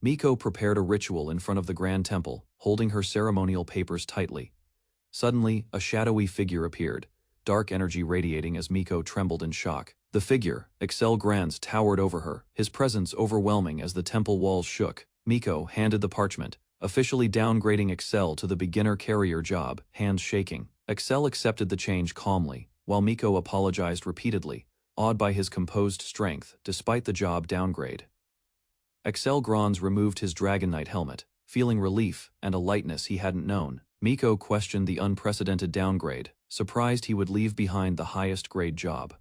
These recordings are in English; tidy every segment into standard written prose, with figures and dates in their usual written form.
Miko prepared a ritual in front of the grand temple, holding her ceremonial papers tightly. Suddenly, a shadowy figure appeared, dark energy radiating as Miko trembled in shock. The figure, Excel Grans, towered over her, his presence overwhelming as the temple walls shook. Miko handed the parchment, officially downgrading Excel to the beginner carrier job, hands shaking. Excel accepted the change calmly, while Miko apologized repeatedly, awed by his composed strength despite the job downgrade. Excel Grans removed his Dragon Knight helmet, feeling relief and a lightness he hadn't known. Miko questioned the unprecedented downgrade, surprised he would leave behind the highest grade job.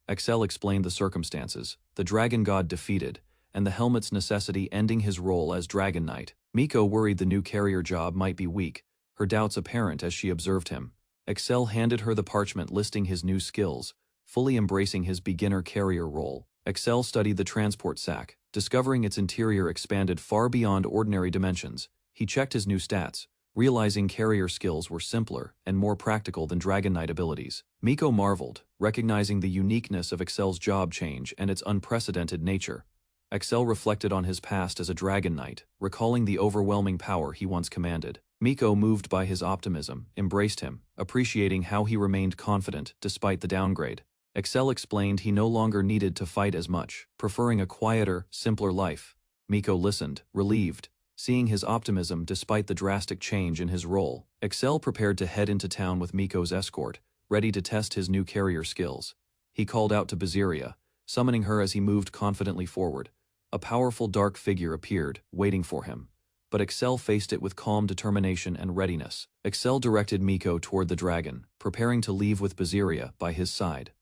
Excel explained the circumstances, the dragon god defeated, and the helmet's necessity ending his role as Dragon Knight. Miko worried the new carrier job might be weak, her doubts apparent as she observed him. Excel handed her the parchment listing his new skills, fully embracing his beginner carrier role. Excel studied the transport sack, discovering its interior expanded far beyond ordinary dimensions. He checked his new stats, realizing carrier skills were simpler and more practical than Dragon Knight abilities. Miko marveled, recognizing the uniqueness of Excel's job change and its unprecedented nature. Excel reflected on his past as a Dragon Knight, recalling the overwhelming power he once commanded. Miko, moved by his optimism, embraced him, appreciating how he remained confident despite the downgrade. Excel explained he no longer needed to fight as much, preferring a quieter, simpler life. Miko listened, relieved, seeing his optimism despite the drastic change in his role. Excel prepared to head into town with Miko's escort, ready to test his new carrier skills. He called out to Baziria, summoning her as he moved confidently forward. A powerful dark figure appeared, waiting for him. But Excel faced it with calm determination and readiness. Excel directed Miko toward the dragon, preparing to leave with Baziria by his side.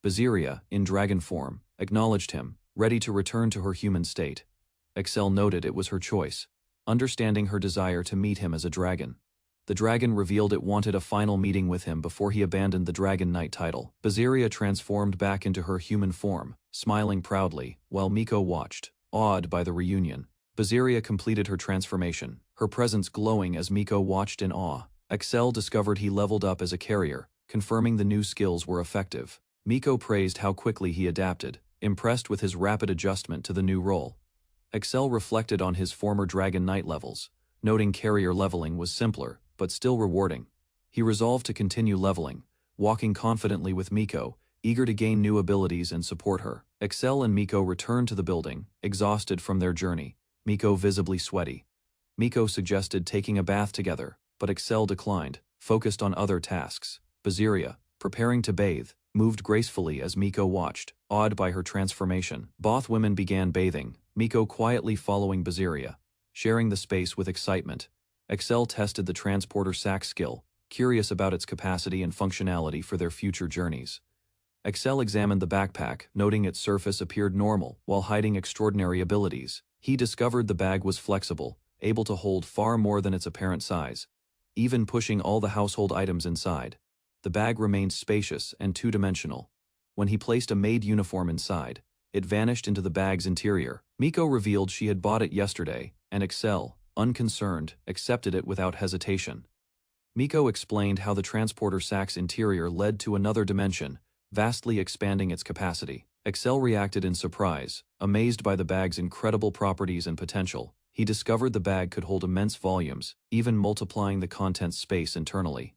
Baziria, in dragon form, acknowledged him, ready to return to her human state. Excel noted it was her choice, understanding her desire to meet him as a dragon. The dragon revealed it wanted a final meeting with him before he abandoned the Dragon Knight title. Baziria transformed back into her human form, smiling proudly, while Miko watched, awed by the reunion. Baziria completed her transformation, her presence glowing as Miko watched in awe. Excel discovered he leveled up as a carrier, confirming the new skills were effective. Miko praised how quickly he adapted, impressed with his rapid adjustment to the new role. Excel reflected on his former Dragon Knight levels, noting carrier leveling was simpler, but still rewarding. He resolved to continue leveling, walking confidently with Miko, eager to gain new abilities and support her. Excel and Miko returned to the building, exhausted from their journey, Miko visibly sweaty. Miko suggested taking a bath together, but Excel declined, focused on other tasks. Baziria, preparing to bathe, moved gracefully as Miko watched, awed by her transformation. Both women began bathing, Miko quietly following Baziria, sharing the space with excitement. Excel tested the transporter sack skill, curious about its capacity and functionality for their future journeys. Excel examined the backpack, noting its surface appeared normal while hiding extraordinary abilities. He discovered the bag was flexible, able to hold far more than its apparent size, even pushing all the household items inside. The bag remained spacious and two-dimensional. When he placed a maid uniform inside, it vanished into the bag's interior. Miko revealed she had bought it yesterday, and Excel, unconcerned, accepted it without hesitation. Miko explained how the transporter sack's interior led to another dimension, vastly expanding its capacity. Excel reacted in surprise, amazed by the bag's incredible properties and potential. He discovered the bag could hold immense volumes, even multiplying the contents space internally.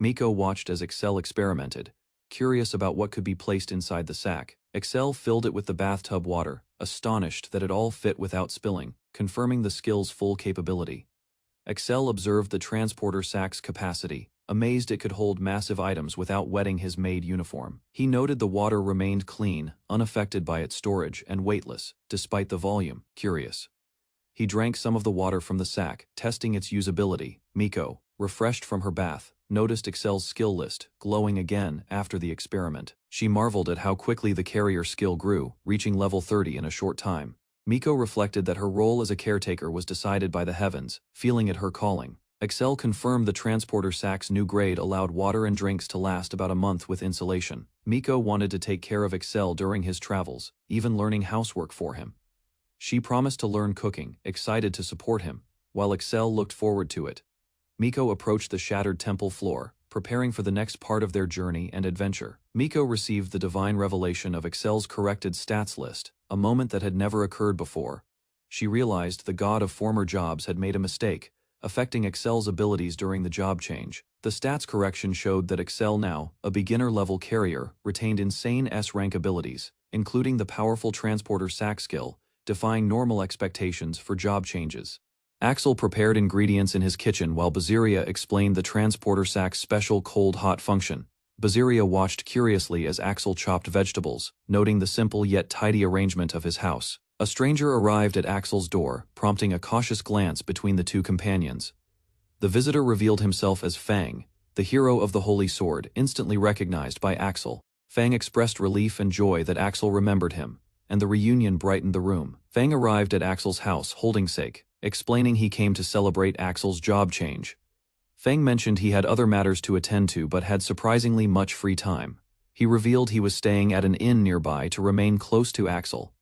Miko watched as Excel experimented, curious about what could be placed inside the sack. Excel filled it with the bathtub water, astonished that it all fit without spilling, confirming the skill's full capability. Excel observed the transporter sack's capacity, amazed it could hold massive items without wetting his maid uniform. He noted the water remained clean, unaffected by its storage, and weightless, despite the volume. Curious. He drank some of the water from the sack, testing its usability. Miko, refreshed from her bath, noticed Excel's skill list, glowing again after the experiment. She marveled at how quickly the carrier skill grew, reaching level 30 in a short time. Miko reflected that her role as a caretaker was decided by the heavens, feeling it her calling. Excel confirmed the transporter sack's new grade allowed water and drinks to last about a month with insulation. Miko wanted to take care of Excel during his travels, even learning housework for him. She promised to learn cooking, excited to support him, while Excel looked forward to it. Miko approached the shattered temple floor, preparing for the next part of their journey and adventure. Miko received the divine revelation of Excel's corrected stats list, a moment that had never occurred before. she realized the god of former jobs had made a mistake, affecting Excel's abilities during the job change. The stats correction showed that Excel now, a beginner-level carrier, retained insane S-rank abilities, including the powerful transporter sack skill, defying normal expectations for job changes. Axel prepared ingredients in his kitchen while Baziria explained the transporter sack's special cold-hot function. Baziria watched curiously as Axel chopped vegetables, noting the simple yet tidy arrangement of his house. A stranger arrived at Axel's door, prompting a cautious glance between the two companions. The visitor revealed himself as Fang, the hero of the Holy Sword, instantly recognized by Axel. Fang expressed relief and joy that Axel remembered him, and the reunion brightened the room. Fang arrived at Axel's house holding sake, explaining he came to celebrate Axel's job change. Fang mentioned he had other matters to attend to but had surprisingly much free time. He revealed he was staying at an inn nearby to remain close to Axel.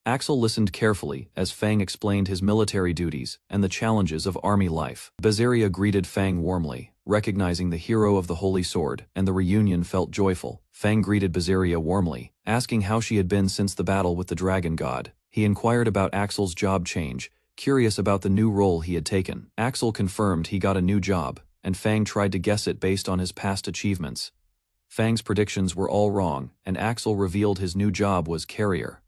Axel listened carefully as Fang explained his military duties and the challenges of army life. Baziria greeted Fang warmly, recognizing the hero of the Holy Sword, and the reunion felt joyful. Fang greeted Baziria warmly, asking how she had been since the battle with the dragon god. He inquired about Axel's job change, curious about the new role he had taken. Axel confirmed he got a new job, and Fang tried to guess it based on his past achievements. Fang's predictions were all wrong, and Axel revealed his new job was carrier.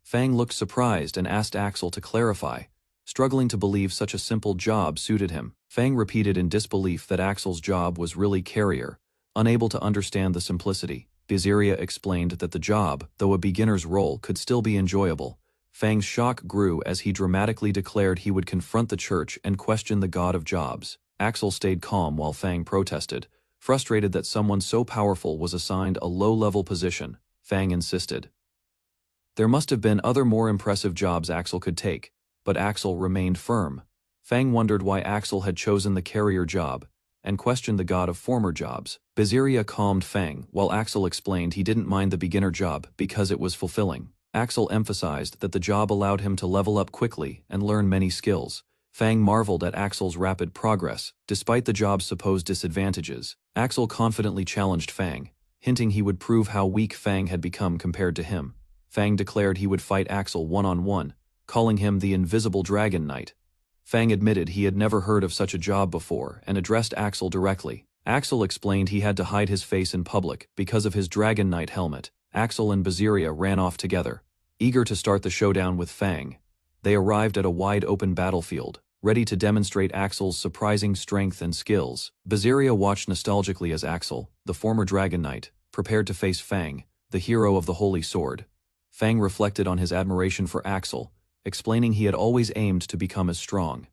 Fang looked surprised and asked Axel to clarify, struggling to believe such a simple job suited him. Fang repeated in disbelief that Axel's job was really carrier, unable to understand the simplicity. Baziria explained that the job, though a beginner's role, could still be enjoyable. Fang's shock grew as he dramatically declared he would confront the church and question the god of jobs. Axel stayed calm while Fang protested, frustrated that someone so powerful was assigned a low-level position. Fang insisted there must have been other more impressive jobs Axel could take, but Axel remained firm. Fang wondered why Axel had chosen the carrier job, and questioned the god of former jobs. Baziria calmed Fang while Axel explained he didn't mind the beginner job because it was fulfilling. Axel emphasized that the job allowed him to level up quickly and learn many skills. Fang marveled at Axel's rapid progress, despite the job's supposed disadvantages. Axel confidently challenged Fang, hinting he would prove how weak Fang had become compared to him. Fang declared he would fight Axel one-on-one, calling him the Invisible Dragon Knight. Fang admitted he had never heard of such a job before and addressed Axel directly. Axel explained he had to hide his face in public because of his Dragon Knight helmet. Axel and Baziria ran off together, eager to start the showdown with Fang. They arrived at a wide-open battlefield, ready to demonstrate Axel's surprising strength and skills. Baziria watched nostalgically as Axel, the former Dragon Knight, prepared to face Fang, the hero of the Holy Sword. Fang reflected on his admiration for Axel, explaining he had always aimed to become as strong.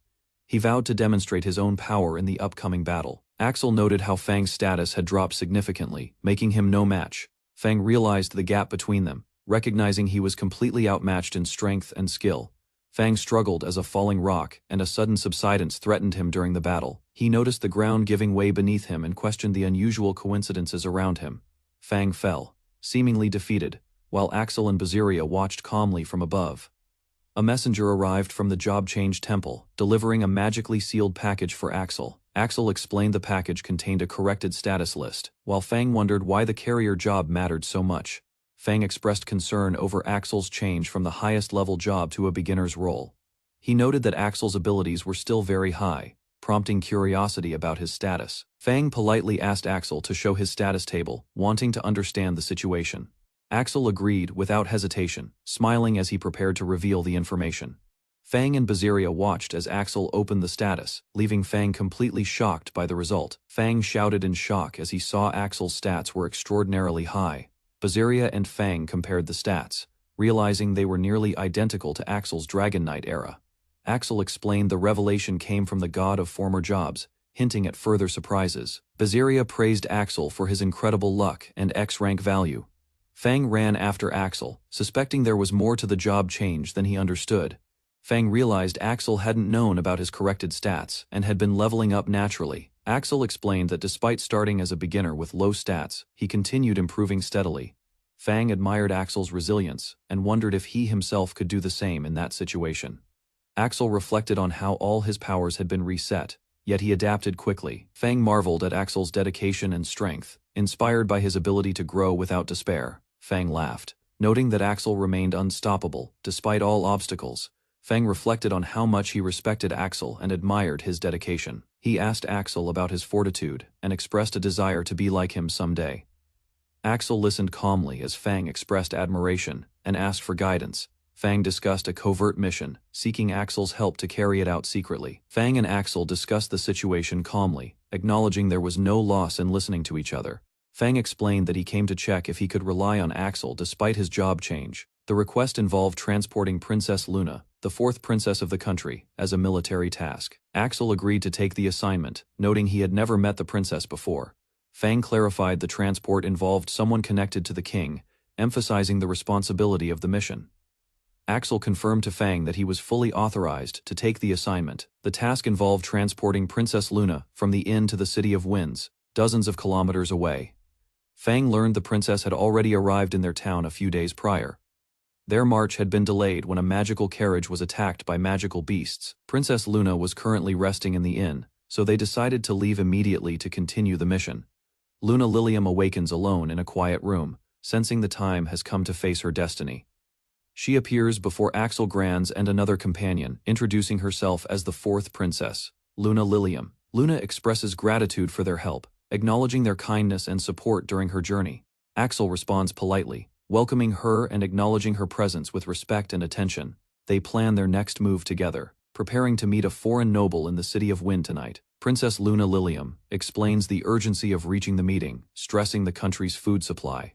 He vowed to demonstrate his own power in the upcoming battle. Axel noted how Fang's status had dropped significantly, making him no match. Fang realized the gap between them, recognizing he was completely outmatched in strength and skill. Fang struggled as a falling rock and a sudden subsidence threatened him during the battle. He noticed the ground giving way beneath him and questioned the unusual coincidences around him. Fang fell, seemingly defeated, while Axel and Baziria watched calmly from above. A messenger arrived from the Job Change Temple, delivering a magically sealed package for Axel. Axel explained the package contained a corrected status list, while Fang wondered why the carrier job mattered so much. Fang expressed concern over Axel's change from the highest-level job to a beginner's role. He noted that Axel's abilities were still very high, prompting curiosity about his status. Fang politely asked Axel to show his status table, wanting to understand the situation. Axel agreed without hesitation, smiling as he prepared to reveal the information. Fang and Baziria watched as Axel opened the status, leaving Fang completely shocked by the result. Fang shouted in shock as he saw Axel's stats were extraordinarily high. Baziria and Fang compared the stats, realizing they were nearly identical to Axel's Dragon Knight era. Axel explained the revelation came from the god of former jobs, hinting at further surprises. Baziria praised Axel for his incredible luck and X-rank value. Fang ran after Axel, suspecting there was more to the job change than he understood. Fang realized Axel hadn't known about his corrected stats and had been leveling up naturally. Axel explained that despite starting as a beginner with low stats, he continued improving steadily. Fang admired Axel's resilience and wondered if he himself could do the same in that situation. Axel reflected on how all his powers had been reset, yet he adapted quickly. Fang marveled at Axel's dedication and strength, inspired by his ability to grow without despair. Fang laughed, noting that Axel remained unstoppable despite all obstacles. Fang reflected on how much he respected Axel and admired his dedication. He asked Axel about his fortitude and expressed a desire to be like him someday. Axel listened calmly as Fang expressed admiration and asked for guidance. Fang discussed a covert mission, seeking Axel's help to carry it out secretly. Fang and Axel discussed the situation calmly, acknowledging there was no loss in listening to each other. Fang explained that he came to check if he could rely on Axel despite his job change. The request involved transporting Princess Luna, the fourth princess of the country, as a military task. Axel agreed to take the assignment, noting he had never met the princess before. Fang clarified the transport involved someone connected to the king, emphasizing the responsibility of the mission. Axel confirmed to Fang that he was fully authorized to take the assignment. The task involved transporting Princess Luna from the inn to the City of Winds, dozens of kilometers away. Fang learned the princess had already arrived in their town a few days prior. Their march had been delayed when a magical carriage was attacked by magical beasts. Princess Luna was currently resting in the inn, so they decided to leave immediately to continue the mission. Luna Lilium awakens alone in a quiet room, sensing the time has come to face her destiny. She appears before Axel Granz and another companion, introducing herself as the fourth princess, Luna Lilium. Luna expresses gratitude for their help, acknowledging their kindness and support during her journey. Axel responds politely, welcoming her and acknowledging her presence with respect and attention. They plan their next move together, preparing to meet a foreign noble in the City of Wind tonight. Princess Luna Lilium explains the urgency of reaching the meeting, stressing the country's food supply.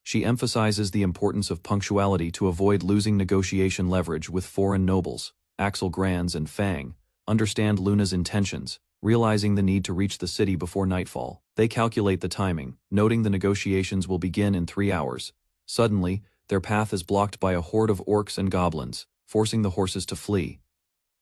She emphasizes the importance of punctuality to avoid losing negotiation leverage with foreign nobles. Axel Granz and Fang understand Luna's intentions, realizing the need to reach the city before nightfall. They calculate the timing, noting the negotiations will begin in 3 hours. Suddenly, their path is blocked by a horde of orcs and goblins, forcing the horses to flee.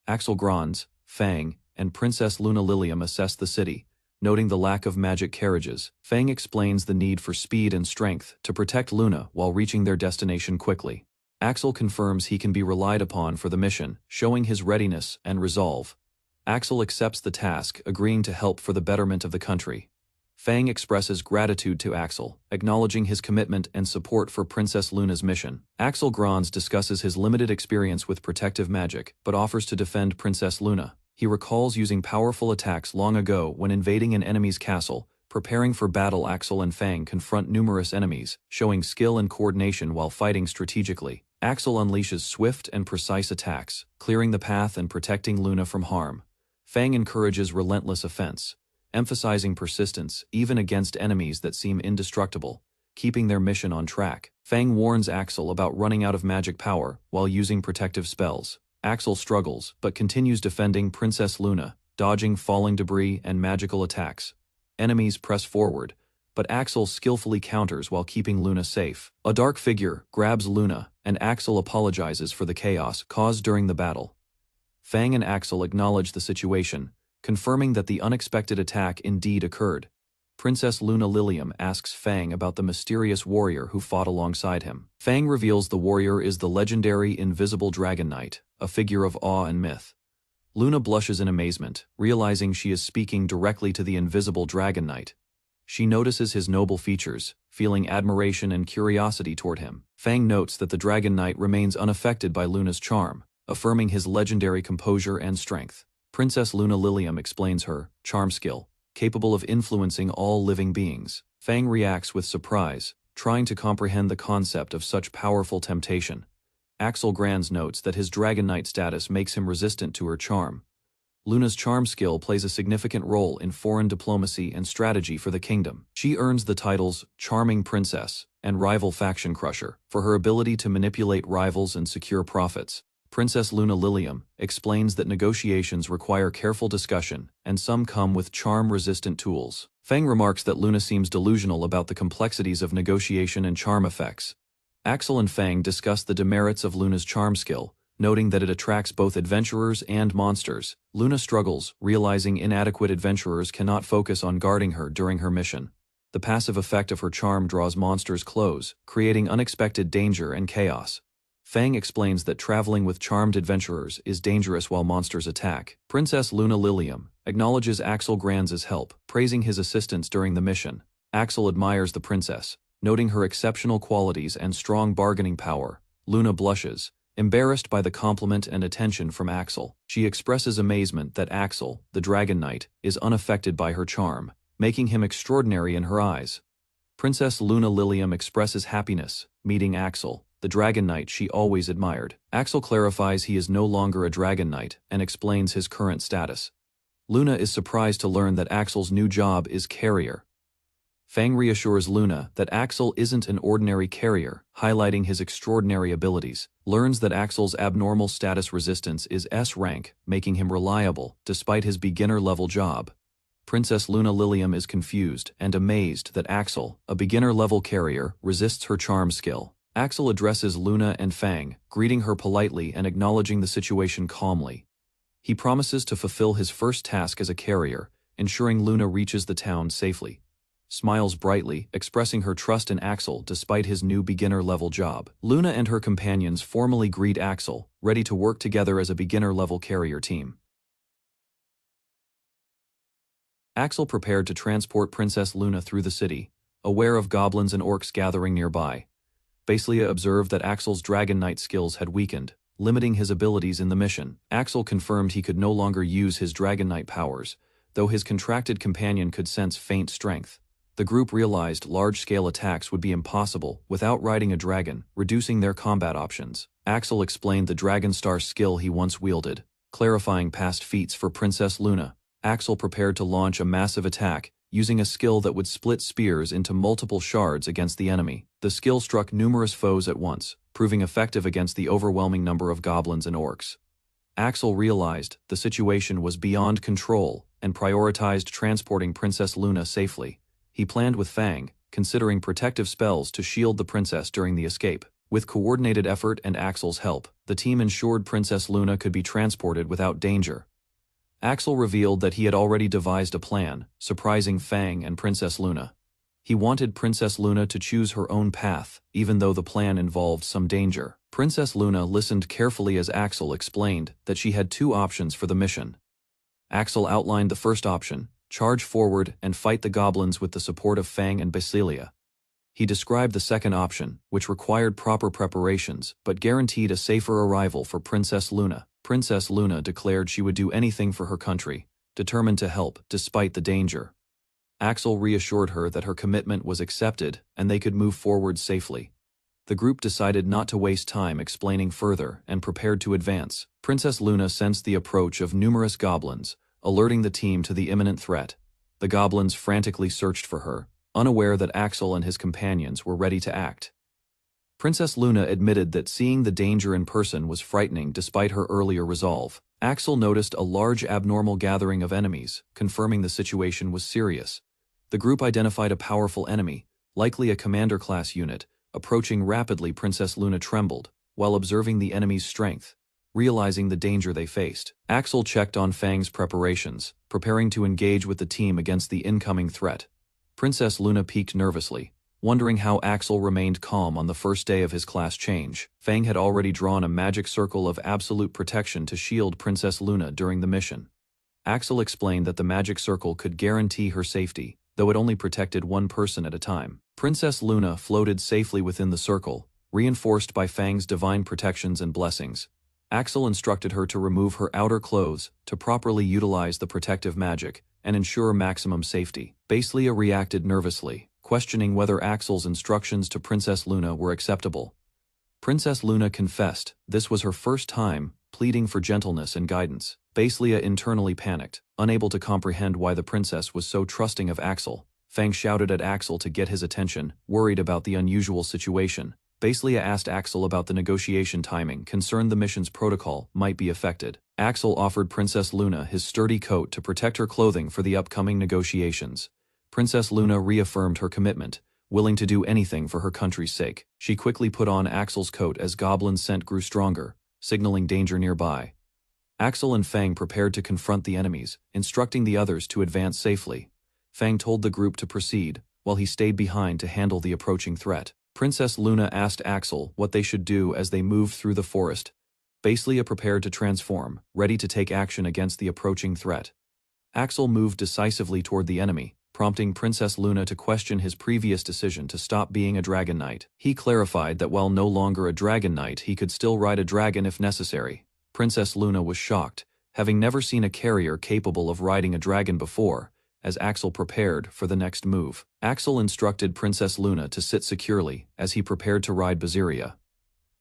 Axel Granz, Fang, and Princess Luna Lilium assess the city, noting the lack of magic carriages. Fang explains the need for speed and strength to protect Luna while reaching their destination quickly. Axel confirms he can be relied upon for the mission, showing his readiness and resolve. Axel accepts the task, agreeing to help for the betterment of the country. Fang expresses gratitude to Axel, acknowledging his commitment and support for Princess Luna's mission. Axel Granz discusses his limited experience with protective magic, but offers to defend Princess Luna. He recalls using powerful attacks long ago when invading an enemy's castle. Preparing for battle, Axel and Fang confront numerous enemies, showing skill and coordination while fighting strategically. Axel unleashes swift and precise attacks, clearing the path and protecting Luna from harm. Fang encourages relentless offense, emphasizing persistence even against enemies that seem indestructible, keeping their mission on track. Fang warns Axel about running out of magic power while using protective spells. Axel struggles, but continues defending Princess Luna, dodging falling debris and magical attacks. Enemies press forward, but Axel skillfully counters while keeping Luna safe. A dark figure grabs Luna, and Axel apologizes for the chaos caused during the battle. Fang and Axel acknowledge the situation, confirming that the unexpected attack indeed occurred. Princess Luna Lilium asks Fang about the mysterious warrior who fought alongside him. Fang reveals the warrior is the legendary Invisible Dragon Knight, a figure of awe and myth. Luna blushes in amazement, realizing she is speaking directly to the Invisible Dragon Knight. She notices his noble features, feeling admiration and curiosity toward him. Fang notes that the Dragon Knight remains unaffected by Luna's charm, affirming his legendary composure and strength. Princess Luna Lilium explains her charm skill, capable of influencing all living beings. Fang reacts with surprise, trying to comprehend the concept of such powerful temptation. Axel Granz notes that his Dragon Knight status makes him resistant to her charm. Luna's charm skill plays a significant role in foreign diplomacy and strategy for the kingdom. She earns the titles Charming Princess and Rival Faction Crusher for her ability to manipulate rivals and secure profits. Princess Luna Lilium explains that negotiations require careful discussion, and some come with charm-resistant tools. Fang remarks that Luna seems delusional about the complexities of negotiation and charm effects. Axel and Fang discuss the demerits of Luna's charm skill, noting that it attracts both adventurers and monsters. Luna struggles, realizing inadequate adventurers cannot focus on guarding her during her mission. The passive effect of her charm draws monsters close, creating unexpected danger and chaos. Fang explains that traveling with charmed adventurers is dangerous while monsters attack. Princess Luna Lilium acknowledges Axel Granz's help, praising his assistance during the mission. Axel admires the princess, noting her exceptional qualities and strong bargaining power. Luna blushes, Embarrassed by the compliment and attention from Axel, she expresses amazement that Axel, the Dragon Knight, is unaffected by her charm, making him extraordinary in her eyes. Princess Luna Lilium expresses happiness, meeting Axel, the Dragon Knight she always admired. Axel clarifies he is no longer a Dragon Knight and explains his current status. Luna is surprised to learn that Axel's new job is carrier. Fang reassures Luna that Axel isn't an ordinary carrier, highlighting his extraordinary abilities, learns that Axel's abnormal status resistance is S rank, making him reliable, despite his beginner-level job. Princess Luna Lilium is confused and amazed that Axel, a beginner-level carrier, resists her charm skill. Axel addresses Luna and Fang, greeting her politely and acknowledging the situation calmly. He promises to fulfill his first task as a carrier, ensuring Luna reaches the town safely. Smiles brightly, expressing her trust in Axel despite his new beginner-level job. Luna and her companions formally greet Axel, ready to work together as a beginner-level carrier team. Axel prepared to transport Princess Luna through the city, aware of goblins and orcs gathering nearby. Baslia observed that Axel's Dragon Knight skills had weakened, limiting his abilities in the mission. Axel confirmed he could no longer use his Dragon Knight powers, though his contracted companion could sense faint strength. The group realized large-scale attacks would be impossible without riding a dragon, reducing their combat options. Axel explained the Dragon Star skill he once wielded, clarifying past feats for Princess Luna. Axel prepared to launch a massive attack, using a skill that would split spears into multiple shards against the enemy. The skill struck numerous foes at once, proving effective against the overwhelming number of goblins and orcs. Axel realized the situation was beyond control and prioritized transporting Princess Luna safely. He planned with Fang, considering protective spells to shield the princess during the escape. With coordinated effort and Axel's help, the team ensured Princess Luna could be transported without danger. Axel revealed that he had already devised a plan, surprising Fang and Princess Luna. He wanted Princess Luna to choose her own path, even though the plan involved some danger. Princess Luna listened carefully as Axel explained that she had two options for the mission. Axel outlined the first option: charge forward and fight the goblins with the support of Fang and Basilia. He described the second option, which required proper preparations but guaranteed a safer arrival for Princess Luna. Princess Luna declared she would do anything for her country, determined to help despite the danger. Axel reassured her that her commitment was accepted and they could move forward safely. The group decided not to waste time explaining further and prepared to advance. Princess Luna sensed the approach of numerous goblins, alerting the team to the imminent threat. The goblins frantically searched for her, unaware that Axel and his companions were ready to act. Princess Luna admitted that seeing the danger in person was frightening despite her earlier resolve. Axel noticed a large abnormal gathering of enemies, confirming the situation was serious. The group identified a powerful enemy, likely a commander-class unit, approaching rapidly. Princess Luna trembled, while observing the enemy's strength, realizing the danger they faced. Axel checked on Fang's preparations, preparing to engage with the team against the incoming threat. Princess Luna peeked nervously, wondering how Axel remained calm on the first day of his class change. Fang had already drawn a magic circle of absolute protection to shield Princess Luna during the mission. Axel explained that the magic circle could guarantee her safety, though it only protected one person at a time. Princess Luna floated safely within the circle, reinforced by Fang's divine protections and blessings. Axel instructed her to remove her outer clothes to properly utilize the protective magic and ensure maximum safety. Basilia reacted nervously, questioning whether Axel's instructions to Princess Luna were acceptable. Princess Luna confessed this was her first time, pleading for gentleness and guidance. Basilia internally panicked, unable to comprehend why the princess was so trusting of Axel. Fang shouted at Axel to get his attention, worried about the unusual situation. Basilia asked Axel about the negotiation timing, concerned the mission's protocol might be affected. Axel offered Princess Luna his sturdy coat to protect her clothing for the upcoming negotiations. Princess Luna reaffirmed her commitment, willing to do anything for her country's sake. She quickly put on Axel's coat as Goblin's scent grew stronger, signaling danger nearby. Axel and Fang prepared to confront the enemies, instructing the others to advance safely. Fang told the group to proceed, while he stayed behind to handle the approaching threat. Princess Luna asked Axel what they should do as they moved through the forest. Basilia prepared to transform, ready to take action against the approaching threat. Axel moved decisively toward the enemy, prompting Princess Luna to question his previous decision to stop being a dragon knight. He clarified that while no longer a dragon knight, he could still ride a dragon if necessary. Princess Luna was shocked, having never seen a carrier capable of riding a dragon before, as Axel prepared for the next move. Axel instructed Princess Luna to sit securely as he prepared to ride Baziria.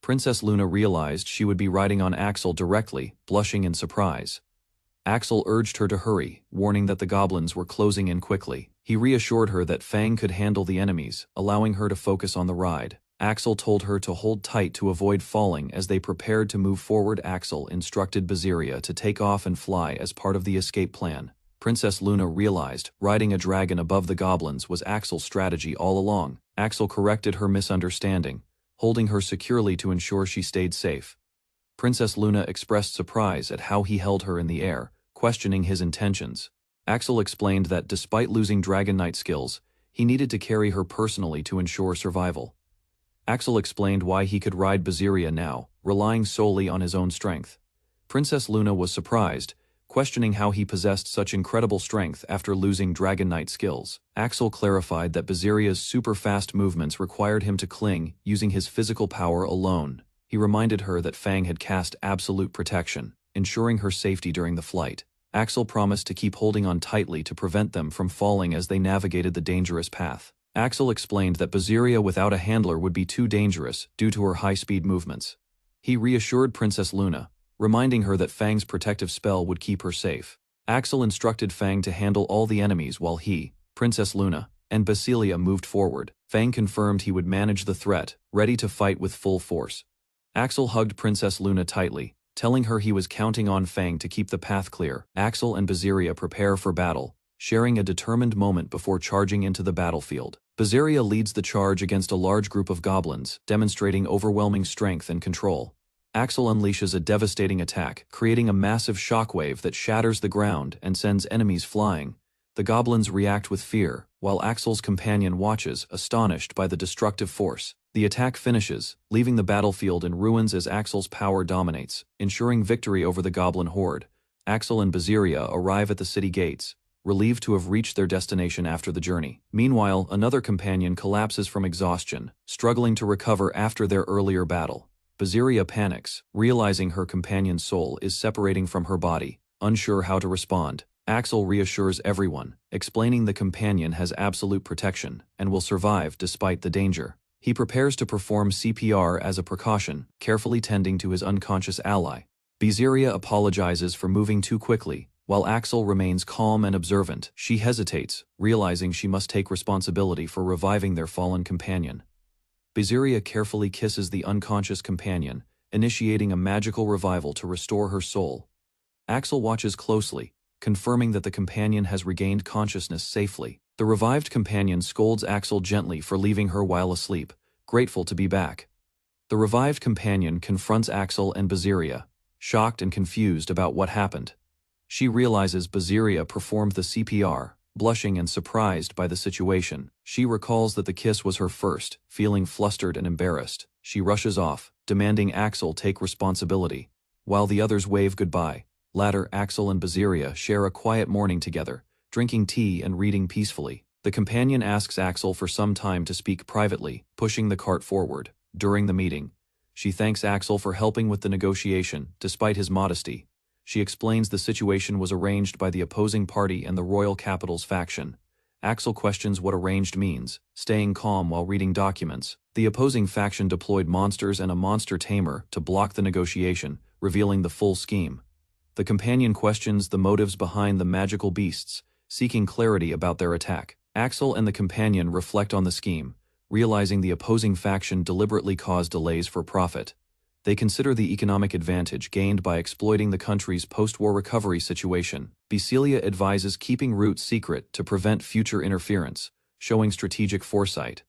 Princess Luna realized she would be riding on Axel directly, blushing in surprise. Axel urged her to hurry, warning that the goblins were closing in quickly. He reassured her that Fang could handle the enemies, allowing her to focus on the ride. Axel told her to hold tight to avoid falling as they prepared to move forward. Axel instructed Baziria to take off and fly as part of the escape plan. Princess Luna realized riding a dragon above the goblins was Axel's strategy all along. Axel corrected her misunderstanding, holding her securely to ensure she stayed safe. Princess Luna expressed surprise at how he held her in the air, questioning his intentions. Axel explained that despite losing Dragon Knight skills, he needed to carry her personally to ensure survival. Axel explained why he could ride Baziria now, relying solely on his own strength. Princess Luna was surprised, questioning how he possessed such incredible strength after losing Dragon Knight skills. Axel clarified that Baziria's super-fast movements required him to cling, using his physical power alone. He reminded her that Fang had cast absolute protection, ensuring her safety during the flight. Axel promised to keep holding on tightly to prevent them from falling as they navigated the dangerous path. Axel explained that Baziria without a handler would be too dangerous due to her high-speed movements. He reassured Princess Luna, reminding her that Fang's protective spell would keep her safe. Axel instructed Fang to handle all the enemies while he, Princess Luna, and Basilia moved forward. Fang confirmed he would manage the threat, ready to fight with full force. Axel hugged Princess Luna tightly, telling her he was counting on Fang to keep the path clear. Axel and Baziria prepare for battle, sharing a determined moment before charging into the battlefield. Baziria leads the charge against a large group of goblins, demonstrating overwhelming strength and control. Axel unleashes a devastating attack, creating a massive shockwave that shatters the ground and sends enemies flying. The goblins react with fear, while Axel's companion watches, astonished by the destructive force. The attack finishes, leaving the battlefield in ruins as Axel's power dominates, ensuring victory over the goblin horde. Axel and Baziria arrive at the city gates, relieved to have reached their destination after the journey. Meanwhile, another companion collapses from exhaustion, struggling to recover after their earlier battle. Baziria panics, realizing her companion's soul is separating from her body, unsure how to respond. Axel reassures everyone, explaining the companion has absolute protection and will survive despite the danger. He prepares to perform CPR as a precaution, carefully tending to his unconscious ally. Baziria apologizes for moving too quickly, while Axel remains calm and observant. She hesitates, realizing she must take responsibility for reviving their fallen companion. Baziria carefully kisses the unconscious companion, initiating a magical revival to restore her soul. Axel watches closely, confirming that the companion has regained consciousness safely. The revived companion scolds Axel gently for leaving her while asleep, grateful to be back. The revived companion confronts Axel and Baziria, shocked and confused about what happened. She realizes Baziria performed the CPR, blushing and surprised by the situation. She recalls that the kiss was her first, feeling flustered and embarrassed. She rushes off, demanding Axel take responsibility. While the others wave goodbye, later Axel and Baziria share a quiet morning together, drinking tea and reading peacefully. The companion asks Axel for some time to speak privately, pushing the cart forward. During the meeting, she thanks Axel for helping with the negotiation, despite his modesty. She explains the situation was arranged by the opposing party and the royal capital's faction. Axel questions what arranged means, staying calm while reading documents. The opposing faction deployed monsters and a monster tamer to block the negotiation, revealing the full scheme. The companion questions the motives behind the magical beasts, seeking clarity about their attack. Axel and the companion reflect on the scheme, realizing the opposing faction deliberately caused delays for profit. They consider the economic advantage gained by exploiting the country's post-war recovery situation. Basilia advises keeping roots secret to prevent future interference, showing strategic foresight.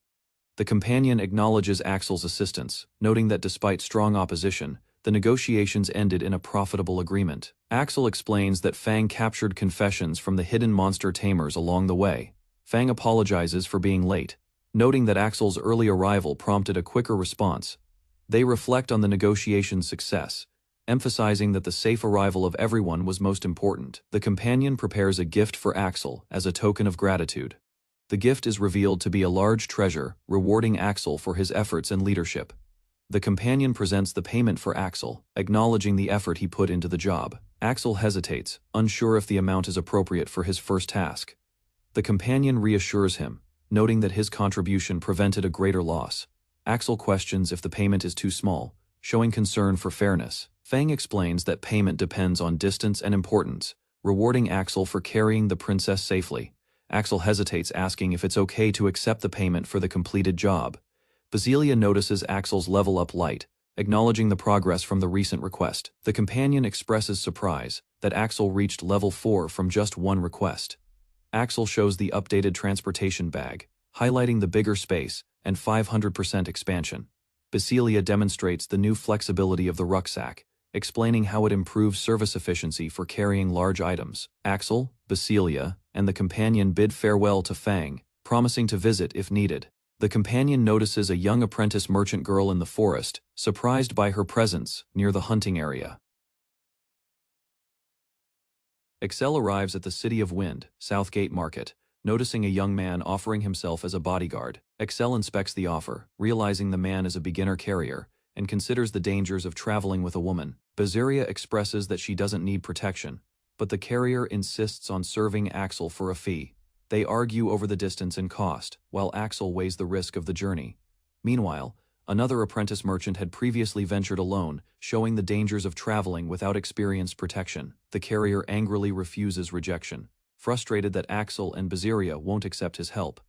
The companion acknowledges Axel's assistance, noting that despite strong opposition, the negotiations ended in a profitable agreement. Axel explains that Fang captured confessions from the hidden monster tamers along the way. Fang apologizes for being late, noting that Axel's early arrival prompted a quicker response. They reflect on the negotiation's success, emphasizing that the safe arrival of everyone was most important. The companion prepares a gift for Axel as a token of gratitude. The gift is revealed to be a large treasure, rewarding Axel for his efforts and leadership. The companion presents the payment for Axel, acknowledging the effort he put into the job. Axel hesitates, unsure if the amount is appropriate for his first task. The companion reassures him, noting that his contribution prevented a greater loss. Axel questions if the payment is too small, showing concern for fairness. Fang explains that payment depends on distance and importance, rewarding Axel for carrying the princess safely. Axel hesitates, asking if it's okay to accept the payment for the completed job. Basilia notices Axel's level-up light, acknowledging the progress from the recent request. The companion expresses surprise that Axel reached level 4 from just one request. Axel shows the updated transportation bag, highlighting the bigger space and 500% expansion. Basilia demonstrates the new flexibility of the rucksack, explaining how it improves service efficiency for carrying large items. Axel, Basilia, and the companion bid farewell to Fang, promising to visit if needed. The companion notices a young apprentice merchant girl in the forest, surprised by her presence near the hunting area. Axel arrives at the City of Wind, Southgate Market, noticing a young man offering himself as a bodyguard. Axel inspects the offer, realizing the man is a beginner carrier, and considers the dangers of traveling with a woman. Basilia expresses that she doesn't need protection, but the carrier insists on serving Axel for a fee. They argue over the distance and cost, while Axel weighs the risk of the journey. Meanwhile, another apprentice merchant had previously ventured alone, showing the dangers of traveling without experienced protection. The carrier angrily refuses rejection, frustrated that Axel and Basilia won't accept his help.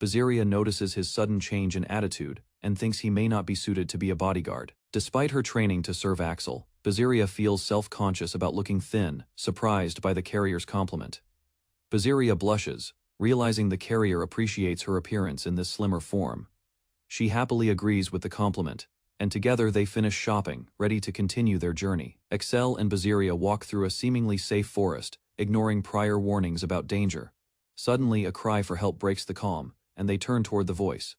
Basilia notices his sudden change in attitude and thinks he may not be suited to be a bodyguard. Despite her training to serve Axel, Basilia feels self-conscious about looking thin, surprised by the carrier's compliment. Basilia blushes, realizing the carrier appreciates her appearance in this slimmer form. She happily agrees with the compliment, and together they finish shopping, ready to continue their journey. Axel and Basilia walk through a seemingly safe forest, ignoring prior warnings about danger. Suddenly, a cry for help breaks the calm, and they turn toward the voice.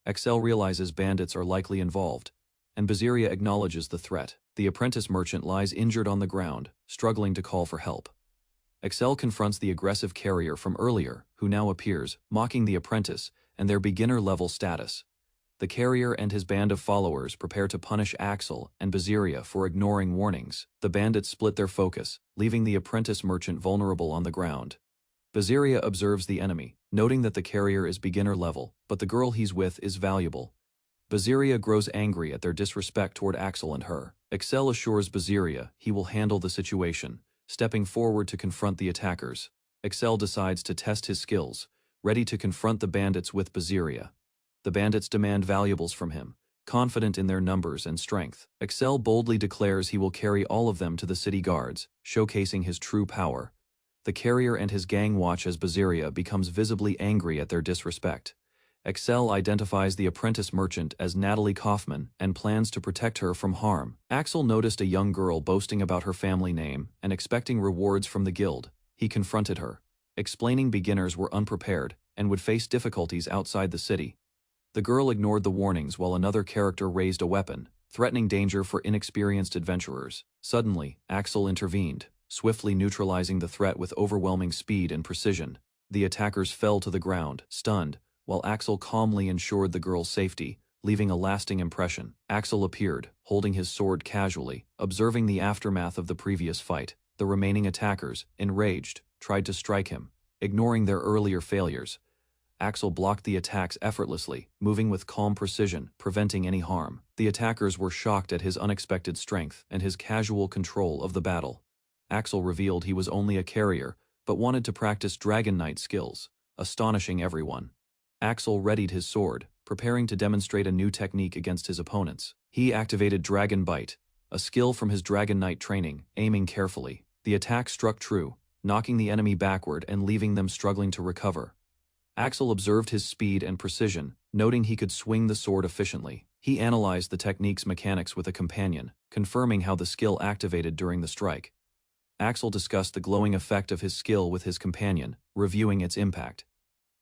Axel realizes bandits are likely involved, and Basilia acknowledges the threat. The apprentice merchant lies injured on the ground, struggling to call for help. Axel confronts the aggressive carrier from earlier, who now appears, mocking the apprentice and their beginner-level status. The carrier and his band of followers prepare to punish Axel and Basilia for ignoring warnings. The bandits split their focus, leaving the apprentice merchant vulnerable on the ground. Basilia observes the enemy, noting that the carrier is beginner-level, but the girl he's with is valuable. Basilia grows angry at their disrespect toward Axel and her. Axel assures Basilia he will handle the situation, stepping forward to confront the attackers. Axel decides to test his skills, ready to confront the bandits with Basilia. The bandits demand valuables from him, confident in their numbers and strength. Axel boldly declares he will carry all of them to the city guards, showcasing his true power. The carrier and his gang watch as Basilia becomes visibly angry at their disrespect. Axel identifies the apprentice merchant as Natalie Kaufman and plans to protect her from harm. Axel noticed a young girl boasting about her family name and expecting rewards from the guild. He confronted her, explaining beginners were unprepared and would face difficulties outside the city. The girl ignored the warnings while another character raised a weapon, threatening danger for inexperienced adventurers. Suddenly, Axel intervened, swiftly neutralizing the threat with overwhelming speed and precision. The attackers fell to the ground, stunned, while Axel calmly ensured the girl's safety, leaving a lasting impression. Axel appeared, holding his sword casually, observing the aftermath of the previous fight. The remaining attackers, enraged, tried to strike him, ignoring their earlier failures. Axel blocked the attacks effortlessly, moving with calm precision, preventing any harm. The attackers were shocked at his unexpected strength and his casual control of the battle. Axel revealed he was only a carrier, but wanted to practice Dragon Knight skills, astonishing everyone. Axel readied his sword, preparing to demonstrate a new technique against his opponents. He activated Dragon Bite, a skill from his Dragon Knight training, aiming carefully. The attack struck true, knocking the enemy backward and leaving them struggling to recover. Axel observed his speed and precision, noting he could swing the sword efficiently. He analyzed the technique's mechanics with a companion, confirming how the skill activated during the strike. Axel discussed the glowing effect of his skill with his companion, reviewing its impact.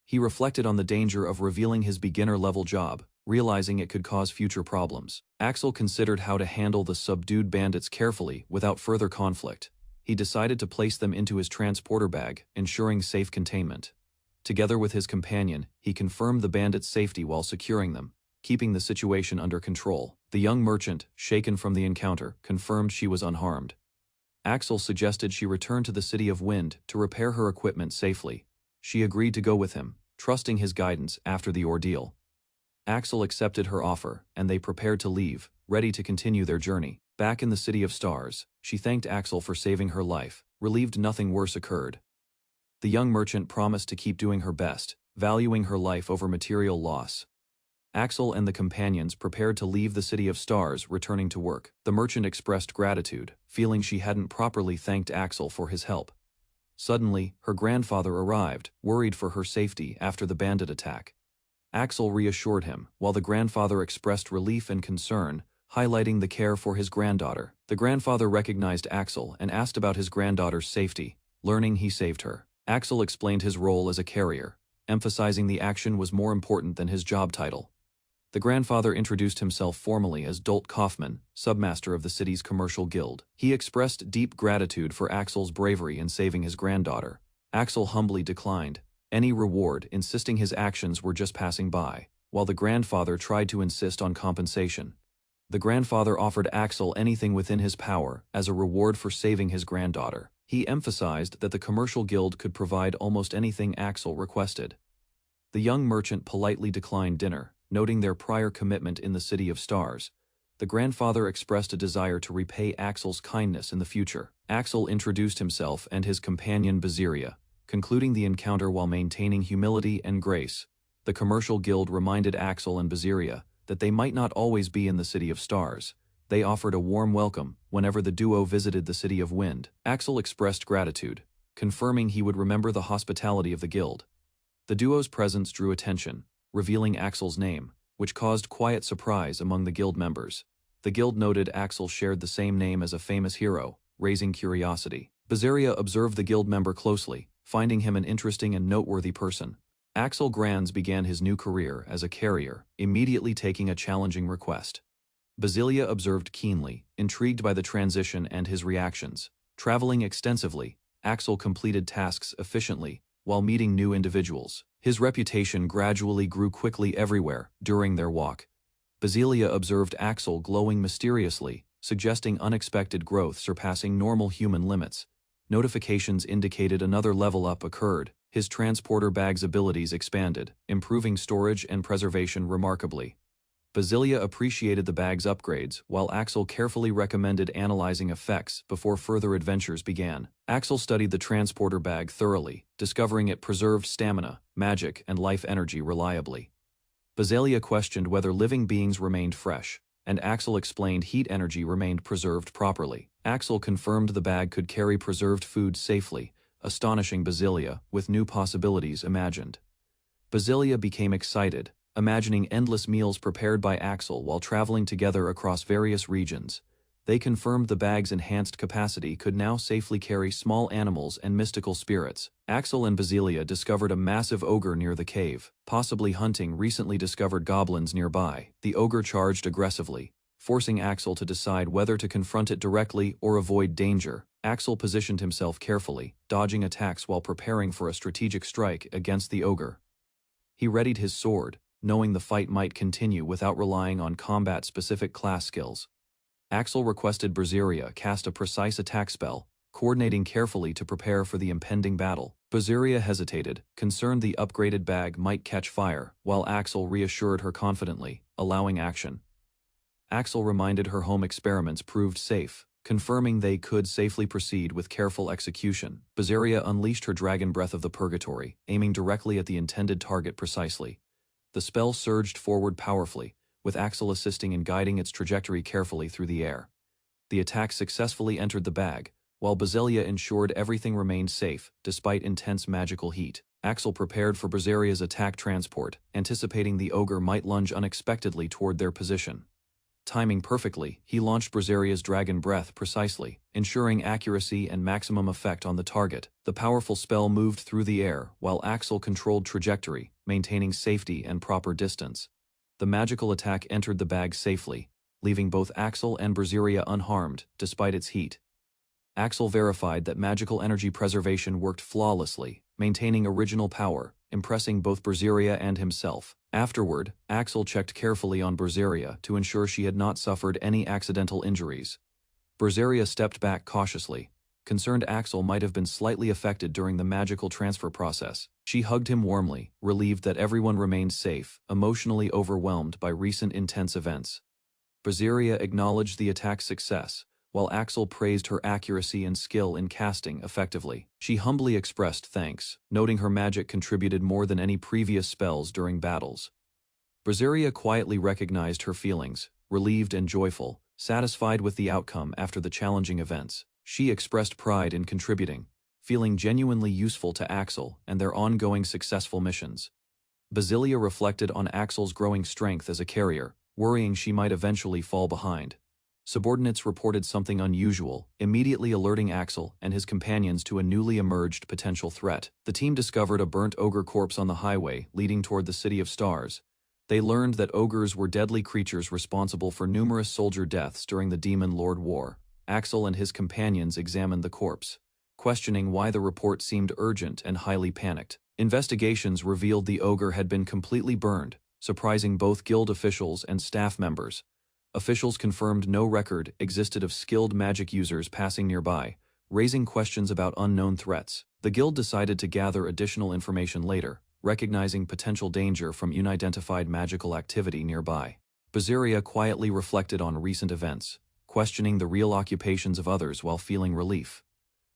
He reflected on the danger of revealing his beginner-level job, realizing it could cause future problems. Axel considered how to handle the subdued bandits carefully without further conflict. He decided to place them into his transporter bag, ensuring safe containment. Together with his companion, he confirmed the bandits' safety while securing them, keeping the situation under control. The young merchant, shaken from the encounter, confirmed she was unharmed. Axel suggested she return to the City of Wind to repair her equipment safely. She agreed to go with him, trusting his guidance after the ordeal. Axel accepted her offer, and they prepared to leave, ready to continue their journey. Back in the City of Stars, she thanked Axel for saving her life, relieved nothing worse occurred. The young merchant promised to keep doing her best, valuing her life over material loss. Axel and the companions prepared to leave the City of Stars, returning to work. The merchant expressed gratitude, feeling she hadn't properly thanked Axel for his help. Suddenly, her grandfather arrived, worried for her safety after the bandit attack. Axel reassured him, while the grandfather expressed relief and concern, highlighting the care for his granddaughter. The grandfather recognized Axel and asked about his granddaughter's safety, learning he saved her. Axel explained his role as a carrier, emphasizing the action was more important than his job title. The grandfather introduced himself formally as Dolt Kaufman, submaster of the city's commercial guild. He expressed deep gratitude for Axel's bravery in saving his granddaughter. Axel humbly declined any reward, insisting his actions were just passing by, while the grandfather tried to insist on compensation. The grandfather offered Axel anything within his power as a reward for saving his granddaughter. He emphasized that the commercial guild could provide almost anything Axel requested. The young merchant politely declined dinner, noting their prior commitment in the City of Stars. The grandfather expressed a desire to repay Axel's kindness in the future. Axel introduced himself and his companion Baziria, concluding the encounter while maintaining humility and grace. The commercial guild reminded Axel and Baziria that they might not always be in the City of Stars. They offered a warm welcome whenever the duo visited the City of Wind. Axel expressed gratitude, confirming he would remember the hospitality of the guild. The duo's presence drew attention, revealing Axel's name, which caused quiet surprise among the guild members. The guild noted Axel shared the same name as a famous hero, raising curiosity. Baziria observed the guild member closely, finding him an interesting and noteworthy person. Axel Granz began his new career as a carrier, immediately taking a challenging request. Bazilia observed keenly, intrigued by the transition and his reactions. Traveling extensively, Axel completed tasks efficiently, while meeting new individuals. His reputation gradually grew quickly everywhere during their walk. Bazilia observed Axel glowing mysteriously, suggesting unexpected growth surpassing normal human limits. Notifications indicated another level up occurred. His transporter bag's abilities expanded, improving storage and preservation remarkably. Bazilia appreciated the bag's upgrades, while Axel carefully recommended analyzing effects before further adventures began. Axel studied the transporter bag thoroughly, discovering it preserved stamina, magic, and life energy reliably. Bazilia questioned whether living beings remained fresh, and Axel explained heat energy remained preserved properly. Axel confirmed the bag could carry preserved food safely, astonishing Bazilia with new possibilities imagined. Bazilia became excited, imagining endless meals prepared by Axel while traveling together across various regions. They confirmed the bag's enhanced capacity could now safely carry small animals and mystical spirits. Axel and Bazilia discovered a massive ogre near the cave, possibly hunting recently discovered goblins nearby. The ogre charged aggressively, forcing Axel to decide whether to confront it directly or avoid danger. Axel positioned himself carefully, dodging attacks while preparing for a strategic strike against the ogre. He readied his sword, knowing the fight might continue without relying on combat-specific class skills. Axel requested Baziria cast a precise attack spell, coordinating carefully to prepare for the impending battle. Baziria hesitated, concerned the upgraded bag might catch fire, while Axel reassured her confidently, allowing action. Axel reminded her home experiments proved safe, confirming they could safely proceed with careful execution. Baziria unleashed her dragon breath of the purgatory, aiming directly at the intended target precisely. The spell surged forward powerfully, with Axel assisting in guiding its trajectory carefully through the air. The attack successfully entered the bag, while Bazilia ensured everything remained safe, despite intense magical heat. Axel prepared for Bazilia's attack transport, anticipating the ogre might lunge unexpectedly toward their position. Timing perfectly, he launched Bazilia's dragon breath precisely, ensuring accuracy and maximum effect on the target. The powerful spell moved through the air, while Axel controlled trajectory, maintaining safety and proper distance. The magical attack entered the bag safely, leaving both Axel and Berseria unharmed, despite its heat. Axel verified that magical energy preservation worked flawlessly, maintaining original power, impressing both Berseria and himself. Afterward, Axel checked carefully on Berseria to ensure she had not suffered any accidental injuries. Berseria stepped back cautiously, concerned Axel might have been slightly affected during the magical transfer process. She hugged him warmly, relieved that everyone remained safe, emotionally overwhelmed by recent intense events. Berseria acknowledged the attack's success, while Axel praised her accuracy and skill in casting effectively. She humbly expressed thanks, noting her magic contributed more than any previous spells during battles. Berseria quietly recognized her feelings, relieved and joyful, satisfied with the outcome after the challenging events. She expressed pride in contributing, feeling genuinely useful to Axel and their ongoing successful missions. Berseria reflected on Axel's growing strength as a carrier, worrying she might eventually fall behind. Subordinates reported something unusual, immediately alerting Axel and his companions to a newly emerged potential threat. The team discovered a burnt ogre corpse on the highway leading toward the City of Stars. They learned that ogres were deadly creatures responsible for numerous soldier deaths during the Demon Lord War. Axel and his companions examined the corpse, questioning why the report seemed urgent and highly panicked. Investigations revealed the ogre had been completely burned, surprising both guild officials and staff members. Officials confirmed no record existed of skilled magic users passing nearby, raising questions about unknown threats. The guild decided to gather additional information later, recognizing potential danger from unidentified magical activity nearby. Berseria quietly reflected on recent events, questioning the real occupations of others while feeling relief.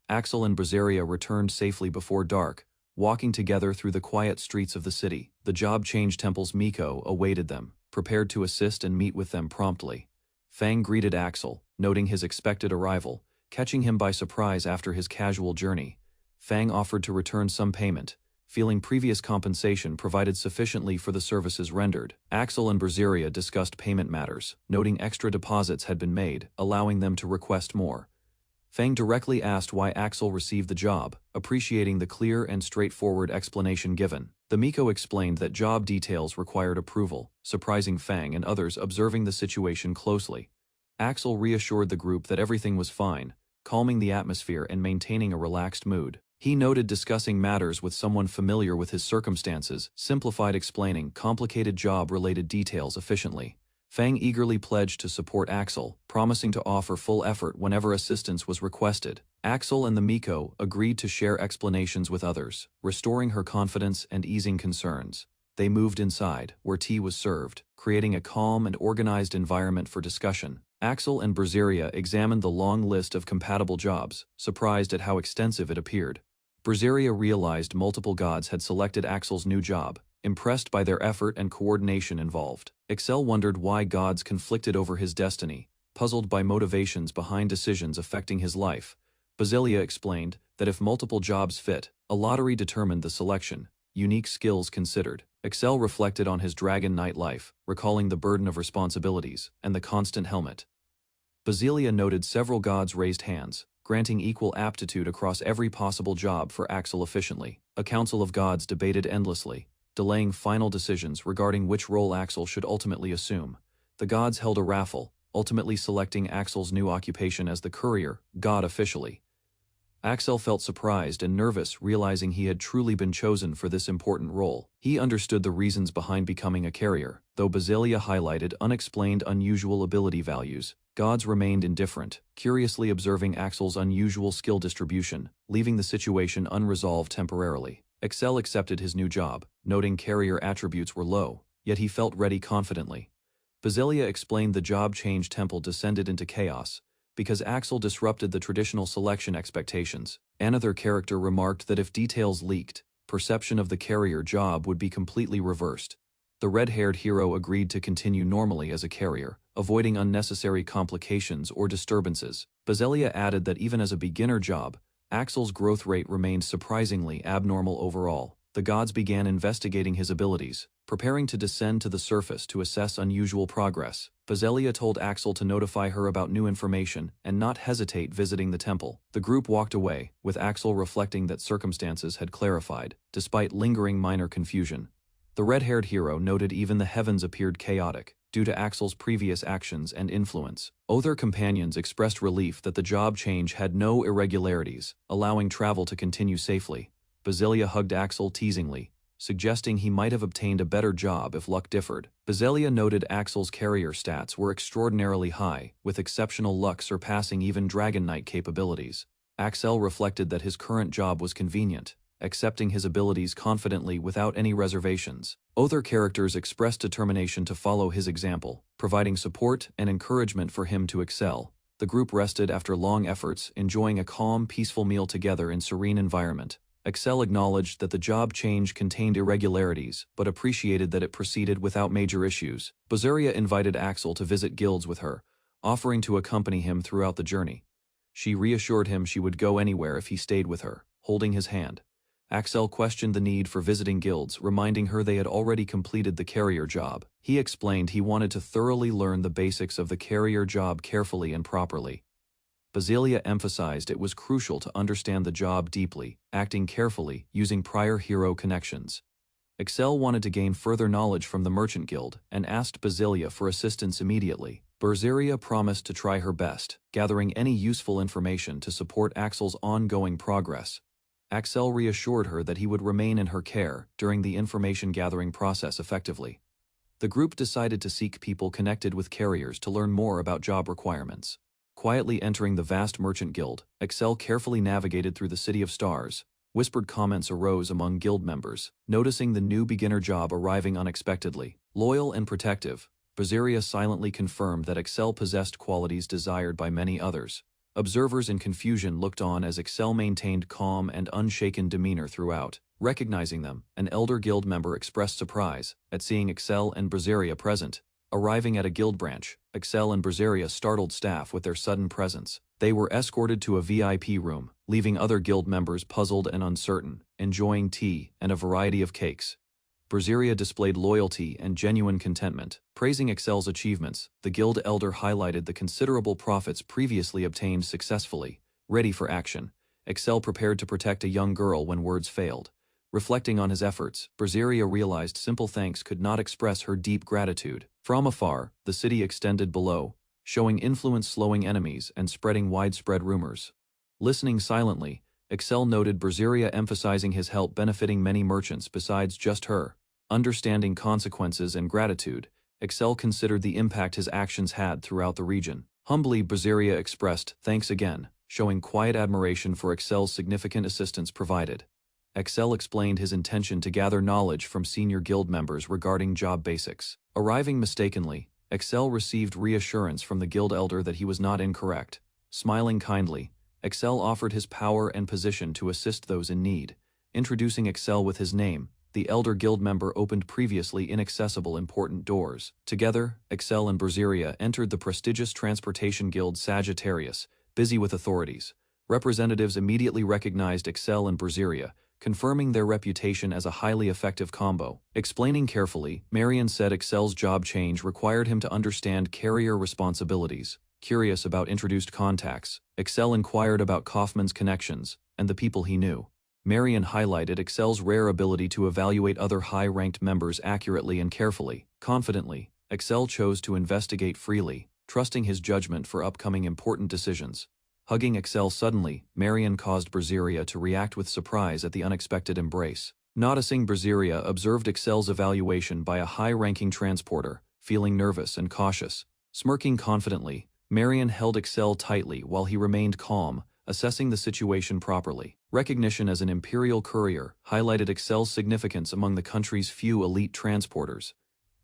Axel and Berseria returned safely before dark, walking together through the quiet streets of the city. The Job Change Temple's Miko awaited them, prepared to assist and meet with them promptly. Fang greeted Axel, noting his expected arrival, catching him by surprise after his casual journey. Fang offered to return some payment, feeling previous compensation provided sufficiently for the services rendered. Axel and Berseria discussed payment matters, noting extra deposits had been made, allowing them to request more. Fang directly asked why Axel received the job, appreciating the clear and straightforward explanation given. The Miko explained that job details required approval, surprising Fang and others observing the situation closely. Axel reassured the group that everything was fine, calming the atmosphere and maintaining a relaxed mood. He noted discussing matters with someone familiar with his circumstances, simplified explaining complicated job-related details efficiently. Fang eagerly pledged to support Axel, promising to offer full effort whenever assistance was requested. Axel and the Miko agreed to share explanations with others, restoring her confidence and easing concerns. They moved inside, where tea was served, creating a calm and organized environment for discussion. Axel and Berseria examined the long list of compatible jobs, surprised at how extensive it appeared. Berseria realized multiple gods had selected Axel's new job, impressed by their effort and coordination involved. Axel wondered why gods conflicted over his destiny, puzzled by motivations behind decisions affecting his life. Berseria explained that if multiple jobs fit, a lottery determined the selection, unique skills considered. Axel reflected on his Dragon Knight life, recalling the burden of responsibilities and the constant helmet. Berseria noted several gods raised hands, granting equal aptitude across every possible job for Axel efficiently. A council of gods debated endlessly, delaying final decisions regarding which role Axel should ultimately assume. The gods held a raffle, ultimately selecting Axel's new occupation as the courier god officially. Axel felt surprised and nervous, realizing he had truly been chosen for this important role. He understood the reasons behind becoming a carrier, though Berseria highlighted unexplained unusual ability values. Gods remained indifferent, curiously observing Axel's unusual skill distribution, leaving the situation unresolved temporarily. Axel accepted his new job, noting carrier attributes were low, yet he felt ready confidently. Berseria explained the Job Change Temple descended into chaos because Axel disrupted the traditional selection expectations. Another character remarked that if details leaked, perception of the carrier job would be completely reversed. The red-haired hero agreed to continue normally as a carrier, avoiding unnecessary complications or disturbances. Berseria added that even as a beginner job, Axel's growth rate remained surprisingly abnormal overall. The gods began investigating his abilities, preparing to descend to the surface to assess unusual progress. Berseria told Axel to notify her about new information and not hesitate visiting the temple. The group walked away, with Axel reflecting that circumstances had clarified, despite lingering minor confusion. The red-haired hero noted even the heavens appeared chaotic, due to Axel's previous actions and influence. Other companions expressed relief that the job change had no irregularities, allowing travel to continue safely. Basilia hugged Axel teasingly, suggesting he might have obtained a better job if luck differed. Basilia noted Axel's carrier stats were extraordinarily high, with exceptional luck surpassing even Dragon Knight capabilities. Axel reflected that his current job was convenient, accepting his abilities confidently without any reservations. Other characters expressed determination to follow his example, providing support and encouragement for him to excel. The group rested after long efforts, enjoying a calm, peaceful meal together in serene environment. Axel acknowledged that the job change contained irregularities, but appreciated that it proceeded without major issues. Basilia invited Axel to visit guilds with her, offering to accompany him throughout the journey. She reassured him she would go anywhere if he stayed with her, holding his hand. Axel questioned the need for visiting guilds, reminding her they had already completed the carrier job. He explained he wanted to thoroughly learn the basics of the carrier job carefully and properly. Basilia emphasized it was crucial to understand the job deeply, acting carefully, using prior hero connections. Axel wanted to gain further knowledge from the Merchant Guild and asked Basilia for assistance immediately. Basilia promised to try her best, gathering any useful information to support Axel's ongoing progress. Axel reassured her that he would remain in her care during the information-gathering process effectively. The group decided to seek people connected with carriers to learn more about job requirements. Quietly entering the vast Merchant Guild, Axel carefully navigated through the City of Stars. Whispered comments arose among guild members, noticing the new beginner job arriving unexpectedly. Loyal and protective, Basilia silently confirmed that Axel possessed qualities desired by many others. Observers in confusion looked on as Axel maintained calm and unshaken demeanor throughout. Recognizing them, an elder guild member expressed surprise at seeing Axel and Basilia present. Arriving at a guild branch, Axel and Basilia startled staff with their sudden presence. They were escorted to a VIP room, leaving other guild members puzzled and uncertain, enjoying tea and a variety of cakes. Basilia displayed loyalty and genuine contentment. Praising Axel's achievements, the guild elder highlighted the considerable profits previously obtained successfully. Ready for action, Axel prepared to protect a young girl when words failed. Reflecting on his efforts, Basilia realized simple thanks could not express her deep gratitude. From afar, the city extended below, showing influence slowing enemies and spreading widespread rumors. Listening silently, Axel noted Basilia emphasizing his help benefiting many merchants besides just her. Understanding consequences and gratitude, Axel considered the impact his actions had throughout the region. Humbly, Basilia expressed thanks again, showing quiet admiration for Axel's significant assistance provided. Axel explained his intention to gather knowledge from senior guild members regarding job basics. Arriving mistakenly, Axel received reassurance from the guild elder that he was not incorrect. Smiling kindly, Axel offered his power and position to assist those in need. Introducing Axel with his name, the elder guild member opened previously inaccessible important doors. Together, Axel and Basilia entered the prestigious transportation guild Sagittarius, busy with authorities. Representatives immediately recognized Axel and Basilia, confirming their reputation as a highly effective combo. Explaining carefully, Marion said Axel's job change required him to understand carrier responsibilities. Curious about introduced contacts, Axel inquired about Kaufman's connections and the people he knew. Marion highlighted Axel's rare ability to evaluate other high-ranked members accurately and carefully. Confidently, Axel chose to investigate freely, trusting his judgment for upcoming important decisions. Hugging Axel suddenly, Marion caused Basilia to react with surprise at the unexpected embrace. Noticing Basilia observed Axel's evaluation by a high-ranking transporter, feeling nervous and cautious. Smirking confidently, Marion held Axel tightly while he remained calm, assessing the situation properly. Recognition as an imperial courier highlighted Axel's significance among the country's few elite transporters.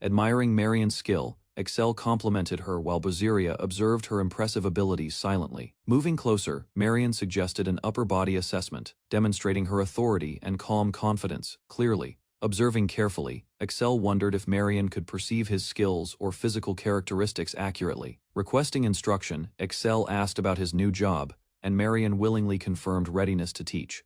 Admiring Marion's skill, Axel complimented her while Basilia observed her impressive abilities silently. Moving closer, Marion suggested an upper body assessment, demonstrating her authority and calm confidence. Clearly, observing carefully, Axel wondered if Marion could perceive his skills or physical characteristics accurately. Requesting instruction, Axel asked about his new job, and Marion willingly confirmed readiness to teach.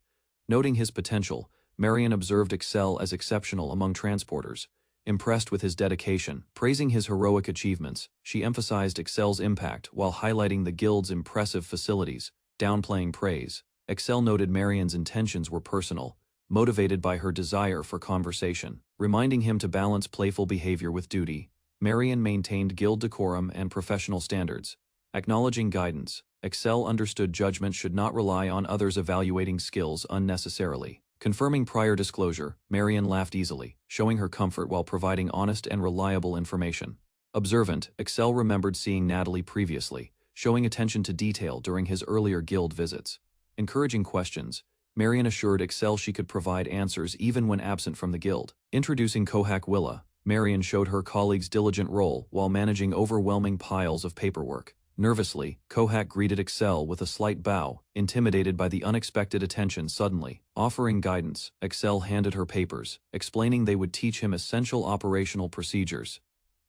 Noting his potential, Marion observed Axel as exceptional among transporters. Impressed with his dedication, praising his heroic achievements, she emphasized Axel's impact while highlighting the guild's impressive facilities, downplaying praise. Axel noted Marion's intentions were personal, motivated by her desire for conversation. Reminding him to balance playful behavior with duty, Marion maintained guild decorum and professional standards. Acknowledging guidance, Excel understood judgment should not rely on others evaluating skills unnecessarily. Confirming prior disclosure, Marion laughed easily, showing her comfort while providing honest and reliable information. Observant, Excel remembered seeing Natalie previously, showing attention to detail during his earlier guild visits. Encouraging questions, Marion assured Excel she could provide answers even when absent from the guild. Introducing Kohak Willa, Marion showed her colleague's diligent role while managing overwhelming piles of paperwork. Nervously, Kohak greeted Excel with a slight bow, intimidated by the unexpected attention suddenly. Offering guidance, Excel handed her papers, explaining they would teach him essential operational procedures.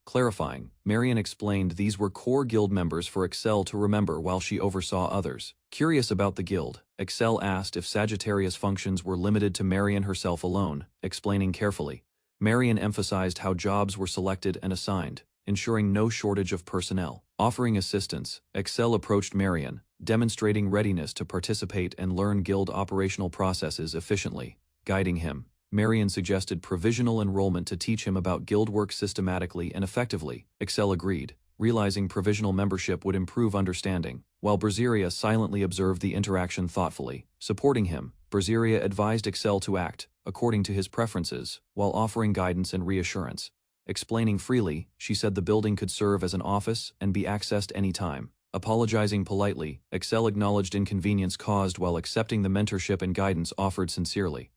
Clarifying, Marion explained these were core guild members for Excel to remember while she oversaw others. Curious about the guild, Excel asked if Sagittarius functions were limited to Marion herself alone, explaining carefully. Marion emphasized how jobs were selected and assigned, ensuring no shortage of personnel. Offering assistance, Excel approached Marion, demonstrating readiness to participate and learn guild operational processes efficiently. Guiding him, Marion suggested provisional enrollment to teach him about guild work systematically and effectively. Excel agreed, realizing provisional membership would improve understanding, while Berseria silently observed the interaction thoughtfully. Supporting him, Berseria advised Excel to act according to his preferences, while offering guidance and reassurance. Explaining freely, she said the building could serve as an office and be accessed anytime. Apologizing politely, Excel acknowledged inconvenience caused while accepting the mentorship and guidance offered sincerely.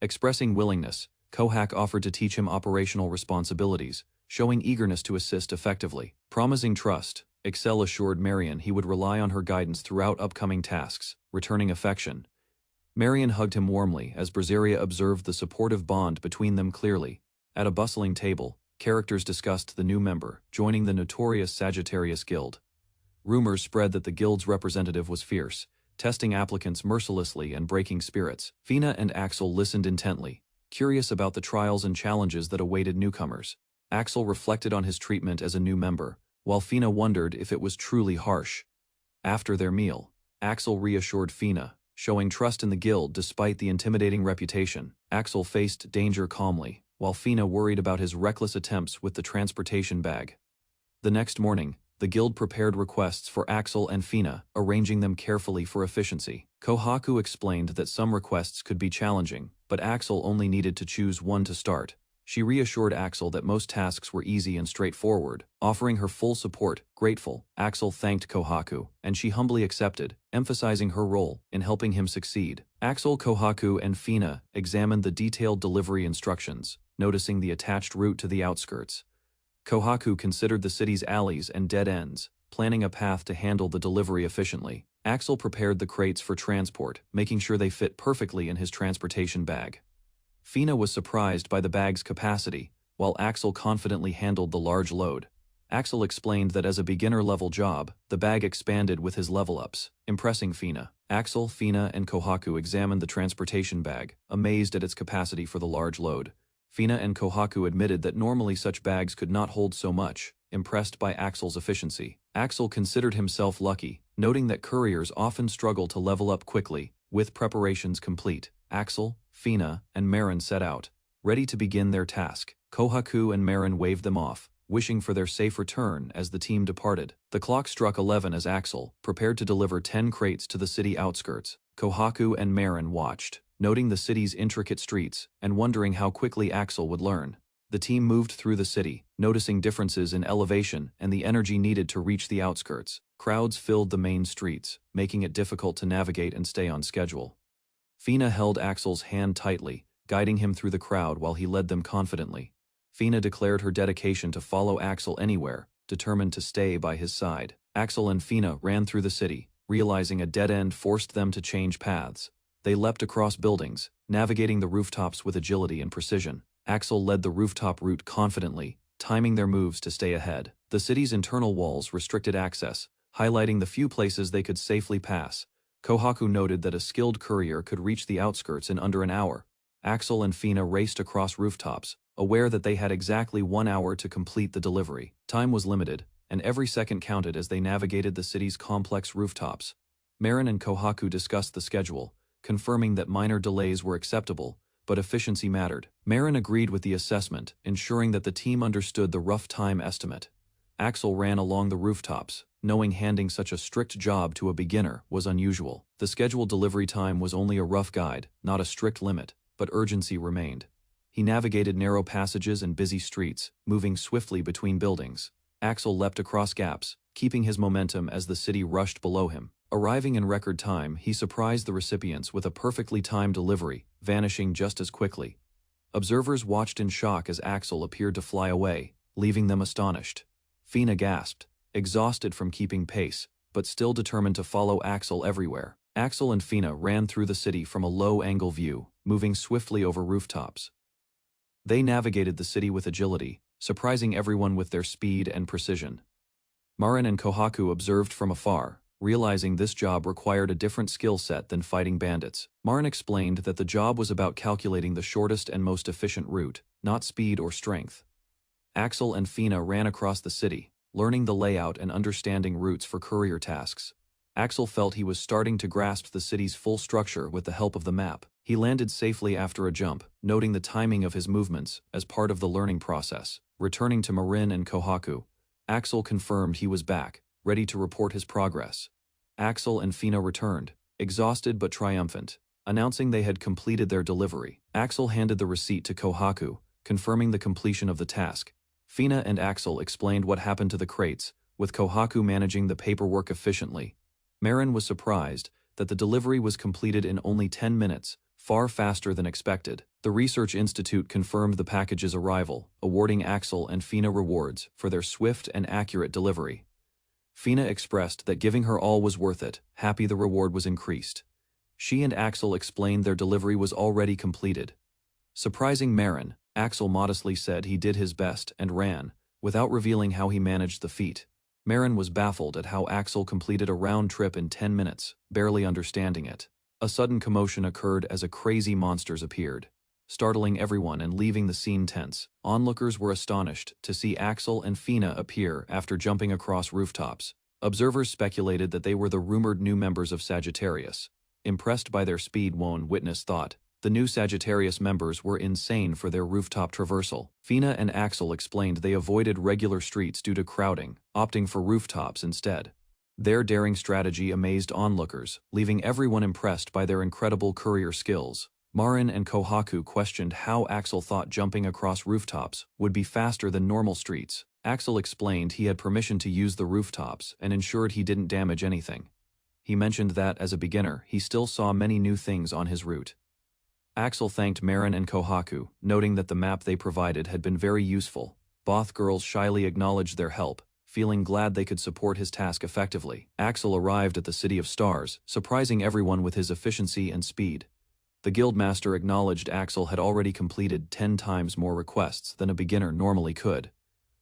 Expressing willingness, Kohak offered to teach him operational responsibilities, showing eagerness to assist effectively. Promising trust, Excel assured Marion he would rely on her guidance throughout upcoming tasks. Returning affection, Marion hugged him warmly as Berseria observed the supportive bond between them clearly. At a bustling table, characters discussed the new member joining the notorious Sagittarius Guild. Rumors spread that the guild's representative was fierce, testing applicants mercilessly and breaking spirits. Fina and Axel listened intently, curious about the trials and challenges that awaited newcomers. Axel reflected on his treatment as a new member, while Fina wondered if it was truly harsh. After their meal, Axel reassured Fina, showing trust in the guild despite the intimidating reputation. Axel faced danger calmly, while Fina worried about his reckless attempts with the transportation bag. The next morning, the guild prepared requests for Axel and Fina, arranging them carefully for efficiency. Kohaku explained that some requests could be challenging, but Axel only needed to choose one to start. She reassured Axel that most tasks were easy and straightforward, offering her full support. Grateful, Axel thanked Kohaku, and she humbly accepted, emphasizing her role in helping him succeed. Axel, Kohaku, and Fina examined the detailed delivery instructions, noticing the attached route to the outskirts. Kohaku considered the city's alleys and dead ends, planning a path to handle the delivery efficiently. Axel prepared the crates for transport, making sure they fit perfectly in his transportation bag. Fina was surprised by the bag's capacity, while Axel confidently handled the large load. Axel explained that as a beginner-level job, the bag expanded with his level-ups, impressing Fina. Axel, Fina, and Kohaku examined the transportation bag, amazed at its capacity for the large load. Fina and Kohaku admitted that normally such bags could not hold so much, impressed by Axel's efficiency. Axel considered himself lucky, noting that couriers often struggle to level up quickly. With preparations complete, Axel, Fina, and Marin set out, ready to begin their task. Kohaku and Marin waved them off, wishing for their safe return as the team departed. The clock struck 11 as Axel prepared to deliver 10 crates to the city outskirts. Kohaku and Marin watched, noting the city's intricate streets and wondering how quickly Axel would learn. The team moved through the city, noticing differences in elevation and the energy needed to reach the outskirts. Crowds filled the main streets, making it difficult to navigate and stay on schedule. Fina held Axel's hand tightly, guiding him through the crowd while he led them confidently. Fina declared her dedication to follow Axel anywhere, determined to stay by his side. Axel and Fina ran through the city, realizing a dead end forced them to change paths. They leapt across buildings, navigating the rooftops with agility and precision. Axel led the rooftop route confidently, timing their moves to stay ahead. The city's internal walls restricted access, highlighting the few places they could safely pass. Kohaku noted that a skilled courier could reach the outskirts in under an hour. Axel and Fina raced across rooftops, aware that they had exactly 1 hour to complete the delivery. Time was limited, and every second counted as they navigated the city's complex rooftops. Marin and Kohaku discussed the schedule, confirming that minor delays were acceptable, but efficiency mattered. Marin agreed with the assessment, ensuring that the team understood the rough time estimate. Axel ran along the rooftops, knowing handing such a strict job to a beginner was unusual. The scheduled delivery time was only a rough guide, not a strict limit, but urgency remained. He navigated narrow passages and busy streets, moving swiftly between buildings. Axel leapt across gaps, keeping his momentum as the city rushed below him. Arriving in record time, he surprised the recipients with a perfectly timed delivery, vanishing just as quickly. Observers watched in shock as Axel appeared to fly away, leaving them astonished. Fina gasped, exhausted from keeping pace, but still determined to follow Axel everywhere. Axel and Fina ran through the city from a low-angle view, moving swiftly over rooftops. They navigated the city with agility, surprising everyone with their speed and precision. Marin and Kohaku observed from afar, realizing this job required a different skill set than fighting bandits. Marin explained that the job was about calculating the shortest and most efficient route, not speed or strength. Axel and Fina ran across the city, learning the layout and understanding routes for courier tasks. Axel felt he was starting to grasp the city's full structure with the help of the map. He landed safely after a jump, noting the timing of his movements as part of the learning process. Returning to Marin and Kohaku, Axel confirmed he was back, ready to report his progress. Axel and Fina returned, exhausted but triumphant, announcing they had completed their delivery. Axel handed the receipt to Kohaku, confirming the completion of the task. Fina and Axel explained what happened to the crates, with Kohaku managing the paperwork efficiently. Marin was surprised that the delivery was completed in only 10 minutes, far faster than expected. The Research Institute confirmed the package's arrival, awarding Axel and Fina rewards for their swift and accurate delivery. Fina expressed that giving her all was worth it, happy the reward was increased. She and Axel explained their delivery was already completed. Surprising Marin, Axel modestly said he did his best and ran, without revealing how he managed the feat. Marin was baffled at how Axel completed a round trip in 10 minutes, barely understanding it. A sudden commotion occurred as a crazy monsters appeared, startling everyone and leaving the scene tense. Onlookers were astonished to see Axel and Fina appear after jumping across rooftops. Observers speculated that they were the rumored new members of Sagittarius. Impressed by their speed, one witness thought the new Sagittarius members were insane for their rooftop traversal. Fina and Axel explained they avoided regular streets due to crowding, opting for rooftops instead. Their daring strategy amazed onlookers, leaving everyone impressed by their incredible courier skills. Marin and Kohaku questioned how Axel thought jumping across rooftops would be faster than normal streets. Axel explained he had permission to use the rooftops and ensured he didn't damage anything. He mentioned that, as a beginner, he still saw many new things on his route. Axel thanked Marin and Kohaku, noting that the map they provided had been very useful. Both girls shyly acknowledged their help, feeling glad they could support his task effectively. Axel arrived at the City of Stars, surprising everyone with his efficiency and speed. The guildmaster acknowledged Axel had already completed 10 times more requests than a beginner normally could.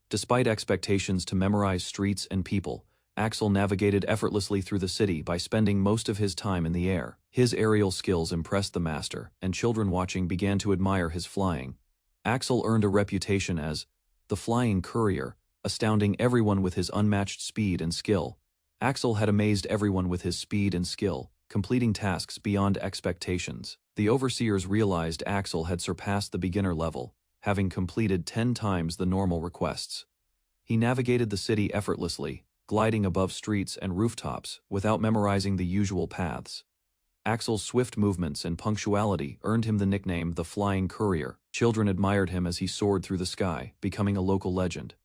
Despite expectations to memorize streets and people, Axel navigated effortlessly through the city by spending most of his time in the air. His aerial skills impressed the master, and children watching began to admire his flying. Axel earned a reputation as the flying courier, astounding everyone with his unmatched speed and skill. Axel had amazed everyone with his speed and skill, completing tasks beyond expectations. The overseers realized Axel had surpassed the beginner level, having completed 10 times the normal requests. He navigated the city effortlessly, gliding above streets and rooftops without memorizing the usual paths. Axel's swift movements and punctuality earned him the nickname the Flying Courier. Children admired him as he soared through the sky, becoming a local legend.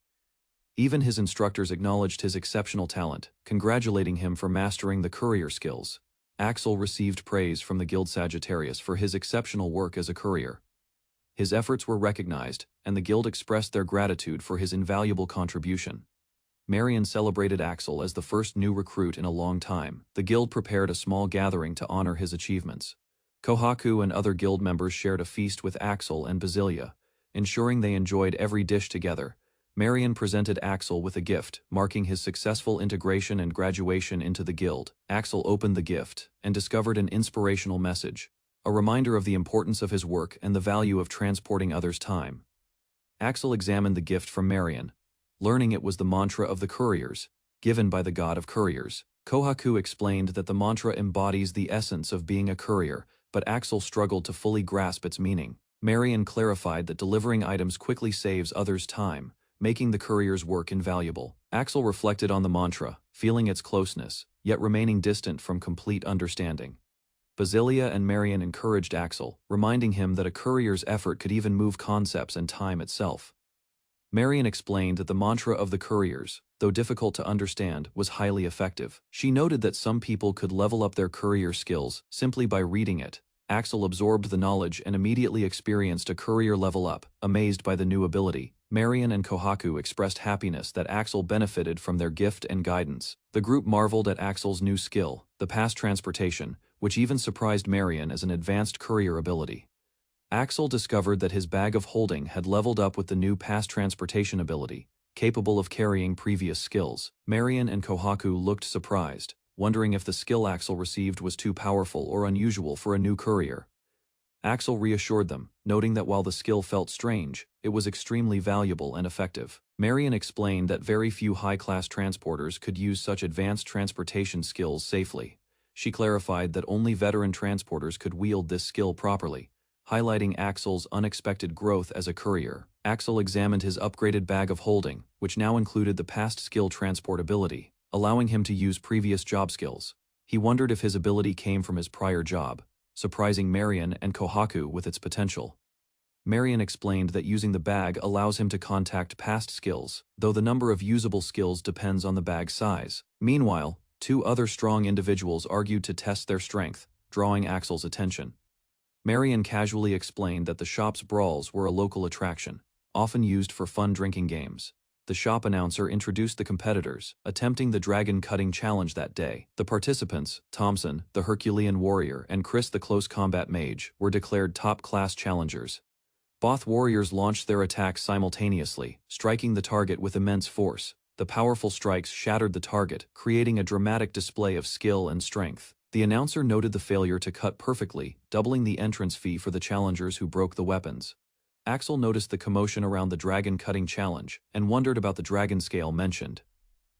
Even his instructors acknowledged his exceptional talent, congratulating him for mastering the courier skills. Axel received praise from the Guild Sagittarius for his exceptional work as a courier. His efforts were recognized, and the guild expressed their gratitude for his invaluable contribution. Marion celebrated Axel as the first new recruit in a long time. The guild prepared a small gathering to honor his achievements. Kohaku and other guild members shared a feast with Axel and Basilia, ensuring they enjoyed every dish together. Marion presented Axel with a gift, marking his successful integration and graduation into the guild. Axel opened the gift and discovered an inspirational message, a reminder of the importance of his work and the value of transporting others' time. Axel examined the gift from Marion, learning it was the mantra of the couriers, given by the god of couriers. Kohaku explained that the mantra embodies the essence of being a courier, but Axel struggled to fully grasp its meaning. Marion clarified that delivering items quickly saves others time, making the courier's work invaluable. Axel reflected on the mantra, feeling its closeness, yet remaining distant from complete understanding. Basilia and Marion encouraged Axel, reminding him that a courier's effort could even move concepts and time itself. Marion explained that the mantra of the couriers, though difficult to understand, was highly effective. She noted that some people could level up their courier skills simply by reading it. Axel absorbed the knowledge and immediately experienced a courier level up, amazed by the new ability. Marion and Kohaku expressed happiness that Axel benefited from their gift and guidance. The group marveled at Axel's new skill, the past transportation, which even surprised Marion as an advanced courier ability. Axel discovered that his bag of holding had leveled up with the new past transportation ability, capable of carrying previous skills. Marion and Kohaku looked surprised, wondering if the skill Axel received was too powerful or unusual for a new courier. Axel reassured them, noting that while the skill felt strange, it was extremely valuable and effective. Marion explained that very few high-class transporters could use such advanced transportation skills safely. She clarified that only veteran transporters could wield this skill properly, highlighting Axel's unexpected growth as a courier. Axel examined his upgraded bag of holding, which now included the past skill transportability, allowing him to use previous job skills. He wondered if his ability came from his prior job, surprising Marion and Kohaku with its potential. Marion explained that using the bag allows him to contact past skills, though the number of usable skills depends on the bag's size. Meanwhile, two other strong individuals argued to test their strength, drawing Axel's attention. Marion casually explained that the shop's brawls were a local attraction, often used for fun drinking games. The shop announcer introduced the competitors, attempting the dragon cutting challenge that day. The participants, Thompson, the Herculean warrior, and Chris, the close combat mage, were declared top-class challengers. Both warriors launched their attacks simultaneously, striking the target with immense force. The powerful strikes shattered the target, creating a dramatic display of skill and strength. The announcer noted the failure to cut perfectly, doubling the entrance fee for the challengers who broke the weapons. Axel noticed the commotion around the dragon cutting challenge, and wondered about the dragon scale mentioned.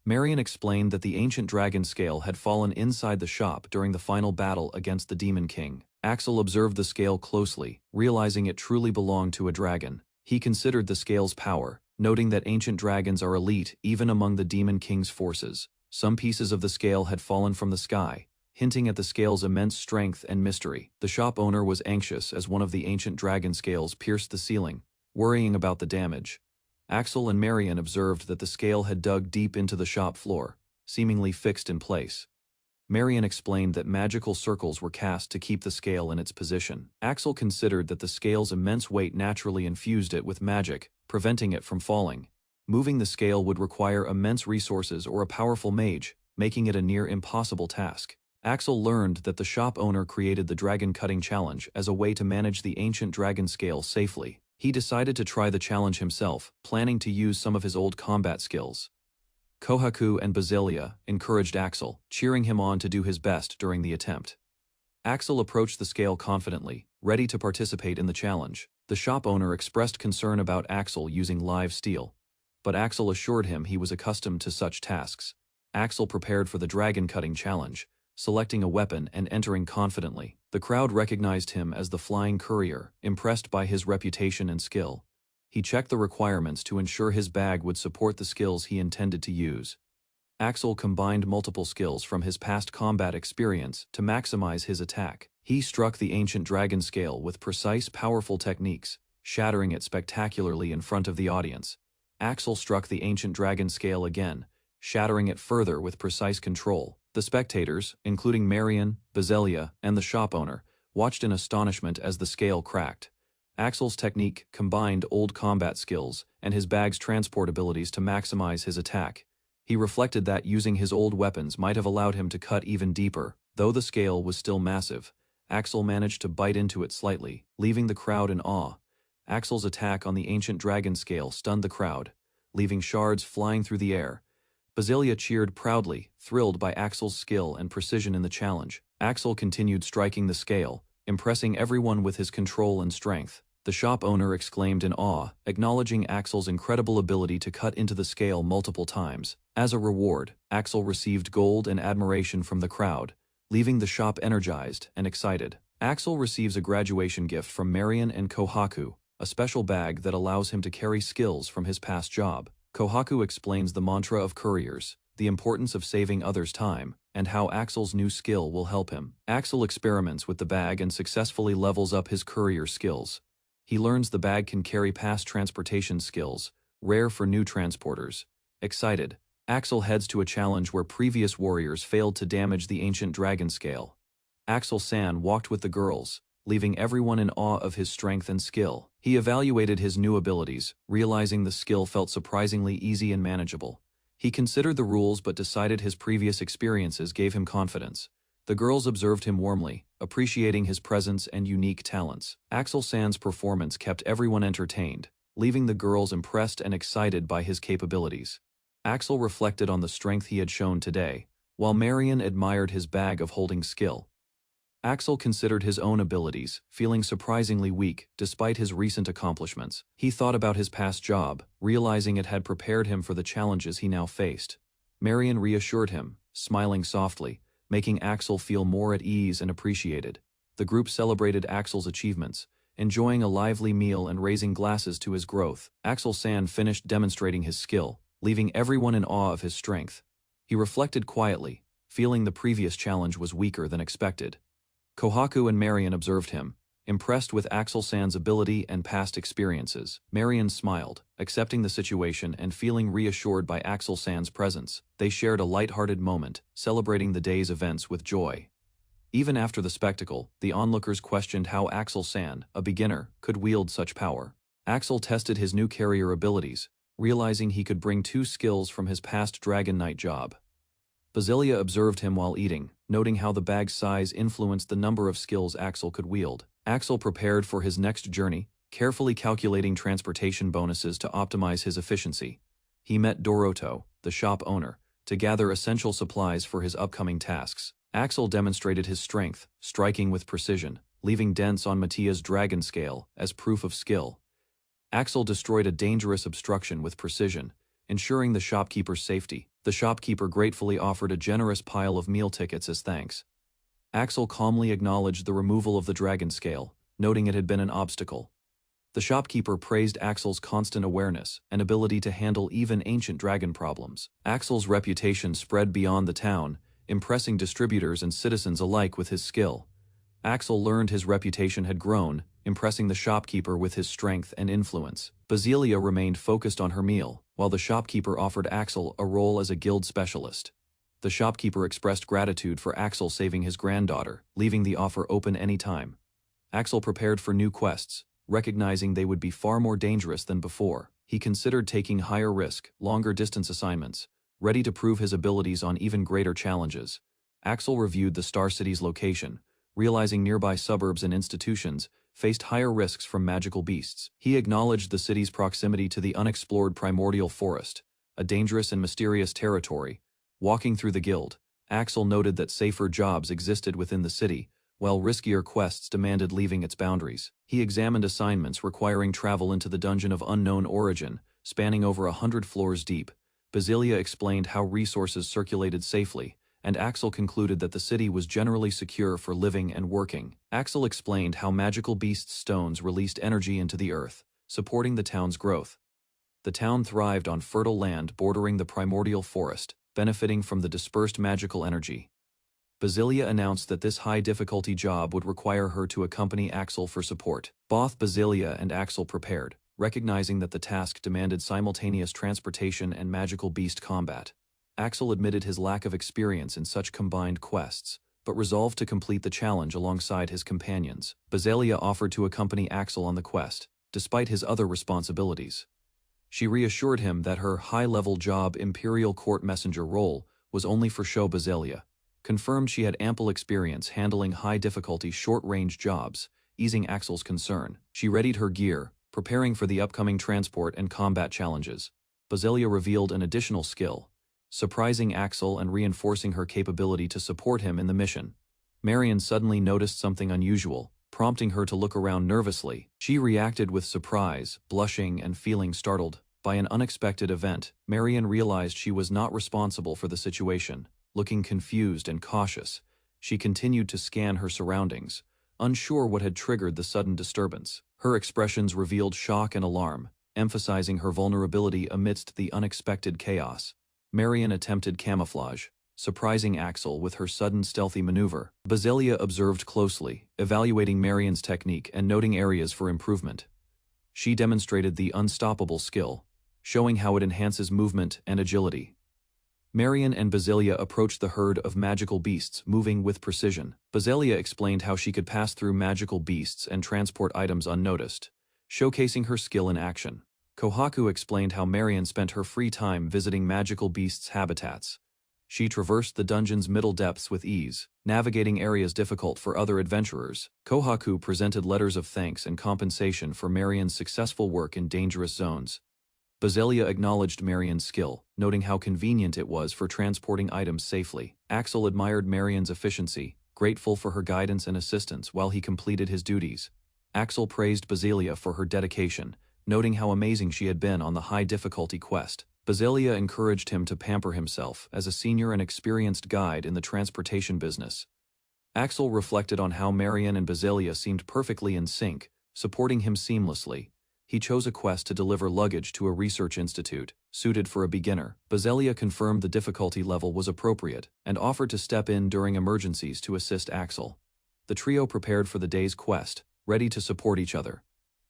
Marion explained that the ancient dragon scale had fallen inside the shop during the final battle against the Demon King. Axel observed the scale closely, realizing it truly belonged to a dragon. He considered the scale's power, noting that ancient dragons are elite even among the Demon King's forces. Some pieces of the scale had fallen from the sky, hinting at the scale's immense strength and mystery. The shop owner was anxious as one of the ancient dragon scales pierced the ceiling, worrying about the damage. Axel and Marion observed that the scale had dug deep into the shop floor, seemingly fixed in place. Marion explained that magical circles were cast to keep the scale in its position. Axel considered that the scale's immense weight naturally infused it with magic, preventing it from falling. Moving the scale would require immense resources or a powerful mage, making it a near impossible task. Axel learned that the shop owner created the dragon cutting challenge as a way to manage the ancient dragon scale safely. He decided to try the challenge himself, planning to use some of his old combat skills. Kohaku and Basilia encouraged Axel, cheering him on to do his best during the attempt. Axel approached the scale confidently, ready to participate in the challenge. The shop owner expressed concern about Axel using live steel, but Axel assured him he was accustomed to such tasks. Axel prepared for the dragon cutting challenge, selecting a weapon and entering confidently. The crowd recognized him as the flying courier, impressed by his reputation and skill. He checked the requirements to ensure his bag would support the skills he intended to use. Axel combined multiple skills from his past combat experience to maximize his attack. He struck the ancient dragon scale with precise, powerful techniques, shattering it spectacularly in front of the audience. Axel struck the ancient dragon scale again, shattering it further with precise control. The spectators, including Marion, Basilia, and the shop owner, watched in astonishment as the scale cracked. Axel's technique combined old combat skills and his bag's transport abilities to maximize his attack. He reflected that using his old weapons might have allowed him to cut even deeper. Though the scale was still massive, Axel managed to bite into it slightly, leaving the crowd in awe. Axel's attack on the ancient dragon scale stunned the crowd, leaving shards flying through the air. Basilia cheered proudly, thrilled by Axel's skill and precision in the challenge. Axel continued striking the scale, impressing everyone with his control and strength. The shop owner exclaimed in awe, acknowledging Axel's incredible ability to cut into the scale multiple times. As a reward, Axel received gold and admiration from the crowd, leaving the shop energized and excited. Axel receives a graduation gift from Marion and Kohaku, a special bag that allows him to carry skills from his past job. Kohaku explains the mantra of couriers, the importance of saving others' time, and how Axel's new skill will help him. Axel experiments with the bag and successfully levels up his courier skills. He learns the bag can carry past transportation skills, rare for new transporters. Excited, Axel heads to a challenge where previous warriors failed to damage the ancient dragon scale. Axel-san walked with the girls, leaving everyone in awe of his strength and skill. He evaluated his new abilities, realizing the skill felt surprisingly easy and manageable. He considered the rules but decided his previous experiences gave him confidence. The girls observed him warmly, appreciating his presence and unique talents. Axel-san's performance kept everyone entertained, leaving the girls impressed and excited by his capabilities. Axel reflected on the strength he had shown today, while Marion admired his bag of holding skill. Axel considered his own abilities, feeling surprisingly weak despite his recent accomplishments. He thought about his past job, realizing it had prepared him for the challenges he now faced. Marion reassured him, smiling softly, making Axel feel more at ease and appreciated. The group celebrated Axel's achievements, enjoying a lively meal and raising glasses to his growth. Axel-san finished demonstrating his skill, leaving everyone in awe of his strength. He reflected quietly, feeling the previous challenge was weaker than expected. Kohaku and Marion observed him, impressed with Axel-san's ability and past experiences. Marion smiled, accepting the situation and feeling reassured by Axel-san's presence. They shared a light-hearted moment, celebrating the day's events with joy. Even after the spectacle, the onlookers questioned how Axel-san, a beginner, could wield such power. Axel tested his new carrier abilities, realizing he could bring 2 skills from his past Dragon Knight job. Basilia observed him while eating, noting how the bag's size influenced the number of skills Axel could wield. Axel prepared for his next journey, carefully calculating transportation bonuses to optimize his efficiency. He met Doroto, the shop owner, to gather essential supplies for his upcoming tasks. Axel demonstrated his strength, striking with precision, leaving dents on Mattia's dragon scale as proof of skill. Axel destroyed a dangerous obstruction with precision, ensuring the shopkeeper's safety. The shopkeeper gratefully offered a generous pile of meal tickets as thanks. Axel calmly acknowledged the removal of the dragon scale, noting it had been an obstacle. The shopkeeper praised Axel's constant awareness and ability to handle even ancient dragon problems. Axel's reputation spread beyond the town, impressing distributors and citizens alike with his skill. Axel learned his reputation had grown, impressing the shopkeeper with his strength and influence. Basilia remained focused on her meal, while the shopkeeper offered Axel a role as a guild specialist. The shopkeeper expressed gratitude for Axel saving his granddaughter, leaving the offer open any time. Axel prepared for new quests, recognizing they would be far more dangerous than before. He considered taking higher risk, longer distance assignments, ready to prove his abilities on even greater challenges. Axel reviewed the Star City's location, realizing nearby suburbs and institutions faced higher risks from magical beasts. He acknowledged the city's proximity to the unexplored primordial forest, a dangerous and mysterious territory. Walking through the guild, Axel noted that safer jobs existed within the city, while riskier quests demanded leaving its boundaries. He examined assignments requiring travel into the dungeon of unknown origin, spanning over 100 floors deep. Basilia explained how resources circulated safely, and Axel concluded that the city was generally secure for living and working. Axel explained how magical beast stones released energy into the earth, supporting the town's growth. The town thrived on fertile land bordering the primordial forest, benefiting from the dispersed magical energy. Basilia announced that this high-difficulty job would require her to accompany Axel for support. Both Basilia and Axel prepared, recognizing that the task demanded simultaneous transportation and magical beast combat. Axel admitted his lack of experience in such combined quests, but resolved to complete the challenge alongside his companions. Basilia offered to accompany Axel on the quest, despite his other responsibilities. She reassured him that her high-level job Imperial Court Messenger role was only for show. Basilia confirmed she had ample experience handling high-difficulty short-range jobs, easing Axel's concern. She readied her gear, preparing for the upcoming transport and combat challenges. Basilia revealed an additional skill, surprising Axel and reinforcing her capability to support him in the mission. Marion suddenly noticed something unusual, prompting her to look around nervously. She reacted with surprise, blushing and feeling startled. By an unexpected event, Marian realized she was not responsible for the situation. Looking confused and cautious, she continued to scan her surroundings, unsure what had triggered the sudden disturbance. Her expressions revealed shock and alarm, emphasizing her vulnerability amidst the unexpected chaos. Marian attempted camouflage, surprising Axel with her sudden stealthy maneuver. Basilia observed closely, evaluating Marian's technique and noting areas for improvement. She demonstrated the unstoppable skill, showing how it enhances movement and agility. Marian and Basilia approached the herd of magical beasts, moving with precision. Basilia explained how she could pass through magical beasts and transport items unnoticed, showcasing her skill in action. Kohaku explained how Marian spent her free time visiting magical beasts' habitats. She traversed the dungeon's middle depths with ease, navigating areas difficult for other adventurers. Kohaku presented letters of thanks and compensation for Marian's successful work in dangerous zones. Basilia acknowledged Marian's skill, noting how convenient it was for transporting items safely. Axel admired Marian's efficiency, grateful for her guidance and assistance while he completed his duties. Axel praised Basilia for her dedication, noting how amazing she had been on the high-difficulty quest. Basilia encouraged him to pamper himself as a senior and experienced guide in the transportation business. Axel reflected on how Marian and Basilia seemed perfectly in sync, supporting him seamlessly. He chose a quest to deliver luggage to a research institute, suited for a beginner. Basilia confirmed the difficulty level was appropriate and offered to step in during emergencies to assist Axel. The trio prepared for the day's quest, ready to support each other.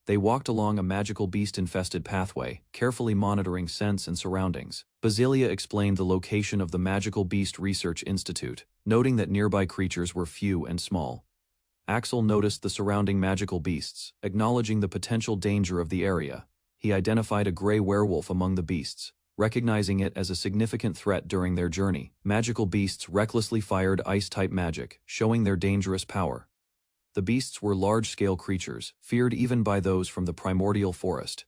They walked along a magical beast-infested pathway, carefully monitoring scents and surroundings. Basilia explained the location of the Magical Beast Research Institute, noting that nearby creatures were few and small. Axel noticed the surrounding magical beasts, acknowledging the potential danger of the area. He identified a gray werewolf among the beasts, recognizing it as a significant threat during their journey. Magical beasts recklessly fired ice-type magic, showing their dangerous power. The beasts were large-scale creatures, feared even by those from the primordial forest.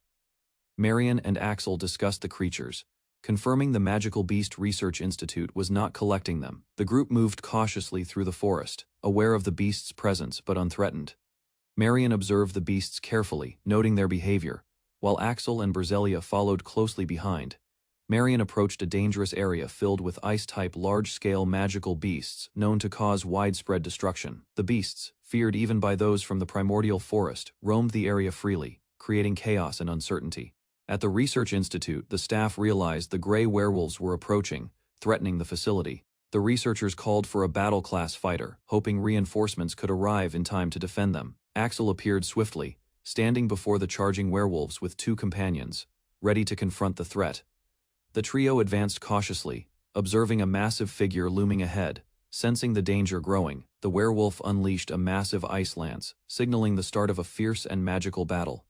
Marian and Axel discussed the creatures, confirming the Magical Beast Research Institute was not collecting them. The group moved cautiously through the forest, aware of the beasts' presence but unthreatened. Marian observed the beasts carefully, noting their behavior, while Axel and Basilia followed closely behind. Marian approached a dangerous area filled with ice-type large-scale magical beasts known to cause widespread destruction. The beasts, feared even by those from the primordial forest, roamed the area freely, creating chaos and uncertainty. At the research institute, the staff realized the gray werewolves were approaching, threatening the facility. The researchers called for a battle-class fighter, hoping reinforcements could arrive in time to defend them. Axel appeared swiftly, standing before the charging werewolves with two companions, ready to confront the threat. The trio advanced cautiously, observing a massive figure looming ahead. Sensing the danger growing, the werewolf unleashed a massive ice lance, signaling the start of a fierce and magical battle.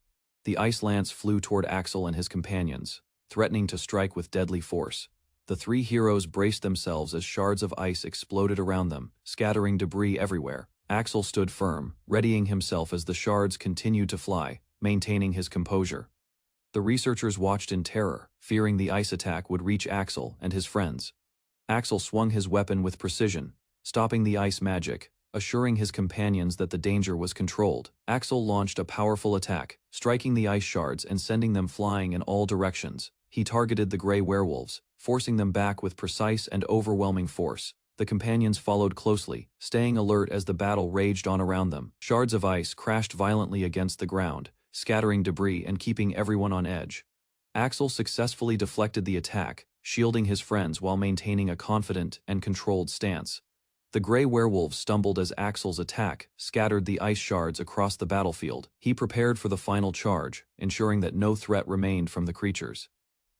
The ice lance flew toward Axel and his companions, threatening to strike with deadly force. The three heroes braced themselves as shards of ice exploded around them, scattering debris everywhere. Axel stood firm, readying himself as the shards continued to fly, maintaining his composure. The researchers watched in terror, fearing the ice attack would reach Axel and his friends. Axel swung his weapon with precision, stopping the ice magic, assuring his companions that the danger was controlled. Axel launched a powerful attack, striking the ice shards and sending them flying in all directions. He targeted the gray werewolves, forcing them back with precise and overwhelming force. The companions followed closely, staying alert as the battle raged on around them. Shards of ice crashed violently against the ground, scattering debris and keeping everyone on edge. Axel successfully deflected the attack, shielding his friends while maintaining a confident and controlled stance. The gray werewolves stumbled as Axel's attack scattered the ice shards across the battlefield. He prepared for the final charge, ensuring that no threat remained from the creatures.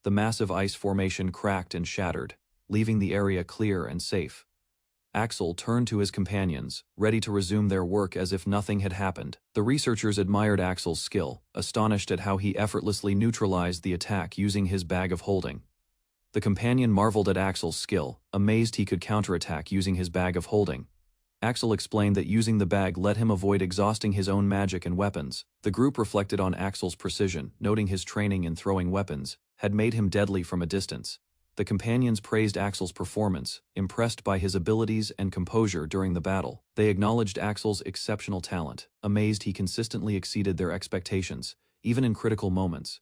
The massive ice formation cracked and shattered, leaving the area clear and safe. Axel turned to his companions, ready to resume their work as if nothing had happened. The researchers admired Axel's skill, astonished at how he effortlessly neutralized the attack using his bag of holding. The companion marveled at Axel's skill, amazed he could counterattack using his bag of holding. Axel explained that using the bag let him avoid exhausting his own magic and weapons. The group reflected on Axel's precision, noting his training in throwing weapons had made him deadly from a distance. The companions praised Axel's performance, impressed by his abilities and composure during the battle. They acknowledged Axel's exceptional talent, amazed he consistently exceeded their expectations, even in critical moments.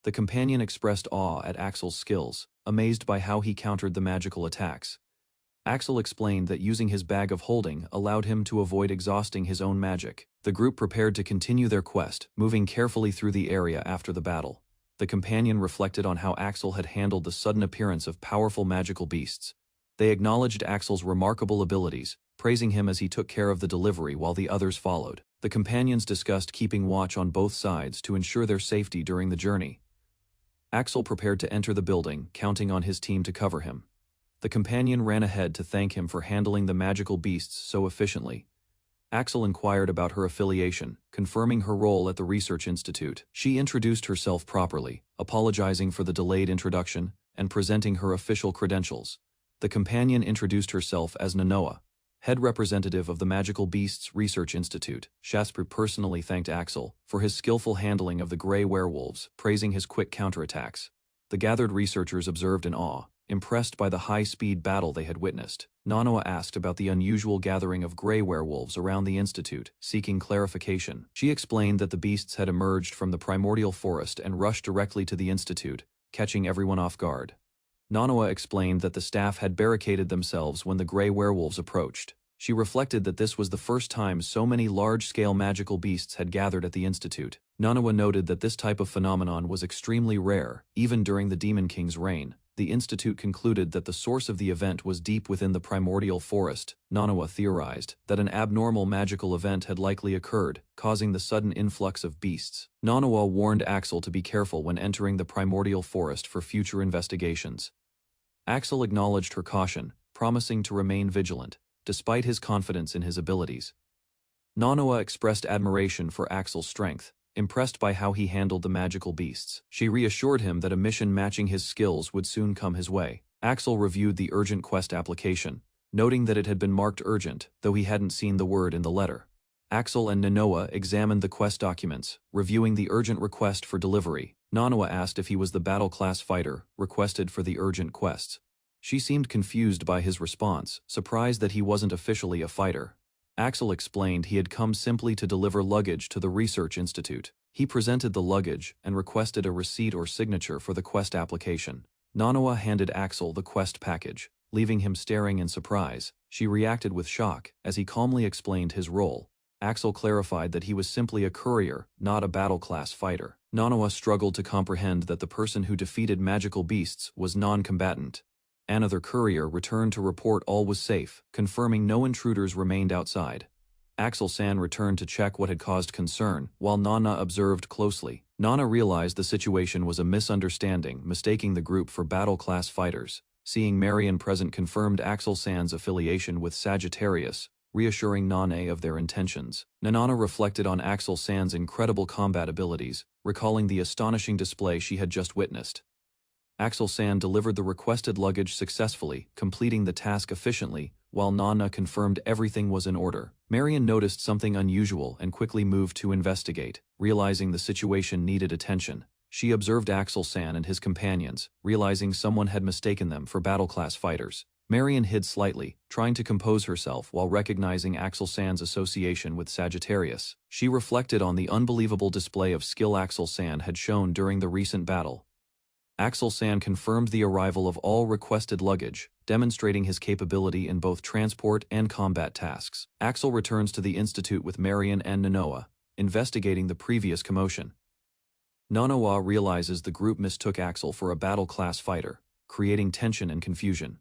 The companion expressed awe at Axel's skills, amazed by how he countered the magical attacks. Axel explained that using his bag of holding allowed him to avoid exhausting his own magic. The group prepared to continue their quest, moving carefully through the area after the battle. The companion reflected on how Axel had handled the sudden appearance of powerful magical beasts. They acknowledged Axel's remarkable abilities, praising him as he took care of the delivery while the others followed. The companions discussed keeping watch on both sides to ensure their safety during the journey. Axel prepared to enter the building, counting on his team to cover him. The companion ran ahead to thank him for handling the magical beasts so efficiently. Axel inquired about her affiliation, confirming her role at the research institute. She introduced herself properly, apologizing for the delayed introduction, and presenting her official credentials. The companion introduced herself as Nonoa, head representative of the Magical Beasts Research Institute. Shasper personally thanked Axel for his skillful handling of the gray werewolves, praising his quick counterattacks. The gathered researchers observed in awe, impressed by the high-speed battle they had witnessed. Nonoa asked about the unusual gathering of gray werewolves around the institute, seeking clarification. She explained that the beasts had emerged from the primordial forest and rushed directly to the institute, catching everyone off guard. Nonoa explained that the staff had barricaded themselves when the gray werewolves approached. She reflected that this was the first time so many large-scale magical beasts had gathered at the institute. Nonoa noted that this type of phenomenon was extremely rare, even during the Demon King's reign. The institute concluded that the source of the event was deep within the primordial forest. Nonoa theorized that an abnormal magical event had likely occurred, causing the sudden influx of beasts. Nonoa warned Axel to be careful when entering the primordial forest for future investigations. Axel acknowledged her caution, promising to remain vigilant, despite his confidence in his abilities. Nonoa expressed admiration for Axel's strength, impressed by how he handled the magical beasts. She reassured him that a mission matching his skills would soon come his way. Axel reviewed the urgent quest application, noting that it had been marked urgent, though he hadn't seen the word in the letter. Axel and Nonoa examined the quest documents, reviewing the urgent request for delivery. Nonoa asked if he was the battle-class fighter requested for the urgent quests. She seemed confused by his response, surprised that he wasn't officially a fighter. Axel explained he had come simply to deliver luggage to the research institute. He presented the luggage and requested a receipt or signature for the quest application. Nonoa handed Axel the quest package, leaving him staring in surprise. She reacted with shock as he calmly explained his role. Axel clarified that he was simply a courier, not a battle-class fighter. Nonoa struggled to comprehend that the person who defeated magical beasts was non-combatant. Another courier returned to report all was safe, confirming no intruders remained outside. Axel-san returned to check what had caused concern, while Nana observed closely. Nana realized the situation was a misunderstanding, mistaking the group for battle-class fighters. Seeing Marion present confirmed Axel-san's affiliation with Sagittarius, reassuring Nane of their intentions. Nana reflected on Axel-san's incredible combat abilities, recalling the astonishing display she had just witnessed. Axel-san delivered the requested luggage successfully, completing the task efficiently, while Nana confirmed everything was in order. Marion noticed something unusual and quickly moved to investigate, realizing the situation needed attention. She observed Axel-san and his companions, realizing someone had mistaken them for battle-class fighters. Marion hid slightly, trying to compose herself while recognizing Axel-san's association with Sagittarius. She reflected on the unbelievable display of skill Axel-san had shown during the recent battle. Axel-san confirmed the arrival of all requested luggage, demonstrating his capability in both transport and combat tasks. Axel returns to the institute with Marion and Nonoa, investigating the previous commotion. Nonoa realizes the group mistook Axel for a battle-class fighter, creating tension and confusion.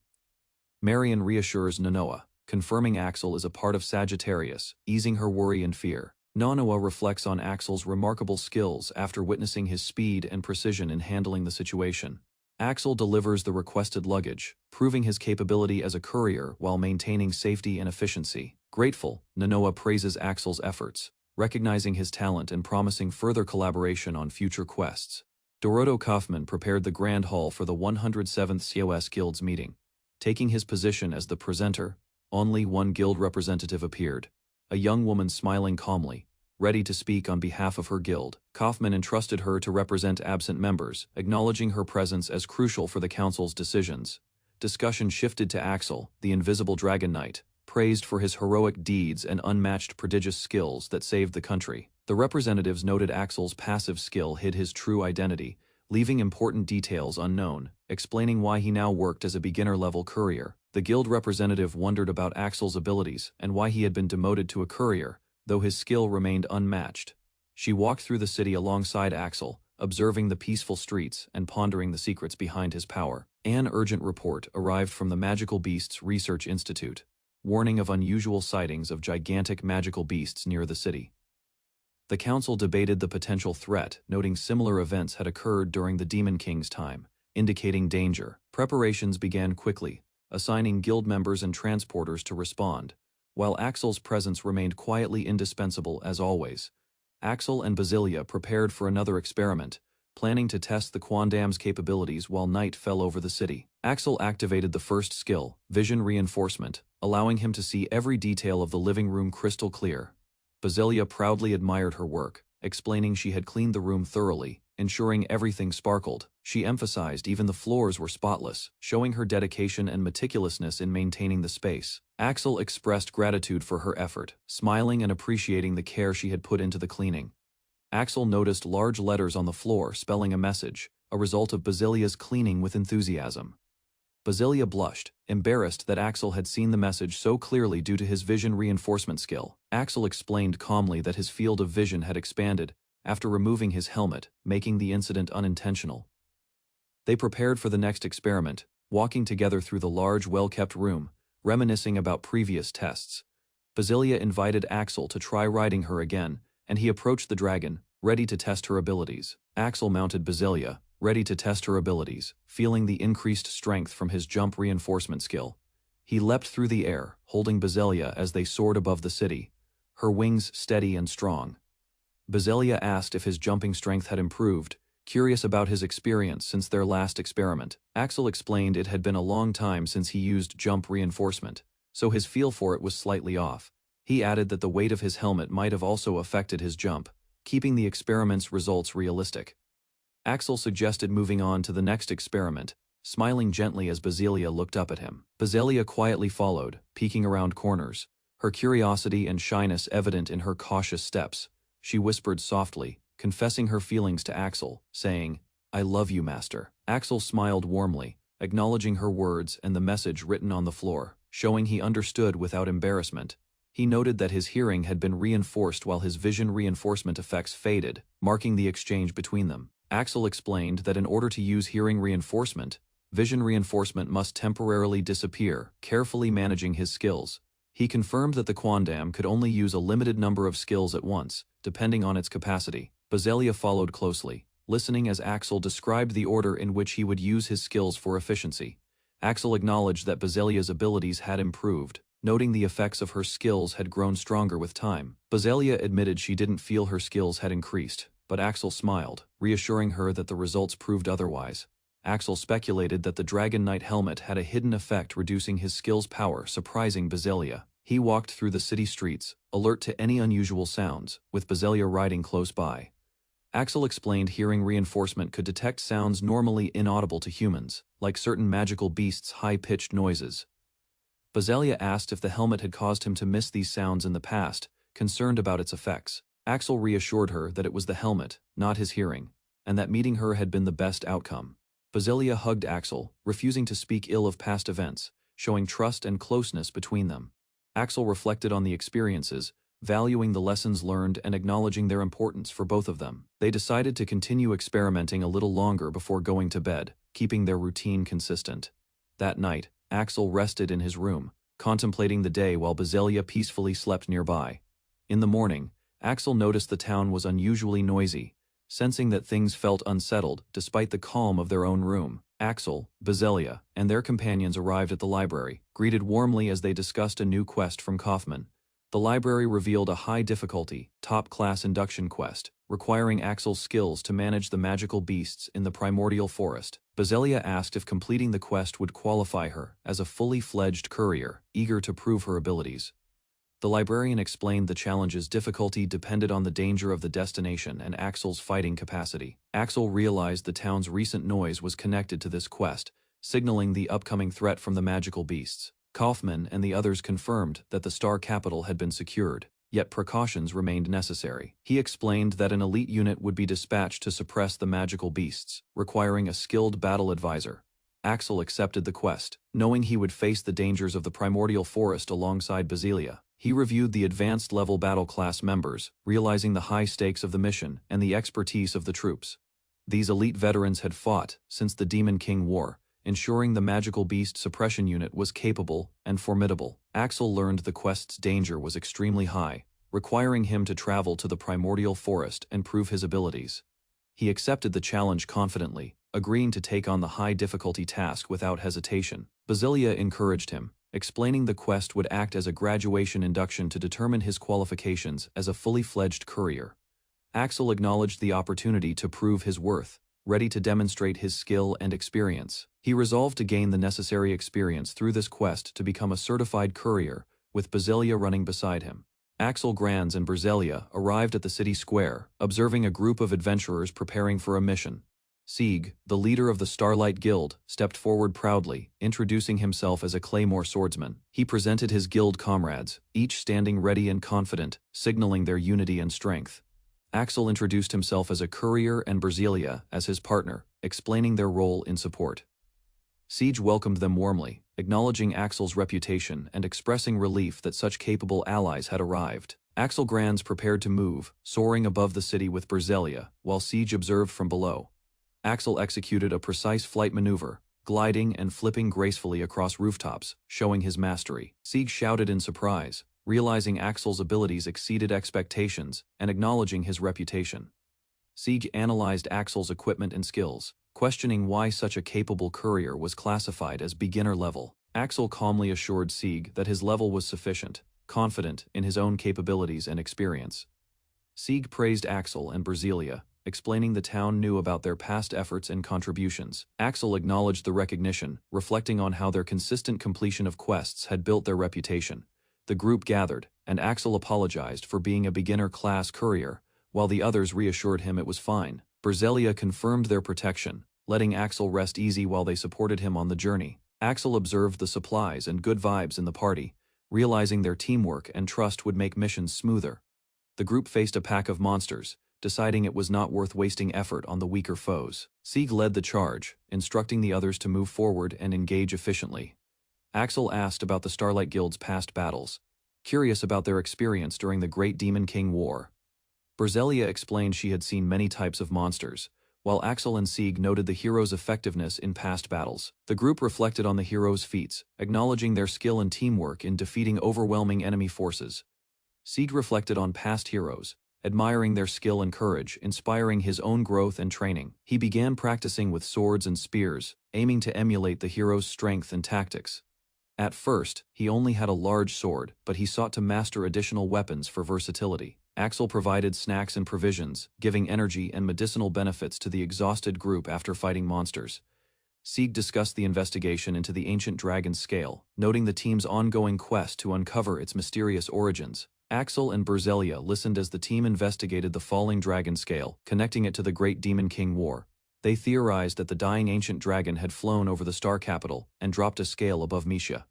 Marion reassures Nonoa, confirming Axel is a part of Sagittarius, easing her worry and fear. Nonoa reflects on Axel's remarkable skills after witnessing his speed and precision in handling the situation. Axel delivers the requested luggage, proving his capability as a courier while maintaining safety and efficiency. Grateful, Nonoa praises Axel's efforts, recognizing his talent and promising further collaboration on future quests. Doroto Kaufman prepared the Grand Hall for the 107th COS Guild's meeting. Taking his position as the presenter, only one guild representative appeared. A young woman smiling calmly, ready to speak on behalf of her guild. Kaufman entrusted her to represent absent members, acknowledging her presence as crucial for the council's decisions. Discussion shifted to Axel, the invisible dragon knight, praised for his heroic deeds and unmatched prodigious skills that saved the country. The representatives noted Axel's passive skill hid his true identity, leaving important details unknown, explaining why he now worked as a beginner-level courier. The guild representative wondered about Axel's abilities and why he had been demoted to a courier, though his skill remained unmatched. She walked through the city alongside Axel, observing the peaceful streets and pondering the secrets behind his power. An urgent report arrived from the Magical Beasts Research Institute, warning of unusual sightings of gigantic magical beasts near the city. The council debated the potential threat, noting similar events had occurred during the Demon King's time, indicating danger. Preparations began quickly, assigning guild members and transporters to respond, while Axel's presence remained quietly indispensable as always. Axel and Basilia prepared for another experiment, planning to test the quandam's capabilities while night fell over the city. Axel activated the first skill, Vision Reinforcement, allowing him to see every detail of the living room crystal clear. Basilia proudly admired her work, explaining she had cleaned the room thoroughly, ensuring everything sparkled. She emphasized even the floors were spotless, showing her dedication and meticulousness in maintaining the space. Axel expressed gratitude for her effort, smiling and appreciating the care she had put into the cleaning. Axel noticed large letters on the floor spelling a message, a result of Basilia's cleaning with enthusiasm. Basilia blushed, embarrassed that Axel had seen the message so clearly due to his vision reinforcement skill. Axel explained calmly that his field of vision had expanded after removing his helmet, making the incident unintentional. They prepared for the next experiment, walking together through the large, well-kept room, reminiscing about previous tests. Basilia invited Axel to try riding her again, and he approached the dragon, ready to test her abilities. Axel mounted Basilia, ready to test her abilities, feeling the increased strength from his jump reinforcement skill. He leapt through the air, holding Basilia as they soared above the city, her wings steady and strong. Basilia asked if his jumping strength had improved, curious about his experience since their last experiment. Axel explained it had been a long time since he used jump reinforcement, so his feel for it was slightly off. He added that the weight of his helmet might have also affected his jump, keeping the experiment's results realistic. Axel suggested moving on to the next experiment, smiling gently as Basilia looked up at him. Basilia quietly followed, peeking around corners, her curiosity and shyness evident in her cautious steps. She whispered softly, confessing her feelings to Axel, saying, "I love you, master." Axel smiled warmly, acknowledging her words and the message written on the floor, showing he understood without embarrassment. He noted that his hearing had been reinforced while his vision reinforcement effects faded, marking the exchange between them. Axel explained that in order to use hearing reinforcement, vision reinforcement must temporarily disappear, carefully managing his skills. He confirmed that the quandam could only use a limited number of skills at once, depending on its capacity. Basilia followed closely, listening as Axel described the order in which he would use his skills for efficiency. Axel acknowledged that Basilia's abilities had improved, noting the effects of her skills had grown stronger with time. Basilia admitted she didn't feel her skills had increased, but Axel smiled, reassuring her that the results proved otherwise. Axel speculated that the Dragon Knight helmet had a hidden effect reducing his skill's power, surprising Basilia. He walked through the city streets, alert to any unusual sounds, with Basilia riding close by. Axel explained hearing reinforcement could detect sounds normally inaudible to humans, like certain magical beasts' high-pitched noises. Basilia asked if the helmet had caused him to miss these sounds in the past, concerned about its effects. Axel reassured her that it was the helmet, not his hearing, and that meeting her had been the best outcome. Basilia hugged Axel, refusing to speak ill of past events, showing trust and closeness between them. Axel reflected on the experiences, valuing the lessons learned and acknowledging their importance for both of them. They decided to continue experimenting a little longer before going to bed, keeping their routine consistent. That night, Axel rested in his room, contemplating the day while Basilia peacefully slept nearby. In the morning, Axel noticed the town was unusually noisy, sensing that things felt unsettled despite the calm of their own room. Axel, Basilia, and their companions arrived at the library, greeted warmly as they discussed a new quest from Kaufman. The library revealed a high-difficulty, top-class induction quest, requiring Axel's skills to manage the magical beasts in the primordial forest. Basilia asked if completing the quest would qualify her as a fully-fledged courier, eager to prove her abilities. The librarian explained the challenge's difficulty depended on the danger of the destination and Axel's fighting capacity. Axel realized the town's recent noise was connected to this quest, signaling the upcoming threat from the magical beasts. Kaufman and the others confirmed that the Star Capital had been secured. yet precautions remained necessary. He explained that an elite unit would be dispatched to suppress the magical beasts, requiring a skilled battle advisor. Axel accepted the quest, knowing he would face the dangers of the primordial forest alongside Basilia. He reviewed the advanced level battle class members, realizing the high stakes of the mission and the expertise of the troops. These elite veterans had fought since the Demon King War, ensuring the magical beast suppression unit was capable and formidable. Axel learned the quest's danger was extremely high, requiring him to travel to the primordial forest and prove his abilities. He accepted the challenge confidently, agreeing to take on the high-difficulty task without hesitation. Basilia encouraged him, explaining the quest would act as a graduation induction to determine his qualifications as a fully-fledged courier. Axel acknowledged the opportunity to prove his worth, ready to demonstrate his skill and experience. He resolved to gain the necessary experience through this quest to become a certified courier, with Basilia running beside him. Axel Granz and Basilia arrived at the city square, observing a group of adventurers preparing for a mission. Sieg, the leader of the Starlight Guild, stepped forward proudly, introducing himself as a claymore swordsman. He presented his guild comrades, each standing ready and confident, signaling their unity and strength. Axel introduced himself as a courier and Basilia as his partner, explaining their role in support. Siege welcomed them warmly, acknowledging Axel's reputation and expressing relief that such capable allies had arrived. Axel Granz prepared to move, soaring above the city with Basilia, while Siege observed from below. Axel executed a precise flight maneuver, gliding and flipping gracefully across rooftops, showing his mastery. Siege shouted in surprise, realizing Axel's abilities exceeded expectations and acknowledging his reputation. Siege analyzed Axel's equipment and skills, questioning why such a capable courier was classified as beginner level. Axel calmly assured Siege that his level was sufficient, confident in his own capabilities and experience. Siege praised Axel and Basilia, explaining the town knew about their past efforts and contributions. Axel acknowledged the recognition, reflecting on how their consistent completion of quests had built their reputation. The group gathered, and Axel apologized for being a beginner-class courier, while the others reassured him it was fine. Basilia confirmed their protection, letting Axel rest easy while they supported him on the journey. Axel observed the supplies and good vibes in the party, realizing their teamwork and trust would make missions smoother. The group faced a pack of monsters, deciding it was not worth wasting effort on the weaker foes. Sieg led the charge, instructing the others to move forward and engage efficiently. Axel asked about the Starlight Guild's past battles, curious about their experience during the Great Demon King War. Basilia explained she had seen many types of monsters, while Axel and Sieg noted the heroes' effectiveness in past battles. The group reflected on the heroes' feats, acknowledging their skill and teamwork in defeating overwhelming enemy forces. Sieg reflected on past heroes, admiring their skill and courage, inspiring his own growth and training. He began practicing with swords and spears, aiming to emulate the hero's strength and tactics. At first, he only had a large sword, but he sought to master additional weapons for versatility. Axel provided snacks and provisions, giving energy and medicinal benefits to the exhausted group after fighting monsters. Sieg discussed the investigation into the ancient dragon's scale, noting the team's ongoing quest to uncover its mysterious origins. Axel and Basilia listened as the team investigated the falling dragon scale, connecting it to the Great Demon King War. They theorized that the dying ancient dragon had flown over the star capital and dropped a scale above Misha.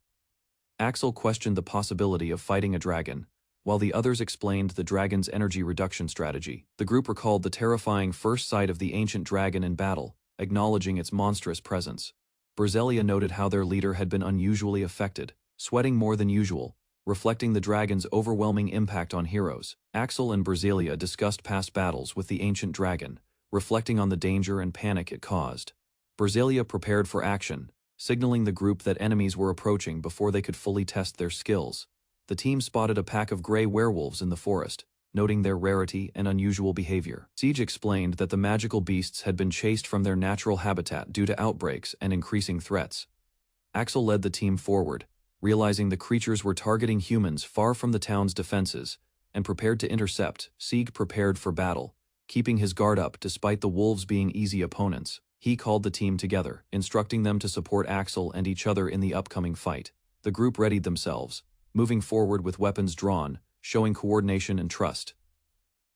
Axel questioned the possibility of fighting a dragon, while the others explained the dragon's energy reduction strategy. The group recalled the terrifying first sight of the ancient dragon in battle, acknowledging its monstrous presence. Basilia noted how their leader had been unusually affected, sweating more than usual, reflecting the dragon's overwhelming impact on heroes. Axel and Basilia discussed past battles with the ancient dragon, reflecting on the danger and panic it caused. Basilia prepared for action, signaling the group that enemies were approaching before they could fully test their skills. The team spotted a pack of gray werewolves in the forest, noting their rarity and unusual behavior. Siege explained that the magical beasts had been chased from their natural habitat due to outbreaks and increasing threats. Axel led the team forward, realizing the creatures were targeting humans far from the town's defenses, and prepared to intercept. Sieg prepared for battle, keeping his guard up despite the wolves being easy opponents. He called the team together, instructing them to support Axel and each other in the upcoming fight. The group readied themselves, moving forward with weapons drawn, showing coordination and trust.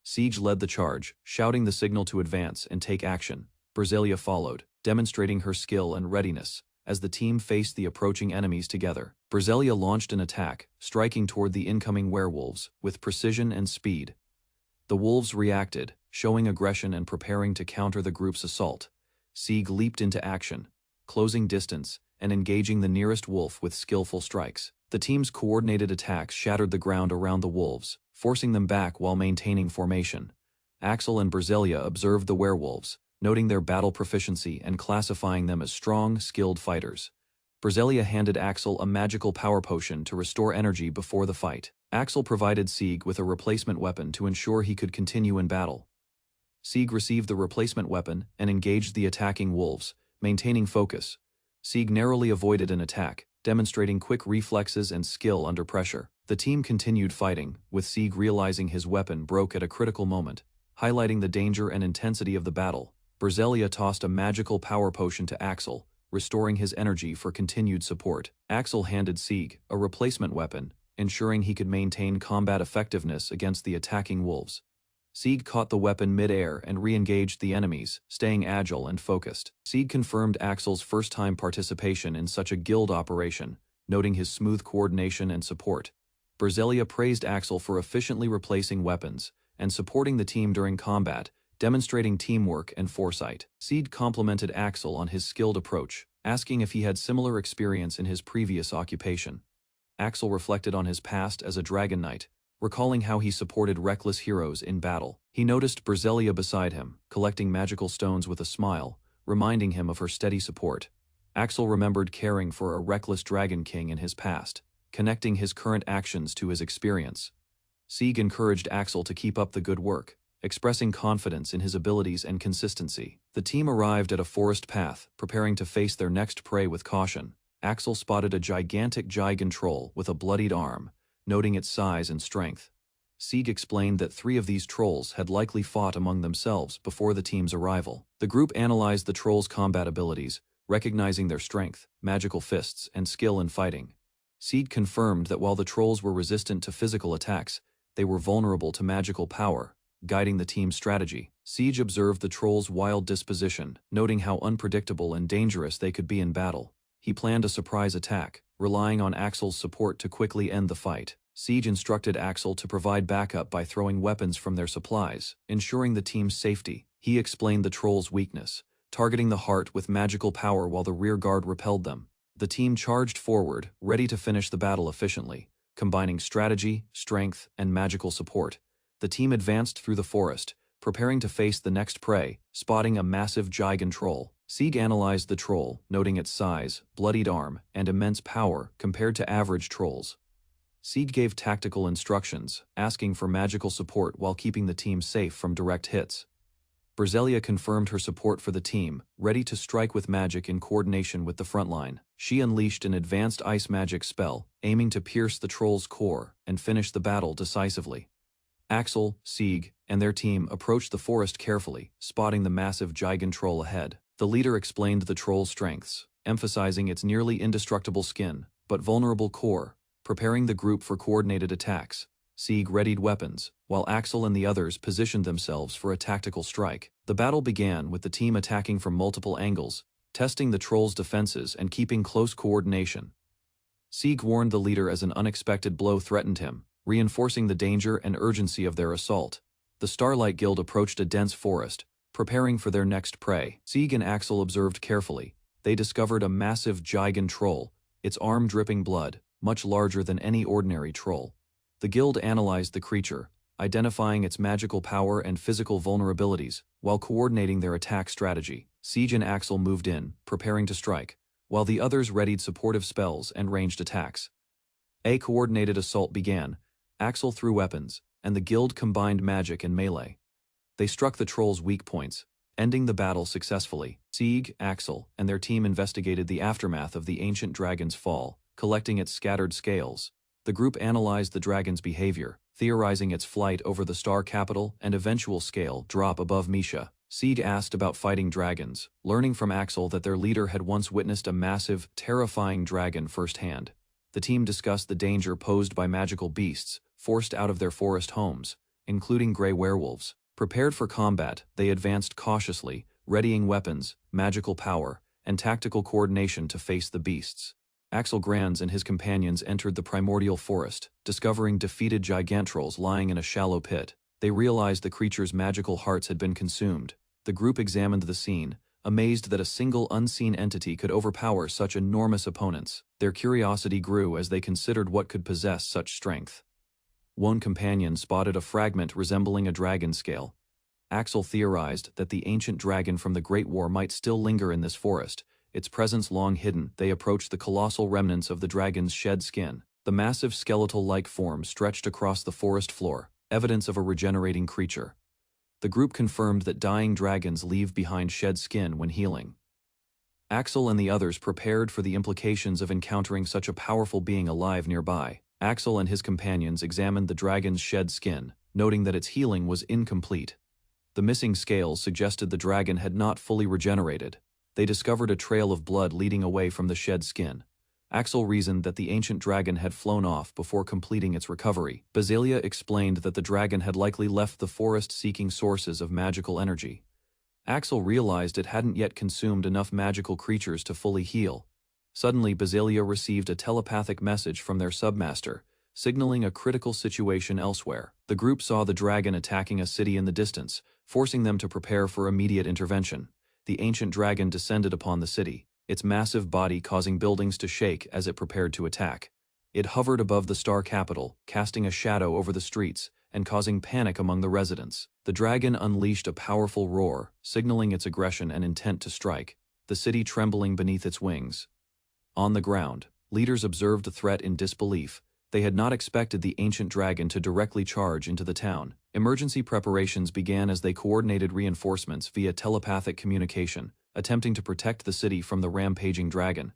Siege led the charge, shouting the signal to advance and take action. Basilia followed, demonstrating her skill and readiness, as the team faced the approaching enemies together. Berselia launched an attack, striking toward the incoming werewolves, with precision and speed. The wolves reacted, showing aggression and preparing to counter the group's assault. Sieg leaped into action, closing distance and engaging the nearest wolf with skillful strikes. The team's coordinated attacks shattered the ground around the wolves, forcing them back while maintaining formation. Axel and Berselia observed the werewolves, noting their battle proficiency and classifying them as strong, skilled fighters. Berselia handed Axel a magical power potion to restore energy before the fight. Axel provided Sieg with a replacement weapon to ensure he could continue in battle. Sieg received the replacement weapon and engaged the attacking wolves, maintaining focus. Sieg narrowly avoided an attack, demonstrating quick reflexes and skill under pressure. The team continued fighting, with Sieg realizing his weapon broke at a critical moment, highlighting the danger and intensity of the battle. Berselia tossed a magical power potion to Axel, restoring his energy for continued support. Axel handed Sieg a replacement weapon, ensuring he could maintain combat effectiveness against the attacking wolves. Sieg caught the weapon mid-air and re-engaged the enemies, staying agile and focused. Sieg confirmed Axel's first-time participation in such a guild operation, noting his smooth coordination and support. Berselia praised Axel for efficiently replacing weapons and supporting the team during combat, demonstrating teamwork and foresight. Sieg complimented Axel on his skilled approach, asking if he had similar experience in his previous occupation. Axel reflected on his past as a dragon knight, recalling how he supported reckless heroes in battle. He noticed Berselia beside him, collecting magical stones with a smile, reminding him of her steady support. Axel remembered caring for a reckless dragon king in his past, connecting his current actions to his experience. Sieg encouraged Axel to keep up the good work, expressing confidence in his abilities and consistency. The team arrived at a forest path, preparing to face their next prey with caution. Axel spotted a gigantic gigan troll with a bloodied arm, noting its size and strength. Sieg explained that 3 of these trolls had likely fought among themselves before the team's arrival. The group analyzed the trolls' combat abilities, recognizing their strength, magical fists, and skill in fighting. Sieg confirmed that while the trolls were resistant to physical attacks, they were vulnerable to magical power, guiding the team's strategy. Sieg observed the trolls' wild disposition, noting how unpredictable and dangerous they could be in battle. He planned a surprise attack, relying on Axel's support to quickly end the fight. Sieg instructed Axel to provide backup by throwing weapons from their supplies, ensuring the team's safety. He explained the trolls' weakness, targeting the heart with magical power while the rear guard repelled them. The team charged forward, ready to finish the battle efficiently, combining strategy, strength, and magical support. The team advanced through the forest, preparing to face the next prey, spotting a massive gigan troll. Sieg analyzed the troll, noting its size, bloodied arm, and immense power compared to average trolls. Sieg gave tactical instructions, asking for magical support while keeping the team safe from direct hits. Berselia confirmed her support for the team, ready to strike with magic in coordination with the front line. She unleashed an advanced ice magic spell, aiming to pierce the troll's core and finish the battle decisively. Axel, Sieg, and their team approached the forest carefully, spotting the massive gigan troll ahead. The leader explained the troll's strengths, emphasizing its nearly indestructible skin, but vulnerable core, preparing the group for coordinated attacks. Sieg readied weapons, while Axel and the others positioned themselves for a tactical strike. The battle began with the team attacking from multiple angles, testing the troll's defenses and keeping close coordination. Sieg warned the leader as an unexpected blow threatened him, reinforcing the danger and urgency of their assault. The Starlight Guild approached a dense forest, preparing for their next prey. Sieg and Axel observed carefully. They discovered a massive gigan troll, its arm dripping blood, much larger than any ordinary troll. The guild analyzed the creature, identifying its magical power and physical vulnerabilities, while coordinating their attack strategy. Sieg and Axel moved in, preparing to strike, while the others readied supportive spells and ranged attacks. A coordinated assault began. Axel threw weapons, and the guild combined magic and melee. They struck the troll's weak points, ending the battle successfully. Sieg, Axel, and their team investigated the aftermath of the ancient dragon's fall, collecting its scattered scales. The group analyzed the dragon's behavior, theorizing its flight over the star capital and eventual scale drop above Misha. Sieg asked about fighting dragons, learning from Axel that their leader had once witnessed a massive, terrifying dragon firsthand. The team discussed the danger posed by magical beasts, forced out of their forest homes, including gray werewolves. Prepared for combat, they advanced cautiously, readying weapons, magical power, and tactical coordination to face the beasts. Axel Granz and his companions entered the primordial forest, discovering defeated gigantrolls lying in a shallow pit. They realized the creatures' magical hearts had been consumed. The group examined the scene, amazed that a single unseen entity could overpower such enormous opponents. Their curiosity grew as they considered what could possess such strength. One companion spotted a fragment resembling a dragon scale. Axel theorized that the ancient dragon from the Great War might still linger in this forest, its presence long hidden. They approached the colossal remnants of the dragon's shed skin. The massive skeletal-like form stretched across the forest floor, evidence of a regenerating creature. The group confirmed that dying dragons leave behind shed skin when healing. Axel and the others prepared for the implications of encountering such a powerful being alive nearby. Axel and his companions examined the dragon's shed skin, noting that its healing was incomplete. The missing scales suggested the dragon had not fully regenerated. They discovered a trail of blood leading away from the shed skin. Axel reasoned that the ancient dragon had flown off before completing its recovery. Basilia explained that the dragon had likely left the forest seeking sources of magical energy. Axel realized it hadn't yet consumed enough magical creatures to fully heal. Suddenly, Basilia received a telepathic message from their submaster, signaling a critical situation elsewhere. The group saw the dragon attacking a city in the distance, forcing them to prepare for immediate intervention. The ancient dragon descended upon the city, its massive body causing buildings to shake as it prepared to attack. It hovered above the star capital, casting a shadow over the streets and causing panic among the residents. The dragon unleashed a powerful roar, signaling its aggression and intent to strike, the city trembling beneath its wings. On the ground, leaders observed the threat in disbelief. They had not expected the ancient dragon to directly charge into the town. Emergency preparations began as they coordinated reinforcements via telepathic communication, attempting to protect the city from the rampaging dragon.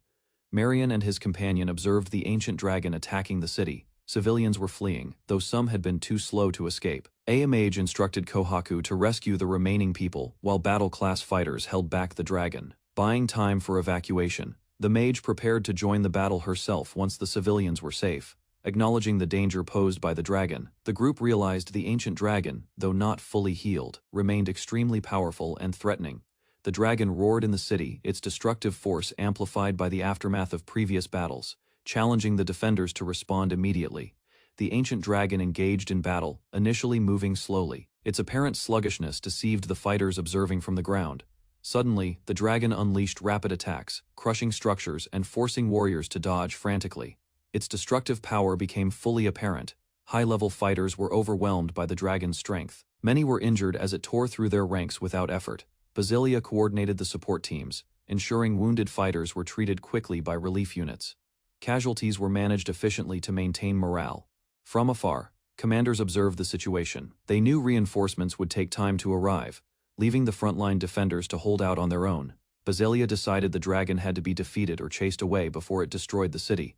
Marion and his companion observed the ancient dragon attacking the city. Civilians were fleeing, though some had been too slow to escape. Mage instructed Kohaku to rescue the remaining people, while battle-class fighters held back the dragon. Buying time for evacuation, the mage prepared to join the battle herself once the civilians were safe. Acknowledging the danger posed by the dragon, the group realized the ancient dragon, though not fully healed, remained extremely powerful and threatening. The dragon roared in the city, its destructive force amplified by the aftermath of previous battles, challenging the defenders to respond immediately. The ancient dragon engaged in battle, initially moving slowly. Its apparent sluggishness deceived the fighters observing from the ground. Suddenly, the dragon unleashed rapid attacks, crushing structures and forcing warriors to dodge frantically. Its destructive power became fully apparent. High-level fighters were overwhelmed by the dragon's strength. Many were injured as it tore through their ranks without effort. Basilia coordinated the support teams, ensuring wounded fighters were treated quickly by relief units. Casualties were managed efficiently to maintain morale. From afar, commanders observed the situation. They knew reinforcements would take time to arrive, leaving the frontline defenders to hold out on their own. Basilia decided the dragon had to be defeated or chased away before it destroyed the city.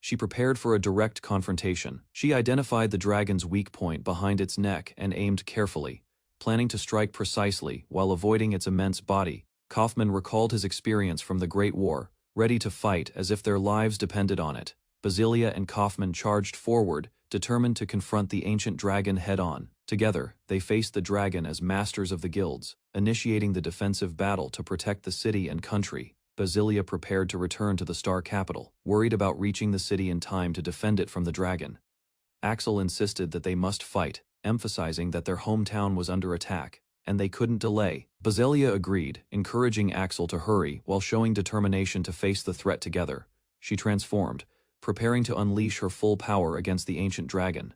She prepared for a direct confrontation. She identified the dragon's weak point behind its neck and aimed carefully, planning to strike precisely while avoiding its immense body. Kaufman recalled his experience from the Great War, ready to fight as if their lives depended on it. Basilia and Kaufman charged forward, determined to confront the ancient dragon head-on. Together, they faced the dragon as masters of the guilds, initiating the defensive battle to protect the city and country. Basilia prepared to return to the star capital, worried about reaching the city in time to defend it from the dragon. Axel insisted that they must fight, emphasizing that their hometown was under attack, and they couldn't delay. Basilia agreed, encouraging Axel to hurry while showing determination to face the threat together. She transformed, preparing to unleash her full power against the ancient dragon.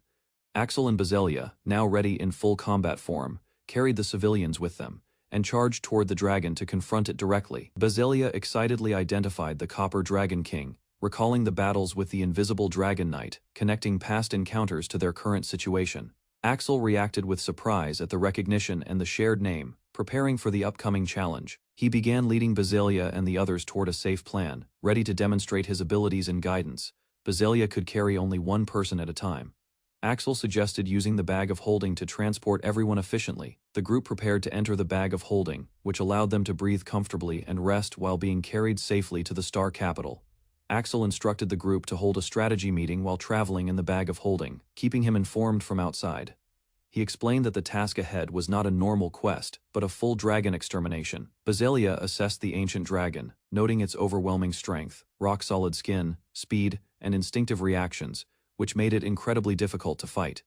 Axel and Basilia, now ready in full combat form, carried the civilians with them, and charged toward the dragon to confront it directly. Basilia excitedly identified the Copper Dragon King, recalling the battles with the Invisible Dragon Knight, connecting past encounters to their current situation. Axel reacted with surprise at the recognition and the shared name, preparing for the upcoming challenge. He began leading Basilia and the others toward a safe plan, ready to demonstrate his abilities and guidance. Basilia could carry only one person at a time. Axel suggested using the bag of holding to transport everyone efficiently. The group prepared to enter the bag of holding, which allowed them to breathe comfortably and rest while being carried safely to the star capital. Axel instructed the group to hold a strategy meeting while traveling in the bag of holding, keeping him informed from outside. He explained that the task ahead was not a normal quest, but a full dragon extermination. Basilia assessed the ancient dragon, noting its overwhelming strength, rock-solid skin, speed, and instinctive reactions, which made it incredibly difficult to fight.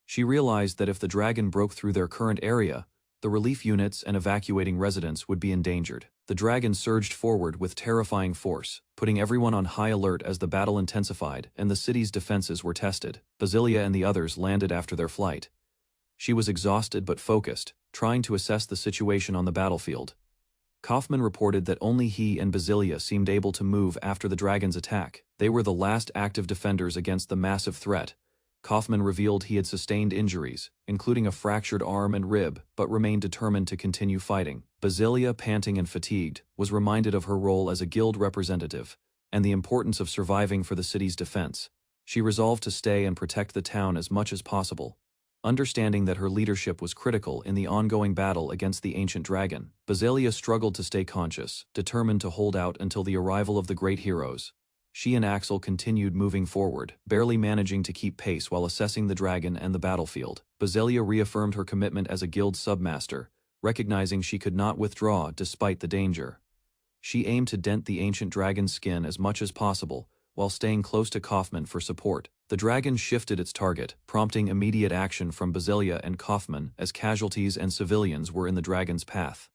She realized that if the dragon broke through their current area, the relief units and evacuating residents would be endangered. The dragon surged forward with terrifying force, putting everyone on high alert as the battle intensified and the city's defenses were tested. Basilia and the others landed after their flight. She was exhausted but focused, trying to assess the situation on the battlefield. Kaufman reported that only he and Basilia seemed able to move after the dragon's attack. They were the last active defenders against the massive threat. Kaufman revealed he had sustained injuries, including a fractured arm and rib, but remained determined to continue fighting. Basilia, panting and fatigued, was reminded of her role as a guild representative and the importance of surviving for the city's defense. She resolved to stay and protect the town as much as possible. Understanding that her leadership was critical in the ongoing battle against the ancient dragon, Basilia struggled to stay conscious, determined to hold out until the arrival of the great heroes. She and Axel continued moving forward, barely managing to keep pace while assessing the dragon and the battlefield. Basilia reaffirmed her commitment as a guild submaster, recognizing she could not withdraw despite the danger. She aimed to dent the ancient dragon's skin as much as possible, while staying close to Kaufman for support. The dragon shifted its target, prompting immediate action from Basilia and Kaufman as casualties and civilians were in the dragon's path.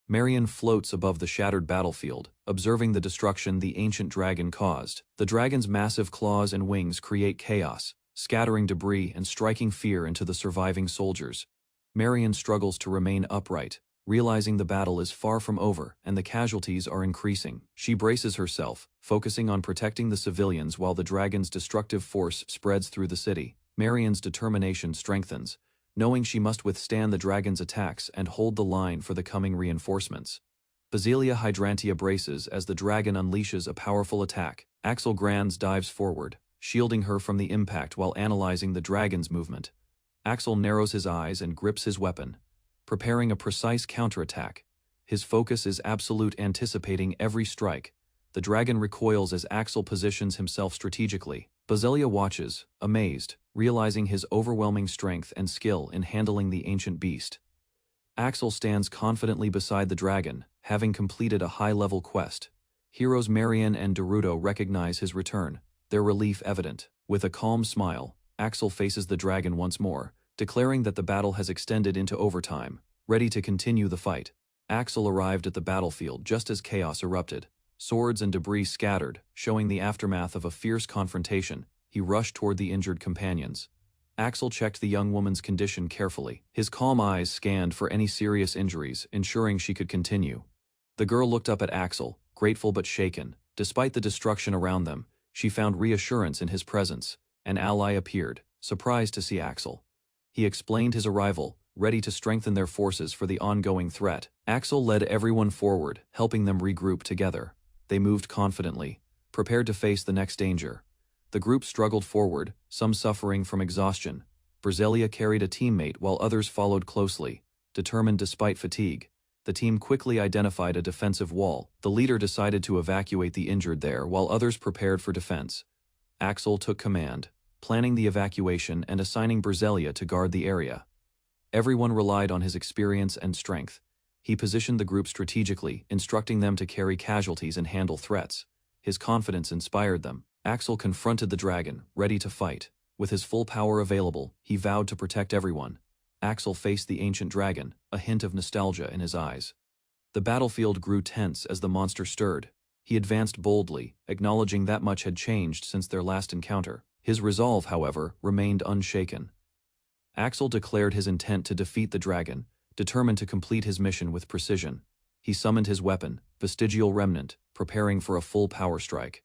Marion floats above the shattered battlefield, observing the destruction the ancient dragon caused. The dragon's massive claws and wings create chaos, scattering debris and striking fear into the surviving soldiers. Marion struggles to remain upright, realizing the battle is far from over and the casualties are increasing. She braces herself, focusing on protecting the civilians while the dragon's destructive force spreads through the city. Marion's determination strengthens, knowing she must withstand the dragon's attacks and hold the line for the coming reinforcements. Basilia Hydrantia braces as the dragon unleashes a powerful attack. Axel Grands dives forward, shielding her from the impact while analyzing the dragon's movement. Axel narrows his eyes and grips his weapon, preparing a precise counterattack. His focus is absolute, anticipating every strike. The dragon recoils as Axel positions himself strategically. Basilia watches, amazed, realizing his overwhelming strength and skill in handling the ancient beast. Axel stands confidently beside the dragon, having completed a high-level quest. Heroes Marion and Derudo recognize his return, their relief evident. With a calm smile, Axel faces the dragon once more, declaring that the battle has extended into overtime, ready to continue the fight. Axel arrived at the battlefield just as chaos erupted. Swords and debris scattered, showing the aftermath of a fierce confrontation. He rushed toward the injured companions. Axel checked the young woman's condition carefully. His calm eyes scanned for any serious injuries, ensuring she could continue. The girl looked up at Axel, grateful but shaken. Despite the destruction around them, she found reassurance in his presence. An ally appeared, surprised to see Axel. He explained his arrival, ready to strengthen their forces for the ongoing threat. Axel led everyone forward, helping them regroup together. They moved confidently, prepared to face the next danger. The group struggled forward, some suffering from exhaustion. Basilia carried a teammate while others followed closely, determined despite fatigue. The team quickly identified a defensive wall. The leader decided to evacuate the injured there while others prepared for defense. Axel took command, planning the evacuation and assigning Basilia to guard the area. Everyone relied on his experience and strength. He positioned the group strategically, instructing them to carry casualties and handle threats. His confidence inspired them. Axel confronted the dragon, ready to fight. With his full power available, he vowed to protect everyone. Axel faced the ancient dragon, a hint of nostalgia in his eyes. The battlefield grew tense as the monster stirred. He advanced boldly, acknowledging that much had changed since their last encounter. His resolve, however, remained unshaken. Axel declared his intent to defeat the dragon, determined to complete his mission with precision. He summoned his weapon, Vestigial Remnant, preparing for a full power strike.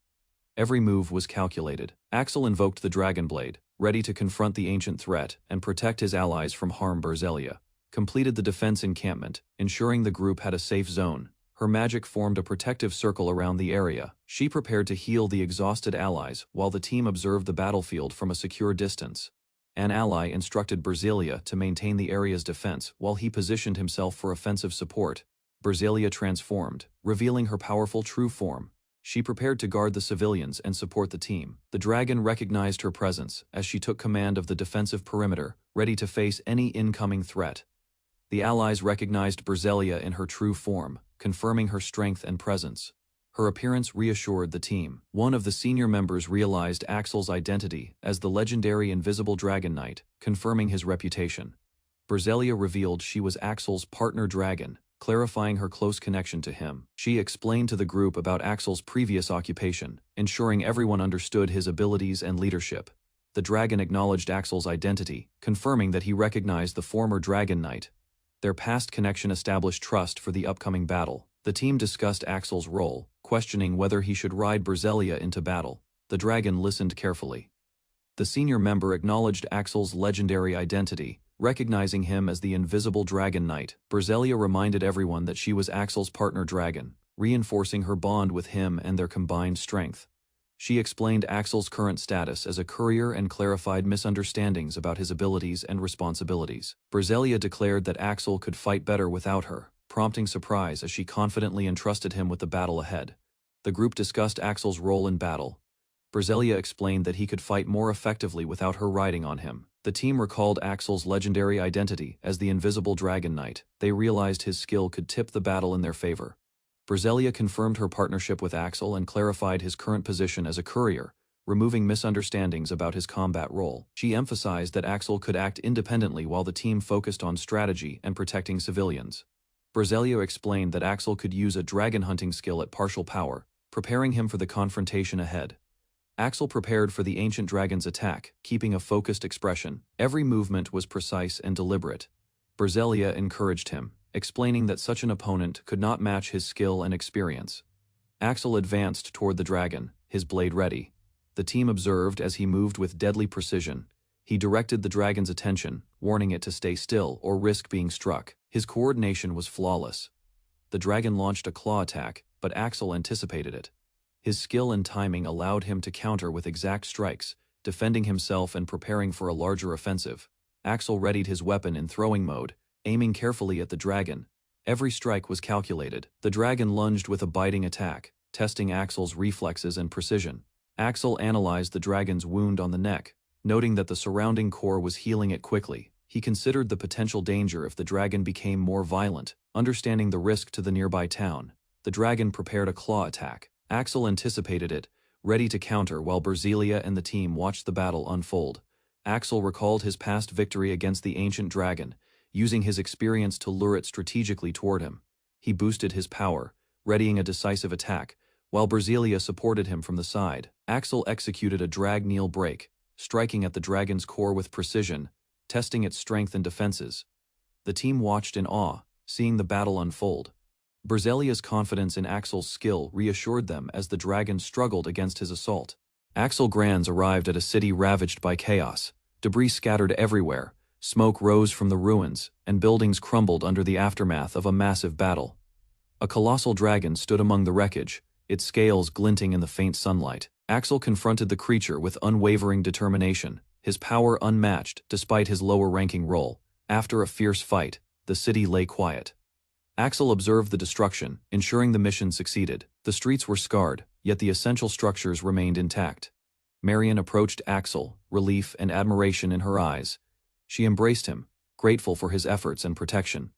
Every move was calculated. Axel invoked the Dragon Blade, ready to confront the ancient threat and protect his allies from harm. Basilia completed the defense encampment, ensuring the group had a safe zone. Her magic formed a protective circle around the area. She prepared to heal the exhausted allies while the team observed the battlefield from a secure distance. An ally instructed Basilia to maintain the area's defense while he positioned himself for offensive support. Basilia transformed, revealing her powerful true form. She prepared to guard the civilians and support the team. The dragon recognized her presence as she took command of the defensive perimeter, ready to face any incoming threat. The allies recognized Berzelia in her true form, confirming her strength and presence. Her appearance reassured the team. One of the senior members realized Axel's identity as the legendary Invisible Dragon Knight, confirming his reputation. Berzelia revealed she was Axel's partner dragon, clarifying her close connection to him. She explained to the group about Axel's previous occupation, ensuring everyone understood his abilities and leadership. The dragon acknowledged Axel's identity, confirming that he recognized the former Dragon Knight. Their past connection established trust for the upcoming battle. The team discussed Axel's role, questioning whether he should ride Berzelia into battle. The dragon listened carefully. The senior member acknowledged Axel's legendary identity, recognizing him as the Invisible Dragon Knight. Berzelia reminded everyone that she was Axel's partner dragon, reinforcing her bond with him and their combined strength. She explained Axel's current status as a courier and clarified misunderstandings about his abilities and responsibilities. Berzelia declared that Axel could fight better without her, prompting surprise as she confidently entrusted him with the battle ahead. The group discussed Axel's role in battle. Berzelia explained that he could fight more effectively without her riding on him. The team recalled Axel's legendary identity as the Invisible Dragon Knight. They realized his skill could tip the battle in their favor. Berzelia confirmed her partnership with Axel and clarified his current position as a courier, removing misunderstandings about his combat role. She emphasized that Axel could act independently while the team focused on strategy and protecting civilians. Berzelia explained that Axel could use a dragon hunting skill at partial power, preparing him for the confrontation ahead. Axel prepared for the ancient dragon's attack, keeping a focused expression. Every movement was precise and deliberate. Berzelia encouraged him, explaining that such an opponent could not match his skill and experience. Axel advanced toward the dragon, his blade ready. The team observed as he moved with deadly precision. He directed the dragon's attention, warning it to stay still or risk being struck. His coordination was flawless. The dragon launched a claw attack, but Axel anticipated it. His skill and timing allowed him to counter with exact strikes, defending himself and preparing for a larger offensive. Axel readied his weapon in throwing mode, aiming carefully at the dragon. Every strike was calculated. The dragon lunged with a biting attack, testing Axel's reflexes and precision. Axel analyzed the dragon's wound on the neck, noting that the surrounding core was healing it quickly. He considered the potential danger if the dragon became more violent, understanding the risk to the nearby town. The dragon prepared a claw attack. Axel anticipated it, ready to counter while Berzelia and the team watched the battle unfold. Axel recalled his past victory against the ancient dragon, using his experience to lure it strategically toward him. He boosted his power, readying a decisive attack, while Berzelia supported him from the side. Axel executed a drag-kneel break, striking at the dragon's core with precision, testing its strength and defenses. The team watched in awe, seeing the battle unfold. Berzelia's confidence in Axel's skill reassured them as the dragon struggled against his assault. Axel Granz arrived at a city ravaged by chaos. Debris scattered everywhere, smoke rose from the ruins, and buildings crumbled under the aftermath of a massive battle. A colossal dragon stood among the wreckage, its scales glinting in the faint sunlight. Axel confronted the creature with unwavering determination, his power unmatched despite his lower-ranking role. After a fierce fight, the city lay quiet. Axel observed the destruction, ensuring the mission succeeded. The streets were scarred, yet the essential structures remained intact. Marion approached Axel, relief and admiration in her eyes. She embraced him, grateful for his efforts and protection.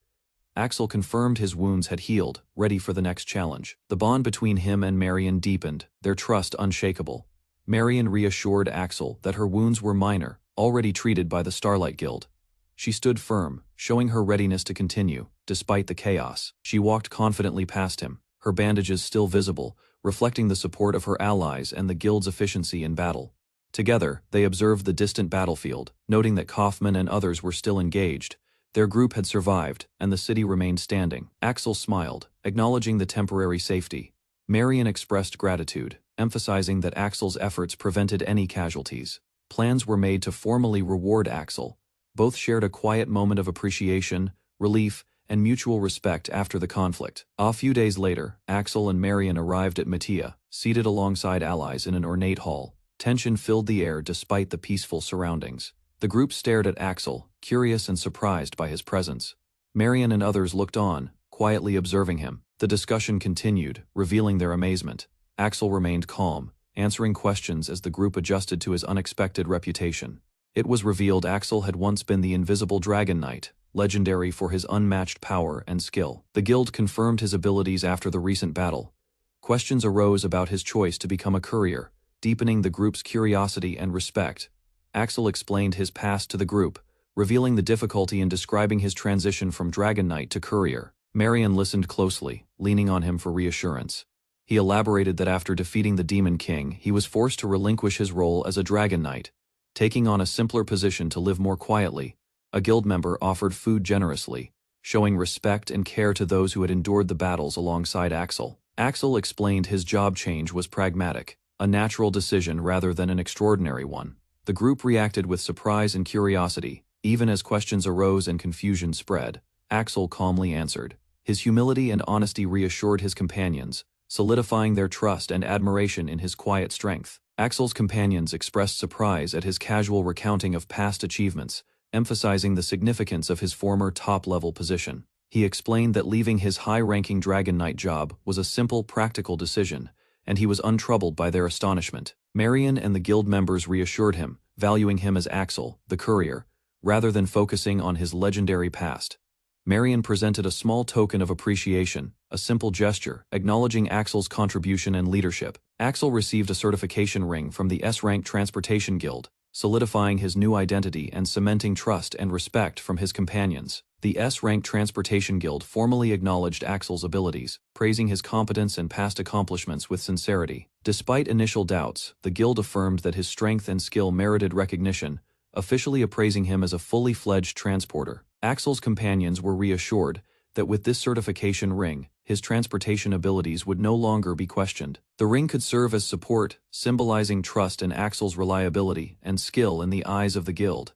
Axel confirmed his wounds had healed, ready for the next challenge. The bond between him and Marion deepened, their trust unshakable. Marion reassured Axel that her wounds were minor, already treated by the Starlight Guild. She stood firm, showing her readiness to continue, despite the chaos. She walked confidently past him, her bandages still visible, reflecting the support of her allies and the guild's efficiency in battle. Together, they observed the distant battlefield, noting that Kaufman and others were still engaged. Their group had survived, and the city remained standing. Axel smiled, acknowledging the temporary safety. Marion expressed gratitude, emphasizing that Axel's efforts prevented any casualties. Plans were made to formally reward Axel. Both shared a quiet moment of appreciation, relief, and mutual respect after the conflict. A few days later, Axel and Marion arrived at Mattia, seated alongside allies in an ornate hall. Tension filled the air despite the peaceful surroundings. The group stared at Axel, curious and surprised by his presence. Marion and others looked on, quietly observing him. The discussion continued, revealing their amazement. Axel remained calm, answering questions as the group adjusted to his unexpected reputation. It was revealed Axel had once been the Invisible Dragon Knight, legendary for his unmatched power and skill. The guild confirmed his abilities after the recent battle. Questions arose about his choice to become a courier, deepening the group's curiosity and respect. Axel explained his past to the group, revealing the difficulty in describing his transition from Dragon Knight to courier. Marion listened closely, leaning on him for reassurance. He elaborated that after defeating the Demon King, he was forced to relinquish his role as a Dragon Knight, taking on a simpler position to live more quietly. A guild member offered food generously, showing respect and care to those who had endured the battles alongside Axel. Axel explained his job change was pragmatic, a natural decision rather than an extraordinary one. The group reacted with surprise and curiosity, even as questions arose and confusion spread. Axel calmly answered. His humility and honesty reassured his companions, solidifying their trust and admiration in his quiet strength. Axel's companions expressed surprise at his casual recounting of past achievements, emphasizing the significance of his former top-level position. He explained that leaving his high-ranking Dragon Knight job was a simple, practical decision, and he was untroubled by their astonishment. Marion and the guild members reassured him, valuing him as Axel, the courier, rather than focusing on his legendary past. Marion presented a small token of appreciation, a simple gesture, acknowledging Axel's contribution and leadership. Axel received a certification ring from the S-Rank Transportation Guild, solidifying his new identity and cementing trust and respect from his companions. The S-Rank Transportation Guild formally acknowledged Axel's abilities, praising his competence and past accomplishments with sincerity. Despite initial doubts, the guild affirmed that his strength and skill merited recognition, officially appraising him as a fully fledged transporter. Axel's companions were reassured that with this certification ring, his transportation abilities would no longer be questioned. The ring could serve as support, symbolizing trust in Axel's reliability and skill in the eyes of the guild.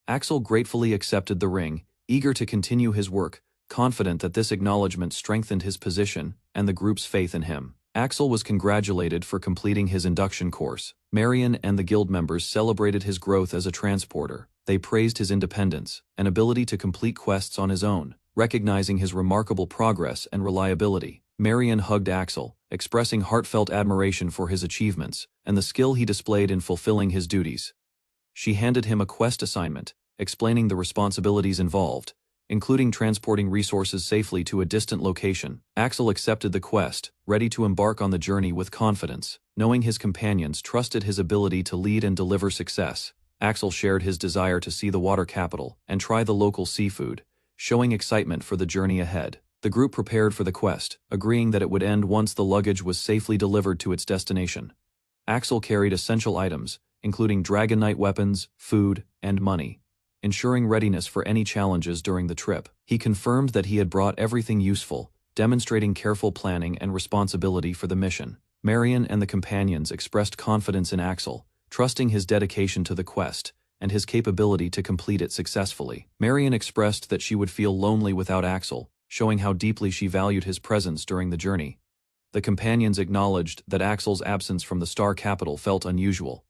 Axel gratefully accepted the ring, eager to continue his work, confident that this acknowledgement strengthened his position and the group's faith in him. Axel was congratulated for completing his induction course. Marion and the guild members celebrated his growth as a transporter. They praised his independence and ability to complete quests on his own, recognizing his remarkable progress and reliability. Marion hugged Axel, expressing heartfelt admiration for his achievements and the skill he displayed in fulfilling his duties. She handed him a quest assignment, explaining the responsibilities involved, including transporting resources safely to a distant location. Axel accepted the quest, ready to embark on the journey with confidence. Knowing his companions trusted his ability to lead and deliver success, Axel shared his desire to see the water capital and try the local seafood, showing excitement for the journey ahead. The group prepared for the quest, agreeing that it would end once the luggage was safely delivered to its destination. Axel carried essential items, including Dragon Knight weapons, food, and money, ensuring readiness for any challenges during the trip. He confirmed that he had brought everything useful, demonstrating careful planning and responsibility for the mission. Marion and the companions expressed confidence in Axel, trusting his dedication to the quest and his capability to complete it successfully. Marion expressed that she would feel lonely without Axel, showing how deeply she valued his presence during the journey. The companions acknowledged that Axel's absence from the Star Capital felt unusual,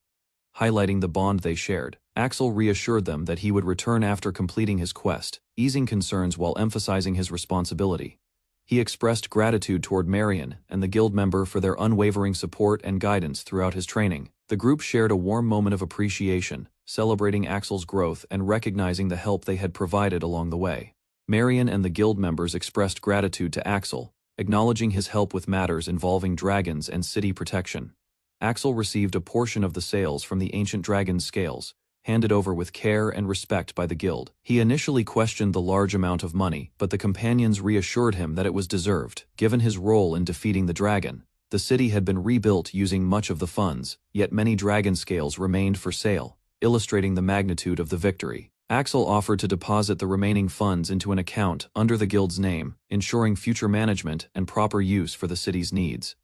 highlighting the bond they shared. Axel reassured them that he would return after completing his quest, easing concerns while emphasizing his responsibility. He expressed gratitude toward Marion and the guild member for their unwavering support and guidance throughout his training. The group shared a warm moment of appreciation, celebrating Axel's growth and recognizing the help they had provided along the way. Marion and the guild members expressed gratitude to Axel, acknowledging his help with matters involving dragons and city protection. Axel received a portion of the sales from the ancient dragon's scales, handed over with care and respect by the guild. He initially questioned the large amount of money, but the companions reassured him that it was deserved. Given his role in defeating the dragon, the city had been rebuilt using much of the funds, yet many dragon scales remained for sale, illustrating the magnitude of the victory. Axel offered to deposit the remaining funds into an account under the guild's name, ensuring future management and proper use for the city's needs.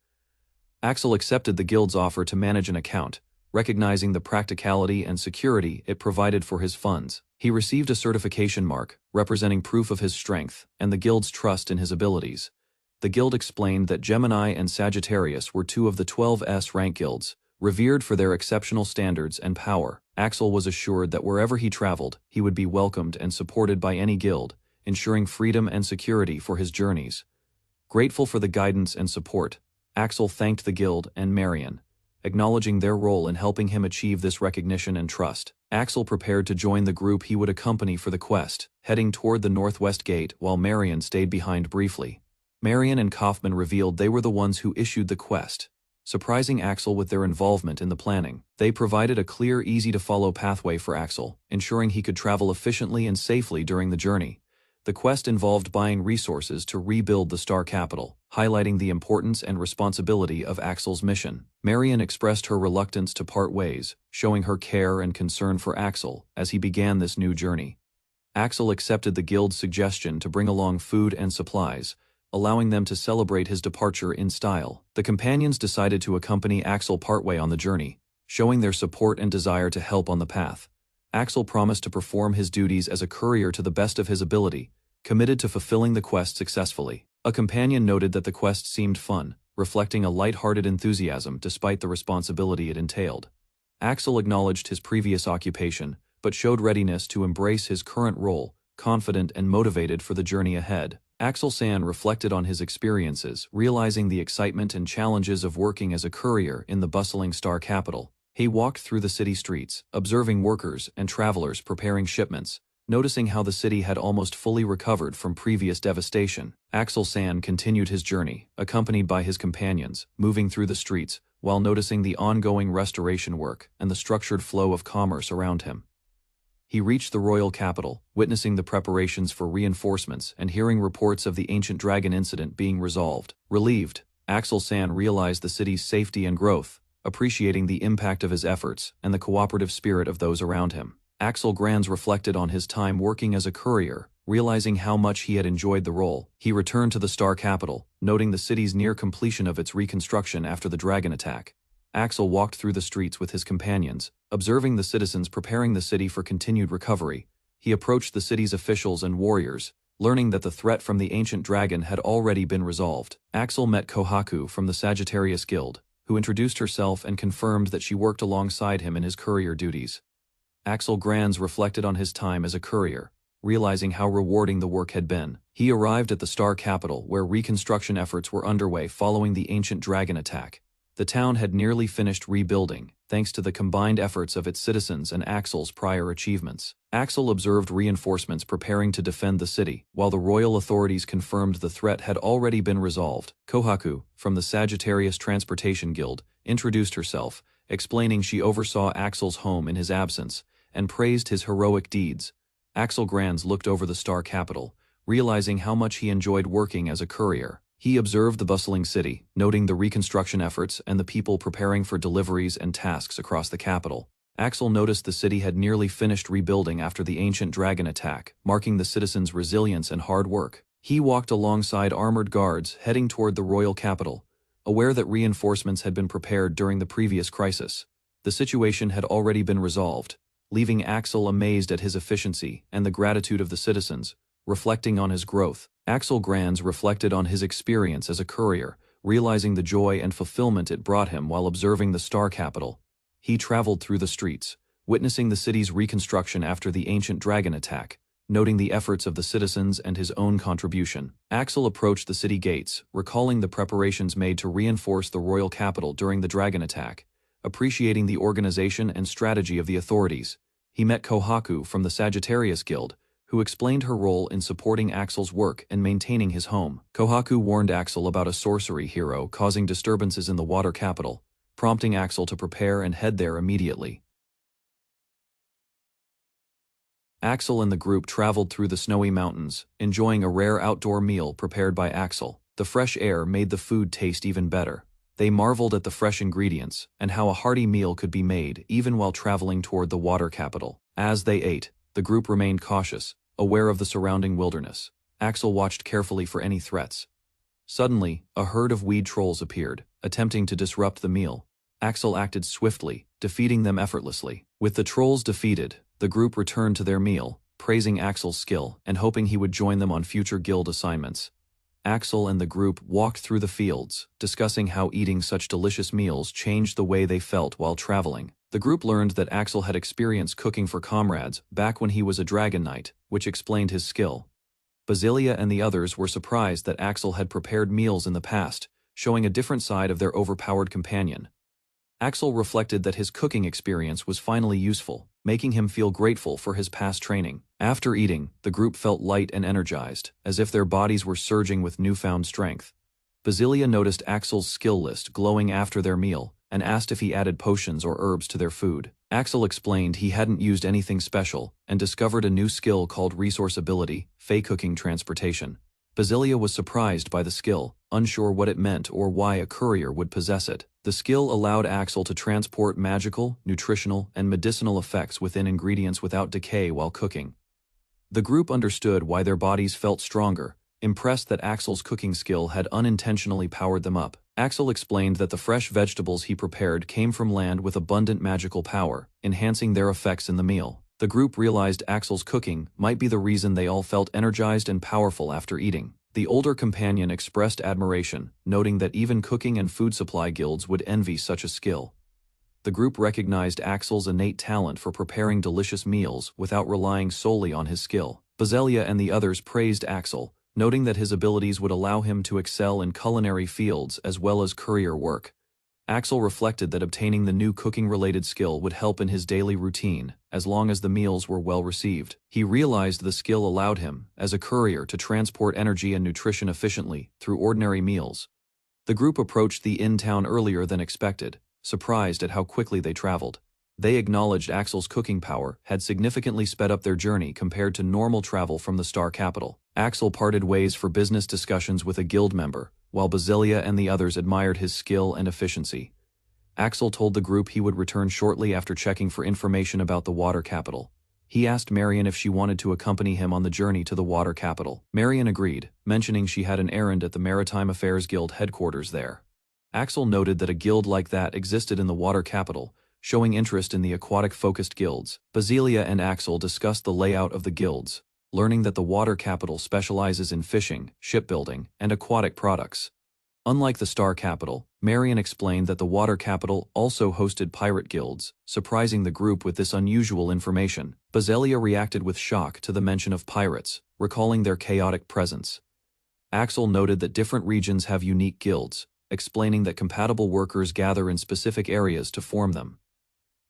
Axel accepted the guild's offer to manage an account, recognizing the practicality and security it provided for his funds. He received a certification mark, representing proof of his strength and the guild's trust in his abilities. The guild explained that Gemini and Sagittarius were two of the 12 S-rank guilds, revered for their exceptional standards and power. Axel was assured that wherever he traveled, he would be welcomed and supported by any guild, ensuring freedom and security for his journeys. Grateful for the guidance and support, Axel thanked the guild and Marion, acknowledging their role in helping him achieve this recognition and trust. Axel prepared to join the group he would accompany for the quest, heading toward the northwest gate while Marion stayed behind briefly. Marion and Kaufman revealed they were the ones who issued the quest, surprising Axel with their involvement in the planning. They provided a clear, easy-to-follow pathway for Axel, ensuring he could travel efficiently and safely during the journey. The quest involved buying resources to rebuild the Star Capital, highlighting the importance and responsibility of Axel's mission. Marion expressed her reluctance to part ways, showing her care and concern for Axel as he began this new journey. Axel accepted the guild's suggestion to bring along food and supplies, allowing them to celebrate his departure in style. The companions decided to accompany Axel partway on the journey, showing their support and desire to help on the path. Axel promised to perform his duties as a courier to the best of his ability, committed to fulfilling the quest successfully. A companion noted that the quest seemed fun, reflecting a light-hearted enthusiasm despite the responsibility it entailed. Axel acknowledged his previous occupation, but showed readiness to embrace his current role, confident and motivated for the journey ahead. Axel-san reflected on his experiences, realizing the excitement and challenges of working as a courier in the bustling Star Capital. He walked through the city streets, observing workers and travelers preparing shipments, noticing how the city had almost fully recovered from previous devastation. Axel-san continued his journey, accompanied by his companions, moving through the streets, while noticing the ongoing restoration work and the structured flow of commerce around him. He reached the royal capital, witnessing the preparations for reinforcements and hearing reports of the ancient dragon incident being resolved. Relieved, Axel-san realized the city's safety and growth, appreciating the impact of his efforts and the cooperative spirit of those around him. Axel Grans reflected on his time working as a courier, realizing how much he had enjoyed the role. He returned to the Star Capital, noting the city's near completion of its reconstruction after the dragon attack. Axel walked through the streets with his companions, observing the citizens preparing the city for continued recovery. He approached the city's officials and warriors, learning that the threat from the ancient dragon had already been resolved. Axel met Kohaku from the Sagittarius Guild, who introduced herself and confirmed that she worked alongside him in his courier duties. Axel Grans reflected on his time as a courier, realizing how rewarding the work had been. He arrived at the Star Capital where reconstruction efforts were underway following the ancient dragon attack. The town had nearly finished rebuilding, thanks to the combined efforts of its citizens and Axel's prior achievements. Axel observed reinforcements preparing to defend the city, while the royal authorities confirmed the threat had already been resolved. Kohaku, from the Sagittarius Transportation Guild, introduced herself, explaining she oversaw Axel's home in his absence, and praised his heroic deeds. Axel Grans looked over the Star Capital, realizing how much he enjoyed working as a courier. He observed the bustling city, noting the reconstruction efforts and the people preparing for deliveries and tasks across the capital. Axel noticed the city had nearly finished rebuilding after the ancient dragon attack, marking the citizens' resilience and hard work. He walked alongside armored guards heading toward the royal capital, aware that reinforcements had been prepared during the previous crisis. The situation had already been resolved, leaving Axel amazed at his efficiency and the gratitude of the citizens. Reflecting on his growth, Axel Grans reflected on his experience as a courier, realizing the joy and fulfillment it brought him while observing the Star Capital. He traveled through the streets, witnessing the city's reconstruction after the ancient dragon attack, noting the efforts of the citizens and his own contribution. Axel approached the city gates, recalling the preparations made to reinforce the royal capital during the dragon attack. Appreciating the organization and strategy of the authorities, he met Kohaku from the Sagittarius Guild, who explained her role in supporting Axel's work and maintaining his home. Kohaku warned Axel about a sorcery hero causing disturbances in the water capital, prompting Axel to prepare and head there immediately. Axel and the group traveled through the snowy mountains, enjoying a rare outdoor meal prepared by Axel. The fresh air made the food taste even better. They marveled at the fresh ingredients and how a hearty meal could be made even while traveling toward the water capital. As they ate, the group remained cautious, aware of the surrounding wilderness. Axel watched carefully for any threats. Suddenly, a herd of weed trolls appeared, attempting to disrupt the meal. Axel acted swiftly, defeating them effortlessly. With the trolls defeated, the group returned to their meal, praising Axel's skill and hoping he would join them on future guild assignments. Axel and the group walked through the fields, discussing how eating such delicious meals changed the way they felt while traveling. The group learned that Axel had experience cooking for comrades back when he was a dragon knight, which explained his skill. Basilia and the others were surprised that Axel had prepared meals in the past, showing a different side of their overpowered companion. Axel reflected that his cooking experience was finally useful, making him feel grateful for his past training. After eating, the group felt light and energized, as if their bodies were surging with newfound strength. Basilia noticed Axel's skill list glowing after their meal, and asked if he added potions or herbs to their food. Axel explained he hadn't used anything special, and discovered a new skill called resource ability, Fey cooking transportation. Basilia was surprised by the skill, unsure what it meant or why a courier would possess it. The skill allowed Axel to transport magical, nutritional, and medicinal effects within ingredients without decay while cooking. The group understood why their bodies felt stronger, impressed that Axel's cooking skill had unintentionally powered them up. Axel explained that the fresh vegetables he prepared came from land with abundant magical power, enhancing their effects in the meal. The group realized Axel's cooking might be the reason they all felt energized and powerful after eating. The older companion expressed admiration, noting that even cooking and food supply guilds would envy such a skill. The group recognized Axel's innate talent for preparing delicious meals without relying solely on his skill. Basilia and the others praised Axel, noting that his abilities would allow him to excel in culinary fields as well as courier work. Axel reflected that obtaining the new cooking-related skill would help in his daily routine, as long as the meals were well received. He realized the skill allowed him, as a courier, to transport energy and nutrition efficiently through ordinary meals. The group approached the inn town earlier than expected, surprised at how quickly they traveled. They acknowledged Axel's cooking power had significantly sped up their journey compared to normal travel from the star capital. Axel parted ways for business discussions with a guild member, while Basilia and the others admired his skill and efficiency. Axel told the group he would return shortly after checking for information about the water capital. He asked Marion if she wanted to accompany him on the journey to the water capital. Marion agreed, mentioning she had an errand at the Maritime Affairs Guild headquarters there. Axel noted that a guild like that existed in the water capital, showing interest in the aquatic-focused guilds. Basilia and Axel discussed the layout of the guilds, learning that the water capital specializes in fishing, shipbuilding, and aquatic products. Unlike the star capital, Marion explained that the water capital also hosted pirate guilds, surprising the group with this unusual information. Basilia reacted with shock to the mention of pirates, recalling their chaotic presence. Axel noted that different regions have unique guilds, explaining that compatible workers gather in specific areas to form them.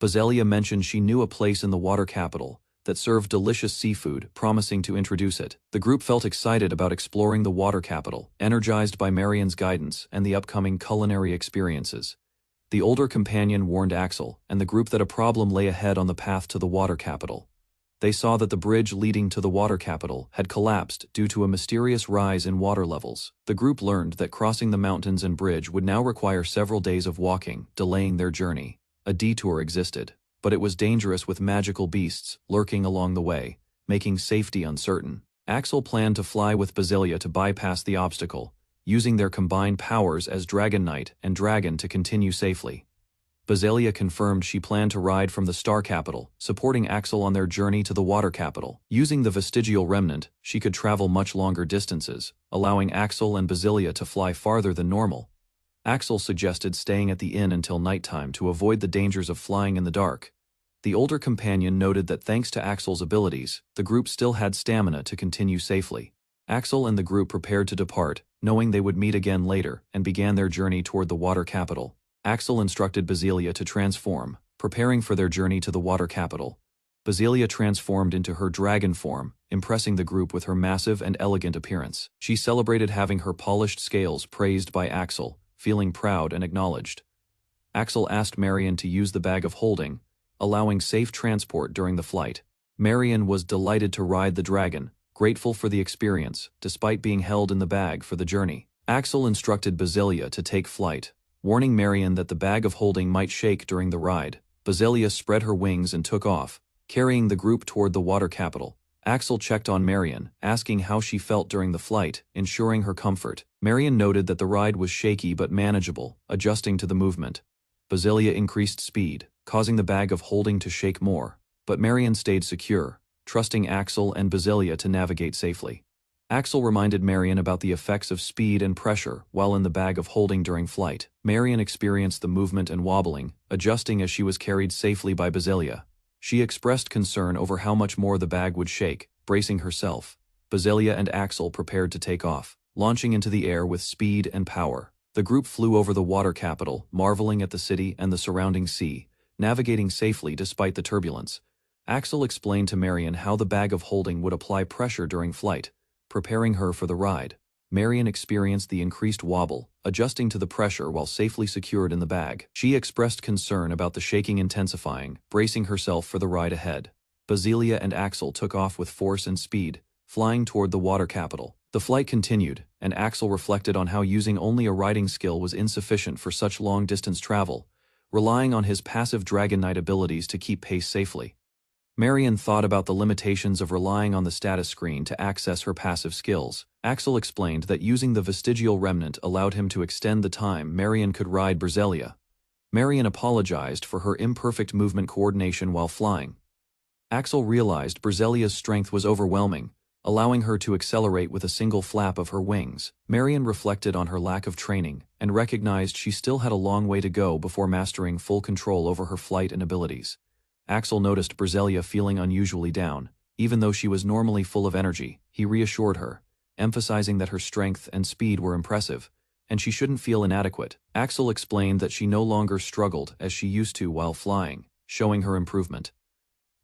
Basilia mentioned she knew a place in the water capital that served delicious seafood, promising to introduce it. The group felt excited about exploring the water capital, energized by Marion's guidance and the upcoming culinary experiences. The older companion warned Axel and the group that a problem lay ahead on the path to the water capital. They saw that the bridge leading to the water capital had collapsed due to a mysterious rise in water levels. The group learned that crossing the mountains and bridge would now require several days of walking, delaying their journey. A detour existed, but it was dangerous with magical beasts lurking along the way, making safety uncertain. Axel planned to fly with Basilia to bypass the obstacle, using their combined powers as Dragon Knight and Dragon to continue safely. Basilia confirmed she planned to ride from the Star Capital, supporting Axel on their journey to the Water Capital. Using the vestigial remnant, she could travel much longer distances, allowing Axel and Basilia to fly farther than normal. Axel suggested staying at the inn until nighttime to avoid the dangers of flying in the dark. The older companion noted that thanks to Axel's abilities, the group still had stamina to continue safely. Axel and the group prepared to depart, knowing they would meet again later, and began their journey toward the water capital. Axel instructed Basilia to transform, preparing for their journey to the water capital. Basilia transformed into her dragon form, impressing the group with her massive and elegant appearance. She celebrated having her polished scales praised by Axel, feeling proud and acknowledged. Axel asked Marion to use the bag of holding, allowing safe transport during the flight. Marion was delighted to ride the dragon, grateful for the experience, despite being held in the bag for the journey. Axel instructed Basilia to take flight, warning Marion that the bag of holding might shake during the ride. Basilia spread her wings and took off, carrying the group toward the water capital. Axel checked on Marion, asking how she felt during the flight, ensuring her comfort. Marion noted that the ride was shaky but manageable, adjusting to the movement. Basilia increased speed, causing the bag of holding to shake more, but Marion stayed secure, trusting Axel and Basilia to navigate safely. Axel reminded Marion about the effects of speed and pressure while in the bag of holding during flight. Marion experienced the movement and wobbling, adjusting as she was carried safely by Basilia. She expressed concern over how much more the bag would shake, bracing herself. Basilia and Axel prepared to take off, launching into the air with speed and power. The group flew over the water capital, marveling at the city and the surrounding sea, navigating safely despite the turbulence. Axel explained to Marion how the bag of holding would apply pressure during flight, preparing her for the ride. Marion experienced the increased wobble, adjusting to the pressure while safely secured in the bag. She expressed concern about the shaking intensifying, bracing herself for the ride ahead. Basilia and Axel took off with force and speed, flying toward the water capital. The flight continued, and Axel reflected on how using only a riding skill was insufficient for such long-distance travel, relying on his passive Dragon Knight abilities to keep pace safely. Marion thought about the limitations of relying on the status screen to access her passive skills. Axel explained that using the vestigial remnant allowed him to extend the time Marion could ride Berselia. Marion apologized for her imperfect movement coordination while flying. Axel realized Berzelia's strength was overwhelming, allowing her to accelerate with a single flap of her wings. Marion reflected on her lack of training and recognized she still had a long way to go before mastering full control over her flight and abilities. Axel noticed Berselia feeling unusually down. Even though she was normally full of energy, he reassured her, emphasizing that her strength and speed were impressive, and she shouldn't feel inadequate. Axel explained that she no longer struggled as she used to while flying, showing her improvement.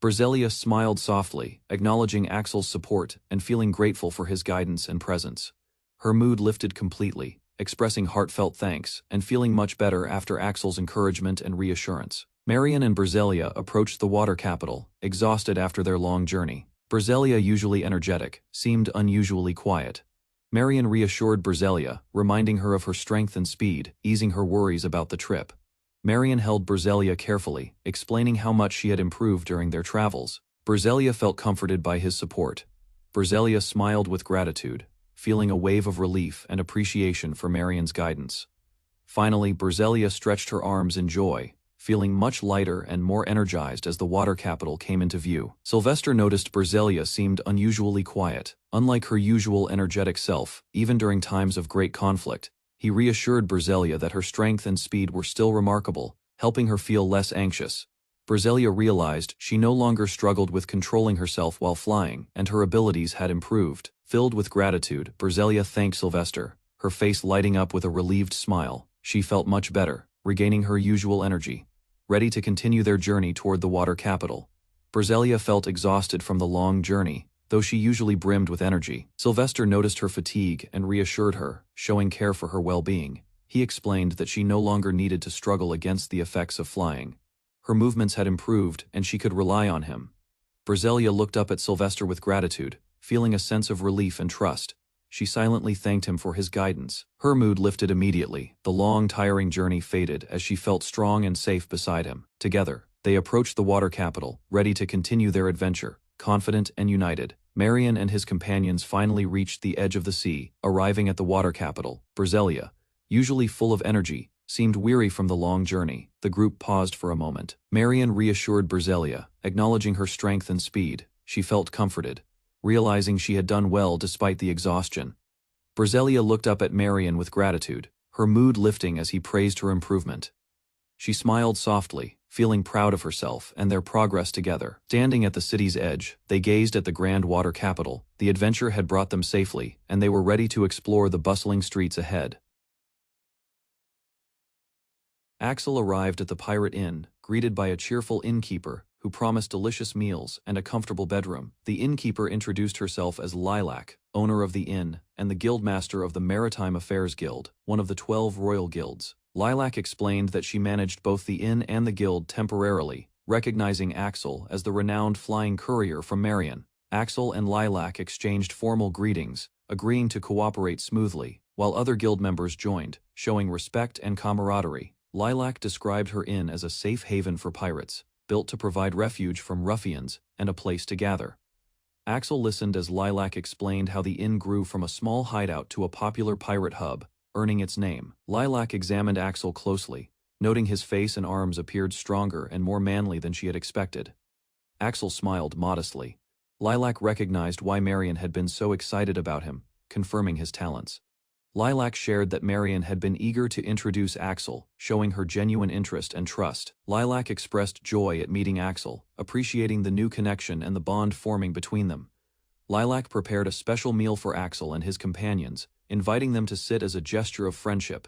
Berselia smiled softly, acknowledging Axel's support and feeling grateful for his guidance and presence. Her mood lifted completely, expressing heartfelt thanks and feeling much better after Axel's encouragement and reassurance. Marion and Berselia approached the water capital, exhausted after their long journey. Berselia, usually energetic, seemed unusually quiet. Marion reassured Berselia, reminding her of her strength and speed, easing her worries about the trip. Marion held Berselia carefully, explaining how much she had improved during their travels. Berselia felt comforted by his support. Berselia smiled with gratitude, feeling a wave of relief and appreciation for Marion's guidance. Finally, Berselia stretched her arms in joy, feeling much lighter and more energized as the water capital came into view. Sylvester noticed Berselia seemed unusually quiet. Unlike her usual energetic self, even during times of great conflict, he reassured Berselia that her strength and speed were still remarkable, helping her feel less anxious. Berselia realized she no longer struggled with controlling herself while flying, and her abilities had improved. Filled with gratitude, Berselia thanked Sylvester, her face lighting up with a relieved smile. She felt much better, regaining her usual energy, ready to continue their journey toward the water capital. Berselia felt exhausted from the long journey, though she usually brimmed with energy. Sylvester noticed her fatigue and reassured her, showing care for her well-being. He explained that she no longer needed to struggle against the effects of flying. Her movements had improved and she could rely on him. Berselia looked up at Sylvester with gratitude, feeling a sense of relief and trust. She silently thanked him for his guidance. Her mood lifted immediately. The long, tiring journey faded as she felt strong and safe beside him. Together, they approached the water capital, ready to continue their adventure, confident and united. Marion and his companions finally reached the edge of the sea, arriving at the water capital. Berselia, usually full of energy, seemed weary from the long journey. The group paused for a moment. Marion reassured Berselia, acknowledging her strength and speed. She felt comforted, realizing she had done well despite the exhaustion. Berselia looked up at Marion with gratitude, her mood lifting as he praised her improvement. She smiled softly, feeling proud of herself and their progress together. Standing at the city's edge, they gazed at the grand water capital. The adventure had brought them safely, and they were ready to explore the bustling streets ahead. Axel arrived at the Pirate Inn, greeted by a cheerful innkeeper who promised delicious meals and a comfortable bedroom. The innkeeper introduced herself as Lilac, owner of the inn, and the guildmaster of the Maritime Affairs Guild, one of the 12 royal guilds. Lilac explained that she managed both the inn and the guild temporarily, recognizing Axel as the renowned flying courier from Marion. Axel and Lilac exchanged formal greetings, agreeing to cooperate smoothly, while other guild members joined, showing respect and camaraderie. Lilac described her inn as a safe haven for pirates, built to provide refuge from ruffians and a place to gather. Axel listened as Lilac explained how the inn grew from a small hideout to a popular pirate hub, earning its name. Lilac examined Axel closely, noting his face and arms appeared stronger and more manly than she had expected. Axel smiled modestly. Lilac recognized why Marion had been so excited about him, confirming his talents. Lilac shared that Marion had been eager to introduce Axel, showing her genuine interest and trust. Lilac expressed joy at meeting Axel, appreciating the new connection and the bond forming between them. Lilac prepared a special meal for Axel and his companions, inviting them to sit as a gesture of friendship.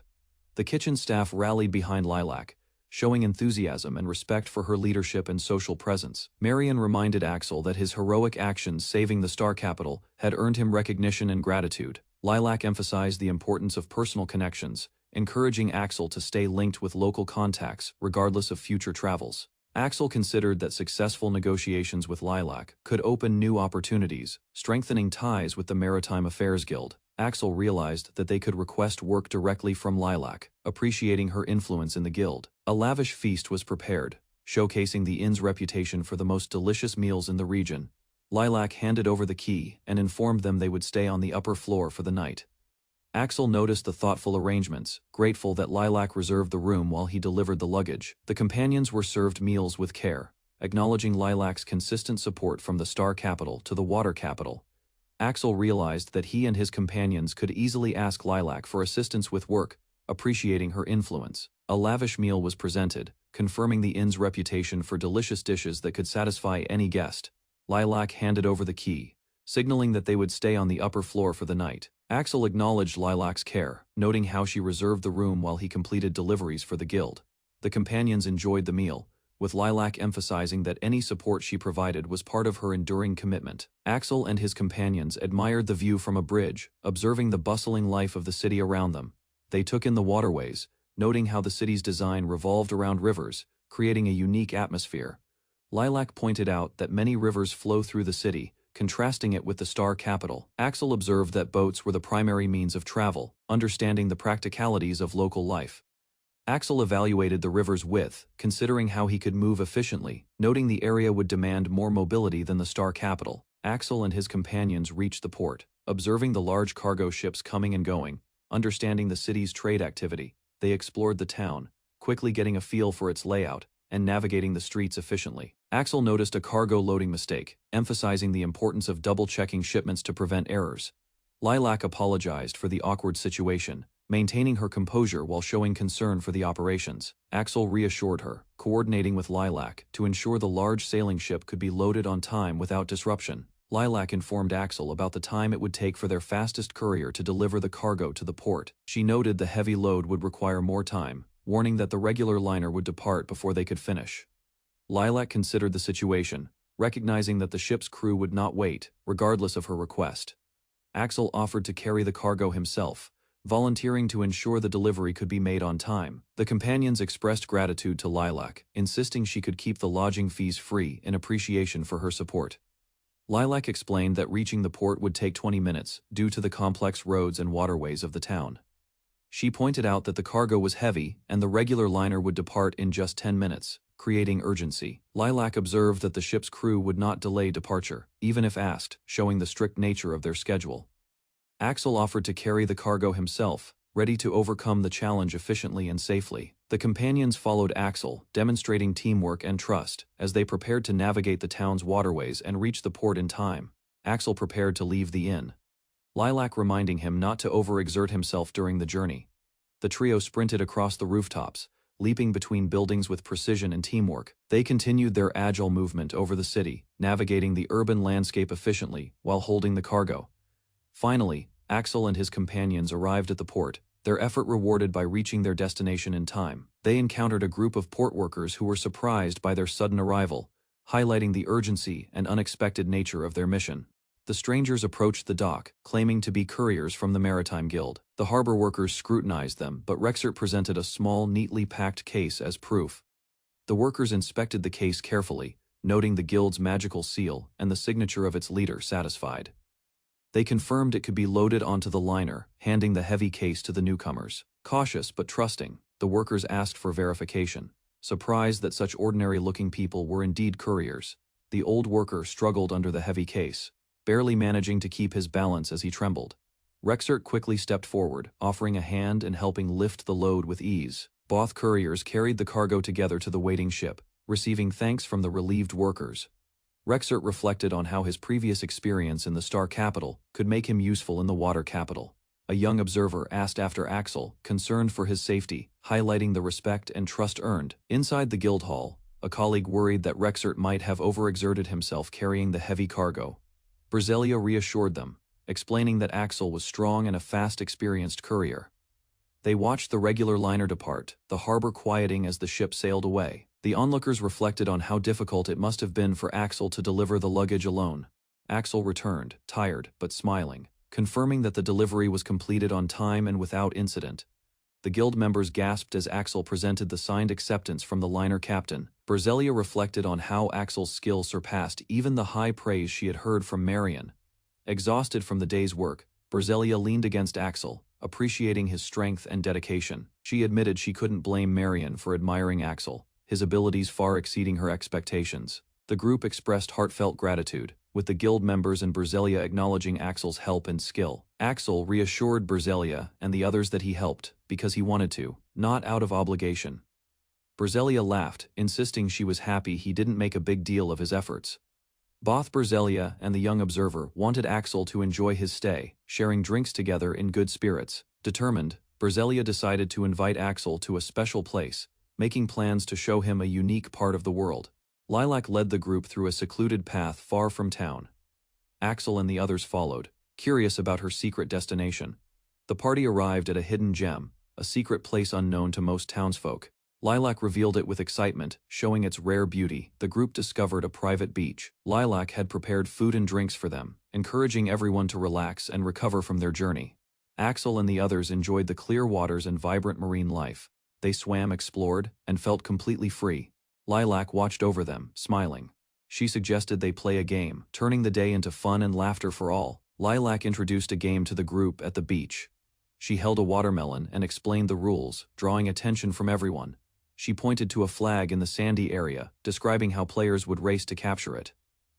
The kitchen staff rallied behind Lilac, showing enthusiasm and respect for her leadership and social presence. Marion reminded Axel that his heroic actions saving the star capital had earned him recognition and gratitude. Lilac emphasized the importance of personal connections, encouraging Axel to stay linked with local contacts regardless of future travels. Axel considered that successful negotiations with Lilac could open new opportunities, strengthening ties with the Maritime Affairs Guild. Axel realized that they could request work directly from Lilac, appreciating her influence in the guild. A lavish feast was prepared, showcasing the inn's reputation for the most delicious meals in the region. Lilac handed over the key and informed them they would stay on the upper floor for the night. Axel noticed the thoughtful arrangements, grateful that Lilac reserved the room while he delivered the luggage. The companions were served meals with care, acknowledging Lilac's consistent support from the star capital to the water capital. Axel realized that he and his companions could easily ask Lilac for assistance with work, appreciating her influence. A lavish meal was presented, confirming the inn's reputation for delicious dishes that could satisfy any guest. Lilac handed over the key, signaling that they would stay on the upper floor for the night. Axel acknowledged Lilac's care, noting how she reserved the room while he completed deliveries for the guild. The companions enjoyed the meal, with Lilac emphasizing that any support she provided was part of her enduring commitment. Axel and his companions admired the view from a bridge, observing the bustling life of the city around them. They took in the waterways, noting how the city's design revolved around rivers, creating a unique atmosphere. Lilac pointed out that many rivers flow through the city, contrasting it with the star capital. Axel observed that boats were the primary means of travel, understanding the practicalities of local life. Axel evaluated the river's width, considering how he could move efficiently, noting the area would demand more mobility than the star capital. Axel and his companions reached the port, observing the large cargo ships coming and going. Understanding the city's trade activity, they explored the town, quickly getting a feel for its layout and navigating the streets efficiently. Axel noticed a cargo loading mistake, emphasizing the importance of double-checking shipments to prevent errors. Lilac apologized for the awkward situation, maintaining her composure while showing concern for the operations. Axel reassured her, coordinating with Lilac to ensure the large sailing ship could be loaded on time without disruption. Lilac informed Axel about the time it would take for their fastest courier to deliver the cargo to the port. She noted the heavy load would require more time, warning that the regular liner would depart before they could finish. Lilac considered the situation, recognizing that the ship's crew would not wait, regardless of her request. Axel offered to carry the cargo himself, volunteering to ensure the delivery could be made on time. The companions expressed gratitude to Lilac, insisting she could keep the lodging fees free in appreciation for her support. Lilac explained that reaching the port would take 20 minutes due to the complex roads and waterways of the town. She pointed out that the cargo was heavy and the regular liner would depart in just 10 minutes, creating urgency. Lilac observed that the ship's crew would not delay departure, even if asked, showing the strict nature of their schedule. Axel offered to carry the cargo himself, ready to overcome the challenge efficiently and safely. The companions followed Axel, demonstrating teamwork and trust, as they prepared to navigate the town's waterways and reach the port in time. Axel prepared to leave the inn, Lilac reminding him not to overexert himself during the journey. The trio sprinted across the rooftops, leaping between buildings with precision and teamwork. They continued their agile movement over the city, navigating the urban landscape efficiently while holding the cargo. Finally, Axel and his companions arrived at the port, their effort rewarded by reaching their destination in time. They encountered a group of port workers who were surprised by their sudden arrival, highlighting the urgency and unexpected nature of their mission. The strangers approached the dock, claiming to be couriers from the Maritime Guild. The harbor workers scrutinized them, but Rexert presented a small, neatly packed case as proof. The workers inspected the case carefully, noting the guild's magical seal and the signature of its leader. Satisfied, they confirmed it could be loaded onto the liner, handing the heavy case to the newcomers. Cautious but trusting, the workers asked for verification, surprised that such ordinary-looking people were indeed couriers. The old worker struggled under the heavy case, barely managing to keep his balance as he trembled. Rexert quickly stepped forward, offering a hand and helping lift the load with ease. Both couriers carried the cargo together to the waiting ship, receiving thanks from the relieved workers. Rexert reflected on how his previous experience in the Star Capital could make him useful in the Water Capital. A young observer asked after Axel, concerned for his safety, highlighting the respect and trust earned. Inside the guild hall, a colleague worried that Rexert might have overexerted himself carrying the heavy cargo. Berzelia reassured them, explaining that Axel was strong and a fast, experienced courier. They watched the regular liner depart, the harbor quieting as the ship sailed away. The onlookers reflected on how difficult it must have been for Axel to deliver the luggage alone. Axel returned, tired but smiling, confirming that the delivery was completed on time and without incident. The guild members gasped as Axel presented the signed acceptance from the liner captain. Berzelia reflected on how Axel's skill surpassed even the high praise she had heard from Marion. Exhausted from the day's work, Berzelia leaned against Axel, appreciating his strength and dedication. She admitted she couldn't blame Marion for admiring Axel, his abilities far exceeding her expectations. The group expressed heartfelt gratitude, with the guild members and Berzelia acknowledging Axel's help and skill. Axel reassured Berzelia and the others that he helped because he wanted to, not out of obligation. Berzelia laughed, insisting she was happy he didn't make a big deal of his efforts. Both Berzelia and the young observer wanted Axel to enjoy his stay, sharing drinks together in good spirits. Determined, Berzelia decided to invite Axel to a special place, making plans to show him a unique part of the world. Lilac led the group through a secluded path far from town. Axel and the others followed, curious about her secret destination. The party arrived at a hidden gem, a secret place unknown to most townsfolk. Lilac revealed it with excitement, showing its rare beauty. The group discovered a private beach. Lilac had prepared food and drinks for them, encouraging everyone to relax and recover from their journey. Axel and the others enjoyed the clear waters and vibrant marine life. They swam, explored, and felt completely free. Lilac watched over them, smiling. She suggested they play a game, turning the day into fun and laughter for all. Lilac introduced a game to the group at the beach. She held a watermelon and explained the rules, drawing attention from everyone. She pointed to a flag in the sandy area, describing how players would race to capture it.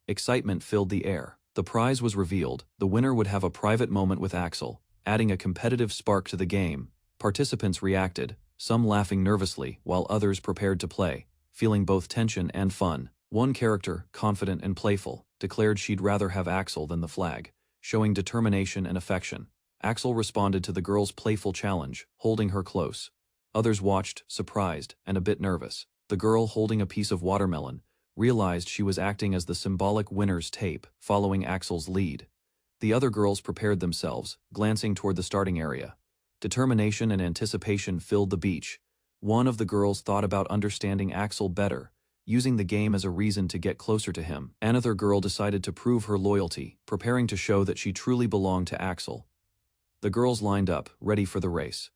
Excitement filled the air. The prize was revealed. The winner would have a private moment with Axel, adding a competitive spark to the game. Participants reacted, some laughing nervously while others prepared to play, feeling both tension and fun. One character, confident and playful, declared she'd rather have Axel than the flag, showing determination and affection. Axel responded to the girl's playful challenge, holding her close. Others watched, surprised, and a bit nervous. The girl, holding a piece of watermelon, realized she was acting as the symbolic winner's tape, following Axel's lead. The other girls prepared themselves, glancing toward the starting area. Determination and anticipation filled the beach. One of the girls thought about understanding Axel better, using the game as a reason to get closer to him. Another girl decided to prove her loyalty, preparing to show that she truly belonged to Axel. The girls lined up, ready for the race.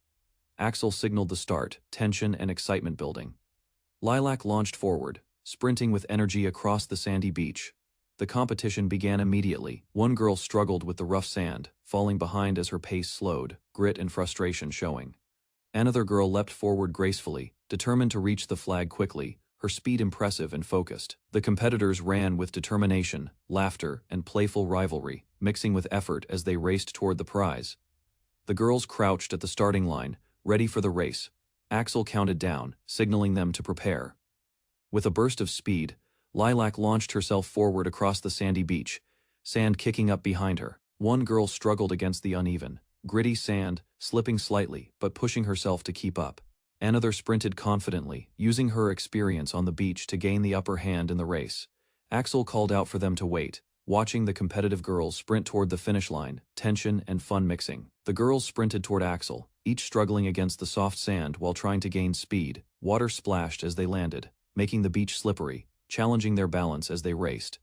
Axel signaled the start, tension and excitement building. Lilac launched forward, sprinting with energy across the sandy beach. The competition began immediately. One girl struggled with the rough sand, falling behind as her pace slowed, grit and frustration showing. Another girl leapt forward gracefully, determined to reach the flag quickly, her speed impressive and focused. The competitors ran with determination, laughter, and playful rivalry, mixing with effort as they raced toward the prize. The girls crouched at the starting line, ready for the race. Axel counted down, signaling them to prepare. With a burst of speed, Lilac launched herself forward across the sandy beach, sand kicking up behind her. One girl struggled against the uneven, gritty sand, slipping slightly but pushing herself to keep up. Another sprinted confidently, using her experience on the beach to gain the upper hand in the race. Axel called out for them to wait, watching the competitive girls sprint toward the finish line, tension and fun mixing. The girls sprinted toward Axel, each struggling against the soft sand while trying to gain speed. Water splashed as they landed, making the beach slippery, challenging their balance as they raced.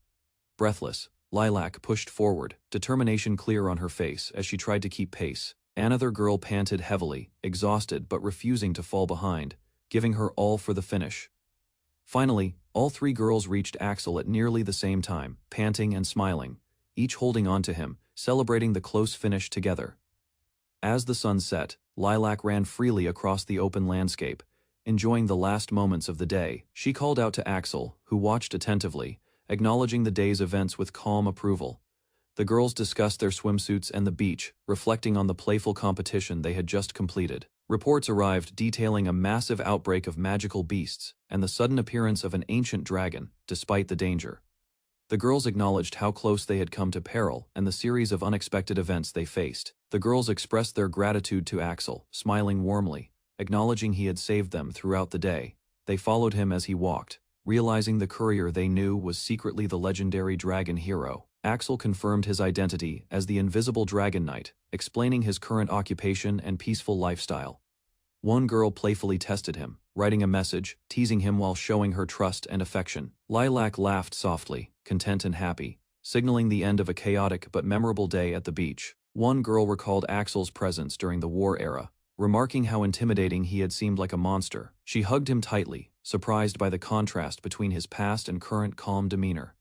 Breathless, Lilac pushed forward, determination clear on her face as she tried to keep pace. Another girl panted heavily, exhausted but refusing to fall behind, giving her all for the finish. Finally, all three girls reached Axel at nearly the same time, panting and smiling, each holding on to him, celebrating the close finish together. As the sun set, Lilac ran freely across the open landscape, enjoying the last moments of the day. She called out to Axel, who watched attentively, acknowledging the day's events with calm approval. The girls discussed their swimsuits and the beach, reflecting on the playful competition they had just completed. Reports arrived detailing a massive outbreak of magical beasts and the sudden appearance of an ancient dragon, despite the danger. The girls acknowledged how close they had come to peril and the series of unexpected events they faced. The girls expressed their gratitude to Axel, smiling warmly, acknowledging he had saved them throughout the day. They followed him as he walked, realizing the courier they knew was secretly the legendary dragon hero. Axel confirmed his identity as the Invisible Dragon Knight, explaining his current occupation and peaceful lifestyle. One girl playfully tested him, writing a message, teasing him while showing her trust and affection. Lilac laughed softly, content and happy, signaling the end of a chaotic but memorable day at the beach. One girl recalled Axel's presence during the war era, remarking how intimidating he had seemed like a monster. She hugged him tightly, surprised by the contrast between his past and current calm demeanor.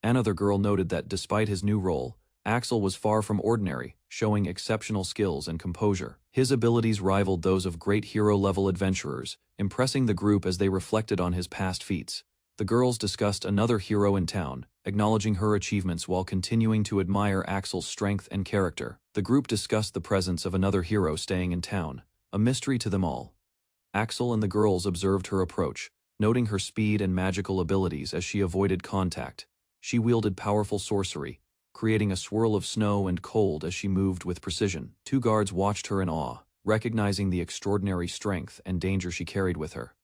Another girl noted that despite his new role, Axel was far from ordinary, showing exceptional skills and composure. His abilities rivaled those of great hero-level adventurers, impressing the group as they reflected on his past feats. The girls discussed another hero in town, acknowledging her achievements while continuing to admire Axel's strength and character. The group discussed the presence of another hero staying in town, a mystery to them all. Axel and the girls observed her approach, noting her speed and magical abilities as she avoided contact. She wielded powerful sorcery, creating a swirl of snow and cold as she moved with precision. Two guards watched her in awe, recognizing the extraordinary strength and danger she carried with her.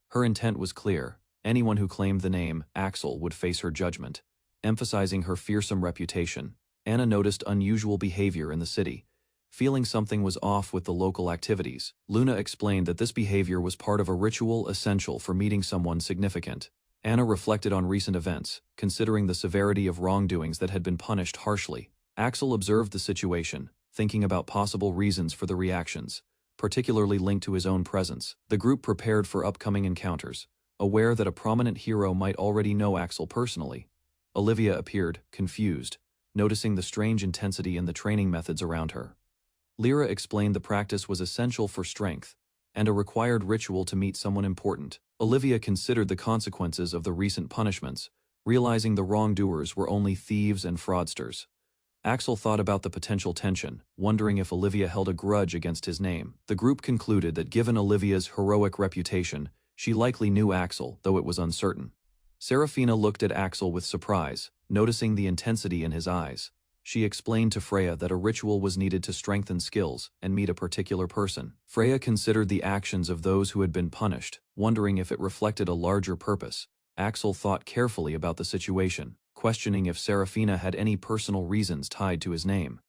Her intent was clear. Anyone who claimed the name Axel would face her judgment, emphasizing her fearsome reputation. Anna noticed unusual behavior in the city, feeling something was off with the local activities. Luna explained that this behavior was part of a ritual essential for meeting someone significant. Anna reflected on recent events, considering the severity of wrongdoings that had been punished harshly. Axel observed the situation, thinking about possible reasons for the reactions, particularly linked to his own presence. The group prepared for upcoming encounters, aware that a prominent hero might already know Axel personally. Olivia appeared, confused, noticing the strange intensity in the training methods around her. Lyra explained the practice was essential for strength, and a required ritual to meet someone important. Olivia considered the consequences of the recent punishments, realizing the wrongdoers were only thieves and fraudsters. Axel thought about the potential tension, wondering if Olivia held a grudge against his name. The group concluded that given Olivia's heroic reputation, she likely knew Axel, though it was uncertain. Serafina looked at Axel with surprise, noticing the intensity in his eyes. She explained to Freya that a ritual was needed to strengthen skills and meet a particular person. Freya considered the actions of those who had been punished, wondering if it reflected a larger purpose. Axel thought carefully about the situation, questioning if Serafina had any personal reasons tied to his name.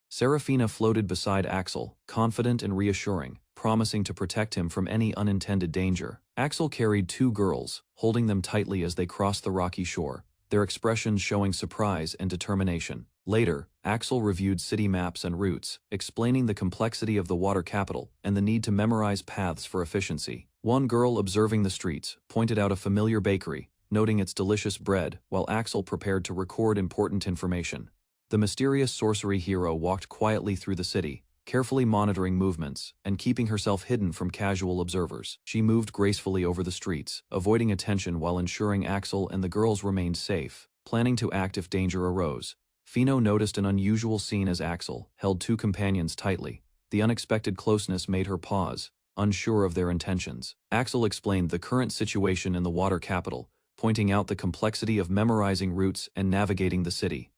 Serafina floated beside Axel, confident and reassuring, promising to protect him from any unintended danger. Axel carried two girls, holding them tightly as they crossed the rocky shore, their expressions showing surprise and determination. Later, Axel reviewed city maps and routes, explaining the complexity of the water capital and the need to memorize paths for efficiency. One girl observing the streets pointed out a familiar bakery, noting its delicious bread, while Axel prepared to record important information. The mysterious sorcery hero walked quietly through the city, carefully monitoring movements and keeping herself hidden from casual observers. She moved gracefully over the streets, avoiding attention while ensuring Axel and the girls remained safe, planning to act if danger arose. Fino noticed an unusual scene as Axel held two companions tightly. The unexpected closeness made her pause, unsure of their intentions. Axel explained the current situation in the water capital, pointing out the complexity of memorizing routes and navigating the city.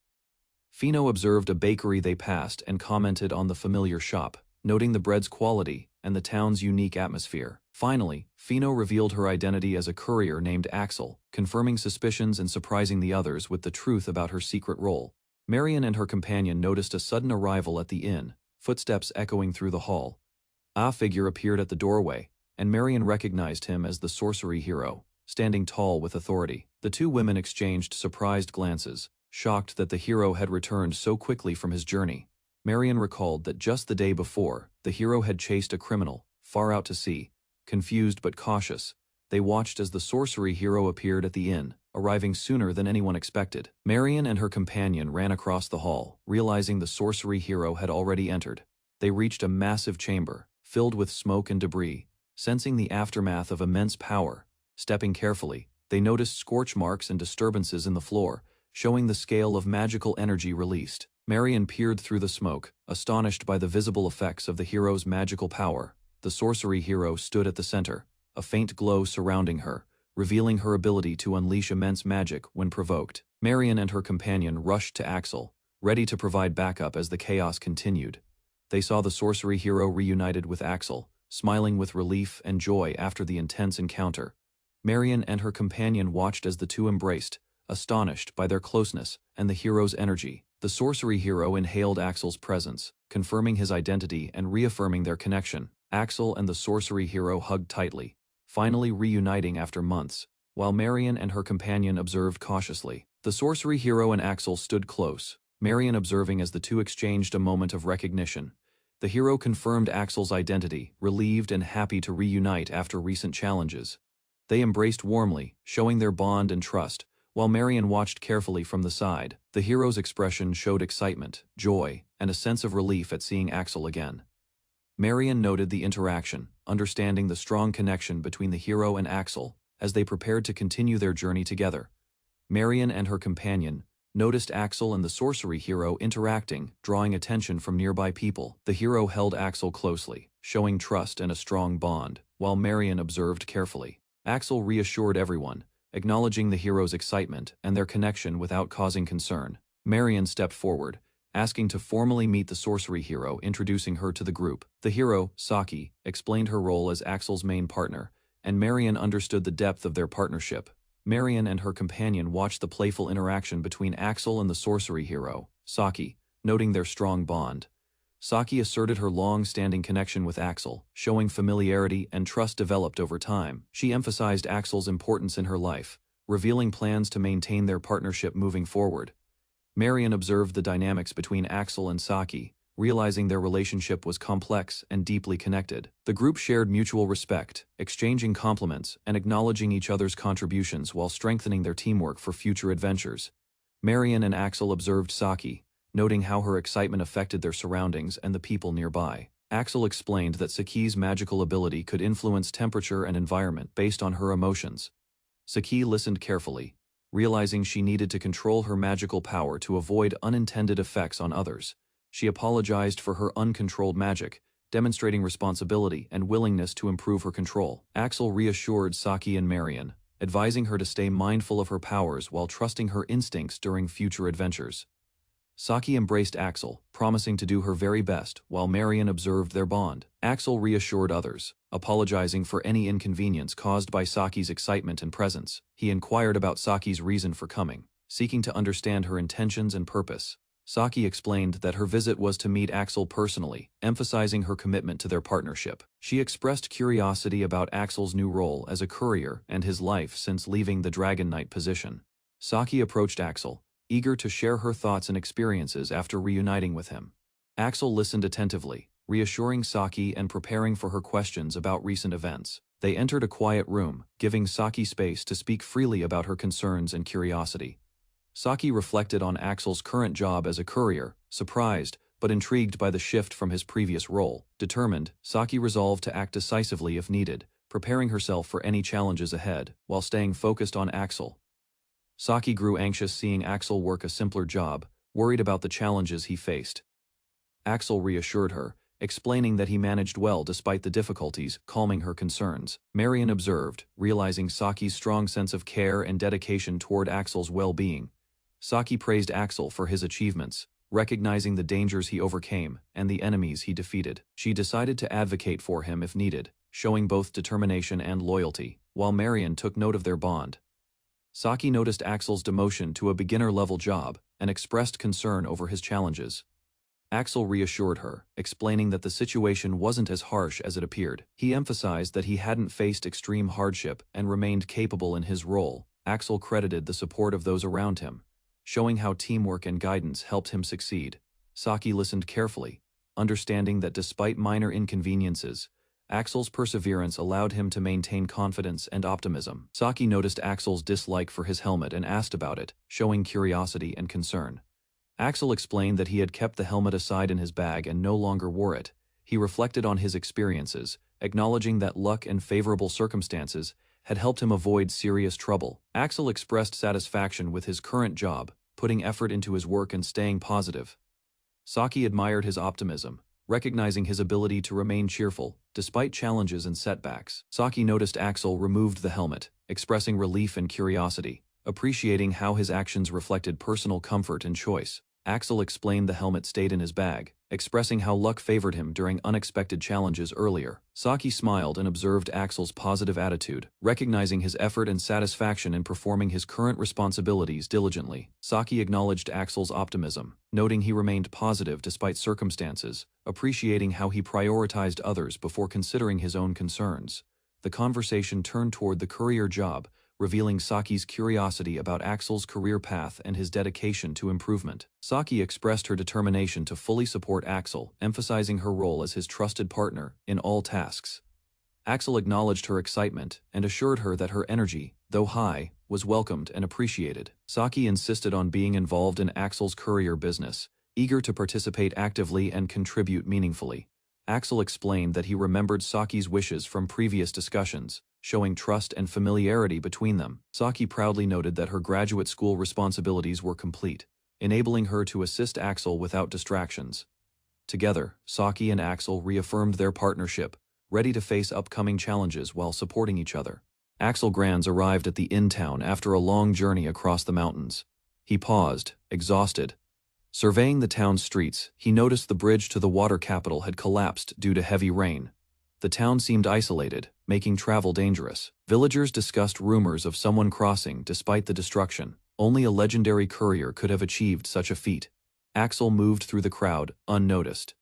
Fino observed a bakery they passed and commented on the familiar shop, noting the bread's quality and the town's unique atmosphere. Finally, Fino revealed her identity as a courier named Axel, confirming suspicions and surprising the others with the truth about her secret role. Marion and her companion noticed a sudden arrival at the inn, footsteps echoing through the hall. A figure appeared at the doorway, and Marion recognized him as the sorcery hero, standing tall with authority. The two women exchanged surprised glances, shocked that the hero had returned so quickly from his journey. Marion recalled that just the day before, the hero had chased a criminal, far out to sea. Confused but cautious, they watched as the sorcery hero appeared at the inn, arriving sooner than anyone expected. Marion and her companion ran across the hall, realizing the sorcery hero had already entered. They reached a massive chamber, filled with smoke and debris, sensing the aftermath of immense power. Stepping carefully, they noticed scorch marks and disturbances in the floor, showing the scale of magical energy released. Marion peered through the smoke, astonished by the visible effects of the hero's magical power. The sorcery hero stood at the center, a faint glow surrounding her, revealing her ability to unleash immense magic when provoked. Marion and her companion rushed to Axel, ready to provide backup as the chaos continued. They saw the sorcery hero reunited with Axel, smiling with relief and joy after the intense encounter. Marion and her companion watched as the two embraced, astonished by their closeness and the hero's energy. The sorcery hero inhaled Axel's presence, confirming his identity and reaffirming their connection. Axel and the sorcery hero hugged tightly, finally reuniting after months, while Marion and her companion observed cautiously. The sorcery hero and Axel stood close, Marion observing as the two exchanged a moment of recognition. The hero confirmed Axel's identity, relieved and happy to reunite after recent challenges. They embraced warmly, showing their bond and trust, while Marion watched carefully from the side. The hero's expression showed excitement, joy, and a sense of relief at seeing Axel again. Marion noted the interaction, understanding the strong connection between the hero and Axel as they prepared to continue their journey together. Marion and her companion noticed Axel and the sorcery hero interacting, drawing attention from nearby people. The hero held Axel closely, showing trust and a strong bond, while Marion observed carefully. Axel reassured everyone, acknowledging the hero's excitement and their connection without causing concern. Marion stepped forward, asking to formally meet the sorcery hero, introducing her to the group. The hero, Saki, explained her role as Axel's main partner, and Marion understood the depth of their partnership. Marion and her companion watched the playful interaction between Axel and the sorcery hero, Saki, noting their strong bond. Saki asserted her long-standing connection with Axel, showing familiarity and trust developed over time. She emphasized Axel's importance in her life, revealing plans to maintain their partnership moving forward. Marion observed the dynamics between Axel and Saki, realizing their relationship was complex and deeply connected. The group shared mutual respect, exchanging compliments and acknowledging each other's contributions while strengthening their teamwork for future adventures. Marion and Axel observed Saki, noting how her excitement affected their surroundings and the people nearby. Axel explained that Saki's magical ability could influence temperature and environment based on her emotions. Saki listened carefully, realizing she needed to control her magical power to avoid unintended effects on others. She apologized for her uncontrolled magic, demonstrating responsibility and willingness to improve her control. Axel reassured Saki and Marion, advising her to stay mindful of her powers while trusting her instincts during future adventures. Saki embraced Axel, promising to do her very best, while Marion observed their bond. Axel reassured others, apologizing for any inconvenience caused by Saki's excitement and presence. He inquired about Saki's reason for coming, seeking to understand her intentions and purpose. Saki explained that her visit was to meet Axel personally, emphasizing her commitment to their partnership. She expressed curiosity about Axel's new role as a courier and his life since leaving the Dragon Knight position. Saki approached Axel, eager to share her thoughts and experiences after reuniting with him. Axel listened attentively, reassuring Saki and preparing for her questions about recent events. They entered a quiet room, giving Saki space to speak freely about her concerns and curiosity. Saki reflected on Axel's current job as a courier, surprised but intrigued by the shift from his previous role. Determined, Saki resolved to act decisively if needed, preparing herself for any challenges ahead, while staying focused on Axel. Saki grew anxious seeing Axel work a simpler job, worried about the challenges he faced. Axel reassured her, explaining that he managed well despite the difficulties, calming her concerns. Marion observed, realizing Saki's strong sense of care and dedication toward Axel's well-being. Saki praised Axel for his achievements, recognizing the dangers he overcame and the enemies he defeated. She decided to advocate for him if needed, showing both determination and loyalty, while Marion took note of their bond. Saki noticed Axel's demotion to a beginner-level job and expressed concern over his challenges. Axel reassured her, explaining that the situation wasn't as harsh as it appeared. He emphasized that he hadn't faced extreme hardship and remained capable in his role. Axel credited the support of those around him, showing how teamwork and guidance helped him succeed. Saki listened carefully, understanding that despite minor inconveniences, Axel's perseverance allowed him to maintain confidence and optimism. Saki noticed Axel's dislike for his helmet and asked about it, showing curiosity and concern. Axel explained that he had kept the helmet aside in his bag and no longer wore it. He reflected on his experiences, acknowledging that luck and favorable circumstances had helped him avoid serious trouble. Axel expressed satisfaction with his current job, putting effort into his work and staying positive. Saki admired his optimism, recognizing his ability to remain cheerful despite challenges and setbacks. Saki noticed Axel removed the helmet, expressing relief and curiosity, appreciating how his actions reflected personal comfort and choice. Axel explained the helmet stayed in his bag, expressing how luck favored him during unexpected challenges earlier. Saki smiled and observed Axel's positive attitude, recognizing his effort and satisfaction in performing his current responsibilities diligently. Saki acknowledged Axel's optimism, noting he remained positive despite circumstances, appreciating how he prioritized others before considering his own concerns. The conversation turned toward the courier job, revealing Saki's curiosity about Axel's career path and his dedication to improvement. Saki expressed her determination to fully support Axel, emphasizing her role as his trusted partner in all tasks. Axel acknowledged her excitement and assured her that her energy, though high, was welcomed and appreciated. Saki insisted on being involved in Axel's courier business, eager to participate actively and contribute meaningfully. Axel explained that he remembered Saki's wishes from previous discussions, showing trust and familiarity between them. Saki proudly noted that her graduate school responsibilities were complete, enabling her to assist Axel without distractions. Together, Saki and Axel reaffirmed their partnership, ready to face upcoming challenges while supporting each other. Axel Granz arrived at the inn town after a long journey across the mountains. He paused, exhausted. Surveying the town's streets, he noticed the bridge to the water capital had collapsed due to heavy rain. The town seemed isolated, making travel dangerous. Villagers discussed rumors of someone crossing despite the destruction. Only a legendary courier could have achieved such a feat. Axel moved through the crowd, unnoticed.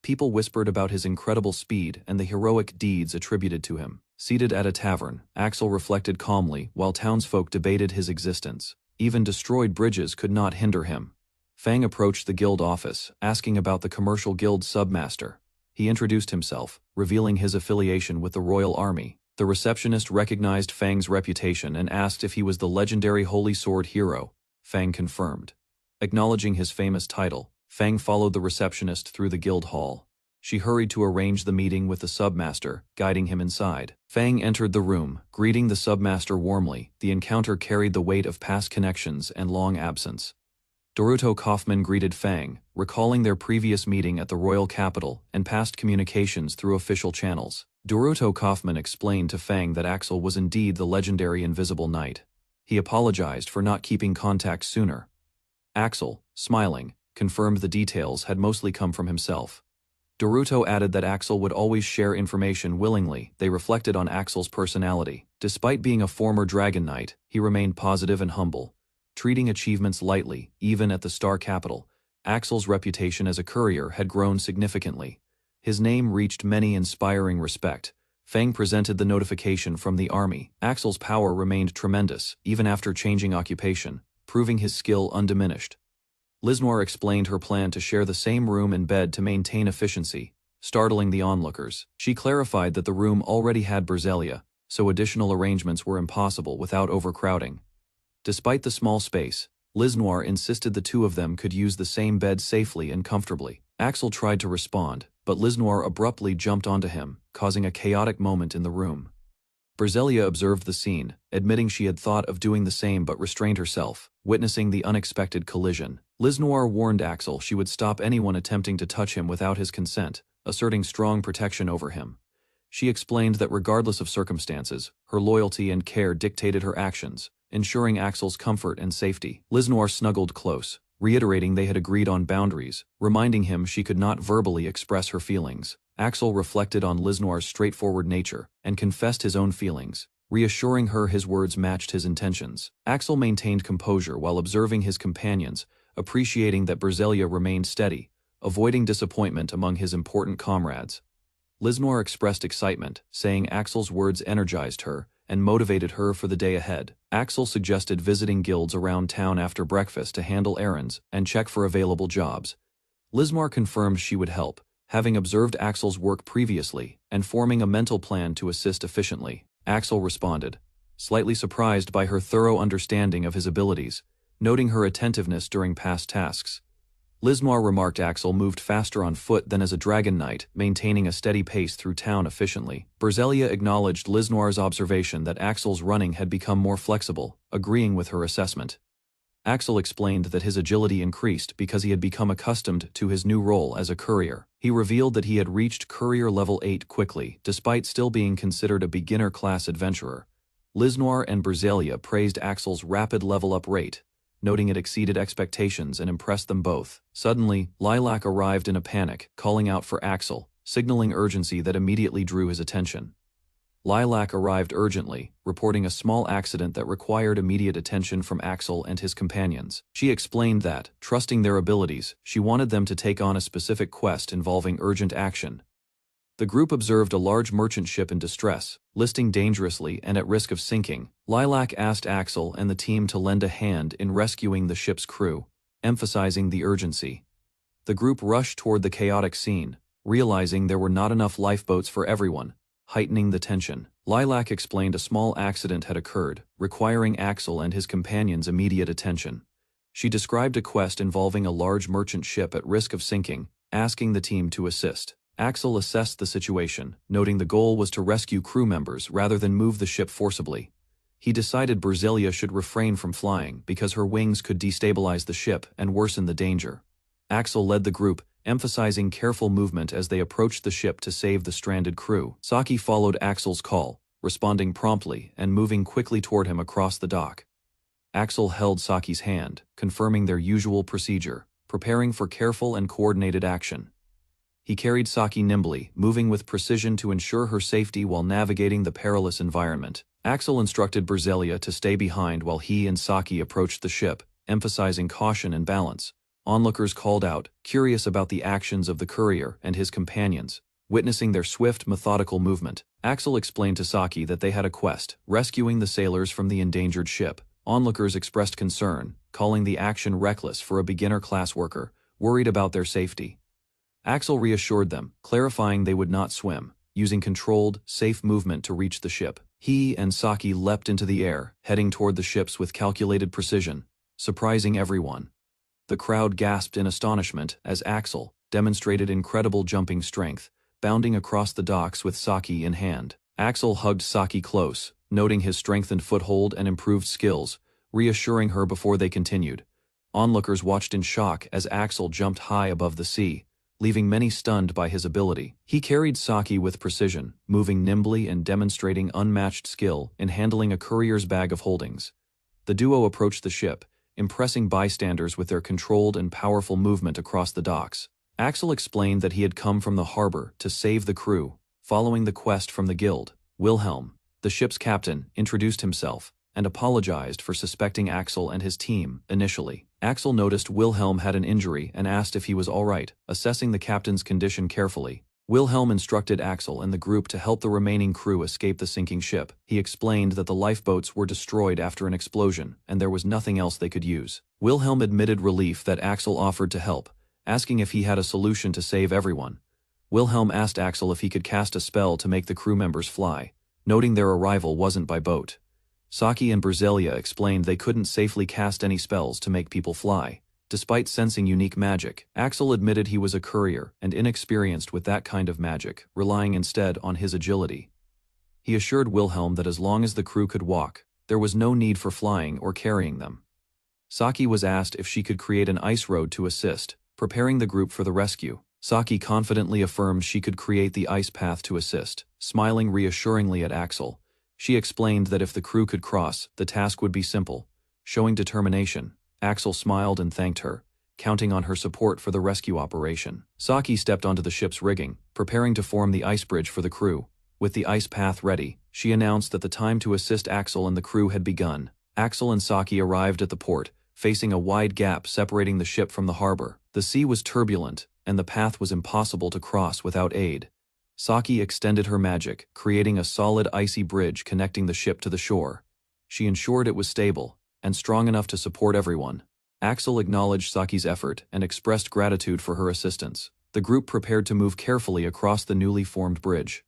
People whispered about his incredible speed and the heroic deeds attributed to him. Seated at a tavern, Axel reflected calmly while townsfolk debated his existence. Even destroyed bridges could not hinder him. Fang approached the guild office, asking about the commercial guild submaster. He introduced himself, revealing his affiliation with the royal army. The receptionist recognized Fang's reputation and asked if he was the legendary Holy Sword hero. Fang confirmed. Acknowledging his famous title, Fang followed the receptionist through the guild hall. She hurried to arrange the meeting with the submaster, guiding him inside. Fang entered the room, greeting the submaster warmly. The encounter carried the weight of past connections and long absence. Doruto Kaufman greeted Fang, recalling their previous meeting at the royal capital and past communications through official channels. Doruto Kaufman explained to Fang that Axel was indeed the legendary Invisible Knight. He apologized for not keeping contact sooner. Axel, smiling, confirmed the details had mostly come from himself. Doruto added that Axel would always share information willingly. They reflected on Axel's personality. Despite being a former Dragon Knight, he remained positive and humble, treating achievements lightly. Even at the Star Capital, Axel's reputation as a courier had grown significantly. His name reached many, inspiring respect. Fang presented the notification from the army. Axel's power remained tremendous, even after changing occupation, proving his skill undiminished. Lisnoir explained her plan to share the same room and bed to maintain efficiency, startling the onlookers. She clarified that the room already had Berselia, so additional arrangements were impossible without overcrowding. Despite the small space, Lisnoir insisted the two of them could use the same bed safely and comfortably. Axel tried to respond, but Lisnoir abruptly jumped onto him, causing a chaotic moment in the room. Berselia observed the scene, admitting she had thought of doing the same but restrained herself, witnessing the unexpected collision. Lisnoir warned Axel she would stop anyone attempting to touch him without his consent, asserting strong protection over him. She explained that regardless of circumstances, her loyalty and care dictated her actions, ensuring Axel's comfort and safety. Lisnoir snuggled close, reiterating they had agreed on boundaries, reminding him she could not verbally express her feelings. Axel reflected on Lisnoir's straightforward nature and confessed his own feelings, reassuring her his words matched his intentions. Axel maintained composure while observing his companions, appreciating that Berselia remained steady, avoiding disappointment among his important comrades. Lisnoir expressed excitement, saying Axel's words energized her and motivated her for the day ahead. Axel suggested visiting guilds around town after breakfast to handle errands and check for available jobs. Lisnoir confirmed she would help, having observed Axel's work previously and forming a mental plan to assist efficiently. Axel responded, slightly surprised by her thorough understanding of his abilities, noting her attentiveness during past tasks. Lisnoir remarked Axel moved faster on foot than as a Dragon Knight, maintaining a steady pace through town efficiently. Berselia acknowledged Lisnoir's observation that Axel's running had become more flexible, agreeing with her assessment. Axel explained that his agility increased because he had become accustomed to his new role as a courier. He revealed that he had reached courier level 8 quickly, despite still being considered a beginner-class adventurer. Lisnoir and Berselia praised Axel's rapid level-up rate, noting it exceeded expectations and impressed them both. Suddenly, Lilac arrived in a panic, calling out for Axel, signaling urgency that immediately drew his attention. Lilac arrived urgently, reporting a small accident that required immediate attention from Axel and his companions. She explained that, trusting their abilities, she wanted them to take on a specific quest involving urgent action. The group observed a large merchant ship in distress, listing dangerously and at risk of sinking. Lilac asked Axel and the team to lend a hand in rescuing the ship's crew, emphasizing the urgency. The group rushed toward the chaotic scene, realizing there were not enough lifeboats for everyone, heightening the tension. Lilac explained a small accident had occurred, requiring Axel and his companions' immediate attention. She described a quest involving a large merchant ship at risk of sinking, asking the team to assist. Axel assessed the situation, noting the goal was to rescue crew members rather than move the ship forcibly. He decided Berzelia should refrain from flying because her wings could destabilize the ship and worsen the danger. Axel led the group, emphasizing careful movement as they approached the ship to save the stranded crew. Saki followed Axel's call, responding promptly and moving quickly toward him across the dock. Axel held Saki's hand, confirming their usual procedure, preparing for careful and coordinated action. He carried Saki nimbly, moving with precision to ensure her safety while navigating the perilous environment. Axel instructed Berzelia to stay behind while he and Saki approached the ship, emphasizing caution and balance. Onlookers called out, curious about the actions of the courier and his companions, witnessing their swift, methodical movement. Axel explained to Saki that they had a quest, rescuing the sailors from the endangered ship. Onlookers expressed concern, calling the action reckless for a beginner-class worker, worried about their safety. Axel reassured them, clarifying they would not swim, using controlled, safe movement to reach the ship. He and Saki leapt into the air, heading toward the ships with calculated precision, surprising everyone. The crowd gasped in astonishment as Axel demonstrated incredible jumping strength, bounding across the docks with Saki in hand. Axel hugged Saki close, noting his strengthened foothold and improved skills, reassuring her before they continued. Onlookers watched in shock as Axel jumped high above the sea, leaving many stunned by his ability. He carried Saki with precision, moving nimbly and demonstrating unmatched skill in handling a courier's bag of holdings. The duo approached the ship, impressing bystanders with their controlled and powerful movement across the docks. Axel explained that he had come from the harbor to save the crew, following the quest from the guild. Wilhelm, the ship's captain, introduced himself and apologized for suspecting Axel and his team initially. Axel noticed Wilhelm had an injury and asked if he was all right, assessing the captain's condition carefully. Wilhelm instructed Axel and the group to help the remaining crew escape the sinking ship. He explained that the lifeboats were destroyed after an explosion and there was nothing else they could use. Wilhelm admitted relief that Axel offered to help, asking if he had a solution to save everyone. Wilhelm asked Axel if he could cast a spell to make the crew members fly, noting their arrival wasn't by boat. Saki and Berzelia explained they couldn't safely cast any spells to make people fly. Despite sensing unique magic, Axel admitted he was a courier and inexperienced with that kind of magic, relying instead on his agility. He assured Wilhelm that as long as the crew could walk, there was no need for flying or carrying them. Saki was asked if she could create an ice road to assist, preparing the group for the rescue. Saki confidently affirmed she could create the ice path to assist, smiling reassuringly at Axel. She explained that if the crew could cross, the task would be simple, showing determination. Axel smiled and thanked her, counting on her support for the rescue operation. Saki stepped onto the ship's rigging, preparing to form the ice bridge for the crew. With the ice path ready, she announced that the time to assist Axel and the crew had begun. Axel and Saki arrived at the port, facing a wide gap separating the ship from the harbor. The sea was turbulent, and the path was impossible to cross without aid. Saki extended her magic, creating a solid icy bridge connecting the ship to the shore. She ensured it was stable and strong enough to support everyone. Axel acknowledged Saki's effort and expressed gratitude for her assistance. The group prepared to move carefully across the newly formed bridge.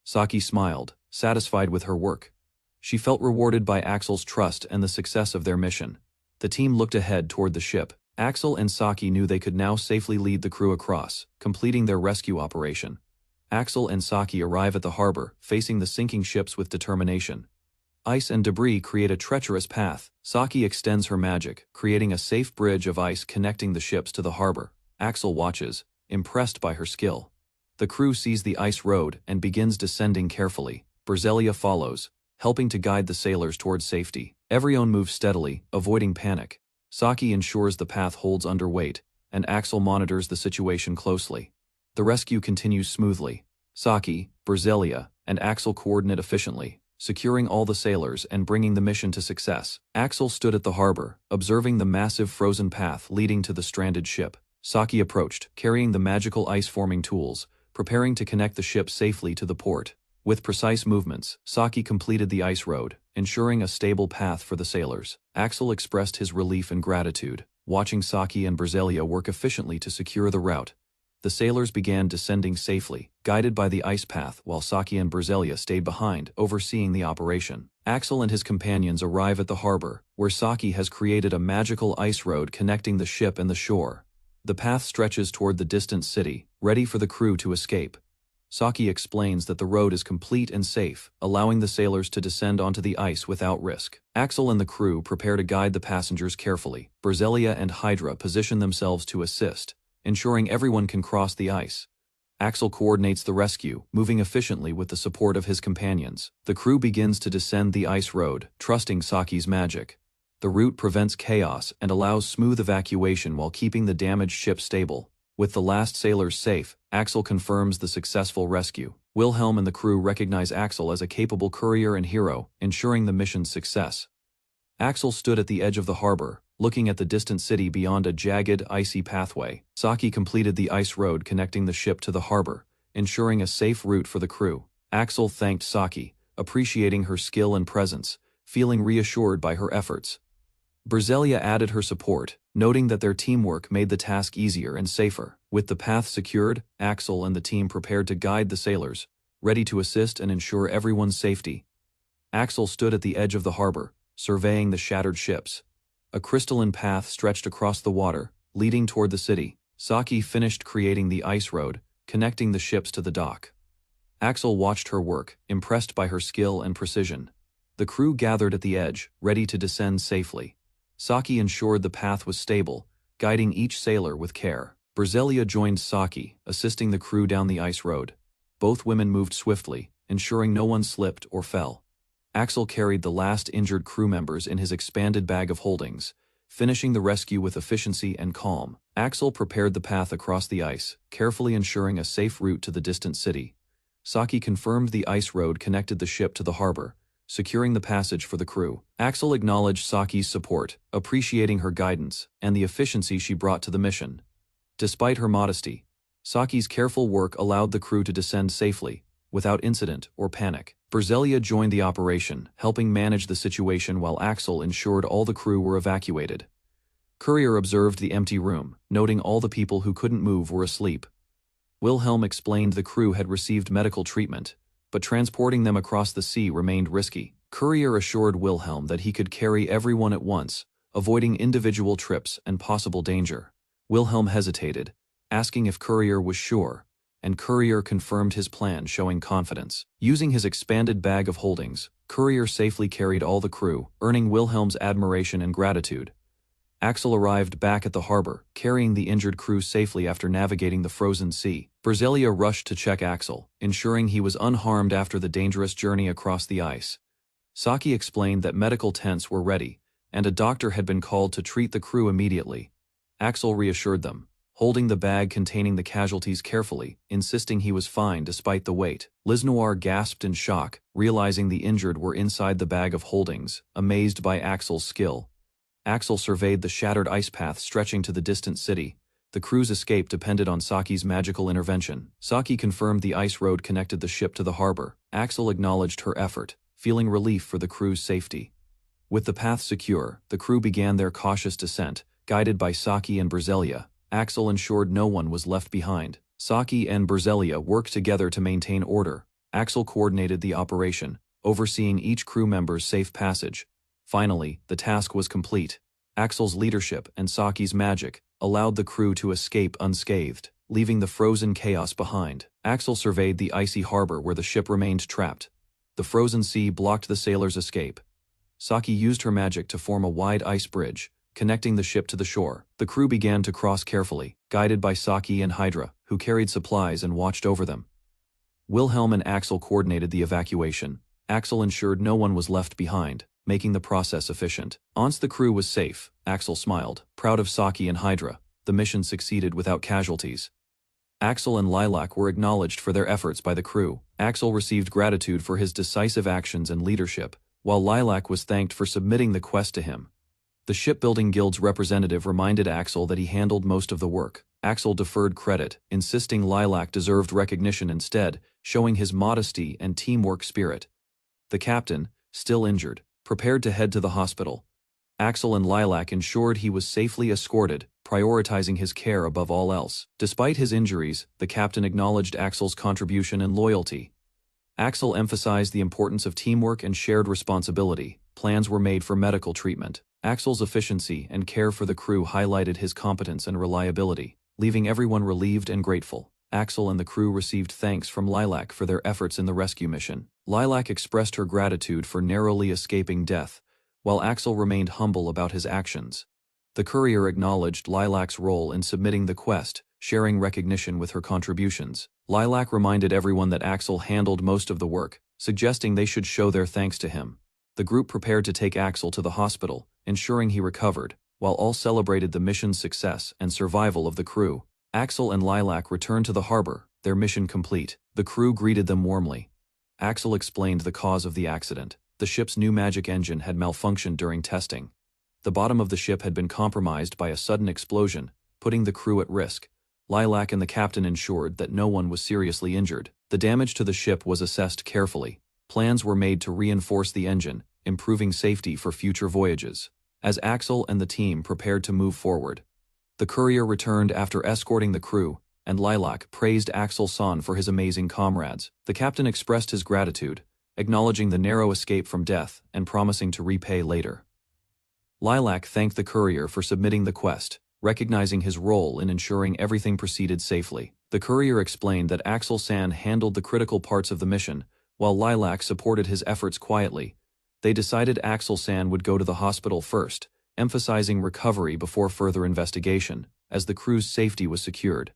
Saki smiled, satisfied with her work. She felt rewarded by Axel's trust and the success of their mission. The team looked ahead toward the ship. Axel and Saki knew they could now safely lead the crew across, completing their rescue operation. Axel and Saki arrive at the harbor, facing the sinking ships with determination. Ice and debris create a treacherous path. Saki extends her magic, creating a safe bridge of ice connecting the ships to the harbor. Axel watches, impressed by her skill. The crew sees the ice road and begins descending carefully. Berzelia follows, helping to guide the sailors towards safety. Everyone moves steadily, avoiding panic. Saki ensures the path holds underweight, and Axel monitors the situation closely. The rescue continues smoothly. Saki, Berzelia, and Axel coordinate efficiently, securing all the sailors and bringing the mission to success. Axel stood at the harbor, observing the massive frozen path leading to the stranded ship. Saki approached, carrying the magical ice-forming tools, preparing to connect the ship safely to the port. With precise movements, Saki completed the ice road, ensuring a stable path for the sailors. Axel expressed his relief and gratitude, watching Saki and Berzelia work efficiently to secure the route. The sailors began descending safely, guided by the ice path, while Saki and Berzelia stayed behind, overseeing the operation. Axel and his companions arrive at the harbor, where Saki has created a magical ice road connecting the ship and the shore. The path stretches toward the distant city, ready for the crew to escape. Saki explains that the road is complete and safe, allowing the sailors to descend onto the ice without risk. Axel and the crew prepare to guide the passengers carefully. Berzelia and Hydra position themselves to assist, ensuring everyone can cross the ice. Axel coordinates the rescue, moving efficiently with the support of his companions. The crew begins to descend the ice road, trusting Saki's magic. The route prevents chaos and allows smooth evacuation while keeping the damaged ship stable. With the last sailors safe, Axel confirms the successful rescue. Wilhelm and the crew recognize Axel as a capable courier and hero, ensuring the mission's success. Axel stood at the edge of the harbor, looking at the distant city beyond a jagged, icy pathway. Saki completed the ice road connecting the ship to the harbor, ensuring a safe route for the crew. Axel thanked Saki, appreciating her skill and presence, feeling reassured by her efforts. Berzelia added her support, noting that their teamwork made the task easier and safer. With the path secured, Axel and the team prepared to guide the sailors, ready to assist and ensure everyone's safety. Axel stood at the edge of the harbor, surveying the shattered ships. A crystalline path stretched across the water, leading toward the city. Saki finished creating the ice road, connecting the ships to the dock. Axel watched her work, impressed by her skill and precision. The crew gathered at the edge, ready to descend safely. Saki ensured the path was stable, guiding each sailor with care. Berzelia joined Saki, assisting the crew down the ice road. Both women moved swiftly, ensuring no one slipped or fell. Axel carried the last injured crew members in his expanded bag of holdings, finishing the rescue with efficiency and calm. Axel prepared the path across the ice, carefully ensuring a safe route to the distant city. Saki confirmed the ice road connected the ship to the harbor, securing the passage for the crew. Axel acknowledged Saki's support, appreciating her guidance and the efficiency she brought to the mission. Despite her modesty, Saki's careful work allowed the crew to descend safely, without incident or panic. Berzelia joined the operation, helping manage the situation while Axel ensured all the crew were evacuated. Courier observed the empty room, noting all the people who couldn't move were asleep. Wilhelm explained the crew had received medical treatment, but transporting them across the sea remained risky. Courier assured Wilhelm that he could carry everyone at once, avoiding individual trips and possible danger. Wilhelm hesitated, asking if Courier was sure, and Courier confirmed his plan, showing confidence. Using his expanded bag of holdings, Courier safely carried all the crew, earning Wilhelm's admiration and gratitude. Axel arrived back at the harbor, carrying the injured crew safely after navigating the frozen sea. Berzelia rushed to check Axel, ensuring he was unharmed after the dangerous journey across the ice. Saki explained that medical tents were ready, and a doctor had been called to treat the crew immediately. Axel reassured them, holding the bag containing the casualties carefully, insisting he was fine despite the weight. Lisnoir gasped in shock, realizing the injured were inside the bag of holdings, amazed by Axel's skill. Axel surveyed the shattered ice path stretching to the distant city. The crew's escape depended on Saki's magical intervention. Saki confirmed the ice road connected the ship to the harbor. Axel acknowledged her effort, feeling relief for the crew's safety. With the path secure, the crew began their cautious descent, guided by Saki and Berzelia. Axel ensured no one was left behind. Saki and Berzelia worked together to maintain order. Axel coordinated the operation, overseeing each crew member's safe passage. Finally, the task was complete. Axel's leadership and Saki's magic allowed the crew to escape unscathed, leaving the frozen chaos behind. Axel surveyed the icy harbor where the ship remained trapped. The frozen sea blocked the sailors' escape. Saki used her magic to form a wide ice bridge, connecting the ship to the shore. The crew began to cross carefully, guided by Saki and Hydra, who carried supplies and watched over them. Wilhelm and Axel coordinated the evacuation. Axel ensured no one was left behind. making the process efficient. Once the crew was safe, Axel smiled, proud of Saki and Hydra. The mission succeeded without casualties. Axel and Lilac were acknowledged for their efforts by the crew. Axel received gratitude for his decisive actions and leadership, while Lilac was thanked for submitting the quest to him. The Shipbuilding Guild's representative reminded Axel that he handled most of the work. Axel deferred credit, insisting Lilac deserved recognition instead, showing his modesty and teamwork spirit. The captain, still injured, prepared to head to the hospital. Axel and Lilac ensured he was safely escorted, prioritizing his care above all else. Despite his injuries, the captain acknowledged Axel's contribution and loyalty. Axel emphasized the importance of teamwork and shared responsibility. Plans were made for medical treatment. Axel's efficiency and care for the crew highlighted his competence and reliability, leaving everyone relieved and grateful. Axel and the crew received thanks from Lilac for their efforts in the rescue mission. Lilac expressed her gratitude for narrowly escaping death, while Axel remained humble about his actions. The courier acknowledged Lilac's role in submitting the quest, sharing recognition with her contributions. Lilac reminded everyone that Axel handled most of the work, suggesting they should show their thanks to him. The group prepared to take Axel to the hospital, ensuring he recovered, while all celebrated the mission's success and survival of the crew. Axel and Lilac returned to the harbor, their mission complete. The crew greeted them warmly. Axel explained the cause of the accident. The ship's new magic engine had malfunctioned during testing. The bottom of the ship had been compromised by a sudden explosion, putting the crew at risk. Lilac and the captain ensured that no one was seriously injured. The damage to the ship was assessed carefully. Plans were made to reinforce the engine, improving safety for future voyages. As Axel and the team prepared to move forward, the courier returned after escorting the crew, and Lilac praised Axel-san for his amazing comrades. The captain expressed his gratitude, acknowledging the narrow escape from death and promising to repay later. Lilac thanked the courier for submitting the quest, recognizing his role in ensuring everything proceeded safely. The courier explained that Axel-san handled the critical parts of the mission, while Lilac supported his efforts quietly. They decided Axel-san would go to the hospital first, emphasizing recovery before further investigation, as the crew's safety was secured.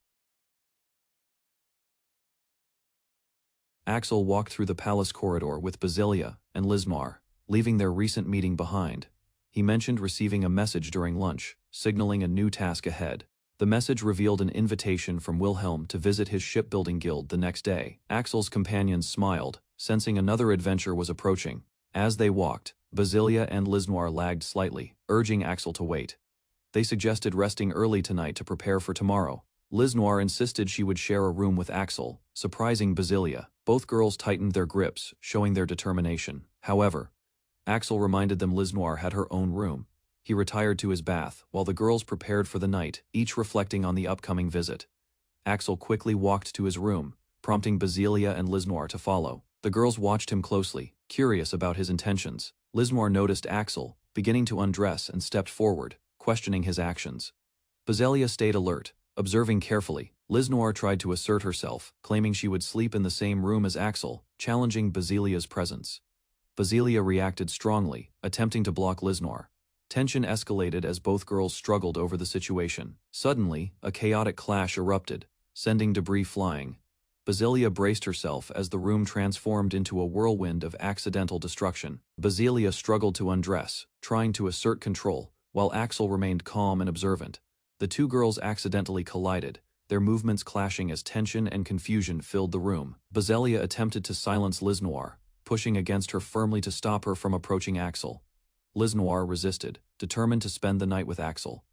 Axel walked through the palace corridor with Basilia and Lismar, leaving their recent meeting behind. He mentioned receiving a message during lunch, signaling a new task ahead. The message revealed an invitation from Wilhelm to visit his shipbuilding guild the next day. Axel's companions smiled, sensing another adventure was approaching. As they walked, Basilia and Lismar lagged slightly, urging Axel to wait. They suggested resting early tonight to prepare for tomorrow. Lismar insisted she would share a room with Axel, surprising Basilia. Both girls tightened their grips, showing their determination. However, Axel reminded them Lismar had her own room. He retired to his bath, while the girls prepared for the night, each reflecting on the upcoming visit. Axel quickly walked to his room, prompting Basilia and Lismar to follow. The girls watched him closely, curious about his intentions. Lismar noticed Axel, beginning to undress, and stepped forward, questioning his actions. Basilia stayed alert, observing carefully. Lismar tried to assert herself, claiming she would sleep in the same room as Axel, challenging Basilia's presence. Basilia reacted strongly, attempting to block Lismar. Tension escalated as both girls struggled over the situation. Suddenly, a chaotic clash erupted, sending debris flying. Basilia braced herself as the room transformed into a whirlwind of accidental destruction. Basilia struggled to undress, trying to assert control, while Axel remained calm and observant. The two girls accidentally collided, their movements clashing as tension and confusion filled the room. Basilia attempted to silence Lismar, pushing against her firmly to stop her from approaching Axel. Lismar resisted, determined to spend the night with Axel.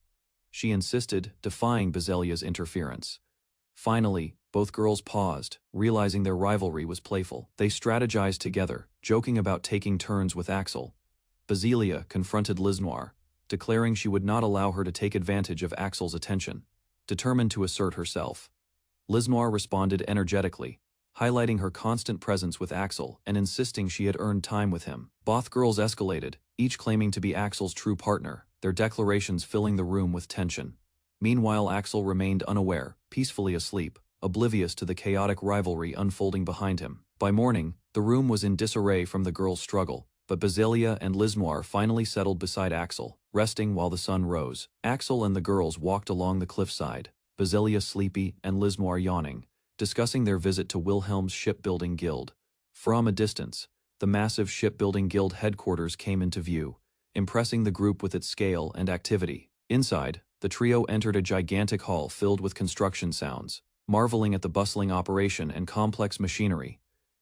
She insisted, defying Basilia's interference. Finally, both girls paused, realizing their rivalry was playful. They strategized together, joking about taking turns with Axel. Basilia confronted Lismar, declaring she would not allow her to take advantage of Axel's attention, determined to assert herself. Lismar responded energetically, highlighting her constant presence with Axel and insisting she had earned time with him. Both girls escalated, each claiming to be Axel's true partner, their declarations filling the room with tension. Meanwhile, Axel remained unaware, peacefully asleep, oblivious to the chaotic rivalry unfolding behind him. By morning, the room was in disarray from the girls' struggle, but Basilia and Lismar finally settled beside Axel, resting while the sun rose. Axel and the girls walked along the cliffside, Basilia sleepy and Lismar yawning, discussing their visit to Wilhelm's shipbuilding guild. From a distance, the massive shipbuilding guild headquarters came into view, impressing the group with its scale and activity. Inside, the trio entered a gigantic hall filled with construction sounds. Marveling at the bustling operation and complex machinery,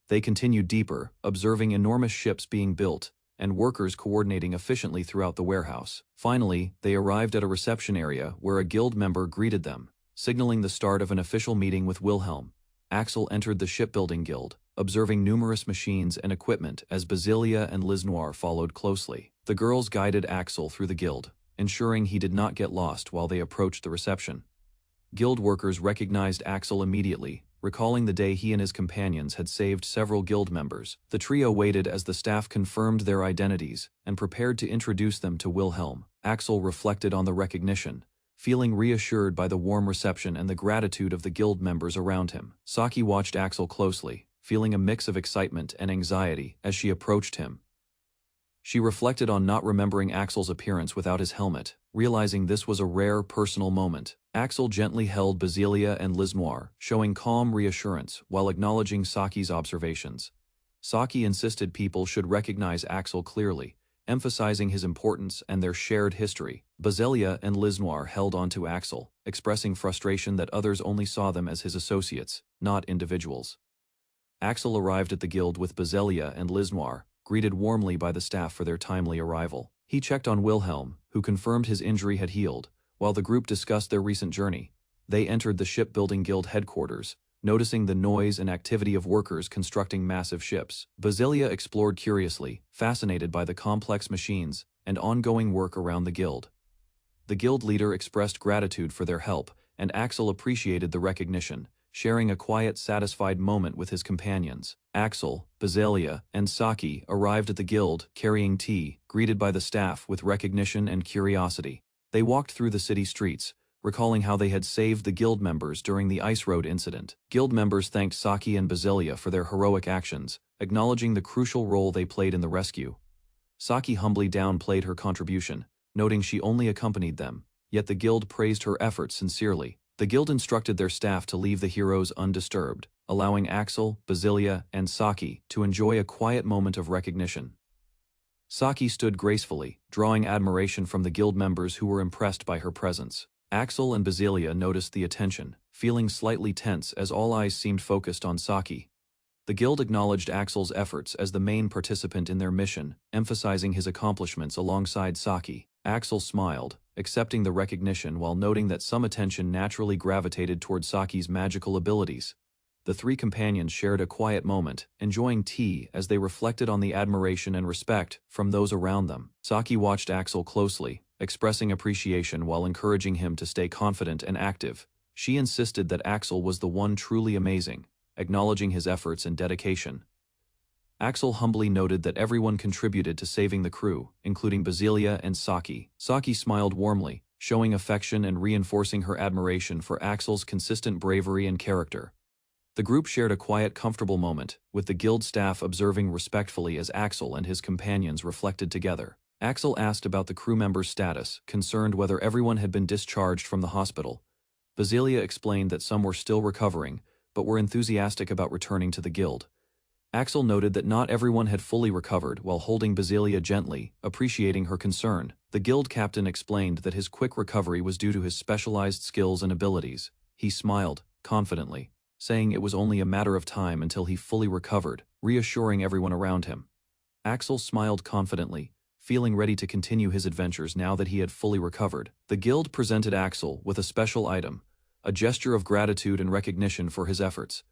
they continued deeper, observing enormous ships being built and workers coordinating efficiently throughout the warehouse. Finally, they arrived at a reception area where a guild member greeted them, signaling the start of an official meeting with Wilhelm. Axel entered the shipbuilding guild, observing numerous machines and equipment as Basilia and Lisnoir followed closely. The girls guided Axel through the guild, ensuring he did not get lost while they approached the reception. Guild workers recognized Axel immediately, recalling the day he and his companions had saved several guild members. The trio waited as the staff confirmed their identities and prepared to introduce them to Wilhelm. Axel reflected on the recognition, feeling reassured by the warm reception and the gratitude of the guild members around him. Saki watched Axel closely, feeling a mix of excitement and anxiety as she approached him. She reflected on not remembering Axel's appearance without his helmet, realizing this was a rare personal moment. Axel gently held Basilia and Lisnoir, showing calm reassurance while acknowledging Saki's observations. Saki insisted people should recognize Axel clearly, emphasizing his importance and their shared history. Basilia and Lisnoir held on to Axel, expressing frustration that others only saw them as his associates, not individuals. Axel arrived at the guild with Basilia and Lisnoir, greeted warmly by the staff for their timely arrival. He checked on Wilhelm, who confirmed his injury had healed. While the group discussed their recent journey, they entered the shipbuilding guild headquarters, noticing the noise and activity of workers constructing massive ships. Basilia explored curiously, fascinated by the complex machines and ongoing work around the guild. The guild leader expressed gratitude for their help, and Axel appreciated the recognition, sharing a quiet, satisfied moment with his companions. Axel, Basilia, and Saki arrived at the guild carrying tea, greeted by the staff with recognition and curiosity. They walked through the city streets, recalling how they had saved the guild members during the ice road incident. Guild members thanked Saki and Basilia for their heroic actions, acknowledging the crucial role they played in the rescue. Saki humbly downplayed her contribution, noting she only accompanied them, yet the guild praised her efforts sincerely. The guild instructed their staff to leave the heroes undisturbed, allowing Axel, Basilia, and Saki to enjoy a quiet moment of recognition. Saki stood gracefully, drawing admiration from the guild members who were impressed by her presence. Axel and Basilia noticed the attention, feeling slightly tense as all eyes seemed focused on Saki. The guild acknowledged Axel's efforts as the main participant in their mission, emphasizing his accomplishments alongside Saki. Axel smiled, accepting the recognition while noting that some attention naturally gravitated toward Saki's magical abilities. The three companions shared a quiet moment, enjoying tea as they reflected on the admiration and respect from those around them. Saki watched Axel closely, expressing appreciation while encouraging him to stay confident and active. She insisted that Axel was the one truly amazing, acknowledging his efforts and dedication. Axel humbly noted that everyone contributed to saving the crew, including Basilia and Saki. Saki smiled warmly, showing affection and reinforcing her admiration for Axel's consistent bravery and character. The group shared a quiet, comfortable moment, with the guild staff observing respectfully as Axel and his companions reflected together. Axel asked about the crew members' status, concerned whether everyone had been discharged from the hospital. Basilia explained that some were still recovering, but were enthusiastic about returning to the guild. Axel noted that not everyone had fully recovered while holding Basilia gently, appreciating her concern. The guild captain explained that his quick recovery was due to his specialized skills and abilities. He smiled, confidently, saying it was only a matter of time until he fully recovered, reassuring everyone around him. Axel smiled confidently, feeling ready to continue his adventures now that he had fully recovered. The guild presented Axel with a special item, a gesture of gratitude and recognition for his efforts.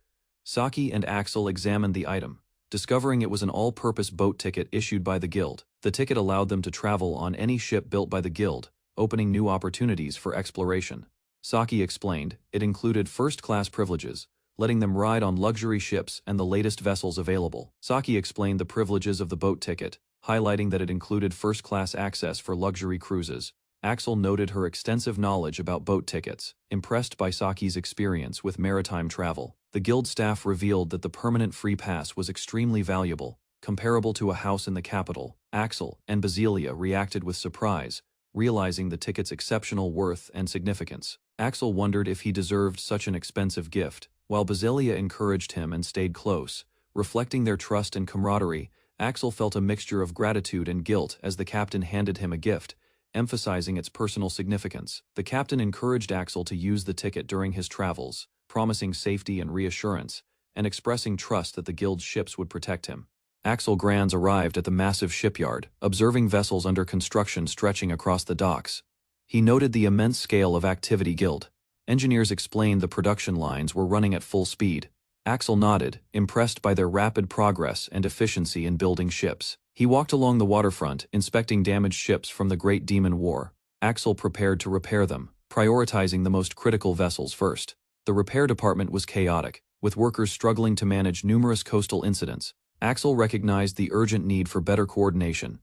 Saki and Axel examined the item, discovering it was an all-purpose boat ticket issued by the guild. The ticket allowed them to travel on any ship built by the guild, opening new opportunities for exploration. Saki explained it included first-class privileges, letting them ride on luxury ships and the latest vessels available. Saki explained the privileges of the boat ticket, highlighting that it included first-class access for luxury cruises. Axel noted her extensive knowledge about boat tickets, impressed by Saki's experience with maritime travel. The guild staff revealed that the permanent free pass was extremely valuable, comparable to a house in the capital. Axel and Basilia reacted with surprise, realizing the ticket's exceptional worth and significance. Axel wondered if he deserved such an expensive gift, while Basilia encouraged him and stayed close, reflecting their trust and camaraderie Axel felt a mixture of gratitude and guilt as the captain handed him a gift, emphasizing its personal significance. The captain encouraged Axel to use the ticket during his travels, promising safety and reassurance, and expressing trust that the guild's ships would protect him. Axel Granz arrived at the massive shipyard, observing vessels under construction stretching across the docks. He noted the immense scale of activity guild. Engineers explained the production lines were running at full speed. Axel nodded, impressed by their rapid progress and efficiency in building ships. He walked along the waterfront, inspecting damaged ships from the Great Demon War. Axel prepared to repair them, prioritizing the most critical vessels first. The repair department was chaotic, with workers struggling to manage numerous coastal incidents. Axel recognized the urgent need for better coordination.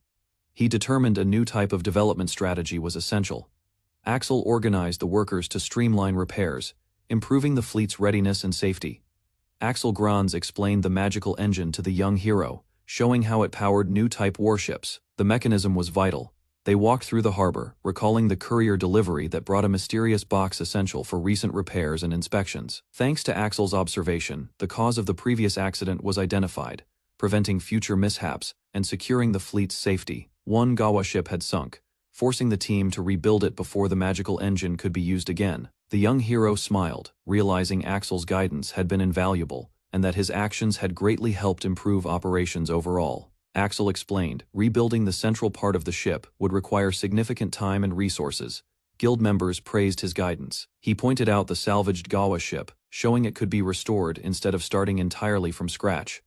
He determined a new type of development strategy was essential. Axel organized the workers to streamline repairs, improving the fleet's readiness and safety. Axel Granz explained the magical engine to the young hero, showing how it powered new type warships. The mechanism was vital. They walked through the harbor, recalling the courier delivery that brought a mysterious box essential for recent repairs and inspections. Thanks to Axel's observation, the cause of the previous accident was identified, preventing future mishaps and securing the fleet's safety. One Gawa ship had sunk, forcing the team to rebuild it before the magical engine could be used again. The young hero smiled, realizing Axel's guidance had been invaluable, and that his actions had greatly helped improve operations overall. Axel explained, rebuilding the central part of the ship would require significant time and resources. Guild members praised his guidance. He pointed out the salvaged Gawa ship, showing it could be restored instead of starting entirely from scratch.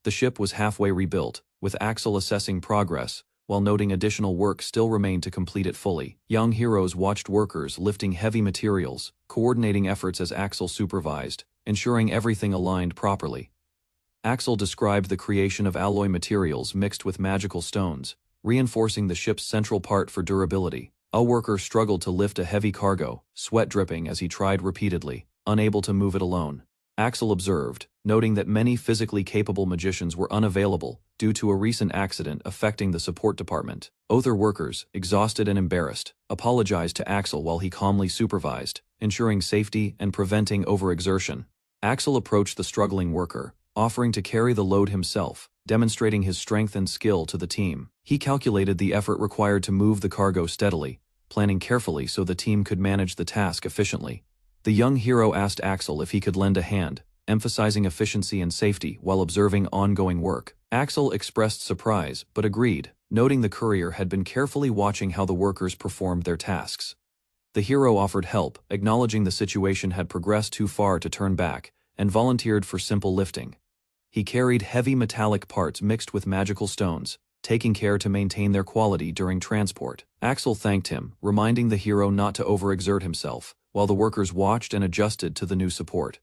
The ship was halfway rebuilt, with Axel assessing progress, while noting additional work still remained to complete it fully. Young heroes watched workers lifting heavy materials, coordinating efforts as Axel supervised, ensuring everything aligned properly. Axel described the creation of alloy materials mixed with magical stones, reinforcing the ship's central part for durability. A worker struggled to lift a heavy cargo, sweat dripping as he tried repeatedly, unable to move it alone. Axel observed, noting that many physically capable magicians were unavailable due to a recent accident affecting the support department. Other workers, exhausted and embarrassed, apologized to Axel while he calmly supervised, ensuring safety and preventing overexertion. Axel approached the struggling worker, offering to carry the load himself, demonstrating his strength and skill to the team. He calculated the effort required to move the cargo steadily, planning carefully so the team could manage the task efficiently. The young hero asked Axel if he could lend a hand, emphasizing efficiency and safety while observing ongoing work. Axel expressed surprise but agreed, noting the courier had been carefully watching how the workers performed their tasks. The hero offered help, acknowledging the situation had progressed too far to turn back, and volunteered for simple lifting. He carried heavy metallic parts mixed with magical stones, taking care to maintain their quality during transport. Axel thanked him, reminding the hero not to overexert himself, while the workers watched and adjusted to the new support.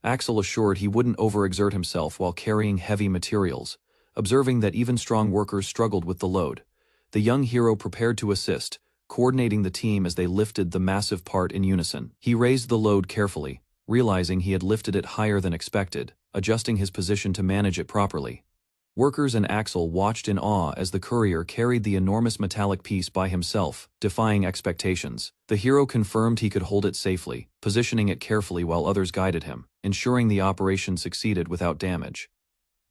Axel assured he wouldn't overexert himself while carrying heavy materials, observing that even strong workers struggled with the load. The young hero prepared to assist, coordinating the team as they lifted the massive part in unison. He raised the load carefully, realizing he had lifted it higher than expected, adjusting his position to manage it properly. Workers and Axel watched in awe as the courier carried the enormous metallic piece by himself, defying expectations. The hero confirmed he could hold it safely, positioning it carefully while others guided him, ensuring the operation succeeded without damage.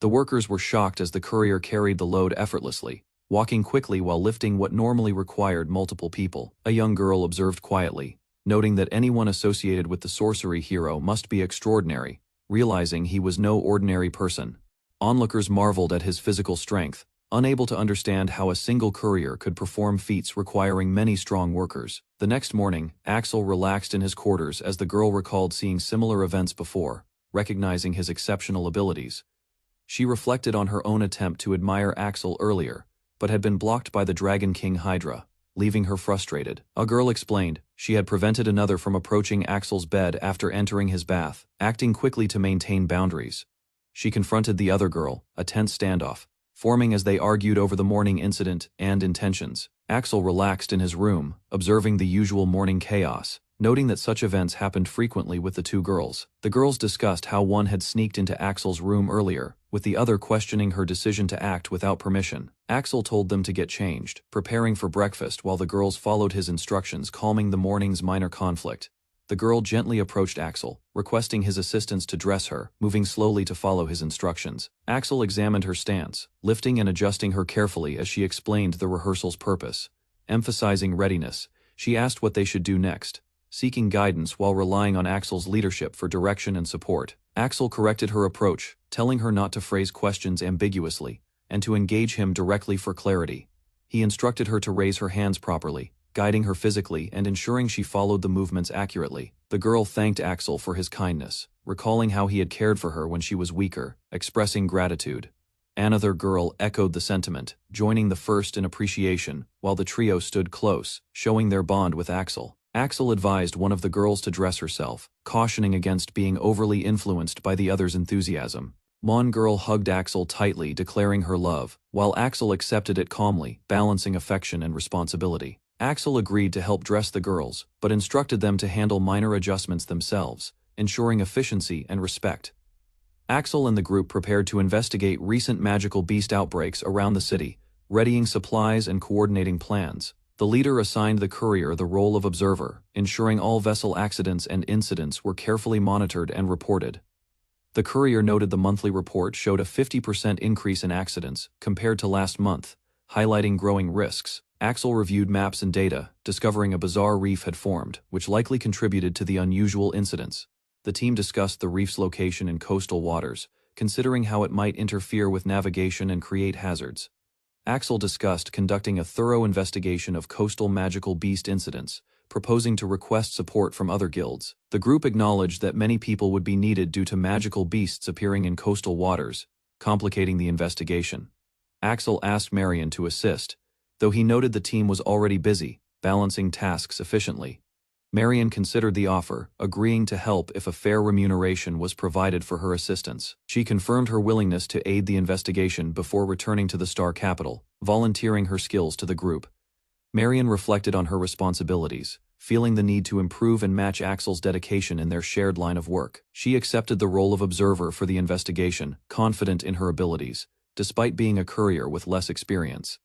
The workers were shocked as the courier carried the load effortlessly, walking quickly while lifting what normally required multiple people. A young girl observed quietly, noting that anyone associated with the sorcery hero must be extraordinary, realizing he was no ordinary person. Onlookers marveled at his physical strength, unable to understand how a single courier could perform feats requiring many strong workers. The next morning, Axel relaxed in his quarters as the girl recalled seeing similar events before, recognizing his exceptional abilities. She reflected on her own attempt to admire Axel earlier, but had been blocked by the Dragon King Hydra, leaving her frustrated. A girl explained she had prevented another from approaching Axel's bed after entering his bath, acting quickly to maintain boundaries. She confronted the other girl, a tense standoff, forming as they argued over the morning incident and intentions. Axel relaxed in his room, observing the usual morning chaos, noting that such events happened frequently with the two girls. The girls discussed how one had sneaked into Axel's room earlier, with the other questioning her decision to act without permission. Axel told them to get changed, preparing for breakfast while the girls followed his instructions, calming the morning's minor conflict. the girl gently approached Axel, requesting his assistance to dress her, moving slowly to follow his instructions. Axel examined her stance, lifting and adjusting her carefully as she explained the rehearsal's purpose. Emphasizing readiness, she asked what they should do next, seeking guidance while relying on Axel's leadership for direction and support. Axel corrected her approach, telling her not to phrase questions ambiguously, and to engage him directly for clarity. He instructed her to raise her hands properly, guiding her physically and ensuring she followed the movements accurately. The girl thanked Axel for his kindness, recalling how he had cared for her when she was weaker, expressing gratitude. Another girl echoed the sentiment, joining the first in appreciation, while the trio stood close, showing their bond with Axel. Axel advised one of the girls to dress herself, cautioning against being overly influenced by the other's enthusiasm. One girl hugged Axel tightly, declaring her love, while Axel accepted it calmly, balancing affection and responsibility. Axel agreed to help dress the girls, but instructed them to handle minor adjustments themselves, ensuring efficiency and respect. Axel and the group prepared to investigate recent magical beast outbreaks around the city, readying supplies and coordinating plans. The leader assigned the courier the role of observer, ensuring all vessel accidents and incidents were carefully monitored and reported. The courier noted the monthly report showed a 50% increase in accidents compared to last month, highlighting growing risks. Axel reviewed maps and data, discovering a bizarre reef had formed, which likely contributed to the unusual incidents. The team discussed the reef's location in coastal waters, considering how it might interfere with navigation and create hazards. Axel discussed conducting a thorough investigation of coastal magical beast incidents, proposing to request support from other guilds. The group acknowledged that many people would be needed due to magical beasts appearing in coastal waters, complicating the investigation. Axel asked Marion to assist, though he noted the team was already busy, balancing tasks efficiently. Marion considered the offer, agreeing to help if a fair remuneration was provided for her assistance. She confirmed her willingness to aid the investigation before returning to the Star Capital, volunteering her skills to the group. Marion reflected on her responsibilities, feeling the need to improve and match Axel's dedication in their shared line of work. She accepted the role of observer for the investigation, confident in her abilities, despite being a courier with less experience.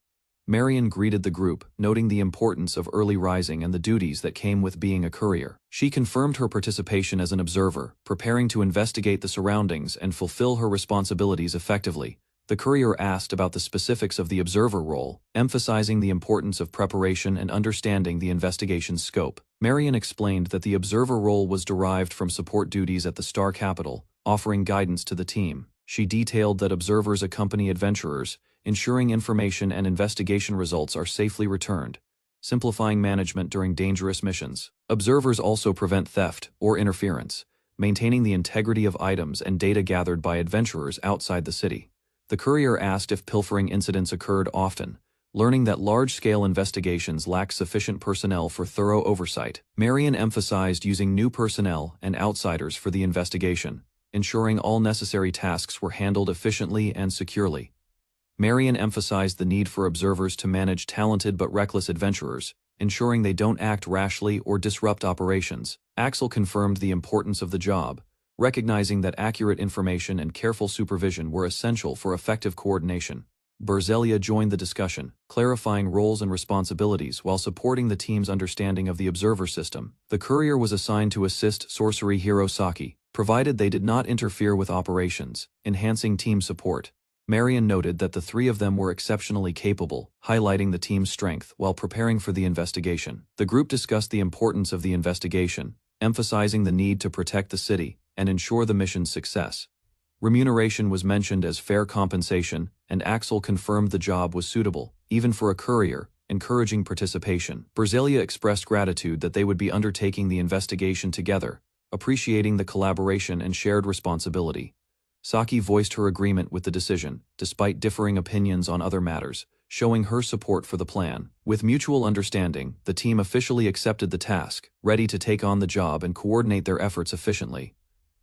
Marion greeted the group, noting the importance of early rising and the duties that came with being a courier. She confirmed her participation as an observer, preparing to investigate the surroundings and fulfill her responsibilities effectively. The courier asked about the specifics of the observer role, emphasizing the importance of preparation and understanding the investigation's scope. Marion explained that the observer role was derived from support duties at the Star Capital, offering guidance to the team. She detailed that observers accompany adventurers, ensuring information and investigation results are safely returned, simplifying management during dangerous missions. Observers also prevent theft or interference, maintaining the integrity of items and data gathered by adventurers outside the city. The courier asked if pilfering incidents occurred often, learning that large-scale investigations lack sufficient personnel for thorough oversight. Marion emphasized using new personnel and outsiders for the investigation, ensuring all necessary tasks were handled efficiently and securely. Marion emphasized the need for observers to manage talented but reckless adventurers, ensuring they don't act rashly or disrupt operations. Axel confirmed the importance of the job, recognizing that accurate information and careful supervision were essential for effective coordination. Berzelia joined the discussion, clarifying roles and responsibilities while supporting the team's understanding of the observer system. The courier was assigned to assist sorcery hero Saki, provided they did not interfere with operations, enhancing team support. Marion noted that the three of them were exceptionally capable, highlighting the team's strength while preparing for the investigation. The group discussed the importance of the investigation, emphasizing the need to protect the city and ensure the mission's success. Remuneration was mentioned as fair compensation, and Axel confirmed the job was suitable, even for a courier, encouraging participation. Berzelia expressed gratitude that they would be undertaking the investigation together, appreciating the collaboration and shared responsibility. Saki voiced her agreement with the decision, despite differing opinions on other matters, showing her support for the plan. With mutual understanding, the team officially accepted the task, ready to take on the job and coordinate their efforts efficiently.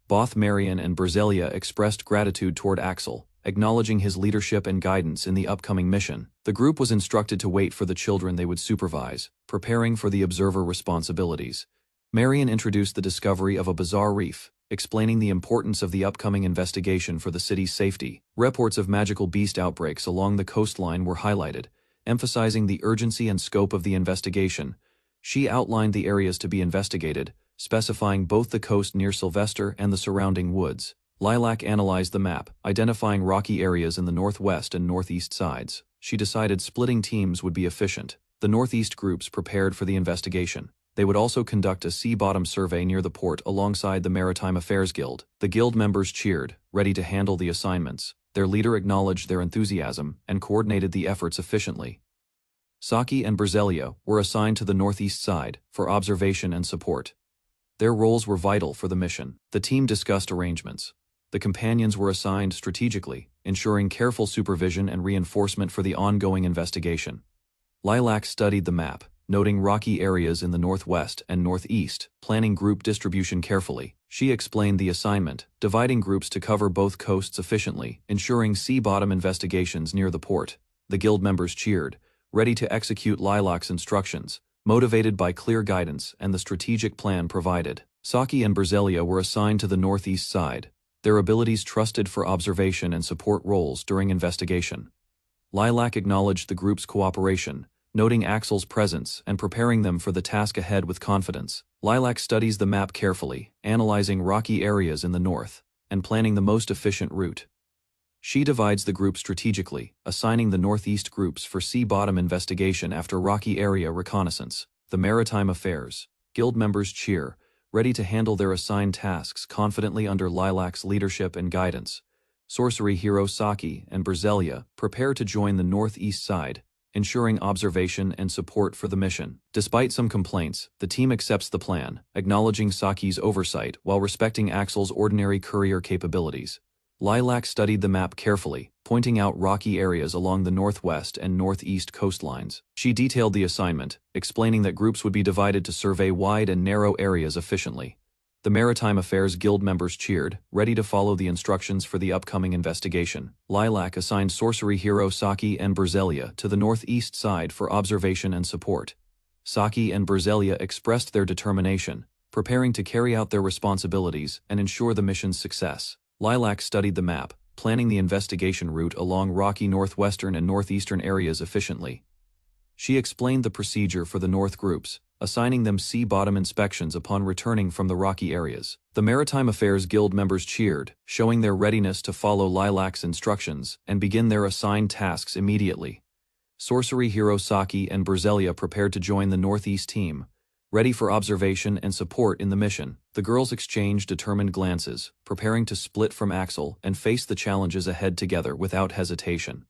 Both Marion and Berzelia expressed gratitude toward Axel, acknowledging his leadership and guidance in the upcoming mission. The group was instructed to wait for the children they would supervise, preparing for the observer responsibilities. Marion introduced the discovery of a bizarre reef, explaining the importance of the upcoming investigation for the city's safety. Reports of magical beast outbreaks along the coastline were highlighted, emphasizing the urgency and scope of the investigation. She outlined the areas to be investigated, specifying both the coast near Sylvester and the surrounding woods. Lilac analyzed the map, identifying rocky areas in the northwest and northeast sides. She decided splitting teams would be efficient. The northeast groups prepared for the investigation. They would also conduct a sea-bottom survey near the port alongside the Maritime Affairs Guild. The guild members cheered, ready to handle the assignments. Their leader acknowledged their enthusiasm and coordinated the efforts efficiently. Saki and Berzelia were assigned to the northeast side for observation and support. Their roles were vital for the mission. The team discussed arrangements. The companions were assigned strategically, ensuring careful supervision and reinforcement for the ongoing investigation. Lilac studied the map, noting rocky areas in the northwest and northeast, planning group distribution carefully. She explained the assignment, dividing groups to cover both coasts efficiently, ensuring sea-bottom investigations near the port. The guild members cheered, ready to execute Lilac's instructions, motivated by clear guidance and the strategic plan provided. Saki and Berzelia were assigned to the northeast side, their abilities trusted for observation and support roles during investigation. Lilac acknowledged the group's cooperation, noting Axel's presence and preparing them for the task ahead with confidence. Lilac studies the map carefully, analyzing rocky areas in the north, and planning the most efficient route. She divides the group strategically, assigning the northeast groups for sea-bottom investigation after rocky area reconnaissance. The Maritime Affairs Guild members cheer, ready to handle their assigned tasks confidently under Lilac's leadership and guidance. Sorcery hero Saki and Berzelia prepare to join the northeast side, ensuring observation and support for the mission. Despite some complaints, the team accepts the plan, acknowledging Saki's oversight while respecting Axel's ordinary courier capabilities. Lilac studied the map carefully, pointing out rocky areas along the northwest and northeast coastlines. She detailed the assignment, explaining that groups would be divided to survey wide and narrow areas efficiently. The Maritime Affairs Guild members cheered, ready to follow the instructions for the upcoming investigation. Lilac assigned sorcery hero Saki and Berzelia to the northeast side for observation and support. Saki and Berzelia expressed their determination, preparing to carry out their responsibilities and ensure the mission's success. Lilac studied the map, planning the investigation route along rocky northwestern and northeastern areas efficiently. She explained the procedure for the north groups, assigning them sea-bottom inspections upon returning from the rocky areas. The Maritime Affairs Guild members cheered, showing their readiness to follow Lilac's instructions and begin their assigned tasks immediately. Sorcery hero Saki and Berzelia prepared to join the northeast team, ready for observation and support in the mission. The girls exchanged determined glances, preparing to split from Axel and face the challenges ahead together without hesitation.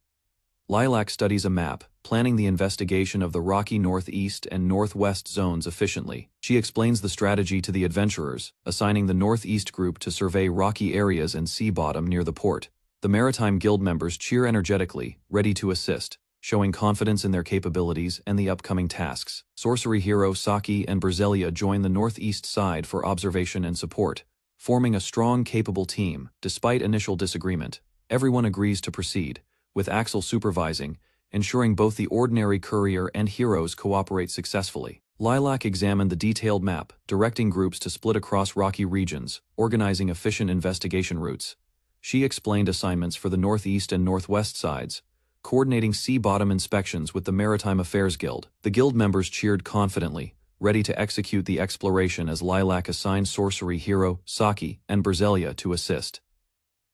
Lilac studies a map, planning the investigation of the rocky northeast and northwest zones efficiently. She explains the strategy to the adventurers, assigning the northeast group to survey rocky areas and sea bottom near the port. The Maritime Guild members cheer energetically, ready to assist, showing confidence in their capabilities and the upcoming tasks. Sorcery hero Saki and Berzelia join the northeast side for observation and support, forming a strong, capable team. Despite initial disagreement, everyone agrees to proceed, with Axel supervising, ensuring both the ordinary courier and heroes cooperate successfully. Lilac examined the detailed map, directing groups to split across rocky regions, organizing efficient investigation routes. She explained assignments for the northeast and northwest sides, coordinating sea-bottom inspections with the Maritime Affairs Guild. The guild members cheered confidently, ready to execute the exploration as Lilac assigned sorcery hero Saki and Berzelia to assist.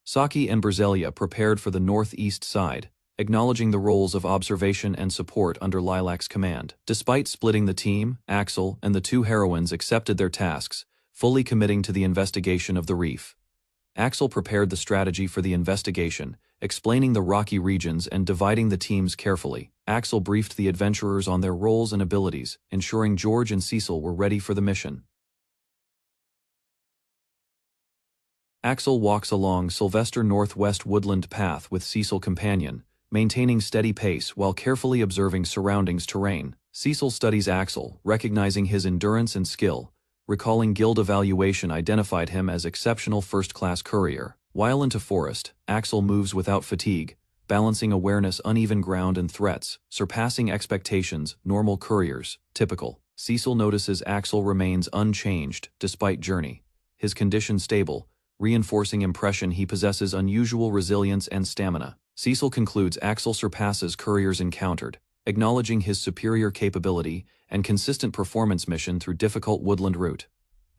Saki and Berzelia prepared for the northeast side, acknowledging the roles of observation and support under Lilac's command. Despite splitting the team, Axel and the two heroines accepted their tasks, fully committing to the investigation of the reef. Axel prepared the strategy for the investigation, explaining the rocky regions and dividing the teams carefully. Axel briefed the adventurers on their roles and abilities, ensuring George and Cecil were ready for the mission. Axel walks along Sylvester Northwest Woodland Path with Cecil companion, maintaining steady pace while carefully observing surroundings terrain. Cecil studies Axel, recognizing his endurance and skill, recalling guild evaluation identified him as exceptional first-class courier. While into forest, Axel moves without fatigue, balancing awareness, uneven ground and threats, surpassing expectations, normal couriers, typical. Cecil notices Axel remains unchanged despite journey, his condition stable, reinforcing impression he possesses unusual resilience and stamina. Cecil concludes Axel surpasses couriers encountered, acknowledging his superior capability and consistent performance mission through difficult woodland route.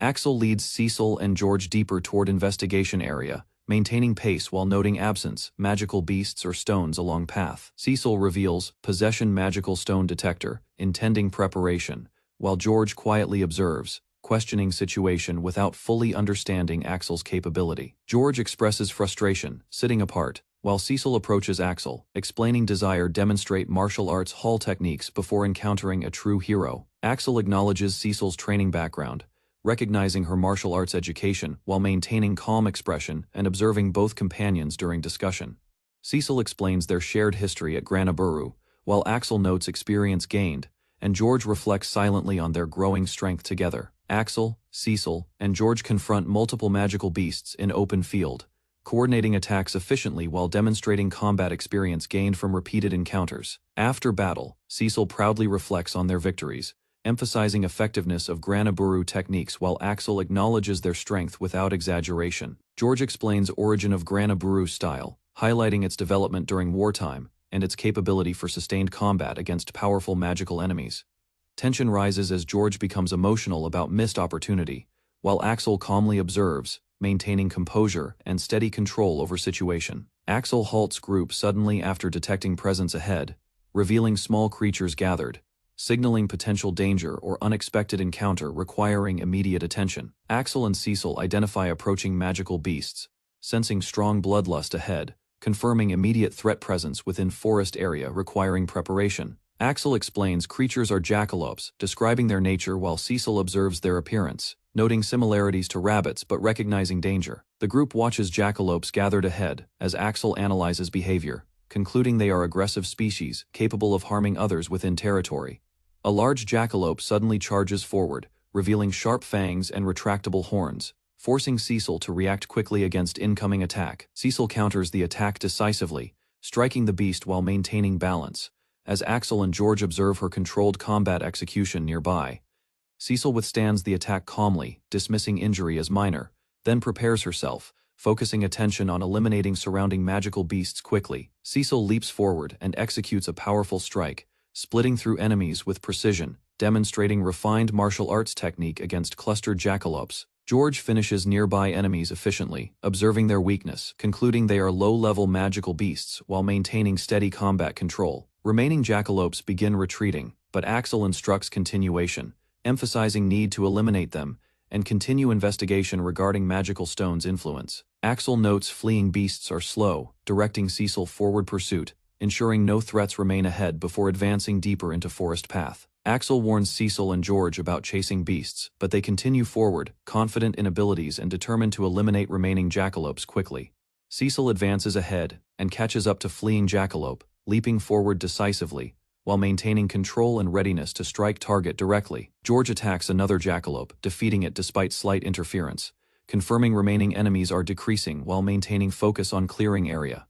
Axel leads Cecil and George deeper toward investigation area, maintaining pace while noting absence, magical beasts or stones along path. Cecil reveals possession magical stone detector, intending preparation, while George quietly observes, questioning situation without fully understanding Axel's capability. George expresses frustration, sitting apart, while Cecil approaches Axel, explaining desire demonstrate martial arts hall techniques before encountering a true hero. Axel acknowledges Cecil's training background, recognizing her martial arts education while maintaining calm expression and observing both companions during discussion. Cecil explains their shared history at Granaburu, while Axel notes experience gained, and George reflects silently on their growing strength together. Axel, Cecil, and George confront multiple magical beasts in open field, coordinating attacks efficiently while demonstrating combat experience gained from repeated encounters. After battle, Cecil proudly reflects on their victories, emphasizing effectiveness of Granaburu techniques while Axel acknowledges their strength without exaggeration. George explains origin of Granaburu style, highlighting its development during wartime and its capability for sustained combat against powerful magical enemies. Tension rises as George becomes emotional about missed opportunity, while Axel calmly observes, maintaining composure and steady control over situation. Axel halts group suddenly after detecting presence ahead, revealing small creatures gathered, signaling potential danger or unexpected encounter requiring immediate attention. Axel and Cecil identify approaching magical beasts, sensing strong bloodlust ahead, confirming immediate threat presence within forest area requiring preparation. Axel explains creatures are jackalopes, describing their nature while Cecil observes their appearance, noting similarities to rabbits but recognizing danger. The group watches jackalopes gathered ahead as Axel analyzes behavior, concluding they are aggressive species capable of harming others within territory. A large jackalope suddenly charges forward, revealing sharp fangs and retractable horns, forcing Cecil to react quickly against incoming attack. Cecil counters the attack decisively, striking the beast while maintaining balance. As Axel and George observe her controlled combat execution nearby, Cecil withstands the attack calmly, dismissing injury as minor, then prepares herself, focusing attention on eliminating surrounding magical beasts quickly. Cecil leaps forward and executes a powerful strike, splitting through enemies with precision, demonstrating refined martial arts technique against clustered jackalopes. George finishes nearby enemies efficiently, observing their weakness, concluding they are low-level magical beasts while maintaining steady combat control. Remaining jackalopes begin retreating, but Axel instructs continuation, emphasizing need to eliminate them and continue investigation regarding magical stones' influence. Axel notes fleeing beasts are slow, directing Cecil forward pursuit, ensuring no threats remain ahead before advancing deeper into forest path. Axel warns Cecil and George about chasing beasts, but they continue forward, confident in abilities and determined to eliminate remaining jackalopes quickly. Cecil advances ahead and catches up to fleeing jackalope, leaping forward decisively, while maintaining control and readiness to strike target directly. George attacks another jackalope, defeating it despite slight interference, confirming remaining enemies are decreasing while maintaining focus on clearing area.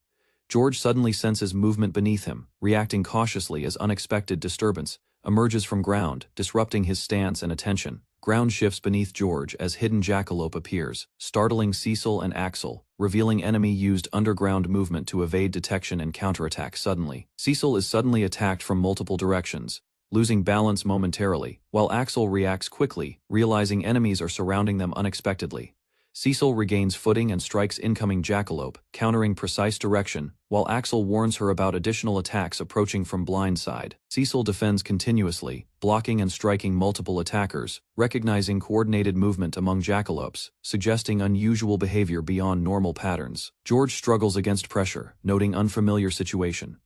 George suddenly senses movement beneath him, reacting cautiously as unexpected disturbance emerges from ground, disrupting his stance and attention. Ground shifts beneath George as hidden jackalope appears, startling Cecil and Axel, revealing enemy used underground movement to evade detection and counterattack suddenly. Cecil is suddenly attacked from multiple directions, losing balance momentarily, while Axel reacts quickly, realizing enemies are surrounding them unexpectedly. Cecil regains footing and strikes incoming jackalope, countering precise direction, while Axel warns her about additional attacks approaching from blind side. Cecil defends continuously, blocking and striking multiple attackers, recognizing coordinated movement among jackalopes, suggesting unusual behavior beyond normal patterns. George struggles against pressure, noting unfamiliar situation,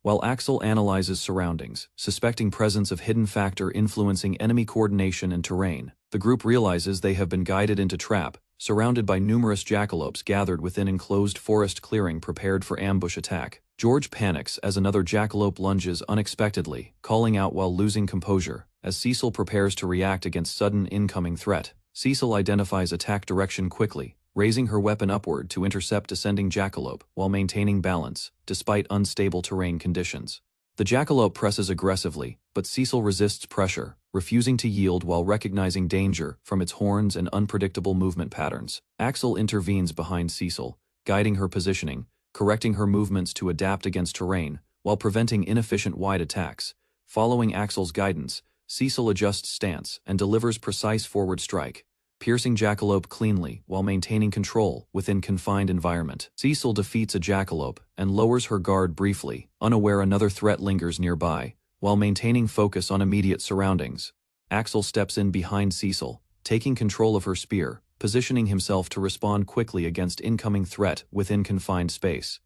while Axel analyzes surroundings, suspecting presence of hidden factor influencing enemy coordination and terrain. The group realizes they have been guided into trap, surrounded by numerous jackalopes gathered within enclosed forest clearing prepared for ambush attack. George panics as another jackalope lunges unexpectedly, calling out while losing composure, as Cecil prepares to react against sudden incoming threat. Cecil identifies attack direction quickly, raising her weapon upward to intercept descending jackalope while maintaining balance, despite unstable terrain conditions. The jackalope presses aggressively, but Cecil resists pressure, refusing to yield while recognizing danger from its horns and unpredictable movement patterns. Axel intervenes behind Cecil, guiding her positioning, correcting her movements to adapt against terrain, while preventing inefficient wide attacks. Following Axel's guidance, Cecil adjusts stance and delivers precise forward strike, piercing jackalope cleanly while maintaining control within confined environment. Cecil defeats a jackalope and lowers her guard briefly, unaware another threat lingers nearby, while maintaining focus on immediate surroundings. Axel steps in behind Cecil, taking control of her spear, positioning himself to respond quickly against incoming threat within confined space.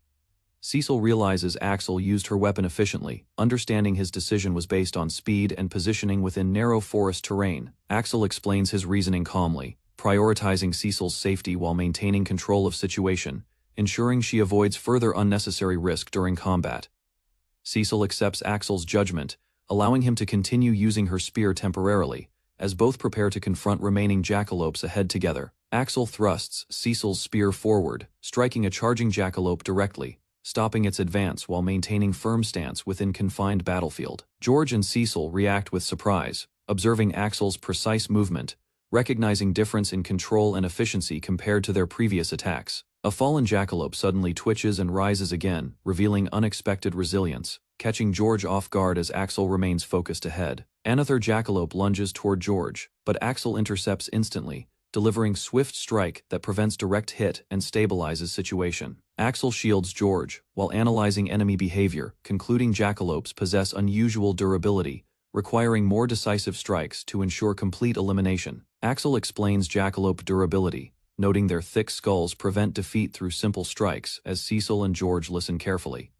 Cecil realizes Axel used her weapon efficiently, understanding his decision was based on speed and positioning within narrow forest terrain. Axel explains his reasoning calmly, prioritizing Cecil's safety while maintaining control of situation, ensuring she avoids further unnecessary risk during combat. Cecil accepts Axel's judgment, allowing him to continue using her spear temporarily, as both prepare to confront remaining jackalopes ahead together. Axel thrusts Cecil's spear forward, striking a charging jackalope directly, stopping its advance while maintaining firm stance within confined battlefield. George and Cecil react with surprise, observing Axel's precise movement, recognizing difference in control and efficiency compared to their previous attacks. A fallen jackalope suddenly twitches and rises again, revealing unexpected resilience, catching George off guard as Axel remains focused ahead. Another jackalope lunges toward George, but Axel intercepts instantly, delivering swift strike that prevents direct hit and stabilizes situation. Axel shields George, while analyzing enemy behavior, concluding jackalopes possess unusual durability, requiring more decisive strikes to ensure complete elimination. Axel explains jackalope durability, noting their thick skulls prevent defeat through simple strikes as Cecil and George listen carefully.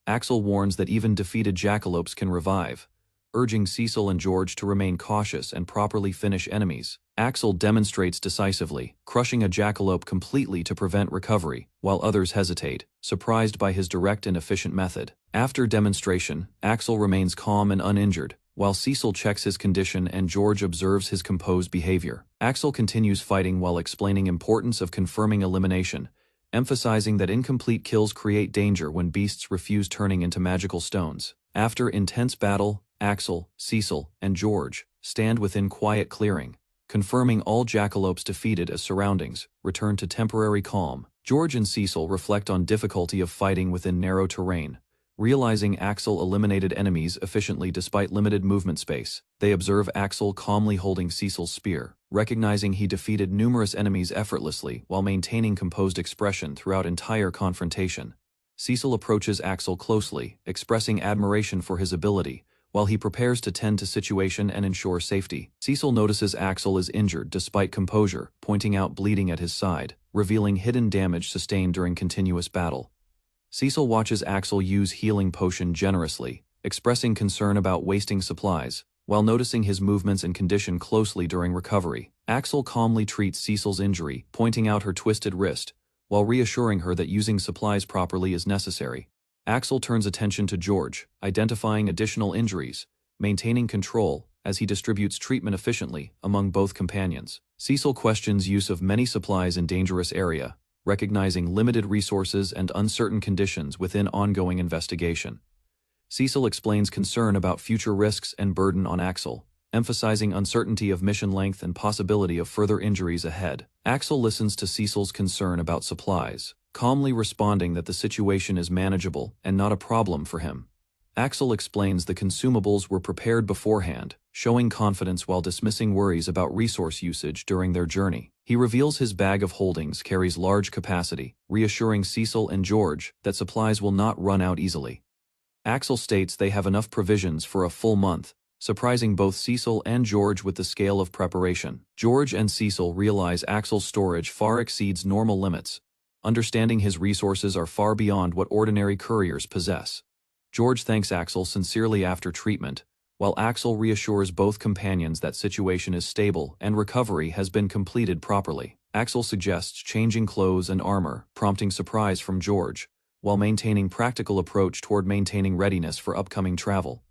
Axel warns that even defeated jackalopes can revive, urging Cecil and George to remain cautious and properly finish enemies. Axel demonstrates decisively, crushing a jackalope completely to prevent recovery, while others hesitate, surprised by his direct and efficient method. After demonstration, Axel remains calm and uninjured, while Cecil checks his condition and George observes his composed behavior. Axel continues fighting while explaining importance of confirming elimination, emphasizing that incomplete kills create danger when beasts refuse turning into magical stones. After intense battle, Axel, Cecil, and George stand within quiet clearing, confirming all jackalopes defeated as surroundings return to temporary calm. George and Cecil reflect on difficulty of fighting within narrow terrain, realizing Axel eliminated enemies efficiently despite limited movement space. They observe Axel calmly holding Cecil's spear, recognizing he defeated numerous enemies effortlessly while maintaining composed expression throughout entire confrontation. Cecil approaches Axel closely, expressing admiration for his ability, while he prepares to tend to situation and ensure safety. Cecil notices Axel is injured despite composure, pointing out bleeding at his side, revealing hidden damage sustained during continuous battle. Cecil watches Axel use healing potion generously, expressing concern about wasting supplies, while noticing his movements and condition closely during recovery. Axel calmly treats Cecil's injury, pointing out her twisted wrist, while reassuring her that using supplies properly is necessary. Axel turns attention to George, identifying additional injuries, maintaining control as he distributes treatment efficiently among both companions. Cecil questions use of many supplies in dangerous area, recognizing limited resources and uncertain conditions within ongoing investigation. Cecil explains concern about future risks and burden on Axel, emphasizing uncertainty of mission length and possibility of further injuries ahead. Axel listens to Cecil's concern about supplies, calmly responding that the situation is manageable and not a problem for him. Axel explains the consumables were prepared beforehand, showing confidence while dismissing worries about resource usage during their journey. He reveals his bag of holdings carries large capacity, reassuring Cecil and George that supplies will not run out easily. Axel states they have enough provisions for a full month, surprising both Cecil and George with the scale of preparation. George and Cecil realize Axel's storage far exceeds normal limits, understanding his resources are far beyond what ordinary couriers possess. George thanks Axel sincerely after treatment, while Axel reassures both companions that situation is stable and recovery has been completed properly. Axel suggests changing clothes and armor, prompting surprise from George, while maintaining practical approach toward maintaining readiness for upcoming travel.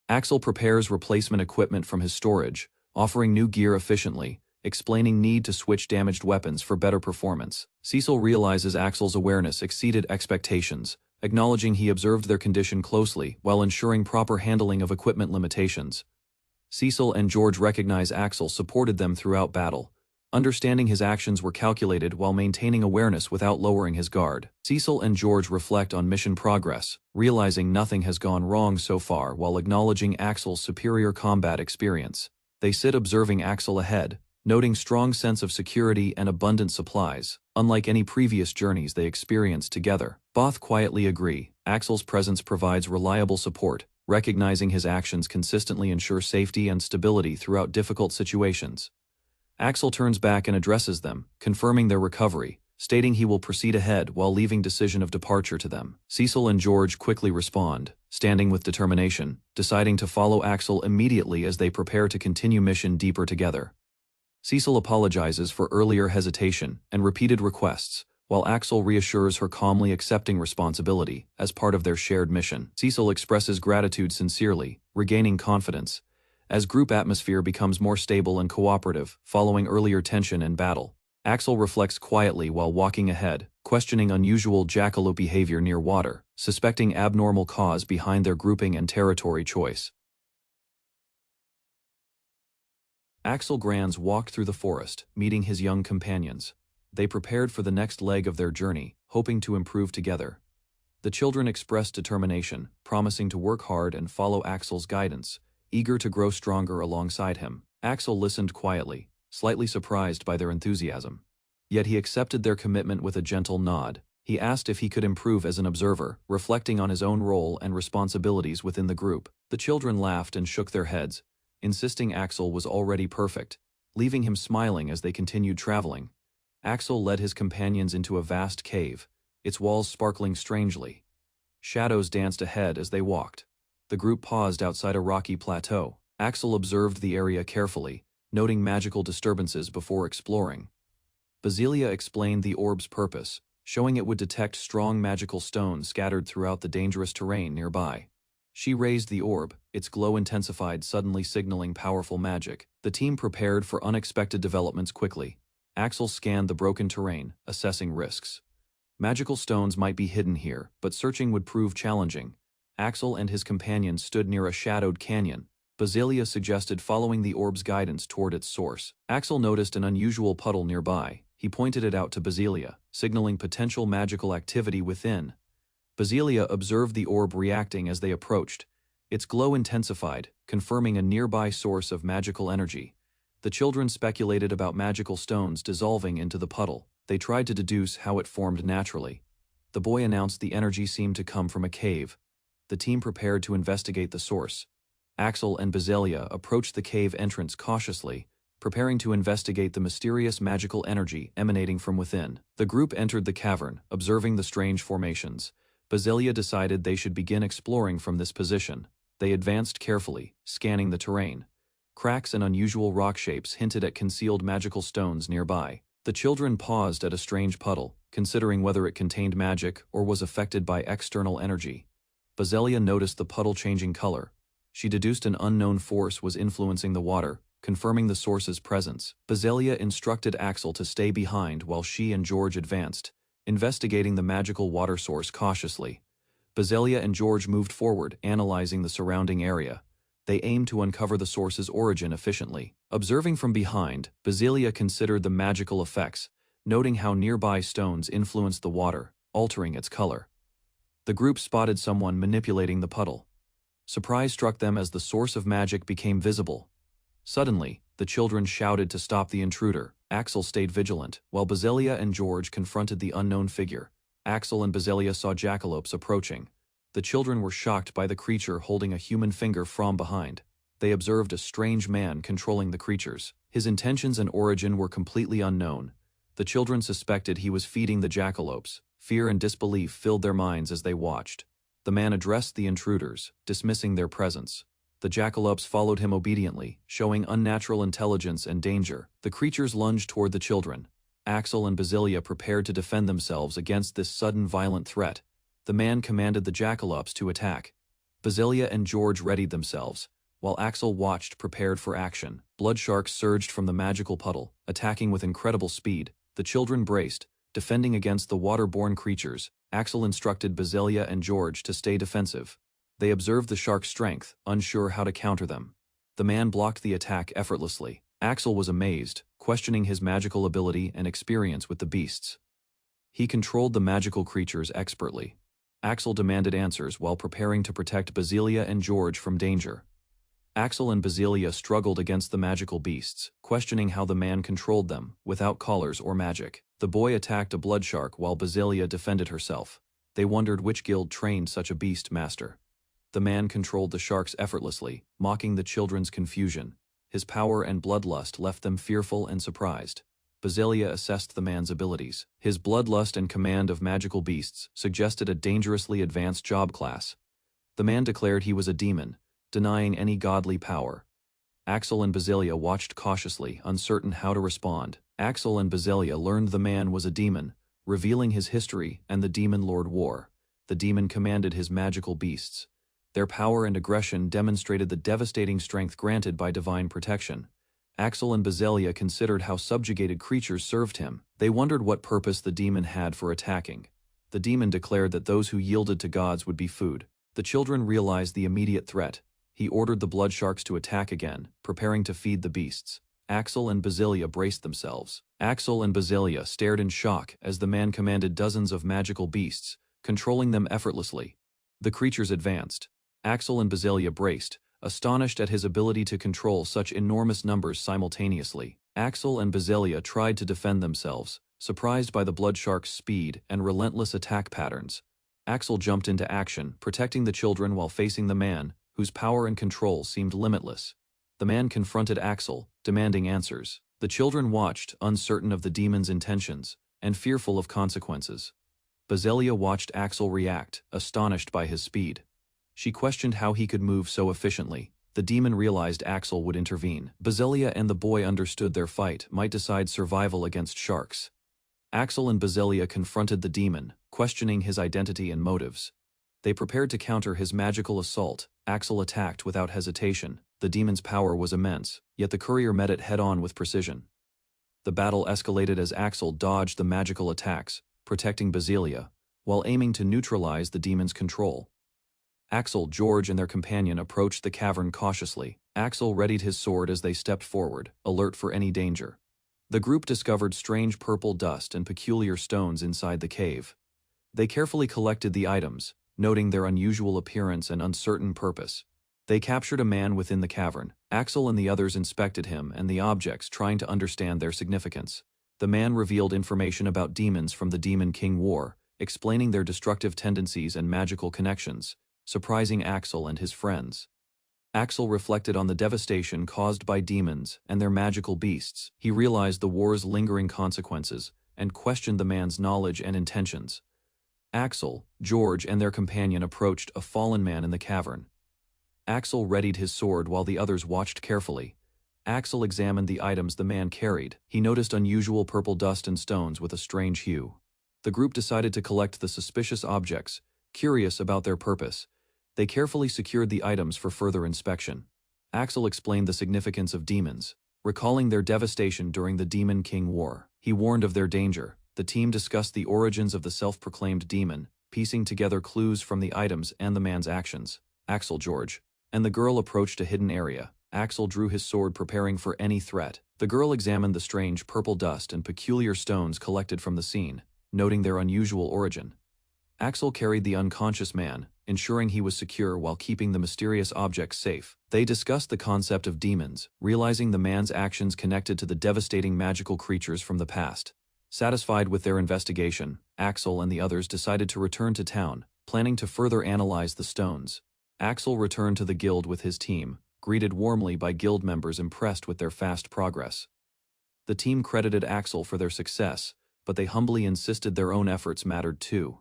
Axel prepares replacement equipment from his storage, offering new gear efficiently, explaining need to switch damaged weapons for better performance. Cecil realizes Axel's awareness exceeded expectations, acknowledging he observed their condition closely while ensuring proper handling of equipment limitations. Cecil and George recognize Axel supported them throughout battle, understanding his actions were calculated while maintaining awareness without lowering his guard. Cecil and George reflect on mission progress, realizing nothing has gone wrong so far while acknowledging Axel's superior combat experience. They sit observing Axel ahead, noting strong sense of security and abundant supplies, unlike any previous journeys they experienced together. Both quietly agree. Axel's presence provides reliable support, recognizing his actions consistently ensure safety and stability throughout difficult situations. Axel turns back and addresses them, confirming their recovery, stating he will proceed ahead while leaving decision of departure to them. Cecil and George quickly respond, standing with determination, deciding to follow Axel immediately as they prepare to continue mission deeper together. Cecil apologizes for earlier hesitation and repeated requests, while Axel reassures her calmly accepting responsibility as part of their shared mission. Cecil expresses gratitude sincerely, regaining confidence, as group atmosphere becomes more stable and cooperative following earlier tension and battle. Axel reflects quietly while walking ahead, questioning unusual jackalope behavior near water, suspecting abnormal cause behind their grouping and territory choice. Axel Granz walked through the forest, meeting his young companions. They prepared for the next leg of their journey, hoping to improve together. The children expressed determination, promising to work hard and follow Axel's guidance, eager to grow stronger alongside him. Axel listened quietly, slightly surprised by their enthusiasm. Yet he accepted their commitment with a gentle nod. He asked if he could improve as an observer, reflecting on his own role and responsibilities within the group. The children laughed and shook their heads, insisting Axel was already perfect, leaving him smiling as they continued traveling. Axel led his companions into a vast cave, its walls sparkling strangely. Shadows danced ahead as they walked. The group paused outside a rocky plateau. Axel observed the area carefully, noting magical disturbances before exploring. Basilia explained the orb's purpose, showing it would detect strong magical stones scattered throughout the dangerous terrain nearby. She raised the orb, its glow intensified, suddenly signaling powerful magic. The team prepared for unexpected developments quickly. Axel scanned the broken terrain, assessing risks. Magical stones might be hidden here, but searching would prove challenging. Axel and his companions stood near a shadowed canyon. Basilia suggested following the orb's guidance toward its source. Axel noticed an unusual puddle nearby. He pointed it out to Basilia, signaling potential magical activity within. Basilia observed the orb reacting as they approached. Its glow intensified, confirming a nearby source of magical energy. The children speculated about magical stones dissolving into the puddle. They tried to deduce how it formed naturally. The boy announced the energy seemed to come from a cave. The team prepared to investigate the source. Axel and Basilia approached the cave entrance cautiously, preparing to investigate the mysterious magical energy emanating from within. The group entered the cavern, observing the strange formations. Basilia decided they should begin exploring from this position. They advanced carefully, scanning the terrain. Cracks and unusual rock shapes hinted at concealed magical stones nearby. The children paused at a strange puddle, considering whether it contained magic or was affected by external energy. Basilia noticed the puddle changing color. She deduced an unknown force was influencing the water, confirming the source's presence. Basilia instructed Axel to stay behind while she and George advanced, investigating the magical water source cautiously. Basilia and George moved forward, analyzing the surrounding area. They aimed to uncover the source's origin efficiently. Observing from behind, Basilia considered the magical effects, noting how nearby stones influenced the water, altering its color. The group spotted someone manipulating the puddle. Surprise struck them as the source of magic became visible. Suddenly, the children shouted to stop the intruder. Axel stayed vigilant, while Basilia and George confronted the unknown figure. Axel and Basilia saw jackalopes approaching. The children were shocked by the creature holding a human finger from behind. They observed a strange man controlling the creatures. His intentions and origin were completely unknown. The children suspected he was feeding the jackalopes. Fear and disbelief filled their minds as they watched. The man addressed the intruders, dismissing their presence. The jackalopes followed him obediently, showing unnatural intelligence and danger. The creatures lunged toward the children. Axel and Basilia prepared to defend themselves against this sudden violent threat. The man commanded the jackalopes to attack. Basilia and George readied themselves, while Axel watched, prepared for action. Blood sharks surged from the magical puddle, attacking with incredible speed. The children braced, defending against the water-borne creatures. Axel instructed Basilia and George to stay defensive. They observed the shark's strength, unsure how to counter them. The man blocked the attack effortlessly. Axel was amazed, questioning his magical ability and experience with the beasts. He controlled the magical creatures expertly. Axel demanded answers while preparing to protect Basilia and George from danger. Axel and Basilia struggled against the magical beasts, questioning how the man controlled them, without collars or magic. The boy attacked a blood shark while Basilia defended herself. They wondered which guild trained such a beast master. The man controlled the sharks effortlessly, mocking the children's confusion. His power and bloodlust left them fearful and surprised. Basilia assessed the man's abilities. His bloodlust and command of magical beasts suggested a dangerously advanced job class. The man declared he was a demon, denying any godly power. Axel and Basilia watched cautiously, uncertain how to respond. Axel and Basilia learned the man was a demon, revealing his history and the demon lord war. The demon commanded his magical beasts. Their power and aggression demonstrated the devastating strength granted by divine protection. Axel and Basilia considered how subjugated creatures served him. They wondered what purpose the demon had for attacking. The demon declared that those who yielded to gods would be food. The children realized the immediate threat. He ordered the blood sharks to attack again, preparing to feed the beasts. Axel and Basilia braced themselves. Axel and Basilia stared in shock as the man commanded dozens of magical beasts, controlling them effortlessly. The creatures advanced. Axel and Basilia braced, astonished at his ability to control such enormous numbers simultaneously. Axel and Basilia tried to defend themselves, surprised by the blood shark's speed and relentless attack patterns. Axel jumped into action, protecting the children while facing the man, whose power and control seemed limitless. The man confronted Axel, demanding answers. The children watched, uncertain of the demon's intentions, and fearful of consequences. Basilia watched Axel react, astonished by his speed. She questioned how he could move so efficiently. The demon realized Axel would intervene. Basilia and the boy understood their fight might decide survival against sharks. Axel and Basilia confronted the demon, questioning his identity and motives. They prepared to counter his magical assault. Axel attacked without hesitation. The demon's power was immense, yet the courier met it head-on with precision. The battle escalated as Axel dodged the magical attacks, protecting Basilia, while aiming to neutralize the demon's control. Axel, George, and their companion approached the cavern cautiously. Axel readied his sword as they stepped forward, alert for any danger. The group discovered strange purple dust and peculiar stones inside the cave. They carefully collected the items, noting their unusual appearance and uncertain purpose. They captured a man within the cavern. Axel and the others inspected him and the objects, trying to understand their significance. The man revealed information about demons from the Demon King War, explaining their destructive tendencies and magical connections, surprising Axel and his friends. Axel reflected on the devastation caused by demons and their magical beasts. He realized the war's lingering consequences and questioned the man's knowledge and intentions. Axel, George, and their companion approached a fallen man in the cavern. Axel readied his sword while the others watched carefully. Axel examined the items the man carried. He noticed unusual purple dust and stones with a strange hue. The group decided to collect the suspicious objects, curious about their purpose. They carefully secured the items for further inspection. Axel explained the significance of demons, recalling their devastation during the Demon King War. He warned of their danger. The team discussed the origins of the self-proclaimed demon, piecing together clues from the items and the man's actions. Axel, George, and the girl approached a hidden area. Axel drew his sword, preparing for any threat. The girl examined the strange purple dust and peculiar stones collected from the scene, noting their unusual origin. Axel carried the unconscious man, ensuring he was secure while keeping the mysterious objects safe. They discussed the concept of demons, realizing the man's actions connected to the devastating magical creatures from the past. Satisfied with their investigation, Axel and the others decided to return to town, planning to further analyze the stones. Axel returned to the guild with his team, greeted warmly by guild members impressed with their fast progress. The team credited Axel for their success, but they humbly insisted their own efforts mattered too.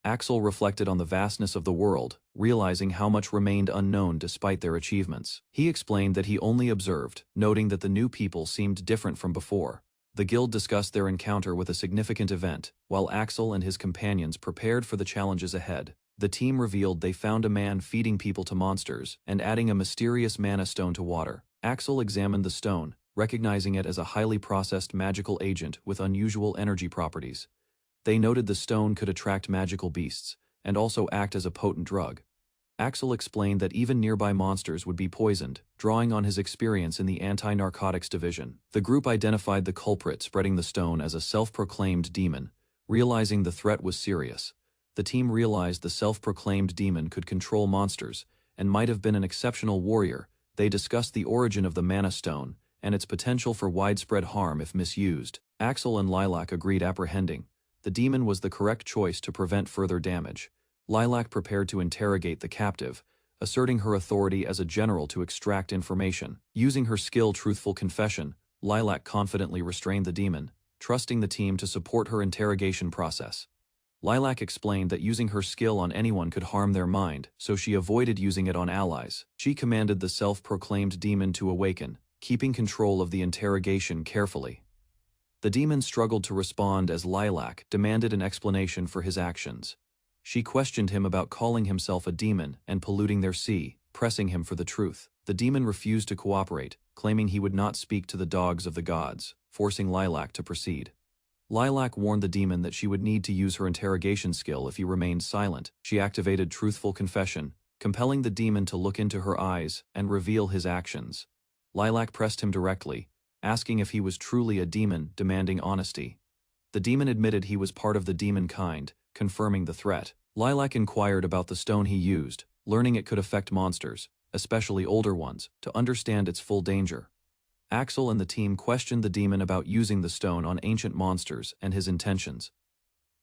Axel reflected on the vastness of the world, realizing how much remained unknown despite their achievements. He explained that he only observed, noting that the new people seemed different from before. The guild discussed their encounter with a significant event, while Axel and his companions prepared for the challenges ahead. The team revealed they found a man feeding people to monsters and adding a mysterious mana stone to water. Axel examined the stone, recognizing it as a highly processed magical agent with unusual energy properties. They noted the stone could attract magical beasts, and also act as a potent drug. Axel explained that even nearby monsters would be poisoned, drawing on his experience in the anti-narcotics division. The group identified the culprit spreading the stone as a self-proclaimed demon, realizing the threat was serious. The team realized the self-proclaimed demon could control monsters, and might have been an exceptional warrior, They discussed the origin of the mana stone and its potential for widespread harm if misused. Axel and Lilac agreed, apprehending the demon was the correct choice to prevent further damage. Lilac prepared to interrogate the captive, asserting her authority as a general to extract information. Using her skill truthful confession, Lilac confidently restrained the demon, trusting the team to support her interrogation process. Lilac explained that using her skill on anyone could harm their mind, so she avoided using it on allies. She commanded the self-proclaimed demon to awaken, keeping control of the interrogation carefully. The demon struggled to respond as Lilac demanded an explanation for his actions. She questioned him about calling himself a demon and polluting their sea, pressing him for the truth. The demon refused to cooperate, claiming he would not speak to the dogs of the gods, forcing Lilac to proceed. Lilac warned the demon that she would need to use her interrogation skill if he remained silent. She activated truthful confession, compelling the demon to look into her eyes and reveal his actions. Lilac pressed him directly, asking if he was truly a demon, demanding honesty. The demon admitted he was part of the demon kind, confirming the threat. Lilac inquired about the stone he used, learning it could affect monsters, especially older ones, to understand its full danger. Axel and the team questioned the demon about using the stone on ancient monsters and his intentions.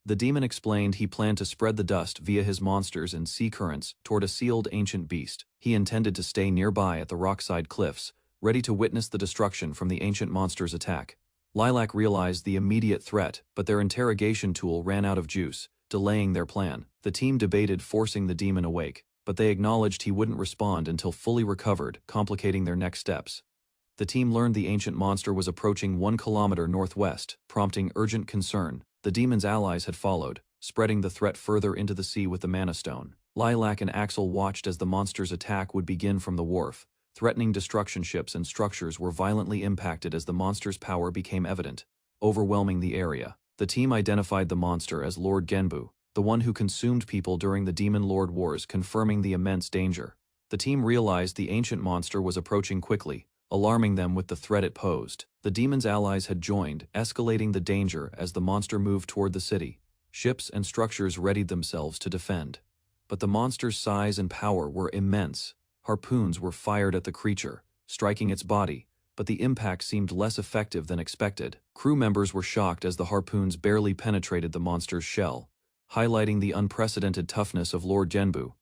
The demon explained he planned to spread the dust via his monsters and sea currents toward a sealed ancient beast. He intended to stay nearby at the rockside cliffs, ready to witness the destruction from the ancient monster's attack. Lilac realized the immediate threat, but their interrogation tool ran out of juice, delaying their plan. The team debated forcing the demon awake, but they acknowledged he wouldn't respond until fully recovered, complicating their next steps. The team learned the ancient monster was approaching 1 kilometer northwest, prompting urgent concern. The demon's allies had followed, spreading the threat further into the sea with the mana stone. Lilac and Axel watched as the monster's attack would begin from the wharf. Threatening destruction ships and structures were violently impacted as the monster's power became evident, overwhelming the area. The team identified the monster as Lord Genbu, the one who consumed people during the Demon Lord Wars, confirming the immense danger. The team realized the ancient monster was approaching quickly, alarming them with the threat it posed. The demon's allies had joined, escalating the danger as the monster moved toward the city. Ships and structures readied themselves to defend. But the monster's size and power were immense. Harpoons were fired at the creature, striking its body, but the impact seemed less effective than expected. Crew members were shocked as the harpoons barely penetrated the monster's shell, highlighting the unprecedented toughness of Lord Genbu.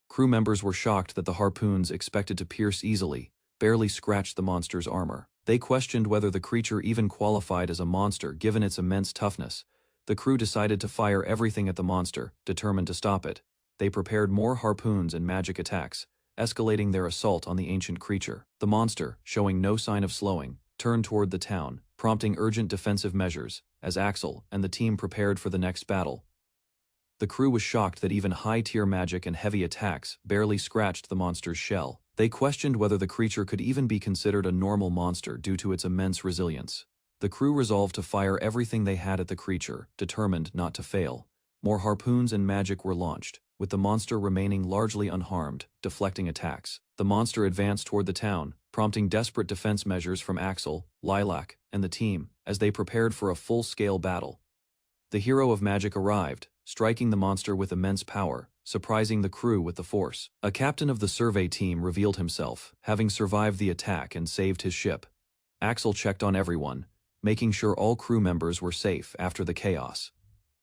Crew members were shocked that the harpoons, expected to pierce easily, barely scratched the monster's armor. They questioned whether the creature even qualified as a monster given its immense toughness. The crew decided to fire everything at the monster, determined to stop it. They prepared more harpoons and magic attacks, escalating their assault on the ancient creature. The monster, showing no sign of slowing, turned toward the town, prompting urgent defensive measures, as Axel and the team prepared for the next battle. The crew was shocked that even high-tier magic and heavy attacks barely scratched the monster's shell. They questioned whether the creature could even be considered a normal monster due to its immense resilience. The crew resolved to fire everything they had at the creature, determined not to fail. More harpoons and magic were launched, with the monster remaining largely unharmed, deflecting attacks. The monster advanced toward the town, prompting desperate defense measures from Axel, Lilac, and the team, as they prepared for a full-scale battle. The hero of magic arrived, striking the monster with immense power, surprising the crew with the force. A captain of the survey team revealed himself, having survived the attack and saved his ship. Axel checked on everyone, making sure all crew members were safe after the chaos.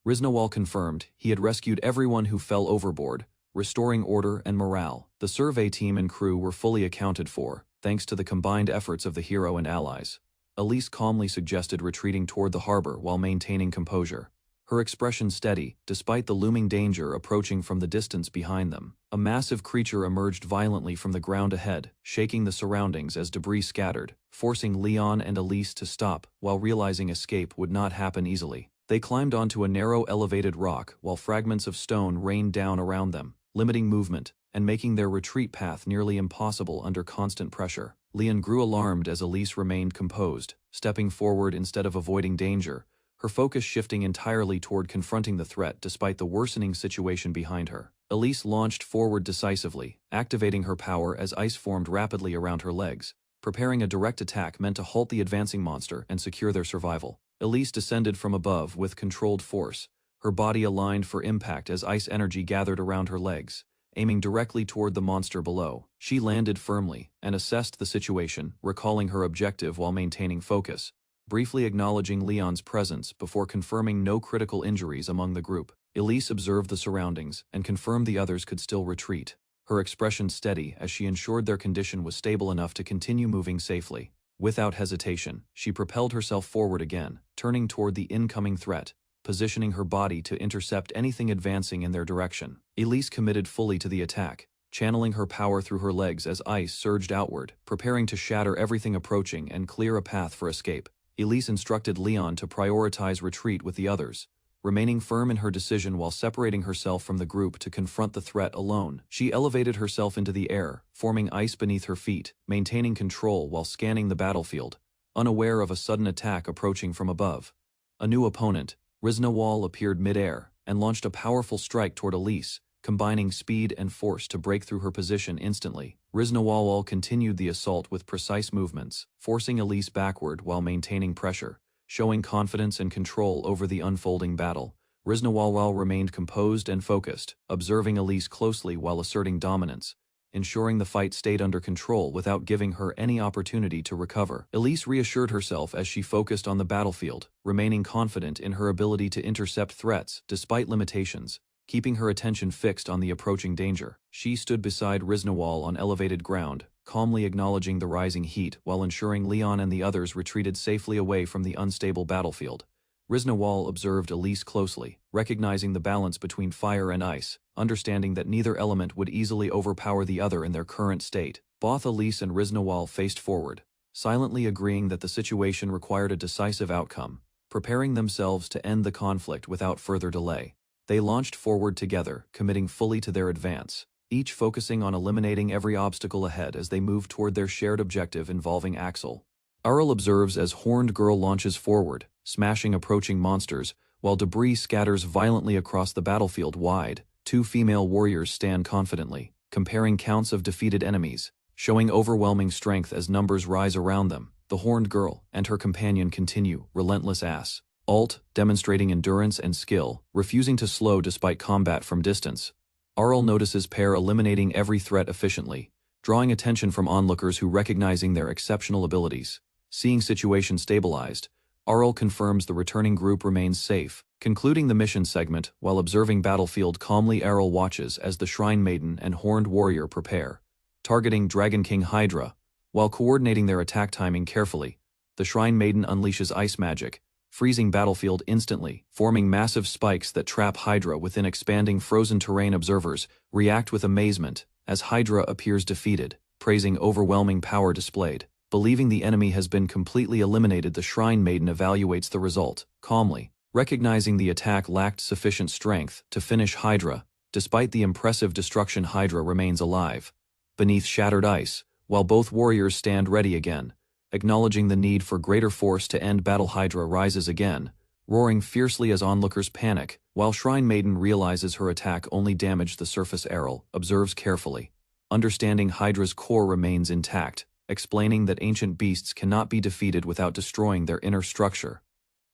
Riznawal confirmed he had rescued everyone who fell overboard, restoring order and morale. The survey team and crew were fully accounted for, thanks to the combined efforts of the hero and allies. Elise calmly suggested retreating toward the harbor while maintaining composure. Her expression steady, despite the looming danger approaching from the distance behind them. A massive creature emerged violently from the ground ahead, shaking the surroundings as debris scattered, forcing Leon and Elise to stop while realizing escape would not happen easily. They climbed onto a narrow elevated rock while fragments of stone rained down around them, limiting movement and making their retreat path nearly impossible under constant pressure. Leon grew alarmed as Elise remained composed, stepping forward instead of avoiding danger, her focus shifting entirely toward confronting the threat despite the worsening situation behind her. Elise launched forward decisively, activating her power as ice formed rapidly around her legs, preparing a direct attack meant to halt the advancing monster and secure their survival. Elise descended from above with controlled force, her body aligned for impact as ice energy gathered around her legs, aiming directly toward the monster below. She landed firmly and assessed the situation, recalling her objective while maintaining focus, briefly acknowledging Leon's presence before confirming no critical injuries among the group. Elise observed the surroundings and confirmed the others could still retreat, her expression steady as she ensured their condition was stable enough to continue moving safely. Without hesitation, she propelled herself forward again, turning toward the incoming threat, positioning her body to intercept anything advancing in their direction. Elise committed fully to the attack, channeling her power through her legs as ice surged outward, preparing to shatter everything approaching and clear a path for escape. Elise instructed Leon to prioritize retreat with the others, remaining firm in her decision while separating herself from the group to confront the threat alone. She elevated herself into the air, forming ice beneath her feet, maintaining control while scanning the battlefield, unaware of a sudden attack approaching from above. A new opponent, Riznawal, appeared mid-air and launched a powerful strike toward Elise, combining speed and force to break through her position instantly. Riznawal continued the assault with precise movements, forcing Elise backward while maintaining pressure, showing confidence and control over the unfolding battle. Riznawal remained composed and focused, observing Elise closely while asserting dominance, ensuring the fight stayed under control without giving her any opportunity to recover. Elise reassured herself as she focused on the battlefield, remaining confident in her ability to intercept threats despite limitations, keeping her attention fixed on the approaching danger. She stood beside Riznawal on elevated ground, calmly acknowledging the rising heat while ensuring Leon and the others retreated safely away from the unstable battlefield. Riznawal observed Elise closely, recognizing the balance between fire and ice, understanding that neither element would easily overpower the other in their current state. Both Elise and Riznawal faced forward, silently agreeing that the situation required a decisive outcome, preparing themselves to end the conflict without further delay. They launched forward together, committing fully to their advance, each focusing on eliminating every obstacle ahead as they moved toward their shared objective involving Axel. Arl observes as Horned Girl launches forward, smashing approaching monsters, while debris scatters violently across the battlefield wide. Two female warriors stand confidently, comparing counts of defeated enemies, showing overwhelming strength as numbers rise around them. The Horned Girl and her companion continue, relentless as Alt, demonstrating endurance and skill, refusing to slow despite combat from distance. Arl notices pair eliminating every threat efficiently, drawing attention from onlookers who recognizing their exceptional abilities. Seeing situation stabilized, Arl confirms the returning group remains safe, concluding the mission segment while observing battlefield calmly. Arl watches as the Shrine Maiden and Horned Warrior prepare, targeting Dragon King Hydra, while coordinating their attack timing carefully. The Shrine Maiden unleashes ice magic, freezing battlefield instantly, forming massive spikes that trap Hydra within expanding frozen terrain. Observers react with amazement as Hydra appears defeated, praising overwhelming power displayed. Believing the enemy has been completely eliminated, the Shrine Maiden evaluates the result, calmly, recognizing the attack lacked sufficient strength to finish Hydra. Despite the impressive destruction, Hydra remains alive, beneath shattered ice, while both warriors stand ready again, acknowledging the need for greater force to end battle. Hydra rises again, roaring fiercely as onlookers panic, while Shrine Maiden realizes her attack only damaged the surface. Errol observes carefully, understanding Hydra's core remains intact, explaining that ancient beasts cannot be defeated without destroying their inner structure.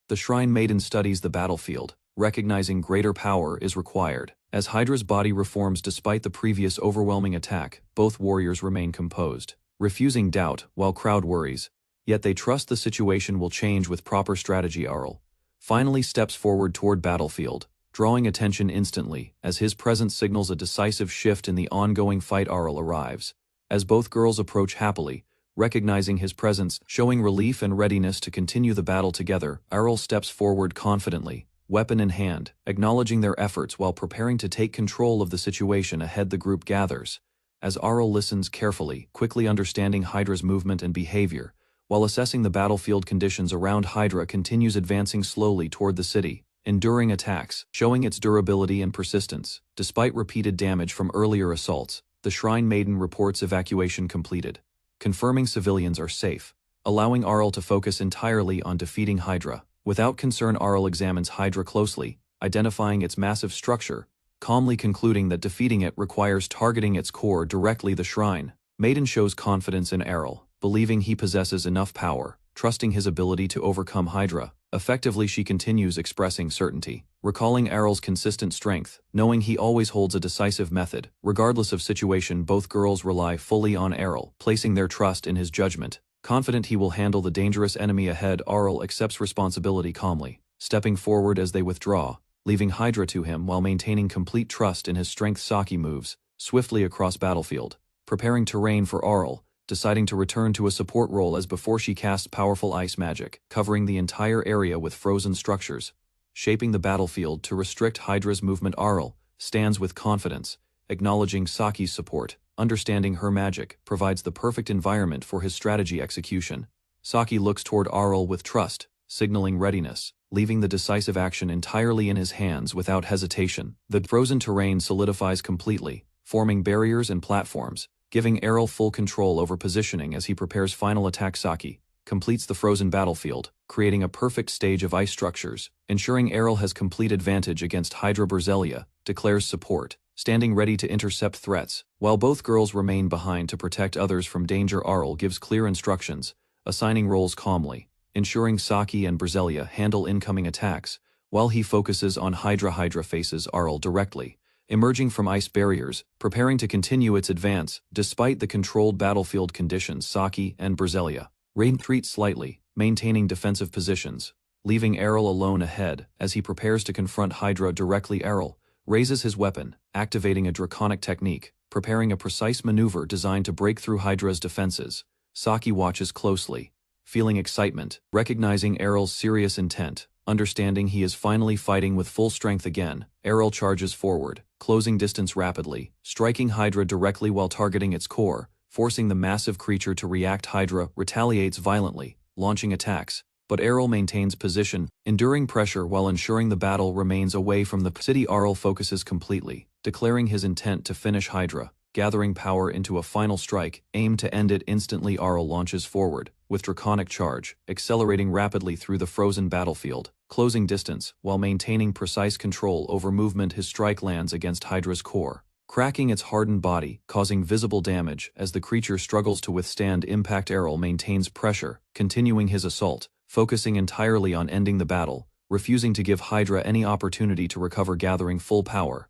The Shrine Maiden studies the battlefield, recognizing greater power is required. As Hydra's body reforms despite the previous overwhelming attack, both warriors remain composed, refusing doubt while crowd worries, yet they trust the situation will change with proper strategy. Arl finally steps forward toward battlefield, drawing attention instantly as his presence signals a decisive shift in the ongoing fight. Arl arrives as both girls approach happily, recognizing his presence, showing relief and readiness to continue the battle together. Arl steps forward confidently, weapon in hand, acknowledging their efforts while preparing to take control of the situation ahead. The group gathers, as Arl listens carefully, quickly understanding Hydra's movement and behavior, while assessing the battlefield conditions around. Hydra continues advancing slowly toward the city, enduring attacks, showing its durability and persistence. Despite repeated damage from earlier assaults, the Shrine Maiden reports evacuation completed, confirming civilians are safe, allowing Arl to focus entirely on defeating Hydra. Without concern, Arl examines Hydra closely, identifying its massive structure, calmly concluding that defeating it requires targeting its core directly. The Shrine Maiden shows confidence in Arl, believing he possesses enough power, trusting his ability to overcome Hydra. Effectively, she continues expressing certainty, recalling Errol's consistent strength, knowing he always holds a decisive method. Regardless of situation, both girls rely fully on Errol, placing their trust in his judgment. Confident he will handle the dangerous enemy ahead, Errol accepts responsibility calmly, stepping forward as they withdraw, leaving Hydra to him while maintaining complete trust in his strength. Saki moves swiftly across battlefield, preparing terrain for Errol, deciding to return to a support role as before she casts powerful ice magic, covering the entire area with frozen structures, shaping the battlefield to restrict Hydra's movement. Errol stands with confidence, acknowledging Saki's support, understanding her magic provides the perfect environment for his strategy execution. Saki looks toward Errol with trust, signaling readiness, leaving the decisive action entirely in his hands without hesitation. The frozen terrain solidifies completely, forming barriers and platforms, giving Errol full control over positioning as he prepares final attack. Saki completes the frozen battlefield, creating a perfect stage of ice structures, ensuring Errol has complete advantage against Hydra. Berselia declares support, standing ready to intercept threats, while both girls remain behind to protect others from danger. Errol gives clear instructions, assigning roles calmly, ensuring Saki and Berselia handle incoming attacks, while he focuses on Hydra. Hydra faces Errol directly, emerging from ice barriers, preparing to continue its advance. Despite the controlled battlefield conditions, Saki and Berselia retreat slightly, maintaining defensive positions, leaving Errol alone ahead as he prepares to confront Hydra directly. Errol raises his weapon, activating a draconic technique, preparing a precise maneuver designed to break through Hydra's defenses. Saki watches closely, feeling excitement, recognizing Errol's serious intent. Understanding he is finally fighting with full strength again, Errol charges forward, closing distance rapidly, striking Hydra directly while targeting its core, forcing the massive creature to react. Hydra retaliates violently, launching attacks, but Errol maintains position, enduring pressure while ensuring the battle remains away from the city. Errol focuses completely, declaring his intent to finish Hydra, gathering power into a final strike, aimed to end it instantly. Errol launches forward, with draconic charge, accelerating rapidly through the frozen battlefield, closing distance while maintaining precise control over movement. His strike lands against Hydra's core, cracking its hardened body, causing visible damage as the creature struggles to withstand impact. Errol maintains pressure, continuing his assault, focusing entirely on ending the battle, refusing to give Hydra any opportunity to recover. Gathering full power,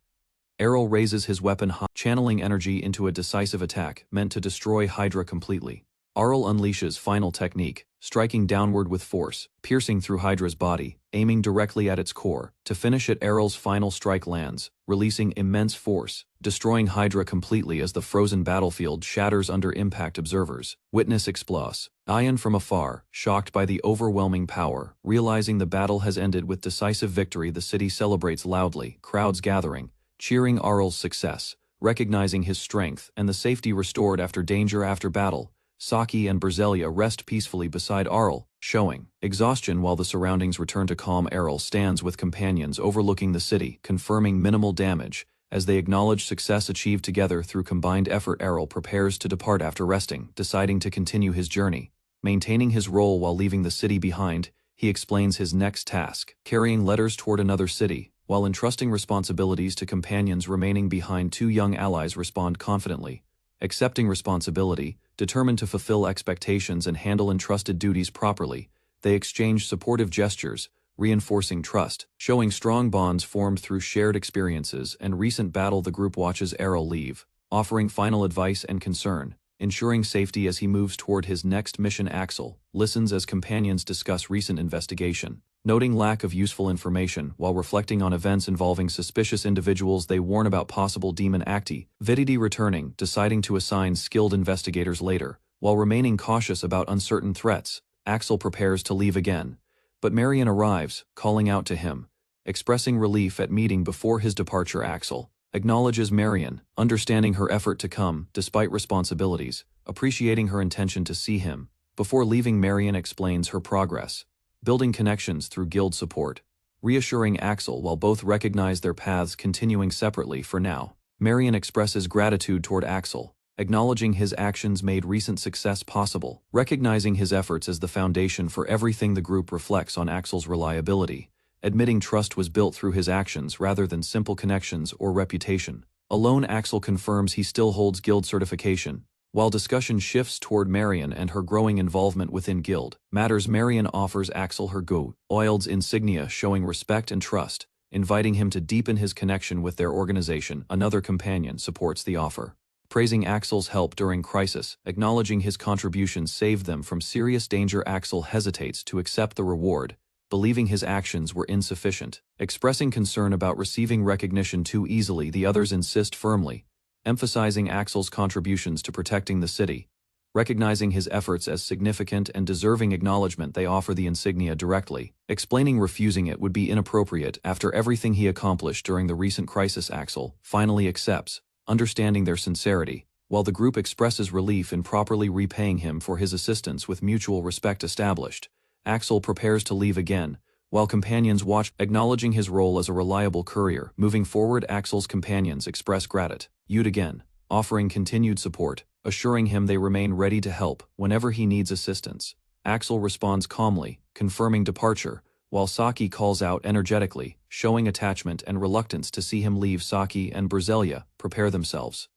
Errol raises his weapon high, channeling energy into a decisive attack meant to destroy Hydra completely. Errol unleashes final technique, striking downward with force, piercing through Hydra's body, aiming directly at its core. To finish it, Errol's final strike lands, releasing immense force, destroying Hydra completely as the frozen battlefield shatters under impact. Observers witness explodes. Ian from afar, shocked by the overwhelming power, realizing the battle has ended with decisive victory. The city celebrates loudly, crowds gathering, cheering Errol's success, recognizing his strength and the safety restored after danger. After battle, Saki and Berselia rest peacefully beside Errol, showing exhaustion while the surroundings return to calm. Errol stands with companions overlooking the city, confirming minimal damage, as they acknowledge success achieved together through combined effort. Errol prepares to depart after resting, deciding to continue his journey. Maintaining his role while leaving the city behind, he explains his next task, carrying letters toward another city, while entrusting responsibilities to companions remaining behind. Two young allies respond confidently, accepting responsibility, determined to fulfill expectations and handle entrusted duties properly. They exchange supportive gestures, reinforcing trust, showing strong bonds formed through shared experiences and recent battle. The group watches Errol leave, offering final advice and concern, ensuring safety as he moves toward his next mission. Axel listens as companions discuss recent investigation, noting lack of useful information while reflecting on events involving suspicious individuals. They warn about possible demon activity returning, deciding to assign skilled investigators later, while remaining cautious about uncertain threats. Axel prepares to leave again, but Marion arrives, calling out to him, expressing relief at meeting before his departure. Axel acknowledges Marion, understanding her effort to come, despite responsibilities, appreciating her intention to see him. Before leaving, Marion explains her progress, building connections through guild support, reassuring Axel while both recognize their paths continuing separately for now. Marion expresses gratitude toward Axel, acknowledging his actions made recent success possible, recognizing his efforts as the foundation for everything. The group reflects on Axel's reliability, admitting trust was built through his actions rather than simple connections or reputation. Alone, Axel confirms he still holds guild certification, While discussion shifts toward Marion and her growing involvement within guild matters, Marion offers Axel her oiled insignia showing respect and trust, inviting him to deepen his connection with their organization. Another companion supports the offer, praising Axel's help during crisis, acknowledging his contributions saved them from serious danger. Axel hesitates to accept the reward, believing his actions were insufficient. Expressing concern about receiving recognition too easily, the others insist firmly, emphasizing Axel's contributions to protecting the city. Recognizing his efforts as significant and deserving acknowledgement, they offer the insignia directly, explaining refusing it would be inappropriate after everything he accomplished during the recent crisis. Axel finally accepts, understanding their sincerity, while the group expresses relief in properly repaying him for his assistance. With mutual respect established, Axel prepares to leave again, while companions watch, acknowledging his role as a reliable courier. Moving forward, Axel's companions express gratitude again, offering continued support, assuring him they remain ready to help whenever he needs assistance. Axel responds calmly, confirming departure, while Saki calls out energetically, showing attachment and reluctance to see him leave. Saki and Berzelia prepare themselves,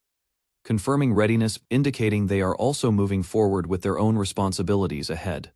confirming readiness, indicating they are also moving forward with their own responsibilities ahead.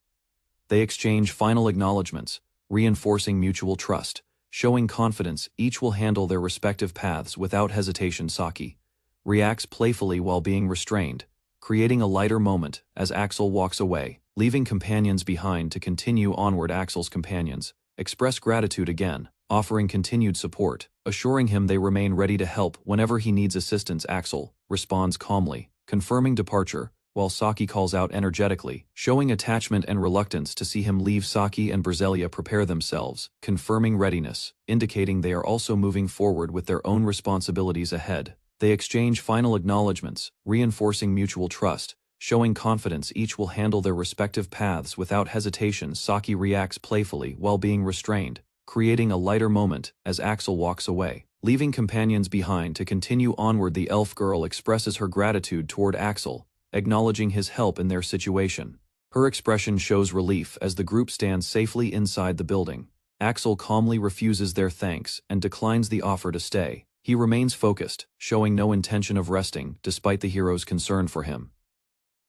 They exchange final acknowledgments, reinforcing mutual trust, showing confidence each will handle their respective paths without hesitation. Saki reacts playfully while being restrained, creating a lighter moment as Axel walks away, leaving companions behind to continue onward. Axel's companions express gratitude again, offering continued support, assuring him they remain ready to help whenever he needs assistance. Axel responds calmly, confirming departure, while Saki calls out energetically, showing attachment and reluctance to see him leave. Saki and Berzelia prepare themselves, confirming readiness, indicating they are also moving forward with their own responsibilities ahead. They exchange final acknowledgments, reinforcing mutual trust, showing confidence each will handle their respective paths without hesitation. Saki reacts playfully while being restrained, creating a lighter moment as Axel walks away, leaving companions behind to continue onward. The elf girl expresses her gratitude toward Axel, acknowledging his help in their situation. Her expression shows relief as the group stands safely inside the building. Axel calmly refuses their thanks and declines the offer to stay. He remains focused, showing no intention of resting despite the hero's concern for him.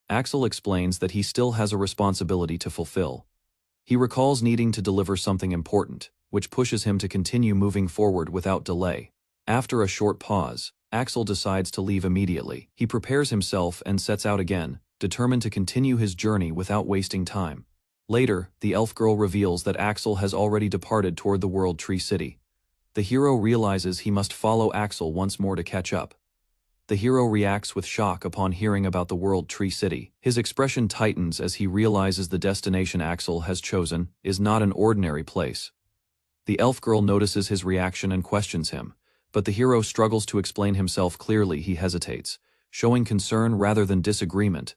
Axel explains that he still has a responsibility to fulfill. He recalls needing to deliver something important, which pushes him to continue moving forward without delay. After a short pause, Axel decides to leave immediately. He prepares himself and sets out again, determined to continue his journey without wasting time. Later, the elf girl reveals that Axel has already departed toward the World Tree City. The hero realizes he must follow Axel once more to catch up. The hero reacts with shock upon hearing about the World Tree City. His expression tightens as he realizes the destination Axel has chosen is not an ordinary place. The elf girl notices his reaction and questions him, but the hero struggles to explain himself clearly. He hesitates, showing concern rather than disagreement.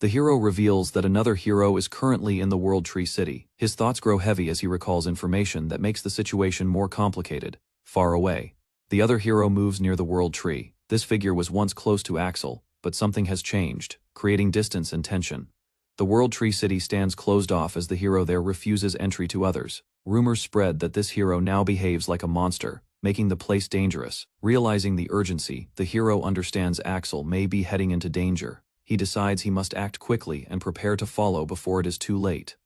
The hero reveals that another hero is currently in the World Tree City. His thoughts grow heavy as he recalls information that makes the situation more complicated. Far away, the other hero moves near the World Tree. This figure was once close to Axel, but something has changed, creating distance and tension. The World Tree City stands closed off as the hero there refuses entry to others. Rumors spread that this hero now behaves like a monster, making the place dangerous. Realizing the urgency, the hero understands Axel may be heading into danger. He decides he must act quickly and prepare to follow before it is too late.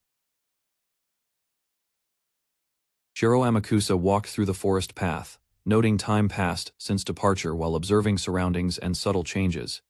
Shiro Amakusa walked through the forest path, noting time passed since departure while observing surroundings and subtle changes.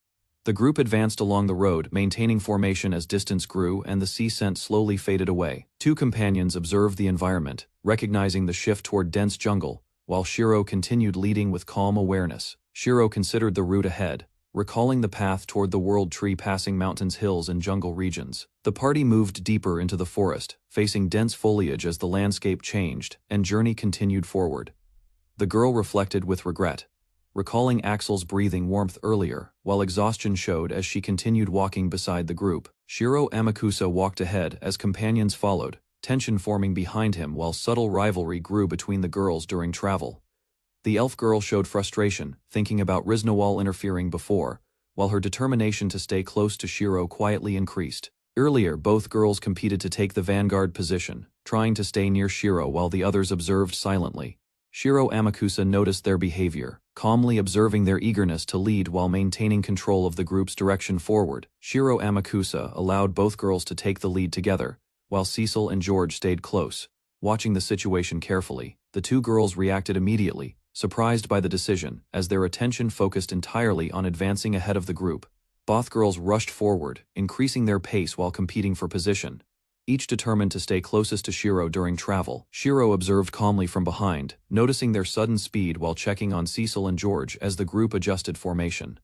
The group advanced along the road, maintaining formation as distance grew and the sea scent slowly faded away. Two companions observed the environment, recognizing the shift toward dense jungle, while Shiro continued leading with calm awareness. Shiro considered the route ahead, recalling the path toward the World Tree passing mountains, hills, and jungle regions. The party moved deeper into the forest, facing dense foliage as the landscape changed, and journey continued forward. The girl reflected with regret, recalling Axel's breathing warmth earlier, while exhaustion showed as she continued walking beside the group. Shiro Amakusa walked ahead as companions followed, tension forming behind him while subtle rivalry grew between the girls during travel. The elf girl showed frustration, thinking about Riznawal interfering before, while her determination to stay close to Shiro quietly increased. Earlier, both girls competed to take the vanguard position, trying to stay near Shiro while the others observed silently. Shiro Amakusa noticed their behavior, calmly observing their eagerness to lead while maintaining control of the group's direction forward. Shiro Amakusa allowed both girls to take the lead together, while Cecil and George stayed close, watching the situation carefully. The two girls reacted immediately, surprised by the decision, as their attention focused entirely on advancing ahead of the group. Both girls rushed forward, increasing their pace while competing for position, each determined to stay closest to Shiro during travel. Shiro observed calmly from behind, noticing their sudden speed while checking on Cecil and George as the group adjusted formation.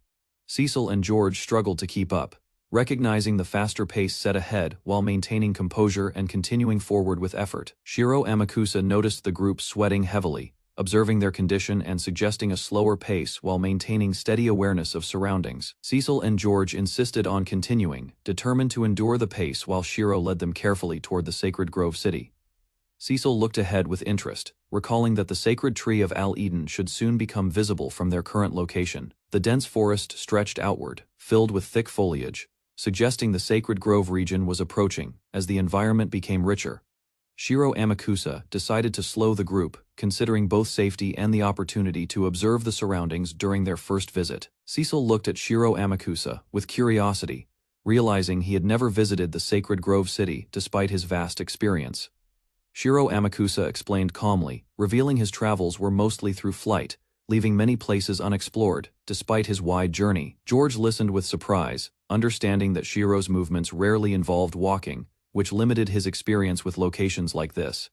Cecil and George struggled to keep up, recognizing the faster pace set ahead while maintaining composure and continuing forward with effort. Shiro Amakusa noticed the group sweating heavily, observing their condition and suggesting a slower pace while maintaining steady awareness of surroundings. Cecil and George insisted on continuing, determined to endure the pace while Shiro led them carefully toward the Sacred Grove City. Cecil looked ahead with interest, recalling that the sacred tree of Al Eden should soon become visible from their current location. The dense forest stretched outward, filled with thick foliage, suggesting the Sacred Grove region was approaching as the environment became richer. Shiro Amakusa decided to slow the group, considering both safety and the opportunity to observe the surroundings during their first visit. Cecil looked at Shiro Amakusa with curiosity, realizing he had never visited the Sacred Grove City despite his vast experience. Shiro Amakusa explained calmly, revealing his travels were mostly through flight, leaving many places unexplored, despite his wide journey. George listened with surprise, understanding that Shiro's movements rarely involved walking, which limited his experience with locations like this.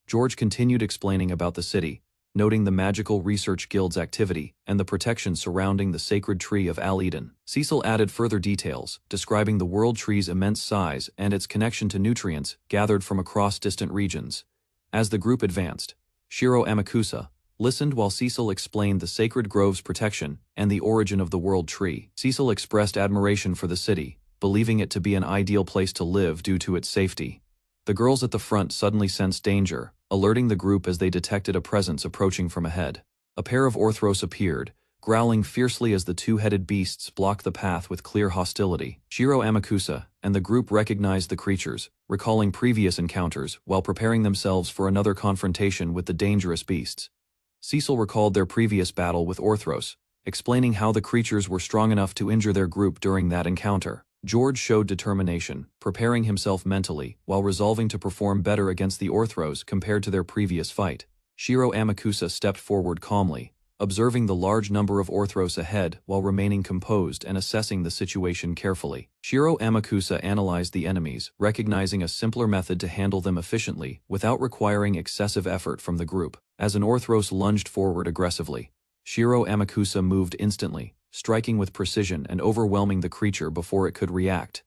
George continued explaining about the city, noting the Magical Research Guild's activity and the protection surrounding the sacred tree of Al Eden. Cecil added further details, describing the world tree's immense size and its connection to nutrients gathered from across distant regions. As the group advanced, Shiro Amakusa listened while Cecil explained the sacred grove's protection and the origin of the world tree. Cecil expressed admiration for the city, believing it to be an ideal place to live due to its safety. The girls at the front suddenly sensed danger, alerting the group as they detected a presence approaching from ahead. A pair of Orthros appeared, growling fiercely as the two-headed beasts blocked the path with clear hostility. Shiro Amakusa and the group recognized the creatures, recalling previous encounters while preparing themselves for another confrontation with the dangerous beasts. Cecil recalled their previous battle with Orthros, explaining how the creatures were strong enough to injure their group during that encounter. George showed determination, preparing himself mentally while resolving to perform better against the Orthros compared to their previous fight. Shiro Amakusa stepped forward calmly, observing the large number of Orthros ahead while remaining composed and assessing the situation carefully. Shiro Amakusa analyzed the enemies, recognizing a simpler method to handle them efficiently without requiring excessive effort from the group. As an Orthros lunged forward aggressively, Shiro Amakusa moved instantly, striking with precision and overwhelming the creature before it could react.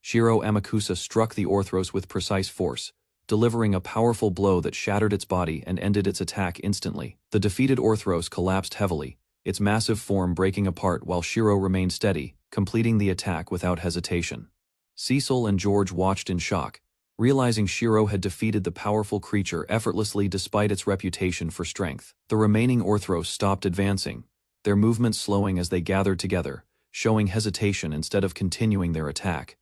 Shiro Amakusa struck the Orthros with precise force, delivering a powerful blow that shattered its body and ended its attack instantly. The defeated Orthros collapsed heavily, its massive form breaking apart while Shiro remained steady, completing the attack without hesitation. Cecil and George watched in shock, realizing Shiro had defeated the powerful creature effortlessly despite its reputation for strength. The remaining Orthros stopped advancing, their movements slowing as they gathered together, showing hesitation instead of continuing their attack.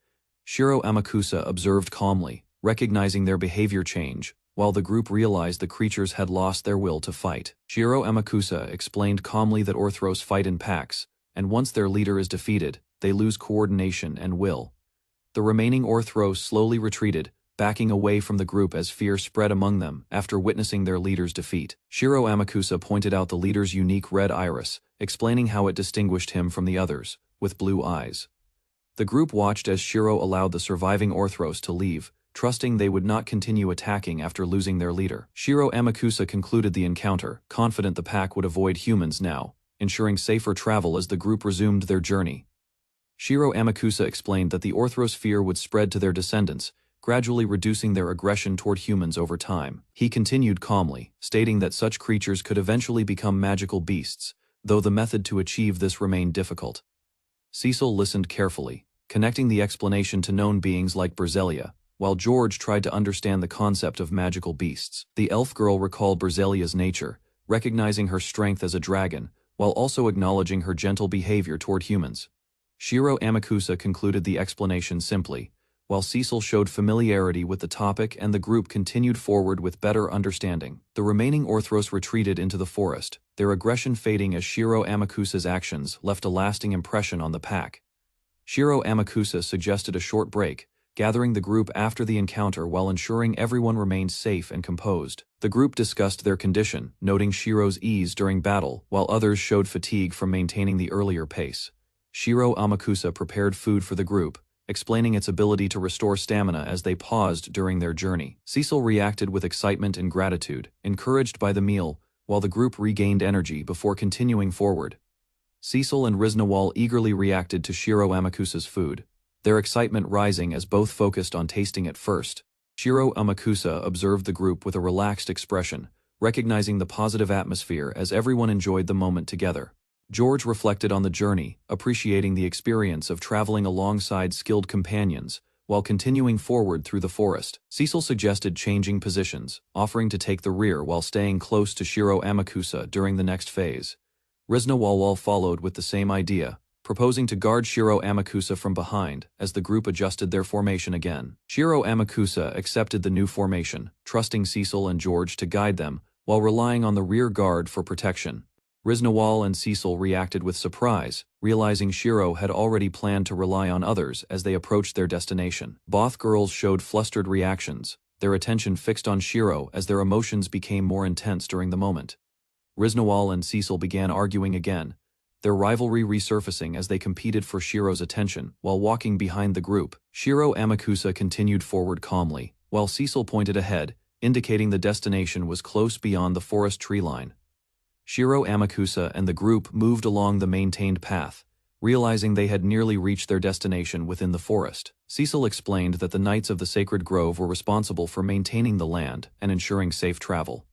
Shiro Amakusa observed calmly, recognizing their behavior change, while the group realized the creatures had lost their will to fight. Shiro Amakusa explained calmly that Orthros fight in packs, and once their leader is defeated, they lose coordination and will. The remaining Orthros slowly retreated, backing away from the group as fear spread among them after witnessing their leader's defeat. Shiro Amakusa pointed out the leader's unique red iris, explaining how it distinguished him from the others, with blue eyes. The group watched as Shiro allowed the surviving Orthros to leave, trusting they would not continue attacking after losing their leader. Shiro Amakusa concluded the encounter, confident the pack would avoid humans now, ensuring safer travel as the group resumed their journey. Shiro Amakusa explained that the Orthros fear would spread to their descendants, gradually reducing their aggression toward humans over time. He continued calmly, stating that such creatures could eventually become magical beasts, though the method to achieve this remained difficult. Cecil listened carefully, connecting the explanation to known beings like Berzelia, while George tried to understand the concept of magical beasts. The elf girl recalled Berzelia's nature, recognizing her strength as a dragon, while also acknowledging her gentle behavior toward humans. Shiro Amakusa concluded the explanation simply, while Cecil showed familiarity with the topic and the group continued forward with better understanding. The remaining Orthros retreated into the forest, their aggression fading as Shiro Amakusa's actions left a lasting impression on the pack. Shiro Amakusa suggested a short break, gathering the group after the encounter while ensuring everyone remained safe and composed. The group discussed their condition, noting Shiro's ease during battle, while others showed fatigue from maintaining the earlier pace. Shiro Amakusa prepared food for the group, explaining its ability to restore stamina as they paused during their journey. Cecil reacted with excitement and gratitude, encouraged by the meal, while the group regained energy before continuing forward. Cecil and Riznawal eagerly reacted to Shiro Amakusa's food, their excitement rising as both focused on tasting it first. Shiro Amakusa observed the group with a relaxed expression, recognizing the positive atmosphere as everyone enjoyed the moment together. George reflected on the journey, appreciating the experience of traveling alongside skilled companions, while continuing forward through the forest. Cecil suggested changing positions, offering to take the rear while staying close to Shiro Amakusa during the next phase. Riznawal followed with the same idea, proposing to guard Shiro Amakusa from behind as the group adjusted their formation again. Shiro Amakusa accepted the new formation, trusting Cecil and George to guide them, while relying on the rear guard for protection. Riznawal and Cecil reacted with surprise, realizing Shiro had already planned to rely on others as they approached their destination. Both girls showed flustered reactions, their attention fixed on Shiro as their emotions became more intense during the moment. Riznawal and Cecil began arguing again, their rivalry resurfacing as they competed for Shiro's attention. While walking behind the group, Shiro Amakusa continued forward calmly, while Cecil pointed ahead, indicating the destination was close beyond the forest tree line. Shiro Amakusa and the group moved along the maintained path, realizing they had nearly reached their destination within the forest. Cecil explained that the Knights of the Sacred Grove were responsible for maintaining the land and ensuring safe travel.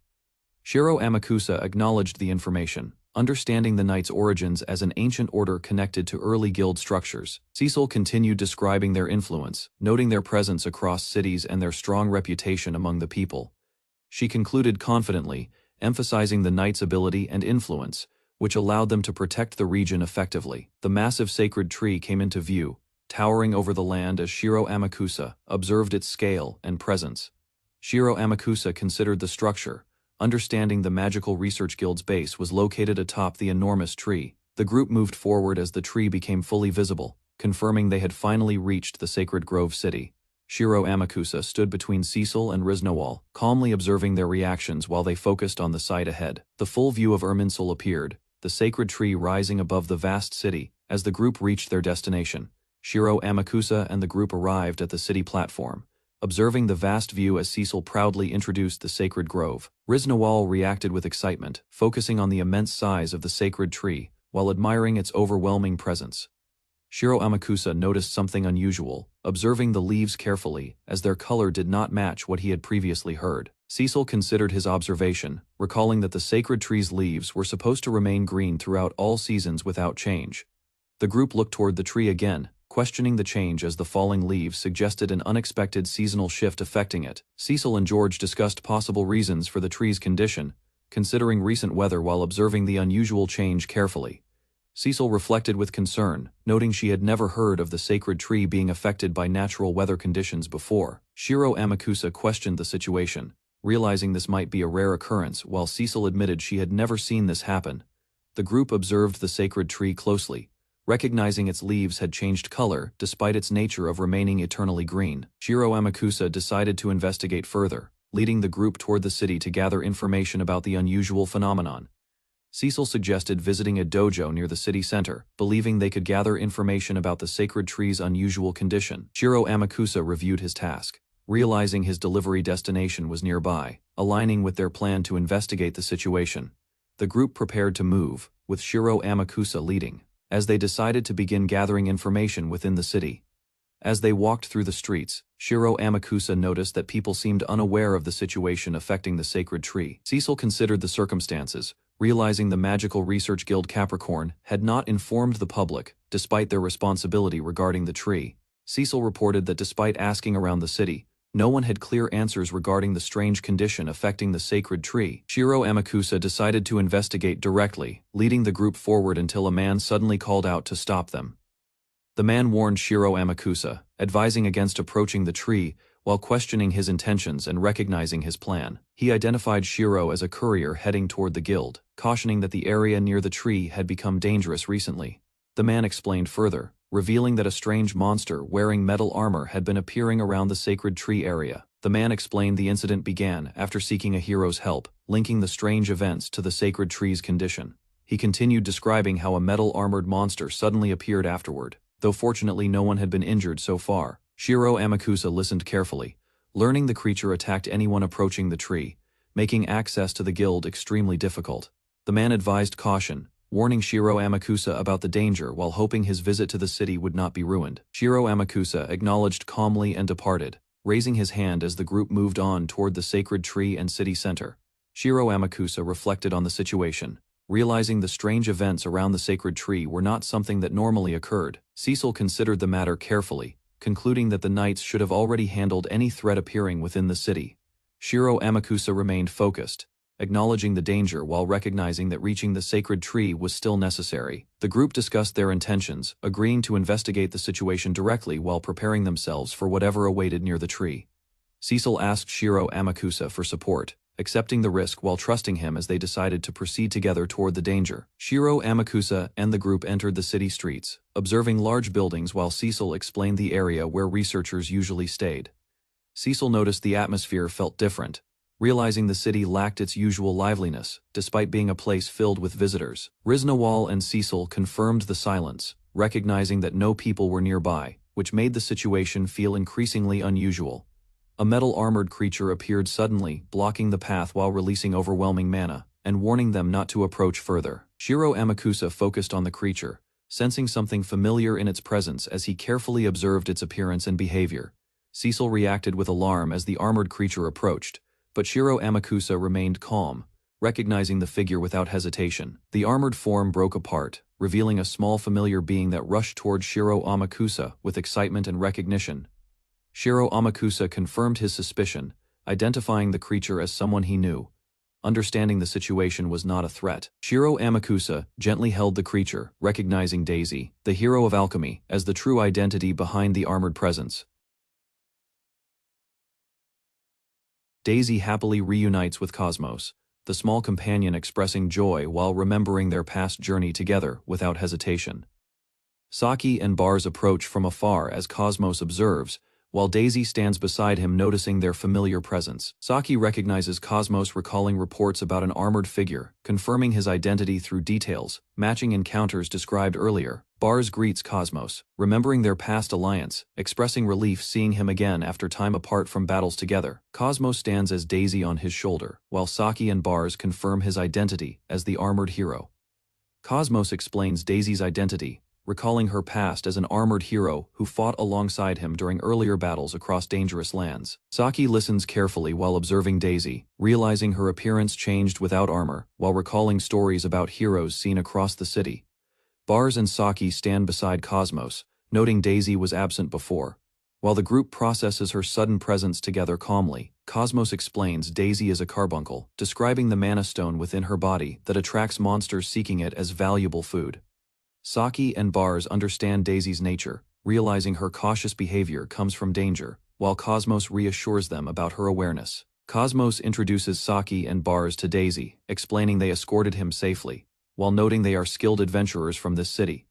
Shiro Amakusa acknowledged the information, understanding the Knights' origins as an ancient order connected to early guild structures. Cecil continued describing their influence, noting their presence across cities and their strong reputation among the people. She concluded confidently, emphasizing the Knights' ability and influence, which allowed them to protect the region effectively. The massive sacred tree came into view, towering over the land as Shiro Amakusa observed its scale and presence. Shiro Amakusa considered the structure, understanding the Magical Research Guild's base was located atop the enormous tree. The group moved forward as the tree became fully visible, confirming they had finally reached the Sacred Grove city. Shiro Amakusa stood between Cecil and Riznawal, calmly observing their reactions while they focused on the sight ahead. The full view of Irminsul appeared, the sacred tree rising above the vast city. As the group reached their destination, Shiro Amakusa and the group arrived at the city platform, observing the vast view as Cecil proudly introduced the sacred grove. Riznawal reacted with excitement, focusing on the immense size of the sacred tree, while admiring its overwhelming presence. Shiro Amakusa noticed something unusual, observing the leaves carefully, as their color did not match what he had previously heard. Cecil considered his observation, recalling that the sacred tree's leaves were supposed to remain green throughout all seasons without change. The group looked toward the tree again, questioning the change as the falling leaves suggested an unexpected seasonal shift affecting it. Cecil and George discussed possible reasons for the tree's condition, considering recent weather while observing the unusual change carefully. Cecil reflected with concern, noting she had never heard of the sacred tree being affected by natural weather conditions before. Shiro Amakusa questioned the situation, realizing this might be a rare occurrence, while Cecil admitted she had never seen this happen. The group observed the sacred tree closely, recognizing its leaves had changed color despite its nature of remaining eternally green. Shiro Amakusa decided to investigate further, leading the group toward the city to gather information about the unusual phenomenon. Cecil suggested visiting a dojo near the city center, believing they could gather information about the sacred tree's unusual condition. Shiro Amakusa reviewed his task, realizing his delivery destination was nearby, aligning with their plan to investigate the situation. The group prepared to move, with Shiro Amakusa leading, as they decided to begin gathering information within the city. As they walked through the streets, Shiro Amakusa noticed that people seemed unaware of the situation affecting the sacred tree. Cecil considered the circumstances, realizing the Magical Research Guild Capricorn had not informed the public, despite their responsibility regarding the tree. Cecil reported that despite asking around the city, no one had clear answers regarding the strange condition affecting the sacred tree. Shiro Amakusa decided to investigate directly, leading the group forward until a man suddenly called out to stop them. The man warned Shiro Amakusa, advising against approaching the tree while questioning his intentions and recognizing his plan. He identified Shiro as a courier heading toward the guild, cautioning that the area near the tree had become dangerous recently. The man explained further, revealing that a strange monster wearing metal armor had been appearing around the sacred tree area. The man explained the incident began after seeking a hero's help, linking the strange events to the sacred tree's condition. He continued describing how a metal-armored monster suddenly appeared afterward. Though fortunately no one had been injured so far, Shiro Amakusa listened carefully, learning the creature attacked anyone approaching the tree, making access to the guild extremely difficult. The man advised caution, warning Shiro Amakusa about the danger while hoping his visit to the city would not be ruined. Shiro Amakusa acknowledged calmly and departed, raising his hand as the group moved on toward the sacred tree and city center. Shiro Amakusa reflected on the situation, realizing the strange events around the sacred tree were not something that normally occurred. Cecil considered the matter carefully, concluding that the knights should have already handled any threat appearing within the city. Shiro Amakusa remained focused, acknowledging the danger while recognizing that reaching the sacred tree was still necessary. The group discussed their intentions, agreeing to investigate the situation directly while preparing themselves for whatever awaited near the tree. Cecil asked Shiro Amakusa for support, accepting the risk while trusting him as they decided to proceed together toward the danger. Shiro Amakusa and the group entered the city streets, observing large buildings while Cecil explained the area where researchers usually stayed. Cecil noticed the atmosphere felt different, realizing the city lacked its usual liveliness, despite being a place filled with visitors. Riznawal and Cecil confirmed the silence, recognizing that no people were nearby, which made the situation feel increasingly unusual. A metal-armored creature appeared suddenly, blocking the path while releasing overwhelming mana, and warning them not to approach further. Shiro Amakusa focused on the creature, sensing something familiar in its presence as he carefully observed its appearance and behavior. Cecil reacted with alarm as the armored creature approached, but Shiro Amakusa remained calm, recognizing the figure without hesitation. The armored form broke apart, revealing a small familiar being that rushed toward Shiro Amakusa with excitement and recognition. Shiro Amakusa confirmed his suspicion, identifying the creature as someone he knew. Understanding the situation was not a threat, Shiro Amakusa gently held the creature, recognizing Daisy, the hero of alchemy, as the true identity behind the armored presence. Daisy happily reunites with Cosmos, the small companion expressing joy while remembering their past journey together without hesitation. Saki and Bars approach from afar as Cosmos observes, while Daisy stands beside him noticing their familiar presence. Saki recognizes Cosmos, recalling reports about an armored figure, confirming his identity through details, matching encounters described earlier. Bars greets Cosmos, remembering their past alliance, expressing relief seeing him again after time apart from battles together. Cosmos stands as Daisy on his shoulder, while Saki and Bars confirm his identity as the armored hero. Cosmos explains Daisy's identity, recalling her past as an armored hero who fought alongside him during earlier battles across dangerous lands. Saki listens carefully while observing Daisy, realizing her appearance changed without armor, while recalling stories about heroes seen across the city. Bars and Saki stand beside Cosmos, noting Daisy was absent before. While the group processes her sudden presence together calmly, Cosmos explains Daisy is a carbuncle, describing the mana stone within her body that attracts monsters seeking it as valuable food. Saki and Bars understand Daisy's nature, realizing her cautious behavior comes from danger, while Cosmos reassures them about her awareness. Cosmos introduces Saki and Bars to Daisy, explaining they escorted him safely, while noting they are skilled adventurers from this city.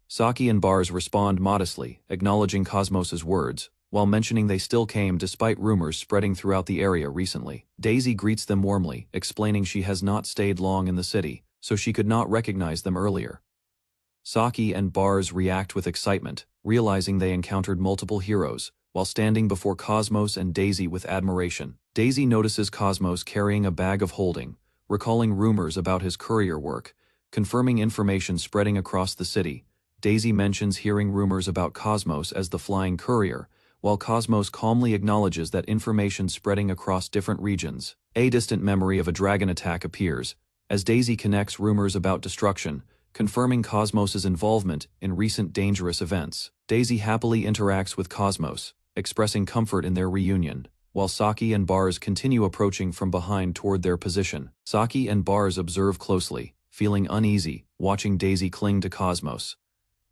Saki and Bars respond modestly, acknowledging Cosmos's words, while mentioning they still came despite rumors spreading throughout the area recently. Daisy greets them warmly, explaining she has not stayed long in the city, so she could not recognize them earlier. Saki and Bars react with excitement, realizing they encountered multiple heroes, while standing before Cosmos and Daisy with admiration. Daisy notices Cosmos carrying a bag of holding, recalling rumors about his courier work, confirming information spreading across the city. Daisy mentions hearing rumors about Cosmos as the flying courier, while Cosmos calmly acknowledges that information spreading across different regions. A distant memory of a dragon attack appears, as Daisy connects rumors about destruction, confirming Cosmos's involvement in recent dangerous events. Daisy happily interacts with Cosmos, expressing comfort in their reunion, while Saki and Bars continue approaching from behind toward their position. Saki and Bars observe closely, feeling uneasy, watching Daisy cling to Cosmos.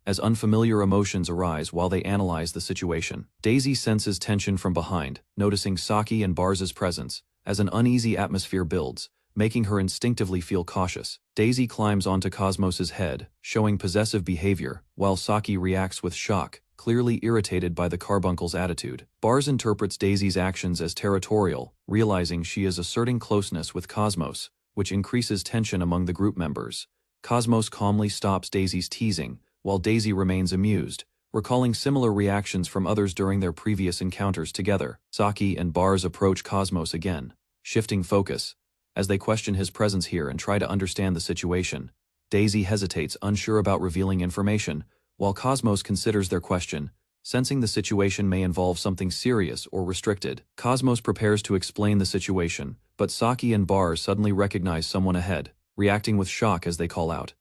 as unfamiliar emotions arise while they analyze the situation. Daisy senses tension from behind, noticing Saki and Barz's presence, as an uneasy atmosphere builds, making her instinctively feel cautious. Daisy climbs onto Cosmos's head, showing possessive behavior, while Saki reacts with shock, clearly irritated by the carbuncle's attitude. Barz interprets Daisy's actions as territorial, realizing she is asserting closeness with Cosmos, which increases tension among the group members. Cosmos calmly stops Daisy's teasing, while Daisy remains amused, recalling similar reactions from others during their previous encounters together. Saki and Barz approach Cosmos again, shifting focus, as they question his presence here and try to understand the situation. Daisy hesitates, unsure about revealing information, while Cosmos considers their question, sensing the situation may involve something serious or restricted. Cosmos prepares to explain the situation, but Saki and Barz suddenly recognize someone ahead, reacting with shock as they call out.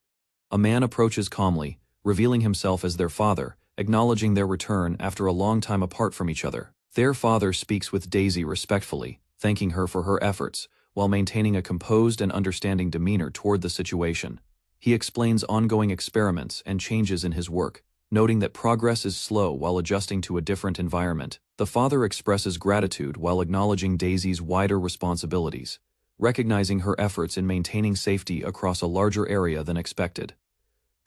A man approaches calmly, revealing himself as their father, acknowledging their return after a long time apart from each other. Their father speaks with Daisy respectfully, thanking her for her efforts, while maintaining a composed and understanding demeanor toward the situation. He explains ongoing experiments and changes in his work, noting that progress is slow while adjusting to a different environment. The father expresses gratitude while acknowledging Daisy's wider responsibilities, recognizing her efforts in maintaining safety across a larger area than expected.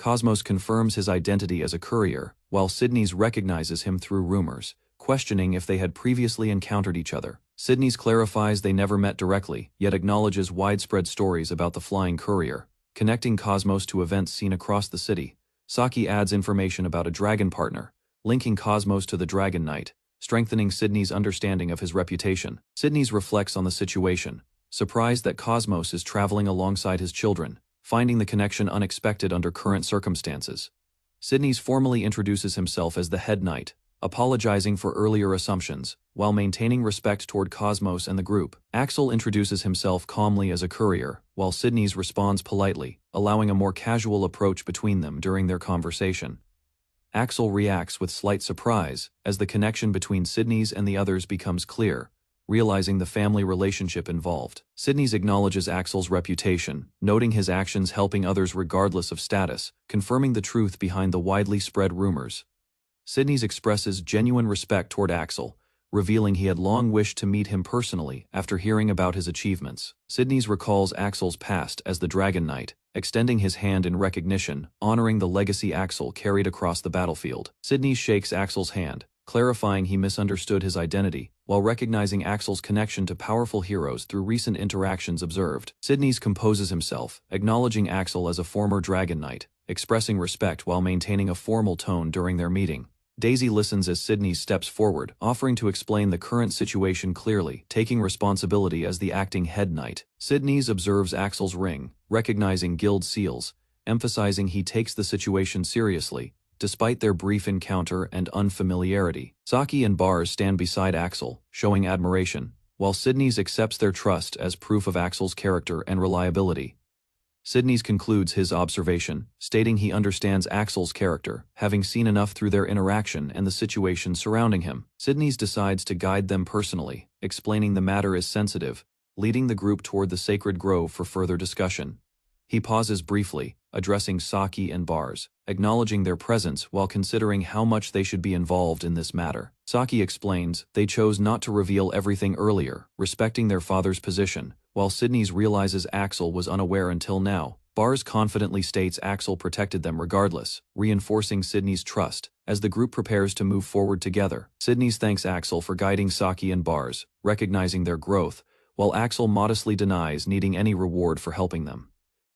Cosmos confirms his identity as a courier, while Sydney's recognizes him through rumors, questioning if they had previously encountered each other. Sydney's clarifies they never met directly, yet acknowledges widespread stories about the flying courier, connecting Cosmos to events seen across the city. Saki adds information about a dragon partner, linking Cosmos to the Dragon Knight, strengthening Sydney's understanding of his reputation. Sydney's reflects on the situation, surprised that Cosmos is traveling alongside his children, finding the connection unexpected under current circumstances. Sydney's formally introduces himself as the head knight, apologizing for earlier assumptions, while maintaining respect toward Cosmos and the group. Axel introduces himself calmly as a courier, while Sydney's responds politely, allowing a more casual approach between them during their conversation. Axel reacts with slight surprise, as the connection between Sydney's and the others becomes clear, realizing the family relationship involved. Sydney's acknowledges Axel's reputation, noting his actions helping others regardless of status, confirming the truth behind the widely spread rumors. Sydney's expresses genuine respect toward Axel, revealing he had long wished to meet him personally after hearing about his achievements. Sydney's recalls Axel's past as the Dragon Knight, extending his hand in recognition, honoring the legacy Axel carried across the battlefield. Sydney shakes Axel's hand, clarifying he misunderstood his identity, while recognizing Axel's connection to powerful heroes through recent interactions observed. Sydney's composes himself, acknowledging Axel as a former Dragon Knight, expressing respect while maintaining a formal tone during their meeting. Daisy listens as Sydney steps forward, offering to explain the current situation clearly, taking responsibility as the acting head knight. Sydney's observes Axel's ring, recognizing guild seals, emphasizing he takes the situation seriously, despite their brief encounter and unfamiliarity. Saki and Barz stand beside Axel, showing admiration, while Sydney's accepts their trust as proof of Axel's character and reliability. Sydney's concludes his observation, stating he understands Axel's character, having seen enough through their interaction and the situation surrounding him. Sydney's decides to guide them personally, explaining the matter is sensitive, leading the group toward the sacred grove for further discussion. He pauses briefly, addressing Saki and Barz, acknowledging their presence while considering how much they should be involved in this matter. Saki explains they chose not to reveal everything earlier, respecting their father's position, while Sydney's realizes Axel was unaware until now. Barz confidently states Axel protected them regardless, reinforcing Sydney's trust as the group prepares to move forward together. Sydney's thanks Axel for guiding Saki and Barz, recognizing their growth, while Axel modestly denies needing any reward for helping them.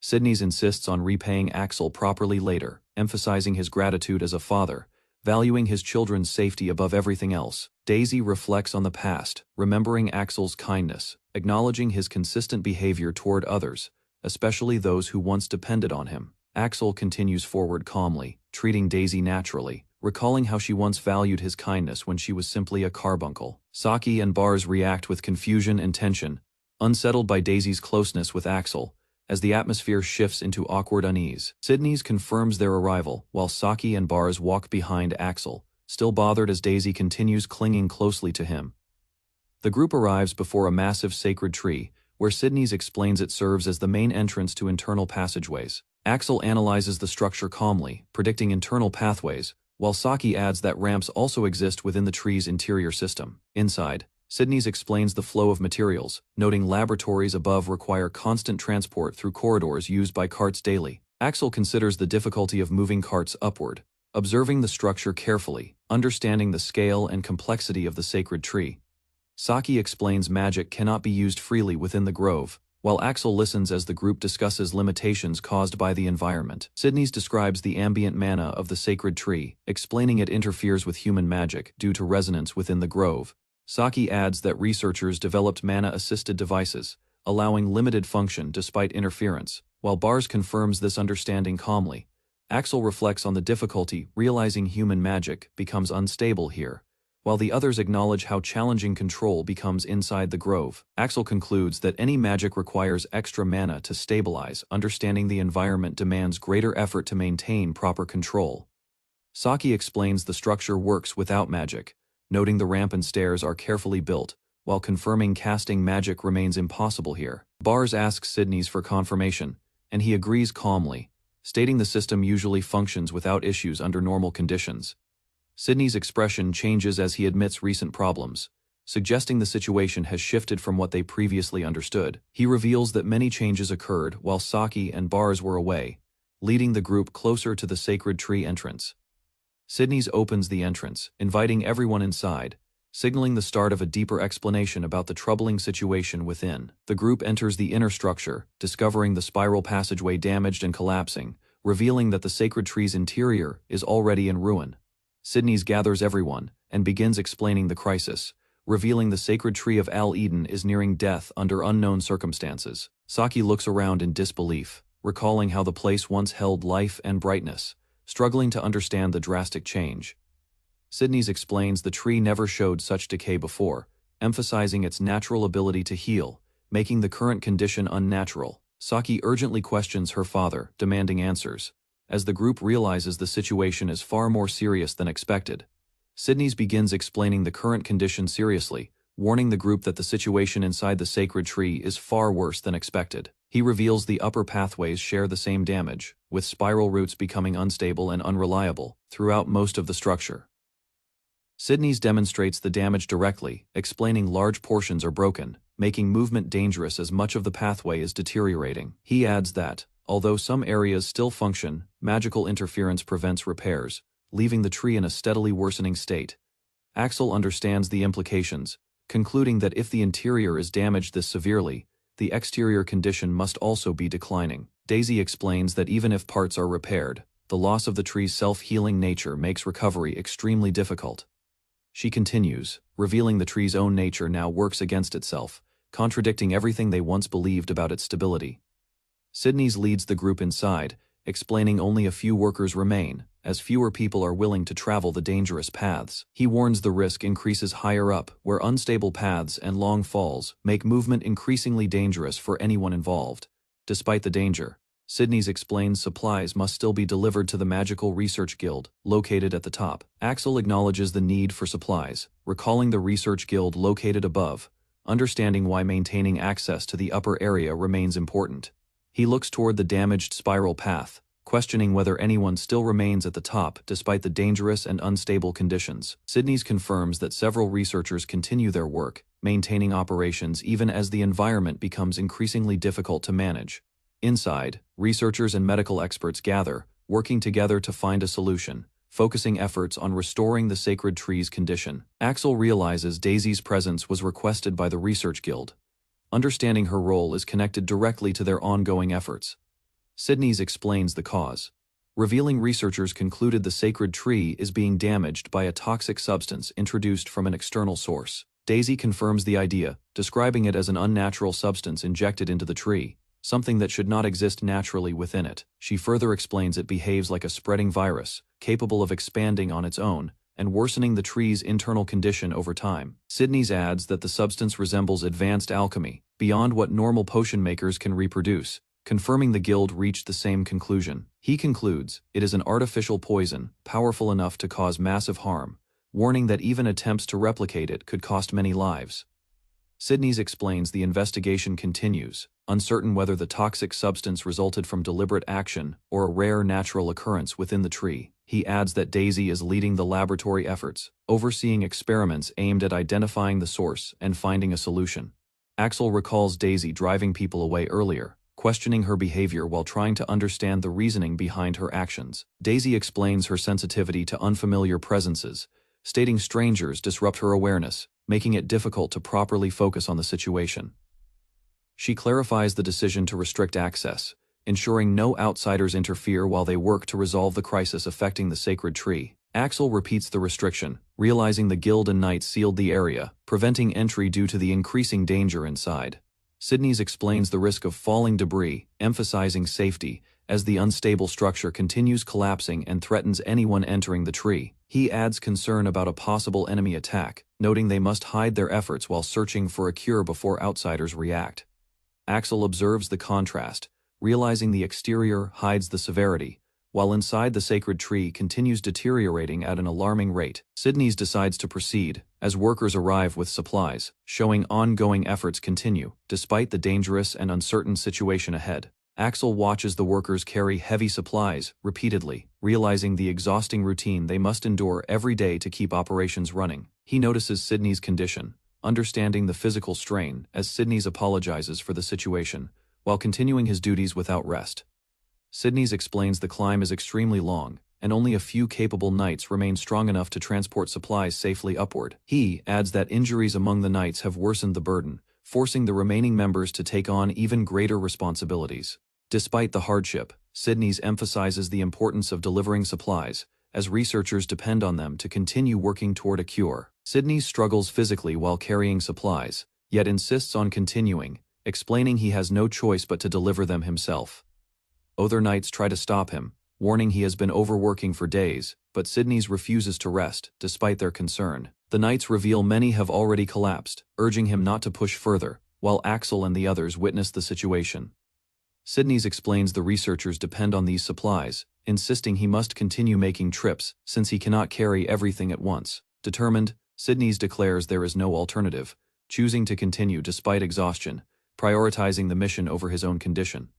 Sydney's insists on repaying Axel properly later, emphasizing his gratitude as a father, valuing his children's safety above everything else. Daisy reflects on the past, remembering Axel's kindness, acknowledging his consistent behavior toward others, especially those who once depended on him. Axel continues forward calmly, treating Daisy naturally, recalling how she once valued his kindness when she was simply a carbuncle. Saki and Barz react with confusion and tension, unsettled by Daisy's closeness with Axel, as the atmosphere shifts into awkward unease. Sydney's confirms their arrival, while Saki and Barz walk behind Axel, still bothered as Daisy continues clinging closely to him. The group arrives before a massive sacred tree, where Sydney's explains it serves as the main entrance to internal passageways. Axel analyzes the structure calmly, predicting internal pathways, while Saki adds that ramps also exist within the tree's interior system. Inside, Sydney's explains the flow of materials, noting laboratories above require constant transport through corridors used by carts daily. Axel considers the difficulty of moving carts upward, observing the structure carefully, understanding the scale and complexity of the sacred tree. Saki explains magic cannot be used freely within the grove, while Axel listens as the group discusses limitations caused by the environment. Sydney's describes the ambient mana of the sacred tree, explaining it interferes with human magic due to resonance within the grove. Saki adds that researchers developed mana-assisted devices, allowing limited function despite interference, while Bars confirms this understanding calmly. Axel reflects on the difficulty realizing human magic becomes unstable here, while the others acknowledge how challenging control becomes inside the grove. Axel concludes that any magic requires extra mana to stabilize, understanding the environment demands greater effort to maintain proper control. Saki explains the structure works without magic, noting the ramp and stairs are carefully built, while confirming casting magic remains impossible here. Bars asks Sydney's for confirmation, and he agrees calmly, stating the system usually functions without issues under normal conditions. Sydney's expression changes as he admits recent problems, suggesting the situation has shifted from what they previously understood. He reveals that many changes occurred while Saki and Bars were away, leading the group closer to the sacred tree entrance. Sydney's opens the entrance, inviting everyone inside, signaling the start of a deeper explanation about the troubling situation within. The group enters the inner structure, discovering the spiral passageway damaged and collapsing, revealing that the sacred tree's interior is already in ruin. Sydney's gathers everyone and begins explaining the crisis, revealing the sacred tree of Al Eden is nearing death under unknown circumstances. Saki looks around in disbelief, recalling how the place once held life and brightness, struggling to understand the drastic change. Sydney's explains the tree never showed such decay before, emphasizing its natural ability to heal, making the current condition unnatural. Saki urgently questions her father, demanding answers. As the group realizes the situation is far more serious than expected, Sydney's begins explaining the current condition seriously, warning the group that the situation inside the sacred tree is far worse than expected. He reveals the upper pathways share the same damage, with spiral routes becoming unstable and unreliable throughout most of the structure. Sydney's demonstrates the damage directly, explaining large portions are broken, making movement dangerous as much of the pathway is deteriorating. He adds that, although some areas still function, magical interference prevents repairs, leaving the tree in a steadily worsening state. Axel understands the implications, concluding that if the interior is damaged this severely, the exterior condition must also be declining. Daisy explains that even if parts are repaired, the loss of the tree's self-healing nature makes recovery extremely difficult. She continues, revealing the tree's own nature now works against itself, contradicting everything they once believed about its stability. Sydney's leads the group inside, explaining only a few workers remain, as fewer people are willing to travel the dangerous paths. He warns the risk increases higher up, where unstable paths and long falls make movement increasingly dangerous for anyone involved. Despite the danger, Sydney's explains supplies must still be delivered to the Magical Research Guild, located at the top. Axel acknowledges the need for supplies, recalling the Research Guild located above, understanding why maintaining access to the upper area remains important. He looks toward the damaged spiral path, questioning whether anyone still remains at the top despite the dangerous and unstable conditions. Sydney's confirms that several researchers continue their work, maintaining operations even as the environment becomes increasingly difficult to manage. Inside, researchers and medical experts gather, working together to find a solution, focusing efforts on restoring the sacred tree's condition. Axel realizes Daisy's presence was requested by the Research Guild. Understanding her role is connected directly to their ongoing efforts. Sydney's explains the cause, revealing researchers concluded the sacred tree is being damaged by a toxic substance introduced from an external source. Daisy confirms the idea, describing it as an unnatural substance injected into the tree, something that should not exist naturally within it. She further explains it behaves like a spreading virus, capable of expanding on its own, and worsening the tree's internal condition over time. Sydney's adds that the substance resembles advanced alchemy, beyond what normal potion makers can reproduce, confirming the guild reached the same conclusion. He concludes, it is an artificial poison, powerful enough to cause massive harm, warning that even attempts to replicate it could cost many lives. Sydney's explains the investigation continues, uncertain whether the toxic substance resulted from deliberate action or a rare natural occurrence within the tree. He adds that Daisy is leading the laboratory efforts, overseeing experiments aimed at identifying the source and finding a solution. Axel recalls Daisy driving people away earlier, questioning her behavior while trying to understand the reasoning behind her actions. Daisy explains her sensitivity to unfamiliar presences, stating strangers disrupt her awareness, making it difficult to properly focus on the situation. She clarifies the decision to restrict access, ensuring no outsiders interfere while they work to resolve the crisis affecting the sacred tree. Axel repeats the restriction, realizing the guild and knights sealed the area, preventing entry due to the increasing danger inside. Sydney's explains the risk of falling debris, emphasizing safety, as the unstable structure continues collapsing and threatens anyone entering the tree. He adds concern about a possible enemy attack, noting they must hide their efforts while searching for a cure before outsiders react. Axel observes the contrast, realizing the exterior hides the severity, while inside the sacred tree continues deteriorating at an alarming rate. Sydney's decides to proceed, as workers arrive with supplies, showing ongoing efforts continue, despite the dangerous and uncertain situation ahead. Axel watches the workers carry heavy supplies, repeatedly, realizing the exhausting routine they must endure every day to keep operations running. He notices Sydney's condition, understanding the physical strain, as Sydney's apologizes for the situation, while continuing his duties without rest. Sydney's explains the climb is extremely long, and only a few capable knights remain strong enough to transport supplies safely upward. He adds that injuries among the knights have worsened the burden, forcing the remaining members to take on even greater responsibilities. Despite the hardship, Sydney's emphasizes the importance of delivering supplies, as researchers depend on them to continue working toward a cure. Sydney struggles physically while carrying supplies, yet insists on continuing, explaining he has no choice but to deliver them himself. Other knights try to stop him, warning he has been overworking for days, but Sydney's refuses to rest, despite their concern. The knights reveal many have already collapsed, urging him not to push further, while Axel and the others witness the situation. Sydney's explains the researchers depend on these supplies, insisting he must continue making trips since he cannot carry everything at once. Determined, Sydney's declares there is no alternative, choosing to continue despite exhaustion, prioritizing the mission over his own condition.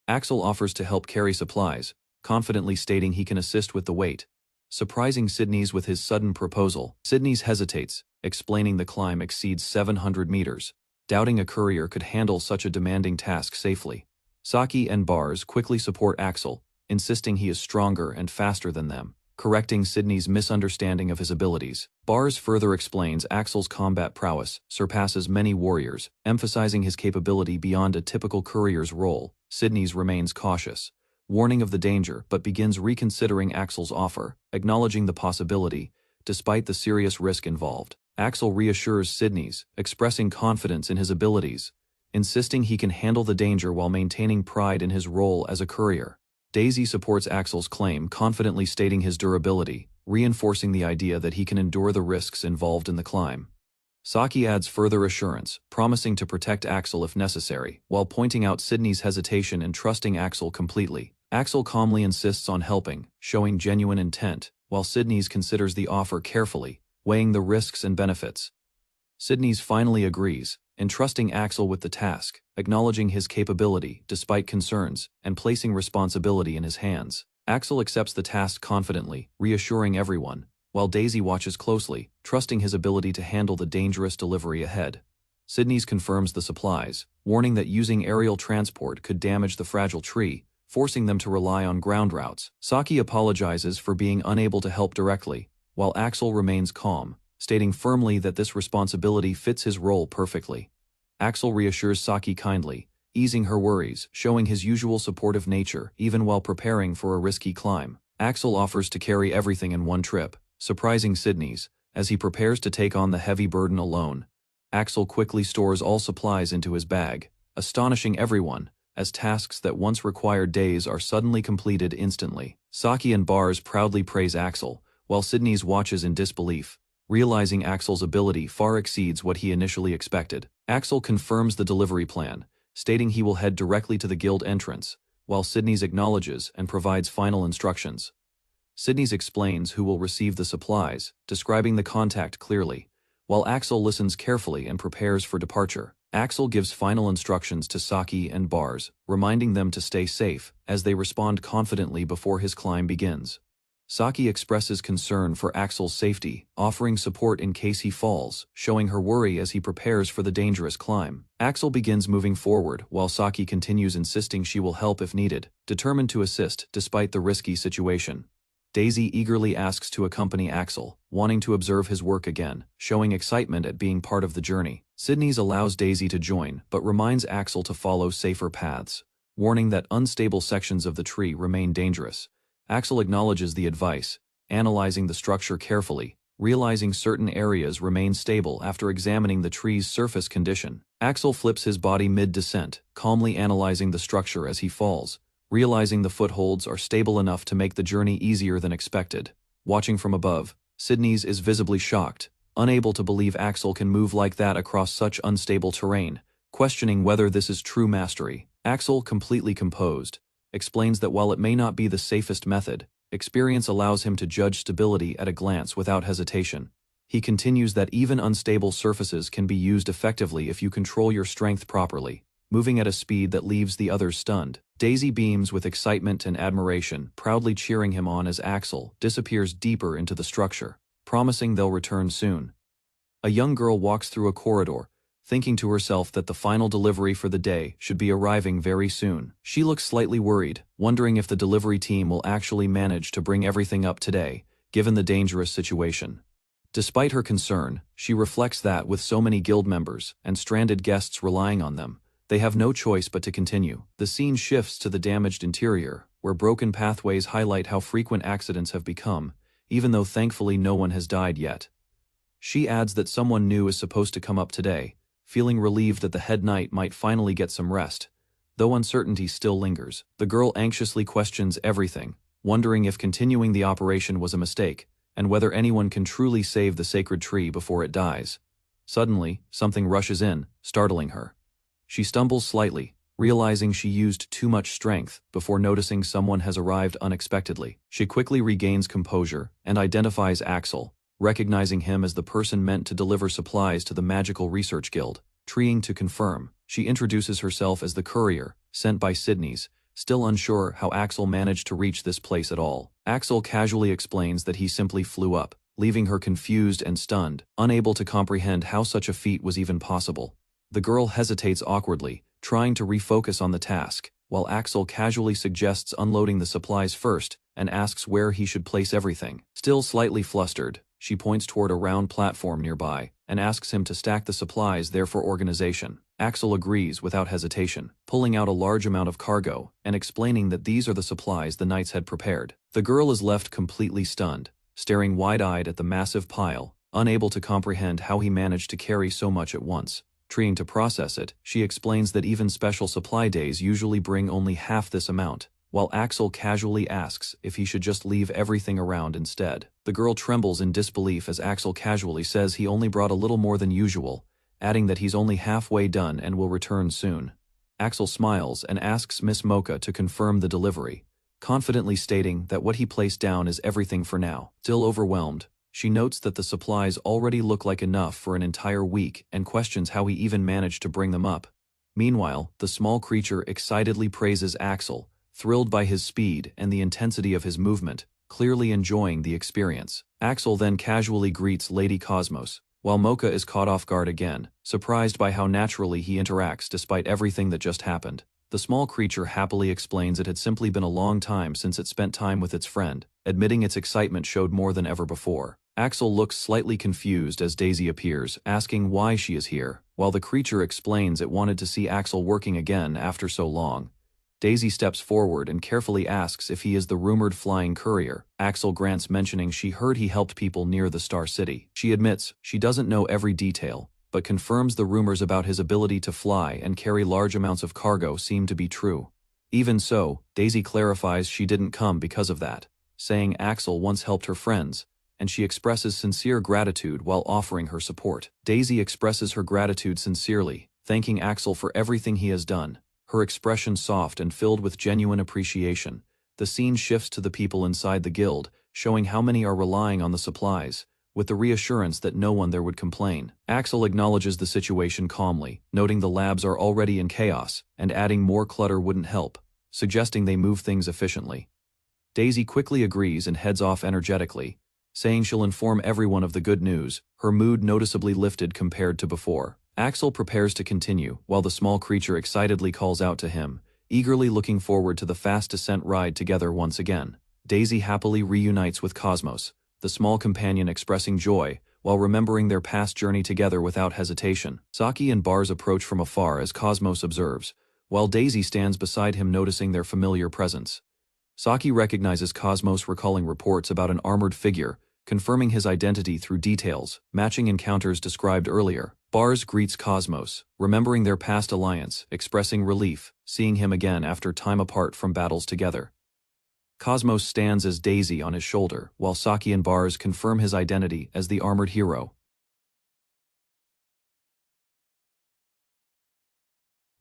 Axel offers to help carry supplies, confidently stating he can assist with the weight. Surprising Sydney's with his sudden proposal, Sydney's hesitates, explaining the climb exceeds 700 meters, doubting a courier could handle such a demanding task safely. Saki and Bars quickly support Axel, insisting he is stronger and faster than them, correcting Sydney's misunderstanding of his abilities. Bars further explains Axel's combat prowess surpasses many warriors, emphasizing his capability beyond a typical courier's role. Sydney's remains cautious, warning of the danger but begins reconsidering Axel's offer, acknowledging the possibility, despite the serious risk involved. Axel reassures Sydney's, expressing confidence in his abilities, insisting he can handle the danger while maintaining pride in his role as a courier. Daisy supports Axel's claim, confidently stating his durability, reinforcing the idea that he can endure the risks involved in the climb. Saki adds further assurance, promising to protect Axel if necessary, while pointing out Sydney's hesitation and trusting Axel completely. Axel calmly insists on helping, showing genuine intent, while Sydney's considers the offer carefully, weighing the risks and benefits. Sydney's finally agrees, entrusting Axel with the task, acknowledging his capability despite concerns, and placing responsibility in his hands. Axel accepts the task confidently, reassuring everyone, while Daisy watches closely, trusting his ability to handle the dangerous delivery ahead. Sydney's confirms the supplies, warning that using aerial transport could damage the fragile tree, forcing them to rely on ground routes. Saki apologizes for being unable to help directly, while Axel remains calm, stating firmly that this responsibility fits his role perfectly. Axel reassures Saki kindly, easing her worries, showing his usual supportive nature even while preparing for a risky climb. Axel offers to carry everything in one trip, surprising Sydney's, as he prepares to take on the heavy burden alone. Axel quickly stores all supplies into his bag, astonishing everyone, as tasks that once required days are suddenly completed instantly. Saki and Bars proudly praise Axel, while Sydney's watches in disbelief, realizing Axel's ability far exceeds what he initially expected. Axel confirms the delivery plan, stating he will head directly to the guild entrance, while Sydney's acknowledges and provides final instructions. Sydney's explains who will receive the supplies, describing the contact clearly, While Axel listens carefully and prepares for departure, Axel gives final instructions to Saki and Bars, reminding them to stay safe as they respond confidently before his climb begins. Saki expresses concern for Axel's safety, offering support in case he falls, showing her worry as he prepares for the dangerous climb. Axel begins moving forward while Saki continues insisting she will help if needed, determined to assist despite the risky situation. Daisy eagerly asks to accompany Axel, wanting to observe his work again, showing excitement at being part of the journey. Sydney's allows Daisy to join but reminds Axel to follow safer paths, warning that unstable sections of the tree remain dangerous. Axel acknowledges the advice, analyzing the structure carefully, realizing certain areas remain stable after examining the tree's surface condition. Axel flips his body mid-descent, calmly analyzing the structure as he falls, realizing the footholds are stable enough to make the journey easier than expected. Watching from above, Sydney's is visibly shocked, unable to believe Axel can move like that across such unstable terrain, questioning whether this is true mastery. Axel, completely composed, explains that while it may not be the safest method, experience allows him to judge stability at a glance without hesitation. He continues that even unstable surfaces can be used effectively if you control your strength properly, moving at a speed that leaves the others stunned. Daisy beams with excitement and admiration, proudly cheering him on as Axel disappears deeper into the structure, promising they'll return soon. A young girl walks through a corridor, thinking to herself that the final delivery for the day should be arriving very soon. She looks slightly worried, wondering if the delivery team will actually manage to bring everything up today, given the dangerous situation. Despite her concern, she reflects that with so many guild members and stranded guests relying on them, they have no choice but to continue. The scene shifts to the damaged interior, where broken pathways highlight how frequent accidents have become, even though thankfully no one has died yet. She adds that someone new is supposed to come up today, feeling relieved that the head knight might finally get some rest. Though uncertainty still lingers, the girl anxiously questions everything, wondering if continuing the operation was a mistake, and whether anyone can truly save the sacred tree before it dies. Suddenly, something rushes in, startling her. She stumbles slightly, realizing she used too much strength before noticing someone has arrived unexpectedly. She quickly regains composure and identifies Axel, recognizing him as the person meant to deliver supplies to the Magical Research Guild. Treeing to confirm, she introduces herself as the courier, sent by Sydney's, still unsure how Axel managed to reach this place at all. Axel casually explains that he simply flew up, leaving her confused and stunned, unable to comprehend how such a feat was even possible. The girl hesitates awkwardly, trying to refocus on the task, while Axel casually suggests unloading the supplies first and asks where he should place everything. Still slightly flustered, she points toward a round platform nearby and asks him to stack the supplies there for organization. Axel agrees without hesitation, pulling out a large amount of cargo and explaining that these are the supplies the knights had prepared. The girl is left completely stunned, staring wide-eyed at the massive pile, unable to comprehend how he managed to carry so much at once. Trying to process it, she explains that even special supply days usually bring only half this amount, while Axel casually asks if he should just leave everything around instead. The girl trembles in disbelief as Axel casually says he only brought a little more than usual, adding that he's only halfway done and will return soon. Axel smiles and asks Miss Mocha to confirm the delivery, confidently stating that what he placed down is everything for now. Still overwhelmed, she notes that the supplies already look like enough for an entire week and questions how he even managed to bring them up. Meanwhile, the small creature excitedly praises Axel, thrilled by his speed and the intensity of his movement, clearly enjoying the experience. Axel then casually greets Lady Cosmos, while Mocha is caught off guard again, surprised by how naturally he interacts despite everything that just happened. The small creature happily explains it had simply been a long time since it spent time with its friend, admitting its excitement showed more than ever before. Axel looks slightly confused as Daisy appears, asking why she is here, while the creature explains it wanted to see Axel working again after so long. Daisy steps forward and carefully asks if he is the rumored flying courier. Axel grants, mentioning she heard he helped people near the Star City. She admits she doesn't know every detail, but confirms the rumors about his ability to fly and carry large amounts of cargo seem to be true. Even so, Daisy clarifies she didn't come because of that, saying Axel once helped her friends, and she expresses sincere gratitude while offering her support. Daisy expresses her gratitude sincerely, thanking Axel for everything he has done, her expression soft and filled with genuine appreciation. The scene shifts to the people inside the guild, showing how many are relying on the supplies, with the reassurance that no one there would complain. Axel acknowledges the situation calmly, noting the labs are already in chaos, and adding more clutter wouldn't help, suggesting they move things efficiently. Daisy quickly agrees and heads off energetically, saying she'll inform everyone of the good news, her mood noticeably lifted compared to before. Axel prepares to continue, while the small creature excitedly calls out to him, eagerly looking forward to the fast descent ride together once again. Daisy happily reunites with Cosmos, the small companion expressing joy, while remembering their past journey together without hesitation. Saki and Bars approach from afar as Cosmos observes, while Daisy stands beside him noticing their familiar presence. Saki recognizes Cosmos, recalling reports about an armored figure, confirming his identity through details, matching encounters described earlier. Bars greets Cosmos, remembering their past alliance, expressing relief, seeing him again after time apart from battles together. Cosmos stands as Daisy on his shoulder, while Saki and Bars confirm his identity as the armored hero.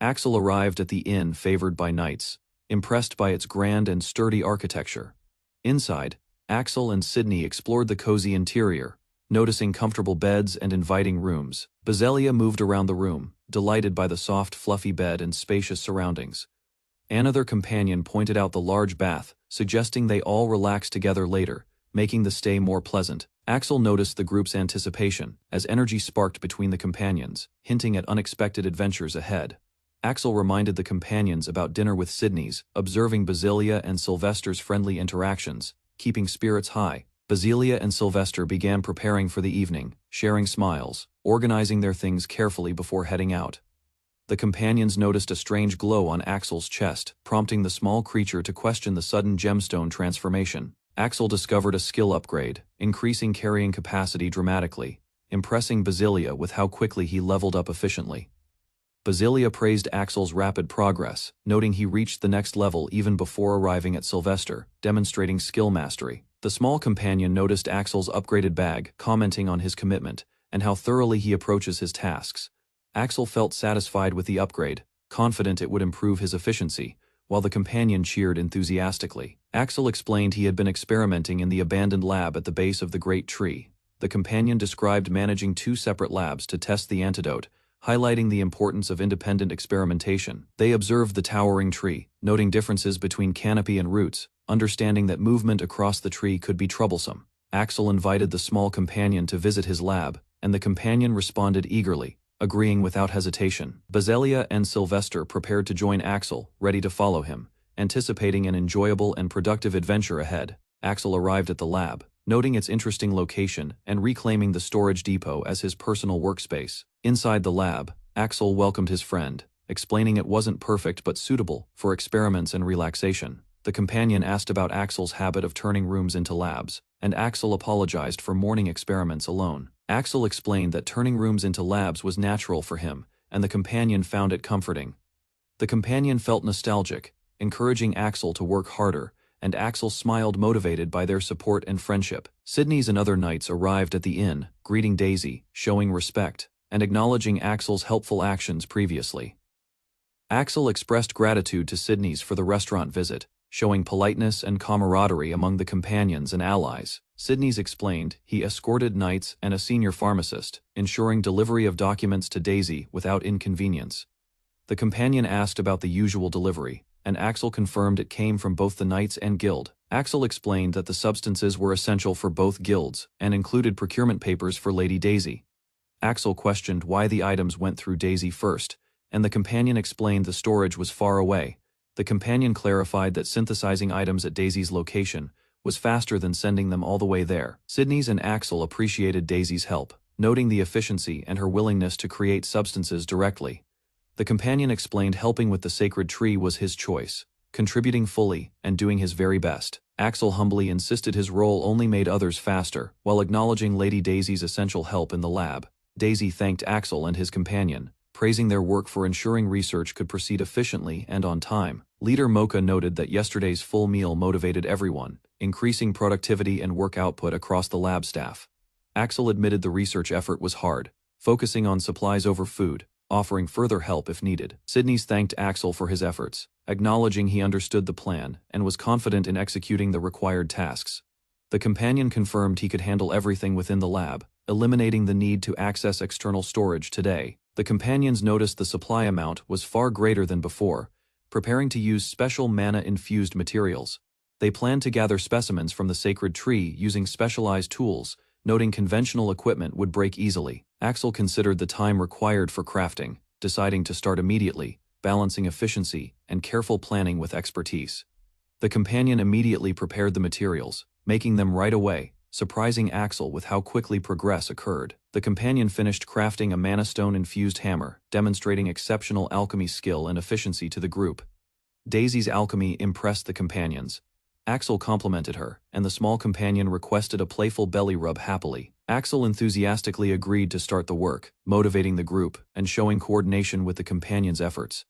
Axel arrived at the inn favored by knights, impressed by its grand and sturdy architecture. Inside, Axel and Sydney explored the cozy interior, noticing comfortable beds and inviting rooms. Bazelia moved around the room, delighted by the soft, fluffy bed and spacious surroundings. Another companion pointed out the large bath, suggesting they all relax together later, making the stay more pleasant. Axel noticed the group's anticipation, as energy sparked between the companions, hinting at unexpected adventures ahead. Axel reminded the companions about dinner with Sydney's, observing Bazelia and Sylvester's friendly interactions, keeping spirits high. Bazelia and Sylvester began preparing for the evening, sharing smiles, organizing their things carefully before heading out. The companions noticed a strange glow on Axel's chest, prompting the small creature to question the sudden gemstone transformation. Axel discovered a skill upgrade, increasing carrying capacity dramatically, impressing Bazelia with how quickly he leveled up efficiently. Bazelia praised Axel's rapid progress, noting he reached the next level even before arriving at Sylvester, demonstrating skill mastery. The small companion noticed Axel's upgraded bag, commenting on his commitment, and how thoroughly he approaches his tasks. Axel felt satisfied with the upgrade, confident it would improve his efficiency, while the companion cheered enthusiastically. Axel explained he had been experimenting in the abandoned lab at the base of the great tree. The companion described managing 2 separate labs to test the antidote, highlighting the importance of independent experimentation. They observed the towering tree, noting differences between canopy and roots, understanding that movement across the tree could be troublesome. Axel invited the small companion to visit his lab, and the companion responded eagerly, agreeing without hesitation. Bazelia and Sylvester prepared to join Axel, ready to follow him, anticipating an enjoyable and productive adventure ahead. Axel arrived at the lab, noting its interesting location and reclaiming the storage depot as his personal workspace. Inside the lab, Axel welcomed his friend, explaining it wasn't perfect but suitable for experiments and relaxation. The companion asked about Axel's habit of turning rooms into labs, and Axel apologized for morning experiments alone. Axel explained that turning rooms into labs was natural for him, and the companion found it comforting. The companion felt nostalgic, encouraging Axel to work harder, and Axel smiled, motivated by their support and friendship. Sydney's and other knights arrived at the inn, greeting Daisy, showing respect, and acknowledging Axel's helpful actions previously. Axel expressed gratitude to Sydney's for the restaurant visit, showing politeness and camaraderie among the companions and allies. Sydney's explained he escorted knights and a senior pharmacist, ensuring delivery of documents to Daisy without inconvenience. The companion asked about the usual delivery, and Axel confirmed it came from both the knights and guild. Axel explained that the substances were essential for both guilds and included procurement papers for Lady Daisy. Axel questioned why the items went through Daisy first, and the companion explained the storage was far away. The companion clarified that synthesizing items at Daisy's location was faster than sending them all the way there. Sydney's and Axel appreciated Daisy's help, noting the efficiency and her willingness to create substances directly. The companion explained helping with the sacred tree was his choice, contributing fully and doing his very best. Axel humbly insisted his role only made others faster, while acknowledging Lady Daisy's essential help in the lab. Daisy thanked Axel and his companion, praising their work for ensuring research could proceed efficiently and on time. Leader Mocha noted that yesterday's full meal motivated everyone, increasing productivity and work output across the lab staff. Axel admitted the research effort was hard, focusing on supplies over food, offering further help if needed. Sydney's thanked Axel for his efforts, acknowledging he understood the plan and was confident in executing the required tasks. The companion confirmed he could handle everything within the lab, eliminating the need to access external storage today. The companions noticed the supply amount was far greater than before, preparing to use special mana-infused materials. They planned to gather specimens from the sacred tree using specialized tools, noting conventional equipment would break easily. Axel considered the time required for crafting, deciding to start immediately, balancing efficiency and careful planning with expertise. The companion immediately prepared the materials, making them right away, surprising Axel with how quickly progress occurred. The companion finished crafting a mana stone-infused hammer, demonstrating exceptional alchemy skill and efficiency to the group. Daisy's alchemy impressed the companions. Axel complimented her, and the small companion requested a playful belly rub happily. Axel enthusiastically agreed to start the work, motivating the group and showing coordination with the companions' efforts.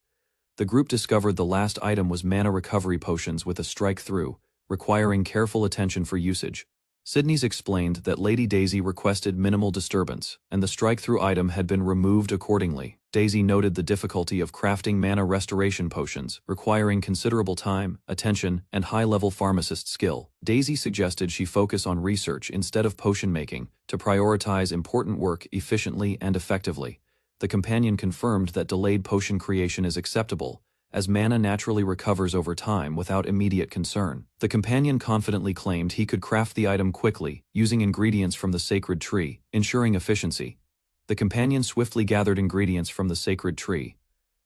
The group discovered the last item was mana recovery potions with a strike-through, requiring careful attention for usage. Sydney's explained that Lady Daisy requested minimal disturbance, and the strike-through item had been removed accordingly. Daisy noted the difficulty of crafting mana restoration potions, requiring considerable time, attention, and high-level pharmacist skill. Daisy suggested she focus on research instead of potion making, to prioritize important work efficiently and effectively. The companion confirmed that delayed potion creation is acceptable, as mana naturally recovers over time without immediate concern. The companion confidently claimed he could craft the item quickly, using ingredients from the sacred tree, ensuring efficiency. The companion swiftly gathered ingredients from the sacred tree,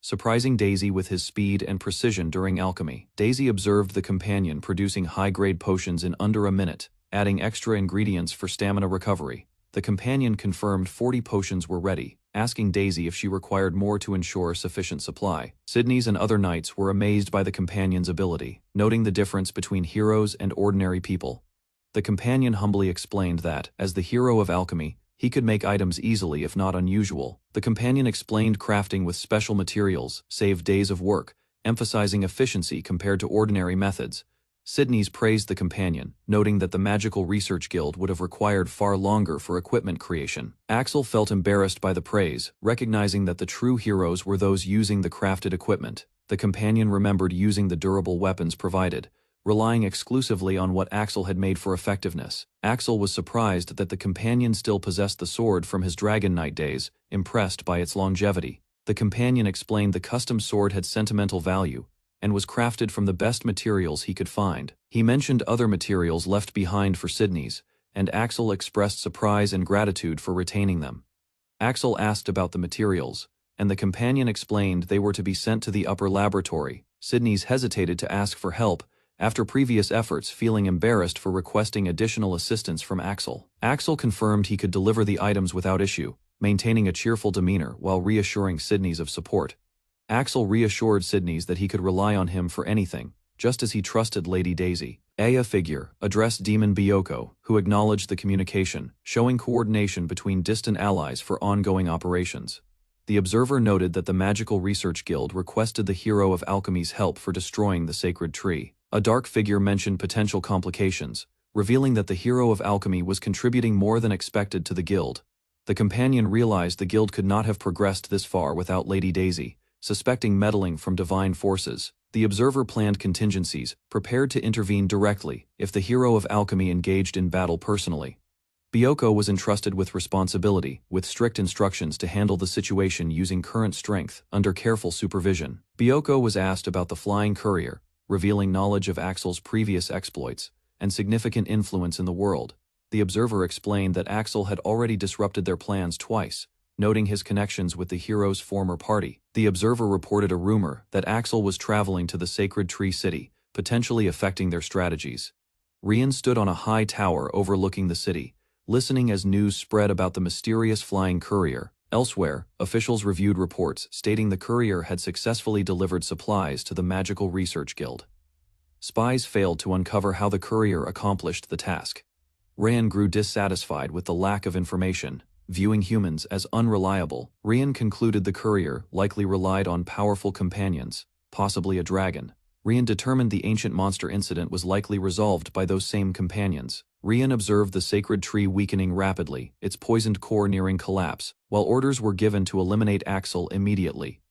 surprising Daisy with his speed and precision during alchemy. Daisy observed the companion producing high-grade potions in under a minute, adding extra ingredients for stamina recovery. The companion confirmed 40 potions were ready, asking Daisy if she required more to ensure sufficient supply. Sydney's and other knights were amazed by the companion's ability, noting the difference between heroes and ordinary people. The companion humbly explained that, as the hero of alchemy, he could make items easily if not unusual. The companion explained crafting with special materials saved days of work, emphasizing efficiency compared to ordinary methods. Sydney's praised the companion, noting that the Magical Research Guild would have required far longer for equipment creation. Axel felt embarrassed by the praise, recognizing that the true heroes were those using the crafted equipment. The companion remembered using the durable weapons provided, relying exclusively on what Axel had made for effectiveness. Axel was surprised that the companion still possessed the sword from his Dragon Knight days, impressed by its longevity. The companion explained the custom sword had sentimental value, and was crafted from the best materials he could find. He mentioned other materials left behind for Sydney's, and Axel expressed surprise and gratitude for retaining them. Axel asked about the materials, and the companion explained they were to be sent to the upper laboratory. Sydney's hesitated to ask for help, after previous efforts feeling embarrassed for requesting additional assistance from Axel. Axel confirmed he could deliver the items without issue, maintaining a cheerful demeanor while reassuring Sydney's of support. Axel reassured Sydney's that he could rely on him for anything, just as he trusted Lady Daisy. A figure addressed Demon Byoko, who acknowledged the communication, showing coordination between distant allies for ongoing operations. The observer noted that the Magical Research Guild requested the hero of alchemy's help for destroying the sacred tree. A dark figure mentioned potential complications, revealing that the hero of alchemy was contributing more than expected to the guild. The companion realized the guild could not have progressed this far without Lady Daisy, suspecting meddling from divine forces. The observer planned contingencies, prepared to intervene directly if the hero of alchemy engaged in battle personally. Byoko was entrusted with responsibility, with strict instructions to handle the situation using current strength, under careful supervision. Byoko was asked about the flying courier, revealing knowledge of Axel's previous exploits and significant influence in the world. The observer explained that Axel had already disrupted their plans twice, noting his connections with the hero's former party. The observer reported a rumor that Axel was traveling to the Sacred Tree City, potentially affecting their strategies. Rian stood on a high tower overlooking the city, listening as news spread about the mysterious flying courier. Elsewhere, officials reviewed reports stating the courier had successfully delivered supplies to the Magical Research Guild. Spies failed to uncover how the courier accomplished the task. Rian grew dissatisfied with the lack of information. Viewing humans as unreliable, Rian concluded the courier likely relied on powerful companions, possibly a dragon. Rian determined the ancient monster incident was likely resolved by those same companions. Rian observed the sacred tree weakening rapidly, its poisoned core nearing collapse, while orders were given to eliminate Axel immediately.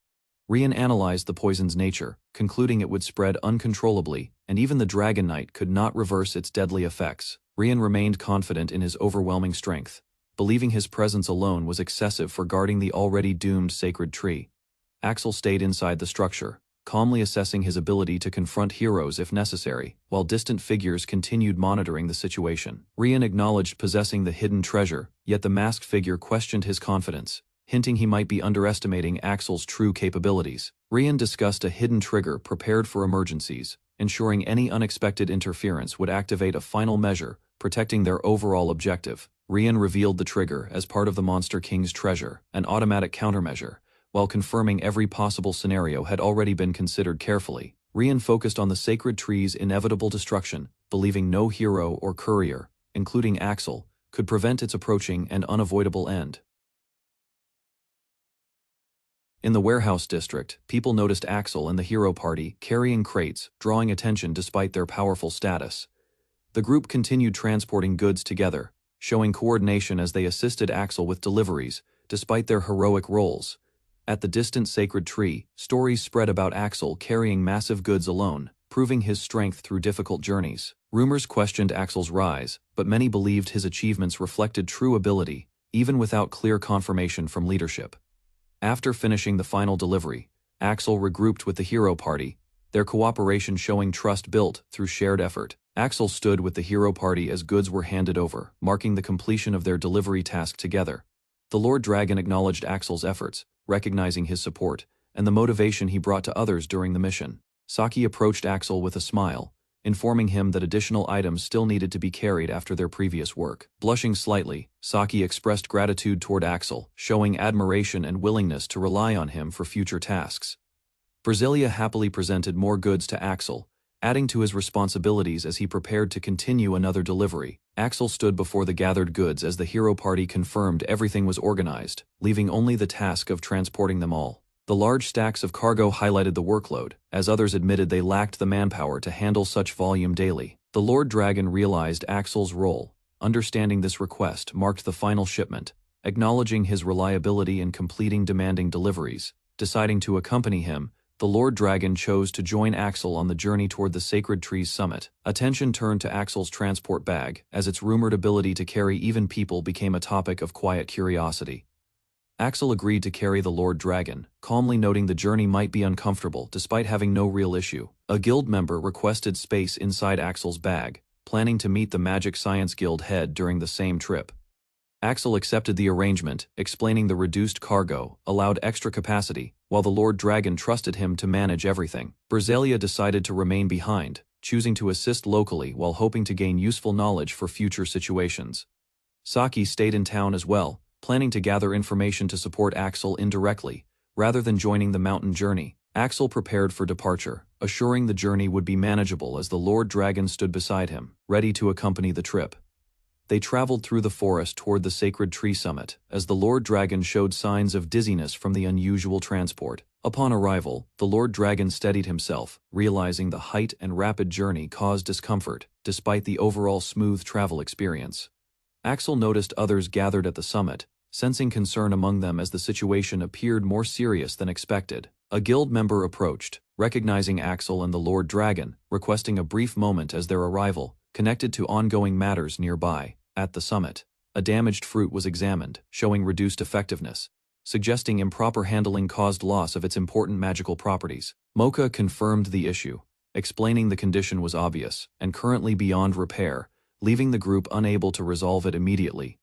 Rian analyzed the poison's nature, concluding it would spread uncontrollably, and even the Dragon Knight could not reverse its deadly effects. Rian remained confident in his overwhelming strength, believing his presence alone was excessive for guarding the already doomed sacred tree. Axel stayed inside the structure, calmly assessing his ability to confront heroes if necessary, while distant figures continued monitoring the situation. Rian acknowledged possessing the hidden treasure, yet the masked figure questioned his confidence, hinting he might be underestimating Axel's true capabilities. Rian discussed a hidden trigger prepared for emergencies, ensuring any unexpected interference would activate a final measure, protecting their overall objective. Rian revealed the trigger as part of the Monster King's treasure, an automatic countermeasure, while confirming every possible scenario had already been considered carefully. Rian focused on the sacred tree's inevitable destruction, believing no hero or courier, including Axel, could prevent its approaching and unavoidable end. In the warehouse district, people noticed Axel and the hero party carrying crates, drawing attention despite their powerful status. The group continued transporting goods together, showing coordination as they assisted Axel with deliveries, despite their heroic roles. At the distant sacred tree, stories spread about Axel carrying massive goods alone, proving his strength through difficult journeys. Rumors questioned Axel's rise, but many believed his achievements reflected true ability, even without clear confirmation from leadership. After finishing the final delivery, Axel regrouped with the hero party, their cooperation showing trust built through shared effort. Axel stood with the hero party as goods were handed over, marking the completion of their delivery task together. The Lord Dragon acknowledged Axel's efforts, recognizing his support and the motivation he brought to others during the mission. Saki approached Axel with a smile, informing him that additional items still needed to be carried after their previous work. Blushing slightly, Saki expressed gratitude toward Axel, showing admiration and willingness to rely on him for future tasks. Brasilia happily presented more goods to Axel, adding to his responsibilities as he prepared to continue another delivery. Axel stood before the gathered goods as the hero party confirmed everything was organized, leaving only the task of transporting them all. The large stacks of cargo highlighted the workload, as others admitted they lacked the manpower to handle such volume daily. The Lord Dragon realized Axel's role. Understanding this request marked the final shipment, acknowledging his reliability in completing demanding deliveries. Deciding to accompany him, the Lord Dragon chose to join Axel on the journey toward the Sacred Tree's summit. Attention turned to Axel's transport bag, as its rumored ability to carry even people became a topic of quiet curiosity. Axel agreed to carry the Lord Dragon, calmly noting the journey might be uncomfortable despite having no real issue. A guild member requested space inside Axel's bag, planning to meet the Magic Science Guild head during the same trip. Axel accepted the arrangement, explaining the reduced cargo allowed extra capacity, while the Lord Dragon trusted him to manage everything. Brasilia decided to remain behind, choosing to assist locally while hoping to gain useful knowledge for future situations. Saki stayed in town as well, planning to gather information to support Axel indirectly, rather than joining the mountain journey. Axel prepared for departure, assuring the journey would be manageable as the Lord Dragon stood beside him, ready to accompany the trip. They traveled through the forest toward the Sacred Tree summit, as the Lord Dragon showed signs of dizziness from the unusual transport. Upon arrival, the Lord Dragon steadied himself, realizing the height and rapid journey caused discomfort, despite the overall smooth travel experience. Axel noticed others gathered at the summit, sensing concern among them as the situation appeared more serious than expected. A guild member approached, recognizing Axel and the Lord Dragon, requesting a brief moment as their arrival connected to ongoing matters nearby. At the summit, a damaged fruit was examined, showing reduced effectiveness, suggesting improper handling caused loss of its important magical properties. Mocha confirmed the issue, explaining the condition was obvious and currently beyond repair, leaving the group unable to resolve it immediately.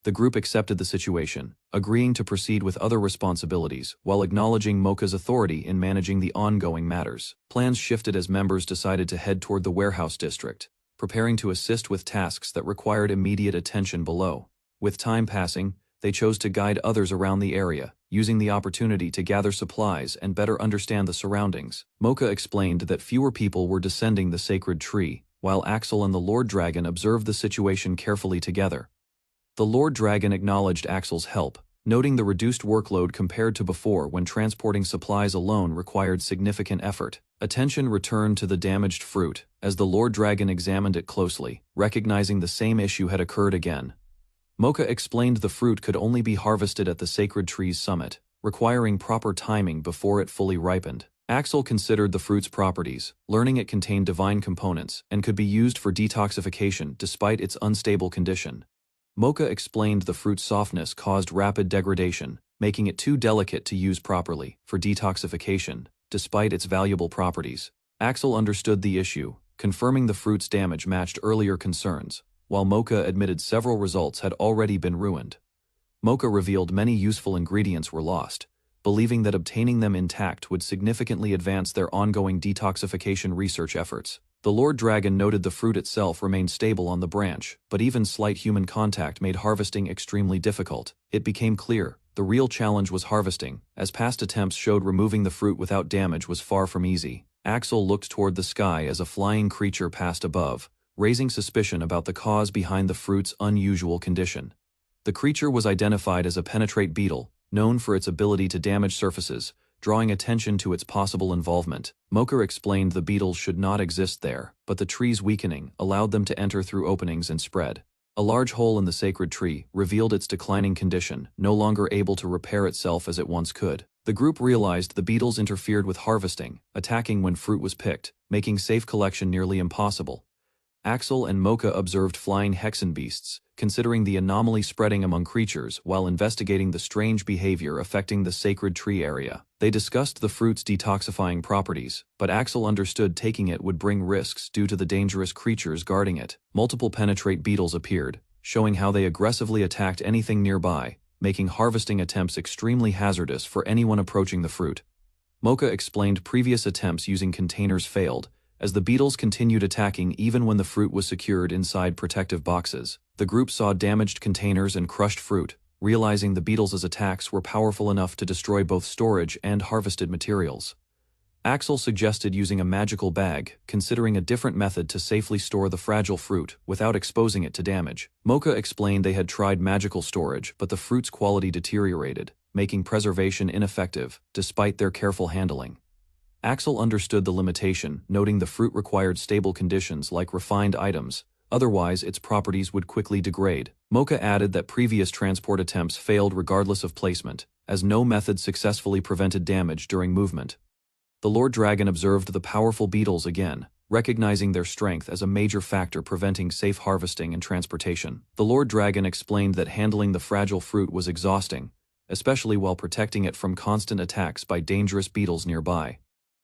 The group accepted the situation, agreeing to proceed with other responsibilities while acknowledging Mocha's authority in managing the ongoing matters. Plans shifted as members decided to head toward the warehouse district, preparing to assist with tasks that required immediate attention below. With time passing, they chose to guide others around the area, using the opportunity to gather supplies and better understand the surroundings. Mocha explained that fewer people were descending the sacred tree, while Axel and the Lord Dragon observed the situation carefully together. The Lord Dragon acknowledged Axel's help, noting the reduced workload compared to before when transporting supplies alone required significant effort. Attention returned to the damaged fruit, as the Lord Dragon examined it closely, recognizing the same issue had occurred again. Mocha explained the fruit could only be harvested at the Sacred Tree's summit, requiring proper timing before it fully ripened. Axel considered the fruit's properties, learning it contained divine components and could be used for detoxification despite its unstable condition. Mocha explained the fruit's softness caused rapid degradation, making it too delicate to use properly for detoxification, despite its valuable properties. Axel understood the issue, confirming the fruit's damage matched earlier concerns, while Mocha admitted several results had already been ruined. Mocha revealed many useful ingredients were lost, believing that obtaining them intact would significantly advance their ongoing detoxification research efforts. The Lord Dragon noted the fruit itself remained stable on the branch, but even slight human contact made harvesting extremely difficult. It became clear the real challenge was harvesting, as past attempts showed removing the fruit without damage was far from easy. Axel looked toward the sky as a flying creature passed above, raising suspicion about the cause behind the fruit's unusual condition. The creature was identified as a penetrate beetle, known for its ability to damage surfaces, drawing attention to its possible involvement. Mocha explained the beetles should not exist there, but the tree's weakening allowed them to enter through openings and spread. A large hole in the sacred tree revealed its declining condition, no longer able to repair itself as it once could. The group realized the beetles interfered with harvesting, attacking when fruit was picked, making safe collection nearly impossible. Axel and Mocha observed flying hexen beasts, considering the anomaly spreading among creatures while investigating the strange behavior affecting the sacred tree area. They discussed the fruit's detoxifying properties, but Axel understood taking it would bring risks due to the dangerous creatures guarding it. Multiple penetrate beetles appeared, showing how they aggressively attacked anything nearby, making harvesting attempts extremely hazardous for anyone approaching the fruit. Mocha explained previous attempts using containers failed, as the beetles continued attacking even when the fruit was secured inside protective boxes. The group saw damaged containers and crushed fruit, realizing the beetles' attacks were powerful enough to destroy both storage and harvested materials. Axel suggested using a magical bag, considering a different method to safely store the fragile fruit without exposing it to damage. Mocha explained they had tried magical storage, but the fruit's quality deteriorated, making preservation ineffective despite their careful handling. Axel understood the limitation, noting the fruit required stable conditions like refined items, otherwise its properties would quickly degrade. Mocha added that previous transport attempts failed regardless of placement, as no method successfully prevented damage during movement. The Lord Dragon observed the powerful beetles again, recognizing their strength as a major factor preventing safe harvesting and transportation. The Lord Dragon explained that handling the fragile fruit was exhausting, especially while protecting it from constant attacks by dangerous beetles nearby.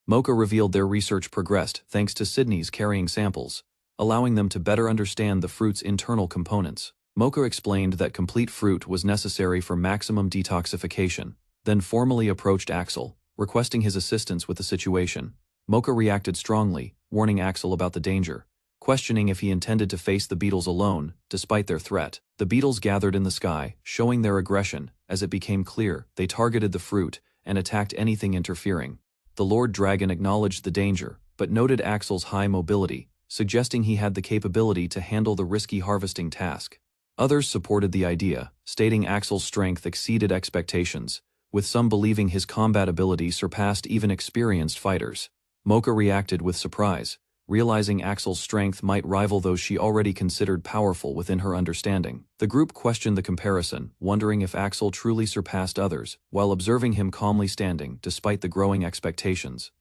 Mocha revealed their research progressed thanks to Sydney's carrying samples, allowing them to better understand the fruit's internal components. Mocha explained that complete fruit was necessary for maximum detoxification, then formally approached Axel, requesting his assistance with the situation. Mocha reacted strongly, warning Axel about the danger, questioning if he intended to face the beetles alone, despite their threat. The beetles gathered in the sky, showing their aggression, as it became clear they targeted the fruit and attacked anything interfering. The Lord Dragon acknowledged the danger, but noted Axel's high mobility, suggesting he had the capability to handle the risky harvesting task. Others supported the idea, stating Axel's strength exceeded expectations, with some believing his combat ability surpassed even experienced fighters. Mocha reacted with surprise, realizing Axel's strength might rival those she already considered powerful within her understanding. The group questioned the comparison, wondering if Axel truly surpassed others, while observing him calmly standing despite the growing expectations.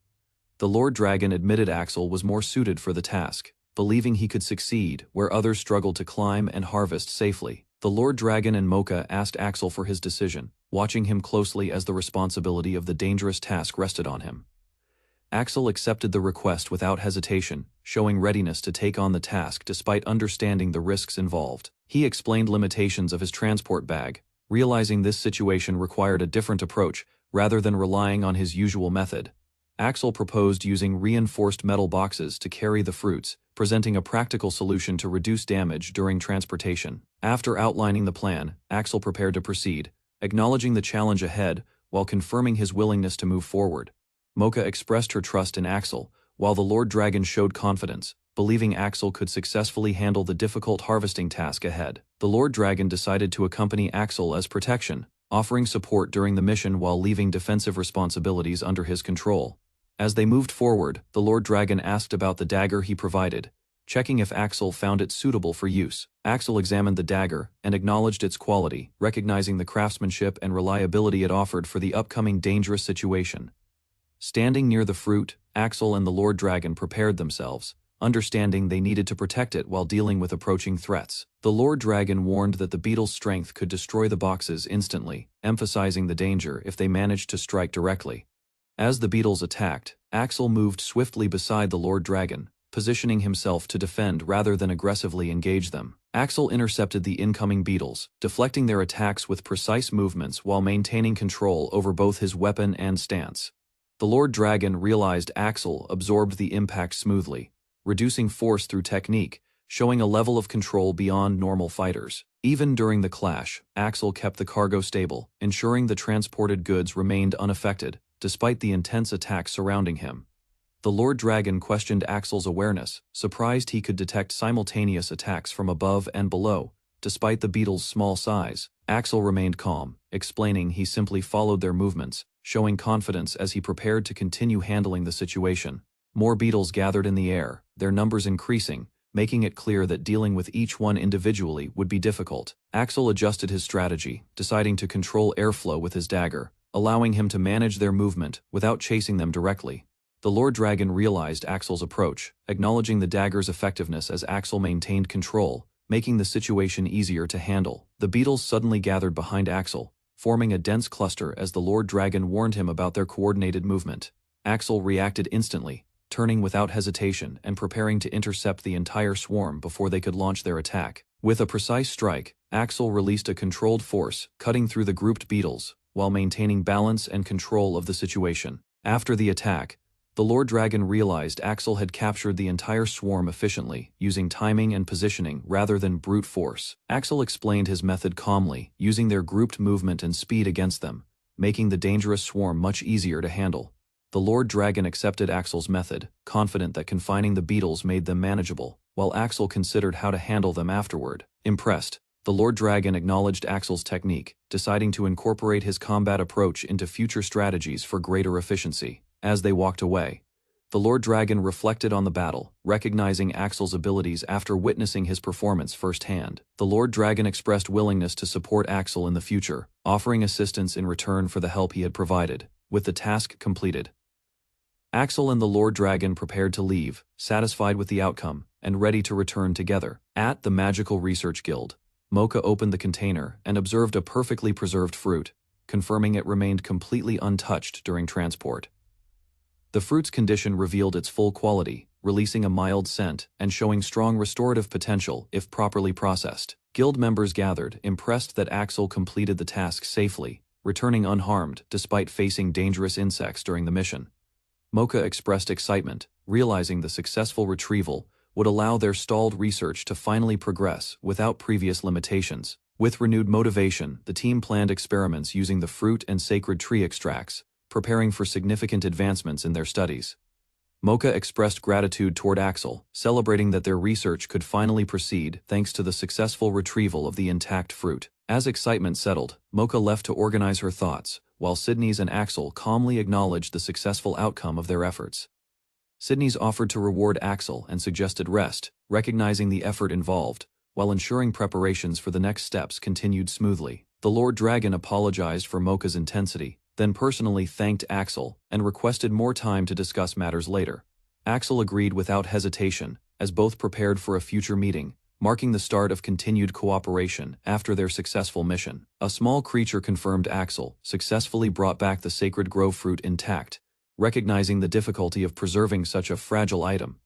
The Lord Dragon admitted Axel was more suited for the task, believing he could succeed where others struggled to climb and harvest safely. The Lord Dragon and Mocha asked Axel for his decision, watching him closely as the responsibility of the dangerous task rested on him. Axel accepted the request without hesitation, showing readiness to take on the task despite understanding the risks involved. He explained limitations of his transport bag, realizing this situation required a different approach rather than relying on his usual method. Axel proposed using reinforced metal boxes to carry the fruits, presenting a practical solution to reduce damage during transportation. After outlining the plan, Axel prepared to proceed, acknowledging the challenge ahead while confirming his willingness to move forward. Mocha expressed her trust in Axel, while the Lord Dragon showed confidence, believing Axel could successfully handle the difficult harvesting task ahead. The Lord Dragon decided to accompany Axel as protection, offering support during the mission while leaving defensive responsibilities under his control. As they moved forward, the Lord Dragon asked about the dagger he provided, checking if Axel found it suitable for use. Axel examined the dagger and acknowledged its quality, recognizing the craftsmanship and reliability it offered for the upcoming dangerous situation. Standing near the fruit, Axel and the Lord Dragon prepared themselves, understanding they needed to protect it while dealing with approaching threats. The Lord Dragon warned that the beetle's strength could destroy the boxes instantly, emphasizing the danger if they managed to strike directly. As the beetles attacked, Axel moved swiftly beside the Lord Dragon, positioning himself to defend rather than aggressively engage them. Axel intercepted the incoming beetles, deflecting their attacks with precise movements while maintaining control over both his weapon and stance. The Lord Dragon realized Axel absorbed the impact smoothly, reducing force through technique, showing a level of control beyond normal fighters. Even during the clash, Axel kept the cargo stable, ensuring the transported goods remained unaffected, despite the intense attacks surrounding him. The Lord Dragon questioned Axel's awareness, surprised he could detect simultaneous attacks from above and below. Despite the beetles' small size, Axel remained calm, explaining he simply followed their movements, showing confidence as he prepared to continue handling the situation. More beetles gathered in the air, their numbers increasing, making it clear that dealing with each one individually would be difficult. Axel adjusted his strategy, deciding to control airflow with his dagger, allowing him to manage their movement without chasing them directly. The Lord Dragon realized Axel's approach, acknowledging the dagger's effectiveness as Axel maintained control, making the situation easier to handle. The beetles suddenly gathered behind Axel, forming a dense cluster as the Lord Dragon warned him about their coordinated movement. Axel reacted instantly, turning without hesitation and preparing to intercept the entire swarm before they could launch their attack. With a precise strike, Axel released a controlled force, cutting through the grouped beetles, while maintaining balance and control of the situation. After the attack, the Lord Dragon realized Axel had captured the entire swarm efficiently, using timing and positioning rather than brute force. Axel explained his method calmly, using their grouped movement and speed against them, making the dangerous swarm much easier to handle. The Lord Dragon accepted Axel's method, confident that confining the beetles made them manageable, while Axel considered how to handle them afterward. Impressed, the Lord Dragon acknowledged Axel's technique, deciding to incorporate his combat approach into future strategies for greater efficiency. As they walked away, the Lord Dragon reflected on the battle, recognizing Axel's abilities after witnessing his performance firsthand. The Lord Dragon expressed willingness to support Axel in the future, offering assistance in return for the help he had provided. With the task completed, Axel and the Lord Dragon prepared to leave, satisfied with the outcome, and ready to return together. At the Magical Research Guild, Mocha opened the container and observed a perfectly preserved fruit, confirming it remained completely untouched during transport. The fruit's condition revealed its full quality, releasing a mild scent and showing strong restorative potential if properly processed. Guild members gathered, impressed that Axel completed the task safely, returning unharmed despite facing dangerous insects during the mission. Mocha expressed excitement, realizing the successful retrieval would allow their stalled research to finally progress without previous limitations. With renewed motivation, the team planned experiments using the fruit and sacred tree extracts, preparing for significant advancements in their studies. Mocha expressed gratitude toward Axel, celebrating that their research could finally proceed thanks to the successful retrieval of the intact fruit. As excitement settled, Mocha left to organize her thoughts, while Sydney's and Axel calmly acknowledged the successful outcome of their efforts. Sydney's offered to reward Axel and suggested rest, recognizing the effort involved, while ensuring preparations for the next steps continued smoothly. The Lord Dragon apologized for Mocha's intensity, then personally thanked Axel and requested more time to discuss matters later. Axel agreed without hesitation, as both prepared for a future meeting, marking the start of continued cooperation after their successful mission. A small creature confirmed Axel successfully brought back the sacred grove fruit intact, recognizing the difficulty of preserving such a fragile item.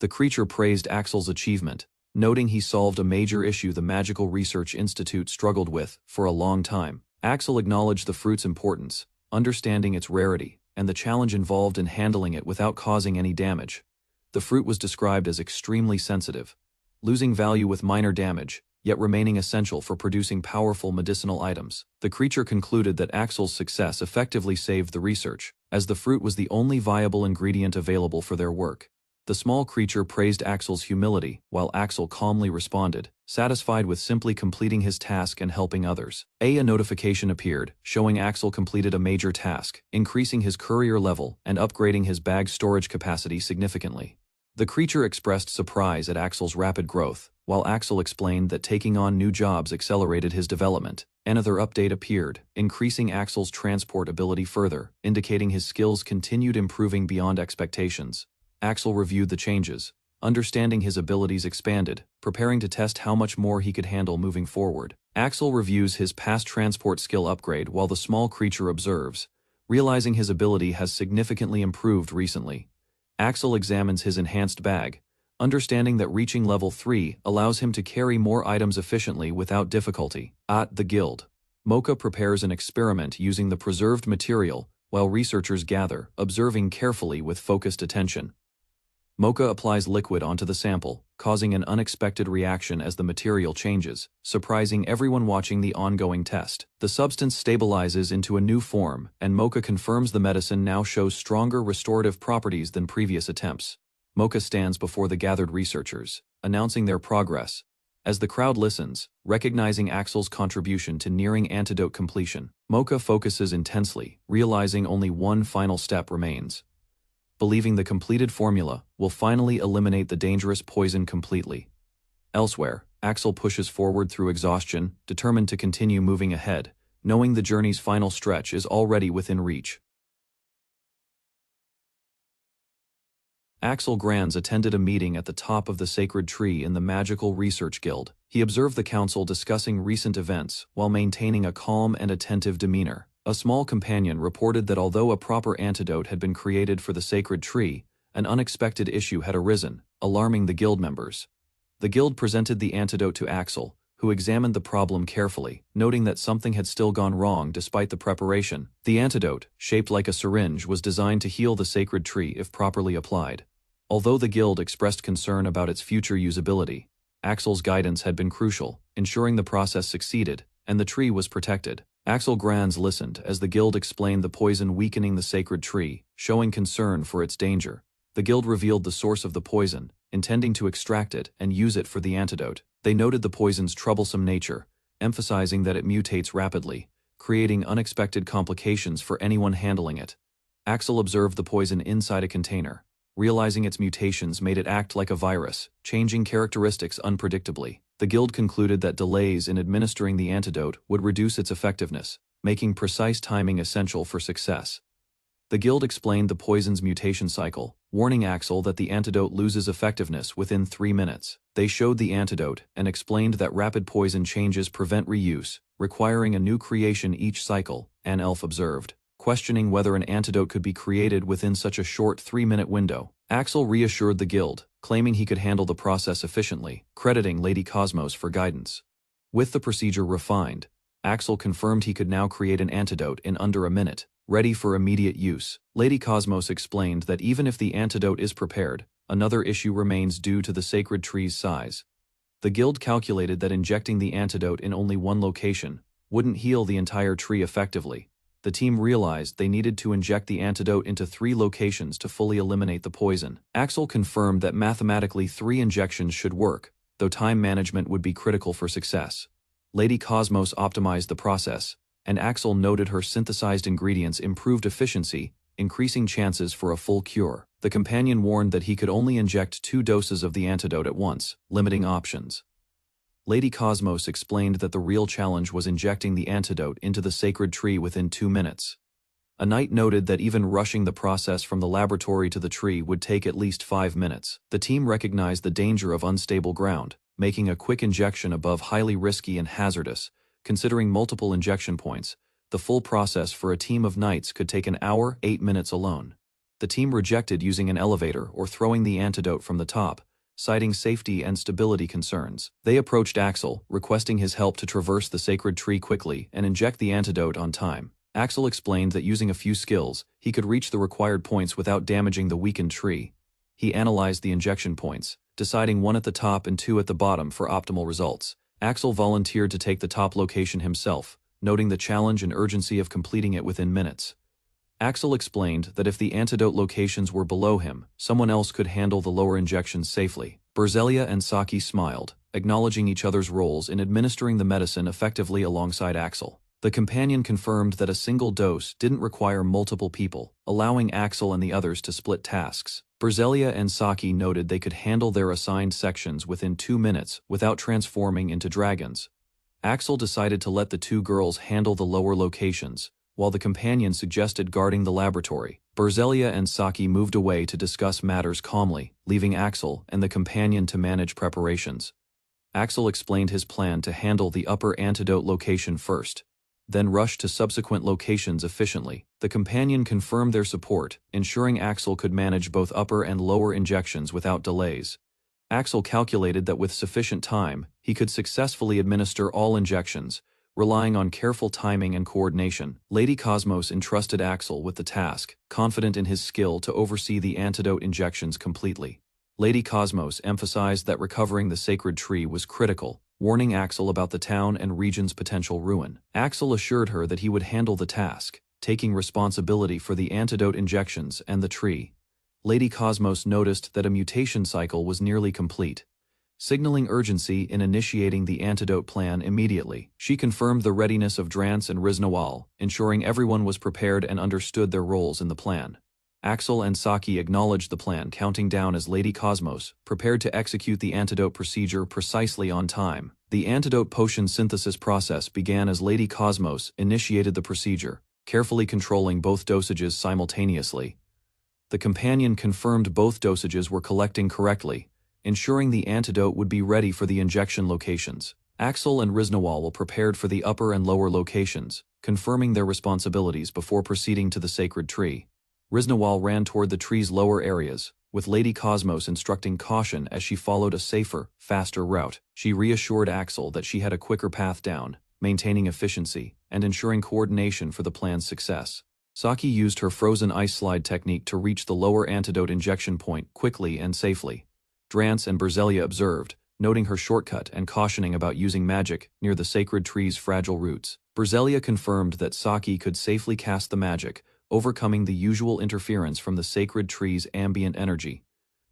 The creature praised Axel's achievement, noting he solved a major issue the Magical Research Institute struggled with for a long time. Axel acknowledged the fruit's importance, understanding its rarity, and the challenge involved in handling it without causing any damage. The fruit was described as extremely sensitive, losing value with minor damage, yet remaining essential for producing powerful medicinal items. The creature concluded that Axel's success effectively saved the research, as the fruit was the only viable ingredient available for their work. The small creature praised Axel's humility, while Axel calmly responded, satisfied with simply completing his task and helping others. A notification appeared, showing Axel completed a major task, increasing his courier level and upgrading his bag storage capacity significantly. The creature expressed surprise at Axel's rapid growth, while Axel explained that taking on new jobs accelerated his development. Another update appeared, increasing Axel's transport ability further, indicating his skills continued improving beyond expectations. Axel reviewed the changes, understanding his abilities expanded, preparing to test how much more he could handle moving forward. Axel reviews his past transport skill upgrade while the small creature observes, realizing his ability has significantly improved recently. Axel examines his enhanced bag, understanding that reaching level 3 allows him to carry more items efficiently without difficulty. At the guild, Mocha prepares an experiment using the preserved material while researchers gather, observing carefully with focused attention. Mocha applies liquid onto the sample, causing an unexpected reaction as the material changes, surprising everyone watching the ongoing test. The substance stabilizes into a new form, and Mocha confirms the medicine now shows stronger restorative properties than previous attempts. Mocha stands before the gathered researchers, announcing their progress, as the crowd listens, recognizing Axel's contribution to nearing antidote completion. Mocha focuses intensely, realizing only one final step remains. Believing the completed formula will finally eliminate the dangerous poison completely. Elsewhere, Axel pushes forward through exhaustion, determined to continue moving ahead, knowing the journey's final stretch is already within reach. Axel Granz attended a meeting at the top of the sacred tree in the Magical Research Guild. He observed the council discussing recent events while maintaining a calm and attentive demeanor. A small companion reported that although a proper antidote had been created for the sacred tree, an unexpected issue had arisen, alarming the guild members. The guild presented the antidote to Axel, who examined the problem carefully, noting that something had still gone wrong despite the preparation. The antidote, shaped like a syringe, was designed to heal the sacred tree if properly applied. Although the guild expressed concern about its future usability, Axel's guidance had been crucial, ensuring the process succeeded, and the tree was protected. Axel Granz listened as the guild explained the poison weakening the sacred tree, showing concern for its danger. The guild revealed the source of the poison, intending to extract it and use it for the antidote. They noted the poison's troublesome nature, emphasizing that it mutates rapidly, creating unexpected complications for anyone handling it. Axel observed the poison inside a container, realizing its mutations made it act like a virus, changing characteristics unpredictably. The guild concluded that delays in administering the antidote would reduce its effectiveness, making precise timing essential for success. The guild explained the poison's mutation cycle, warning Axel that the antidote loses effectiveness within 3 minutes. They showed the antidote and explained that rapid poison changes prevent reuse, requiring a new creation each cycle, an elf observed, questioning whether an antidote could be created within such a short 3-minute window. Axel reassured the guild, claiming he could handle the process efficiently, crediting Lady Cosmos for guidance. With the procedure refined, Axel confirmed he could now create an antidote in under a minute, ready for immediate use. Lady Cosmos explained that even if the antidote is prepared, another issue remains due to the sacred tree's size. The guild calculated that injecting the antidote in only one location wouldn't heal the entire tree effectively. The team realized they needed to inject the antidote into 3 locations to fully eliminate the poison. Axel confirmed that mathematically 3 injections should work, though time management would be critical for success. Lady Cosmos optimized the process, and Axel noted her synthesized ingredients improved efficiency, increasing chances for a full cure. The companion warned that he could only inject 2 doses of the antidote at once, limiting options. Lady Cosmos explained that the real challenge was injecting the antidote into the sacred tree within 2 minutes. A knight noted that even rushing the process from the laboratory to the tree would take at least 5 minutes. The team recognized the danger of unstable ground, making a quick injection above highly risky and hazardous. Considering multiple injection points, the full process for a team of knights could take an hour, 8 minutes alone. The team rejected using an elevator or throwing the antidote from the top, citing safety and stability concerns. They approached Axel, requesting his help to traverse the sacred tree quickly and inject the antidote on time. Axel explained that using a few skills, he could reach the required points without damaging the weakened tree. He analyzed the injection points, deciding 1 at the top and 2 at the bottom for optimal results. Axel volunteered to take the top location himself, noting the challenge and urgency of completing it within minutes. Axel explained that if the antidote locations were below him, someone else could handle the lower injections safely. Berzelia and Saki smiled, acknowledging each other's roles in administering the medicine effectively alongside Axel. The companion confirmed that a single dose didn't require multiple people, allowing Axel and the others to split tasks. Berzelia and Saki noted they could handle their assigned sections within 2 minutes without transforming into dragons. Axel decided to let the two girls handle the lower locations, while the companion suggested guarding the laboratory. Berzelia and Saki moved away to discuss matters calmly, leaving Axel and the companion to manage preparations. Axel explained his plan to handle the upper antidote location first, then rush to subsequent locations efficiently. The companion confirmed their support, ensuring Axel could manage both upper and lower injections without delays. Axel calculated that with sufficient time, he could successfully administer all injections, relying on careful timing and coordination. Lady Cosmos entrusted Axel with the task, confident in his skill to oversee the antidote injections completely. Lady Cosmos emphasized that recovering the sacred tree was critical, warning Axel about the town and region's potential ruin. Axel assured her that he would handle the task, taking responsibility for the antidote injections and the tree. Lady Cosmos noticed that a mutation cycle was nearly complete, signaling urgency in initiating the antidote plan immediately. She confirmed the readiness of Dronzer and Riznawal, ensuring everyone was prepared and understood their roles in the plan. Axel and Saki acknowledged the plan, counting down as Lady Cosmos prepared to execute the antidote procedure precisely on time. The antidote potion synthesis process began as Lady Cosmos initiated the procedure, carefully controlling both dosages simultaneously. The companion confirmed both dosages were collecting correctly, ensuring the antidote would be ready for the injection locations. Axel and Riznawal were prepared for the upper and lower locations, confirming their responsibilities before proceeding to the sacred tree. Riznawal ran toward the tree's lower areas, with Lady Cosmos instructing caution as she followed a safer, faster route. She reassured Axel that she had a quicker path down, maintaining efficiency and ensuring coordination for the plan's success. Saki used her frozen ice slide technique to reach the lower antidote injection point quickly and safely. Dronzer and Berzelia observed, noting her shortcut and cautioning about using magic near the sacred tree's fragile roots. Berzelia confirmed that Saki could safely cast the magic, overcoming the usual interference from the sacred tree's ambient energy.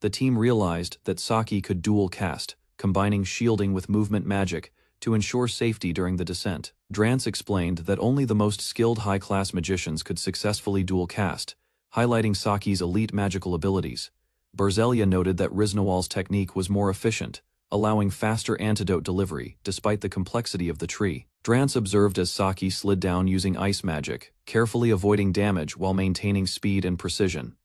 The team realized that Saki could dual cast, combining shielding with movement magic to ensure safety during the descent. Dronzer explained that only the most skilled high-class magicians could successfully dual cast, highlighting Saki's elite magical abilities. Berzelia noted that Riznawal's technique was more efficient, allowing faster antidote delivery despite the complexity of the tree. Dronzer observed as Saki slid down using ice magic, carefully avoiding damage while maintaining speed and precision.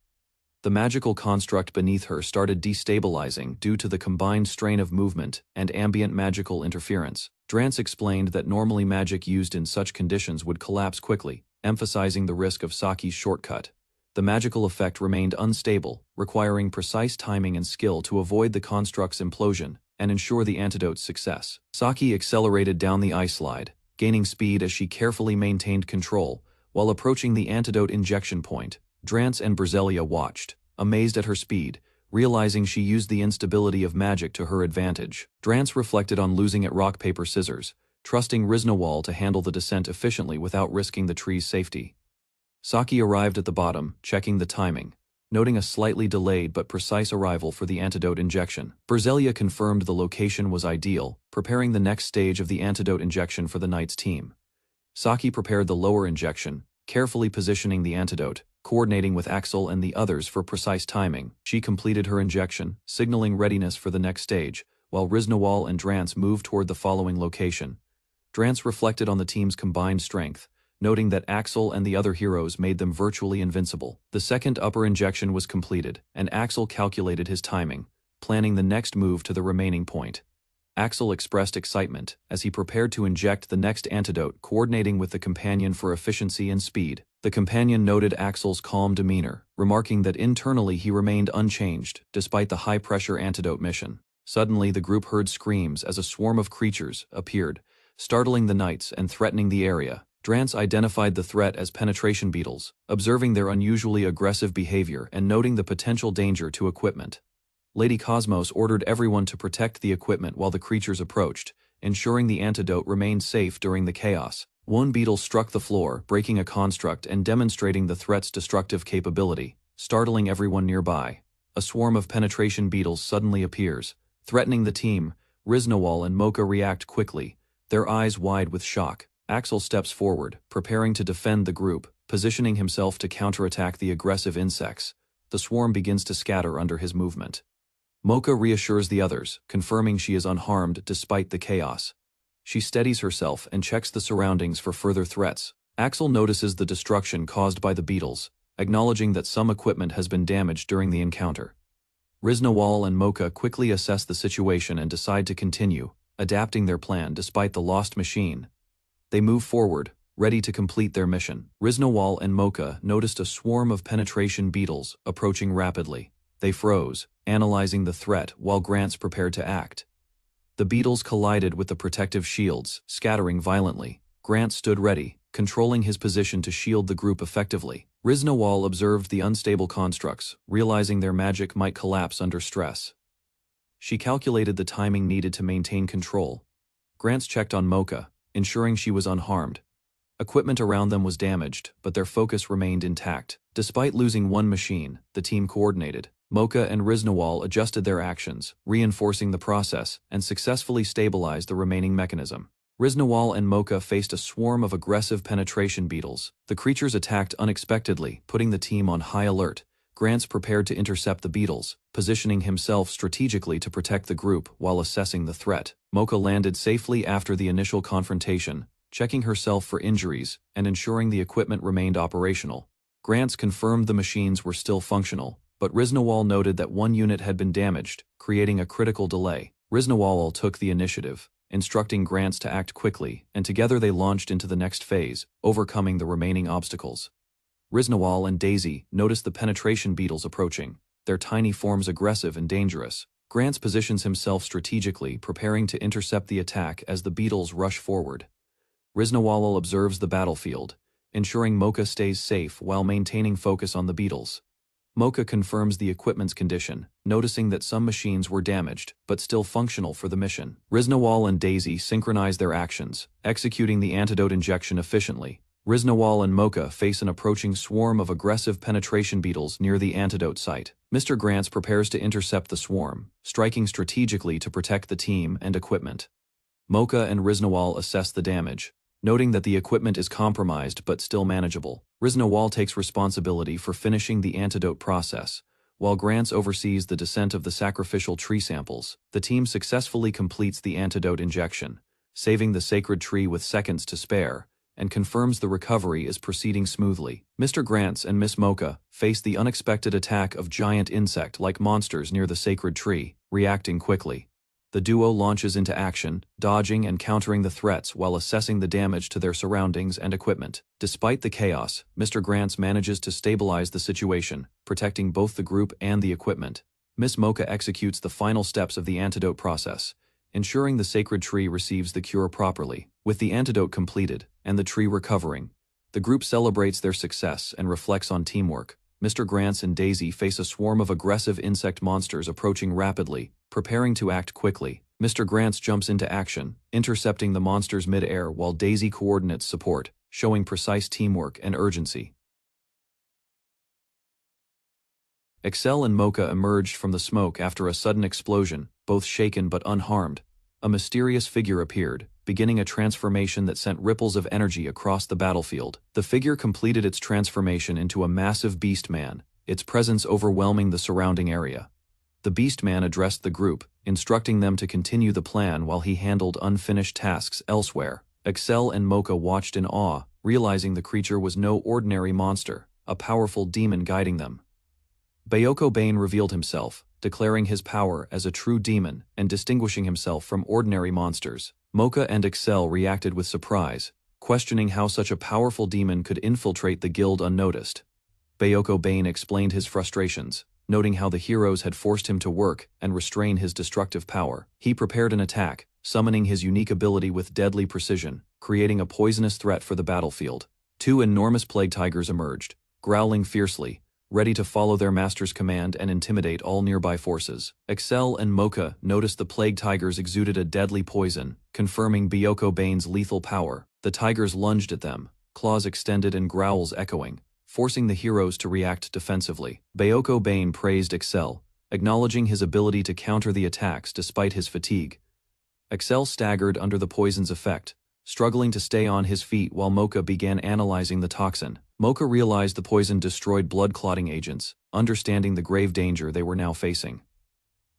The magical construct beneath her started destabilizing due to the combined strain of movement and ambient magical interference. Dronzer explained that normally magic used in such conditions would collapse quickly, emphasizing the risk of Saki's shortcut. The magical effect remained unstable, requiring precise timing and skill to avoid the construct's implosion and ensure the antidote's success. Saki accelerated down the ice slide, gaining speed as she carefully maintained control. While approaching the antidote injection point, Dronzer and Berzelia watched, amazed at her speed, realizing she used the instability of magic to her advantage. Dronzer reflected on losing at rock paper scissors, trusting Riznawal to handle the descent efficiently without risking the tree's safety. Saki arrived at the bottom, checking the timing, noting a slightly delayed but precise arrival for the antidote injection. Berzelia confirmed the location was ideal, preparing the next stage of the antidote injection for the Knight's team. Saki prepared the lower injection, carefully positioning the antidote, coordinating with Axel and the others for precise timing. She completed her injection, signaling readiness for the next stage, while Riznawal and Dronzer moved toward the following location. Dronzer reflected on the team's combined strength, noting that Axel and the other heroes made them virtually invincible. The second upper injection was completed, and Axel calculated his timing, planning the next move to the remaining point. Axel expressed excitement as he prepared to inject the next antidote, coordinating with the companion for efficiency and speed. The companion noted Axel's calm demeanor, remarking that internally he remained unchanged despite the high-pressure antidote mission. Suddenly the group heard screams as a swarm of creatures appeared, startling the knights and threatening the area. Dronzer identified the threat as penetration beetles, observing their unusually aggressive behavior and noting the potential danger to equipment. Lady Cosmos ordered everyone to protect the equipment while the creatures approached, ensuring the antidote remained safe during the chaos. One beetle struck the floor, breaking a construct and demonstrating the threat's destructive capability, startling everyone nearby. A swarm of penetration beetles suddenly appears, threatening the team. Riznawal and Mocha react quickly, their eyes wide with shock. Axel steps forward, preparing to defend the group, positioning himself to counterattack the aggressive insects. The swarm begins to scatter under his movement. Mocha reassures the others, confirming she is unharmed despite the chaos. She steadies herself and checks the surroundings for further threats. Axel notices the destruction caused by the beetles, acknowledging that some equipment has been damaged during the encounter. Riznawal and Mocha quickly assess the situation and decide to continue, adapting their plan despite the lost machine. They move forward, ready to complete their mission. Riznawal and Mocha noticed a swarm of penetration beetles approaching rapidly. They froze, analyzing the threat while Grants prepared to act. The beetles collided with the protective shields, scattering violently. Grant stood ready, controlling his position to shield the group effectively. Riznawal observed the unstable constructs, realizing their magic might collapse under stress. She calculated the timing needed to maintain control. Grants checked on Mocha, ensuring she was unharmed. Equipment around them was damaged, but their focus remained intact. Despite losing one machine, the team coordinated. Mocha and Riznawal adjusted their actions, reinforcing the process, and successfully stabilized the remaining mechanism. Riznawal and Mocha faced a swarm of aggressive penetration beetles. The creatures attacked unexpectedly, putting the team on high alert. Grants prepared to intercept the beetles, positioning himself strategically to protect the group while assessing the threat. Mocha landed safely after the initial confrontation, checking herself for injuries and ensuring the equipment remained operational. Grants confirmed the machines were still functional, but Riznawal noted that one unit had been damaged, creating a critical delay. Riznawal took the initiative, instructing Grants to act quickly, and together they launched into the next phase, overcoming the remaining obstacles. Riznawal and Daisy noticed the penetration beetles approaching, their tiny forms aggressive and dangerous. Grants positions himself strategically, preparing to intercept the attack as the beetles rush forward. Riznawal observes the battlefield, ensuring Mocha stays safe while maintaining focus on the beetles. Mocha confirms the equipment's condition, noticing that some machines were damaged, but still functional for the mission. Riznawal and Daisy synchronize their actions, executing the antidote injection efficiently. Riznawal and Mocha face an approaching swarm of aggressive penetration beetles near the antidote site. Mr. Grants prepares to intercept the swarm, striking strategically to protect the team and equipment. Mocha and Riznawal assess the damage, noting that the equipment is compromised but still manageable. Riznawal takes responsibility for finishing the antidote process, while Grants oversees the descent of the sacrificial tree samples. The team successfully completes the antidote injection, saving the sacred tree with seconds to spare, and confirms the recovery is proceeding smoothly. Mr. Grants and Miss Mocha face the unexpected attack of giant insect-like monsters near the sacred tree, reacting quickly. The duo launches into action, dodging and countering the threats while assessing the damage to their surroundings and equipment. Despite the chaos, Mr. Grants manages to stabilize the situation, protecting both the group and the equipment. Miss Mocha executes the final steps of the antidote process, ensuring the sacred tree receives the cure properly. With the antidote completed, and the tree recovering, the group celebrates their success and reflects on teamwork. Mr. Grants and Daisy face a swarm of aggressive insect monsters approaching rapidly, preparing to act quickly. Mr. Grants jumps into action, intercepting the monsters mid-air while Daisy coordinates support, showing precise teamwork and urgency. Excel and Mocha emerged from the smoke after a sudden explosion, both shaken but unharmed. A mysterious figure appeared, beginning a transformation that sent ripples of energy across the battlefield. The figure completed its transformation into a massive beast man, its presence overwhelming the surrounding area. The beast man addressed the group, instructing them to continue the plan while he handled unfinished tasks elsewhere. Excel and Mocha watched in awe, realizing the creature was no ordinary monster, a powerful demon guiding them. Bayoko Bane revealed himself, declaring his power as a true demon and distinguishing himself from ordinary monsters. Mocha and Excel reacted with surprise, questioning how such a powerful demon could infiltrate the guild unnoticed. Bayoko Bane explained his frustrations, noting how the heroes had forced him to work and restrain his destructive power. He prepared an attack, summoning his unique ability with deadly precision, creating a poisonous threat for the battlefield. Two enormous plague tigers emerged, growling fiercely, ready to follow their master's command and intimidate all nearby forces. Excel and Mocha noticed the plague tigers exuded a deadly poison, confirming Bayoko Bane's lethal power. The tigers lunged at them, claws extended and growls echoing, forcing the heroes to react defensively. Bayoko Bane praised Excel, acknowledging his ability to counter the attacks despite his fatigue. Excel staggered under the poison's effect, struggling to stay on his feet while Mocha began analyzing the toxin. Mocha realized the poison destroyed blood-clotting agents, understanding the grave danger they were now facing.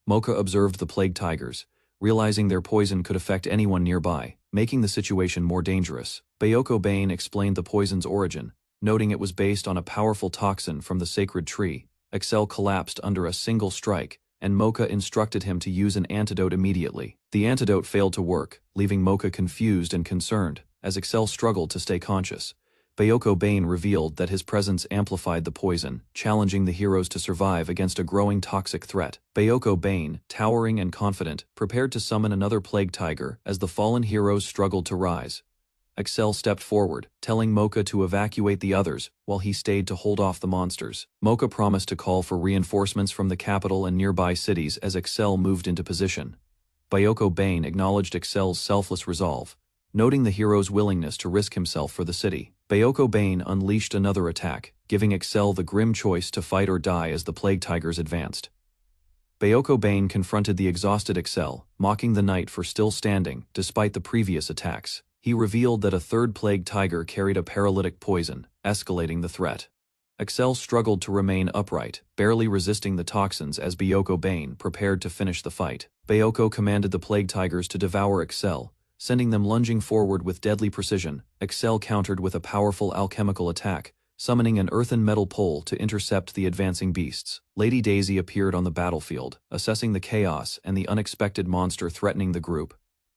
Mocha observed the plague tigers, realizing their poison could affect anyone nearby, making the situation more dangerous. Bayoko Bane explained the poison's origin, noting it was based on a powerful toxin from the sacred tree. Excel collapsed under a single strike, and Mocha instructed him to use an antidote immediately. The antidote failed to work, leaving Mocha confused and concerned, as Excel struggled to stay conscious. Bayoko Bane revealed that his presence amplified the poison, challenging the heroes to survive against a growing toxic threat. Bayoko Bane, towering and confident, prepared to summon another plague tiger as the fallen heroes struggled to rise. Excel stepped forward, telling Mocha to evacuate the others, while he stayed to hold off the monsters. Mocha promised to call for reinforcements from the capital and nearby cities as Excel moved into position. Bayoko Bane acknowledged Excel's selfless resolve, noting the hero's willingness to risk himself for the city. Bayoko Bane unleashed another attack, giving Excel the grim choice to fight or die as the plague tigers advanced. Bayoko Bane confronted the exhausted Excel, mocking the knight for still standing, despite the previous attacks. He revealed that a third plague tiger carried a paralytic poison, escalating the threat. Excel struggled to remain upright, barely resisting the toxins as Bayoko Bane prepared to finish the fight. Bayoko commanded the plague tigers to devour Excel, sending them lunging forward with deadly precision. Excel countered with a powerful alchemical attack, summoning an earthen metal pole to intercept the advancing beasts. Lady Daisy appeared on the battlefield, assessing the chaos and the unexpected monster threatening the group.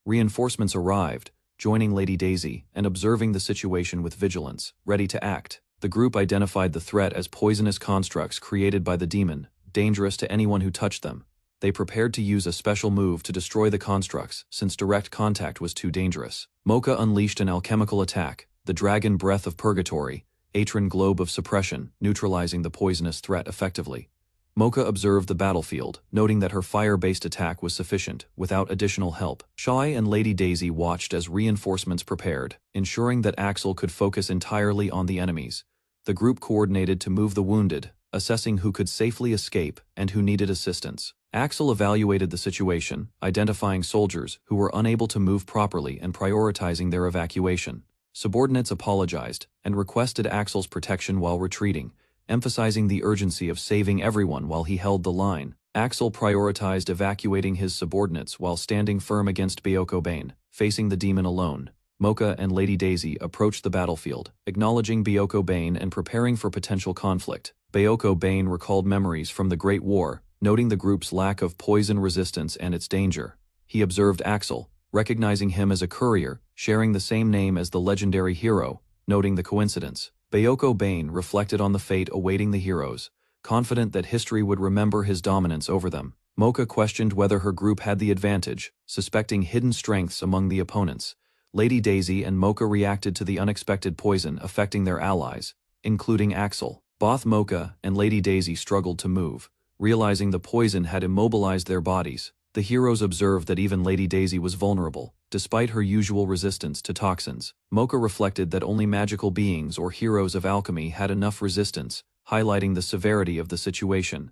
Reinforcements arrived, joining Lady Daisy and observing the situation with vigilance, ready to act. The group identified the threat as poisonous constructs created by the demon, dangerous to anyone who touched them. They prepared to use a special move to destroy the constructs, since direct contact was too dangerous. Mocha unleashed an alchemical attack, the Dragon Breath of Purgatory, Atron Globe of Suppression, neutralizing the poisonous threat effectively. Mocha observed the battlefield, noting that her fire-based attack was sufficient, without additional help. Shy and Lady Daisy watched as reinforcements prepared, ensuring that Axel could focus entirely on the enemies. The group coordinated to move the wounded, assessing who could safely escape and who needed assistance. Axel evaluated the situation, identifying soldiers who were unable to move properly and prioritizing their evacuation. Subordinates apologized and requested Axel's protection while retreating, emphasizing the urgency of saving everyone while he held the line. Axel prioritized evacuating his subordinates while standing firm against Bayoko Bane, facing the demon alone. Mocha and Lady Daisy approached the battlefield, acknowledging Bayoko Bane and preparing for potential conflict. Bayoko Bane recalled memories from the Great War, noting the group's lack of poison resistance and its danger. He observed Axel, recognizing him as a courier, sharing the same name as the legendary hero, noting the coincidence. Bayoko Bane reflected on the fate awaiting the heroes, confident that history would remember his dominance over them. Mocha questioned whether her group had the advantage, suspecting hidden strengths among the opponents. Lady Daisy and Mocha reacted to the unexpected poison affecting their allies, including Axel. Both Mocha and Lady Daisy struggled to move, realizing the poison had immobilized their bodies. The heroes observed that even Lady Daisy was vulnerable, despite her usual resistance to toxins. Mocha reflected that only magical beings or heroes of alchemy had enough resistance, highlighting the severity of the situation.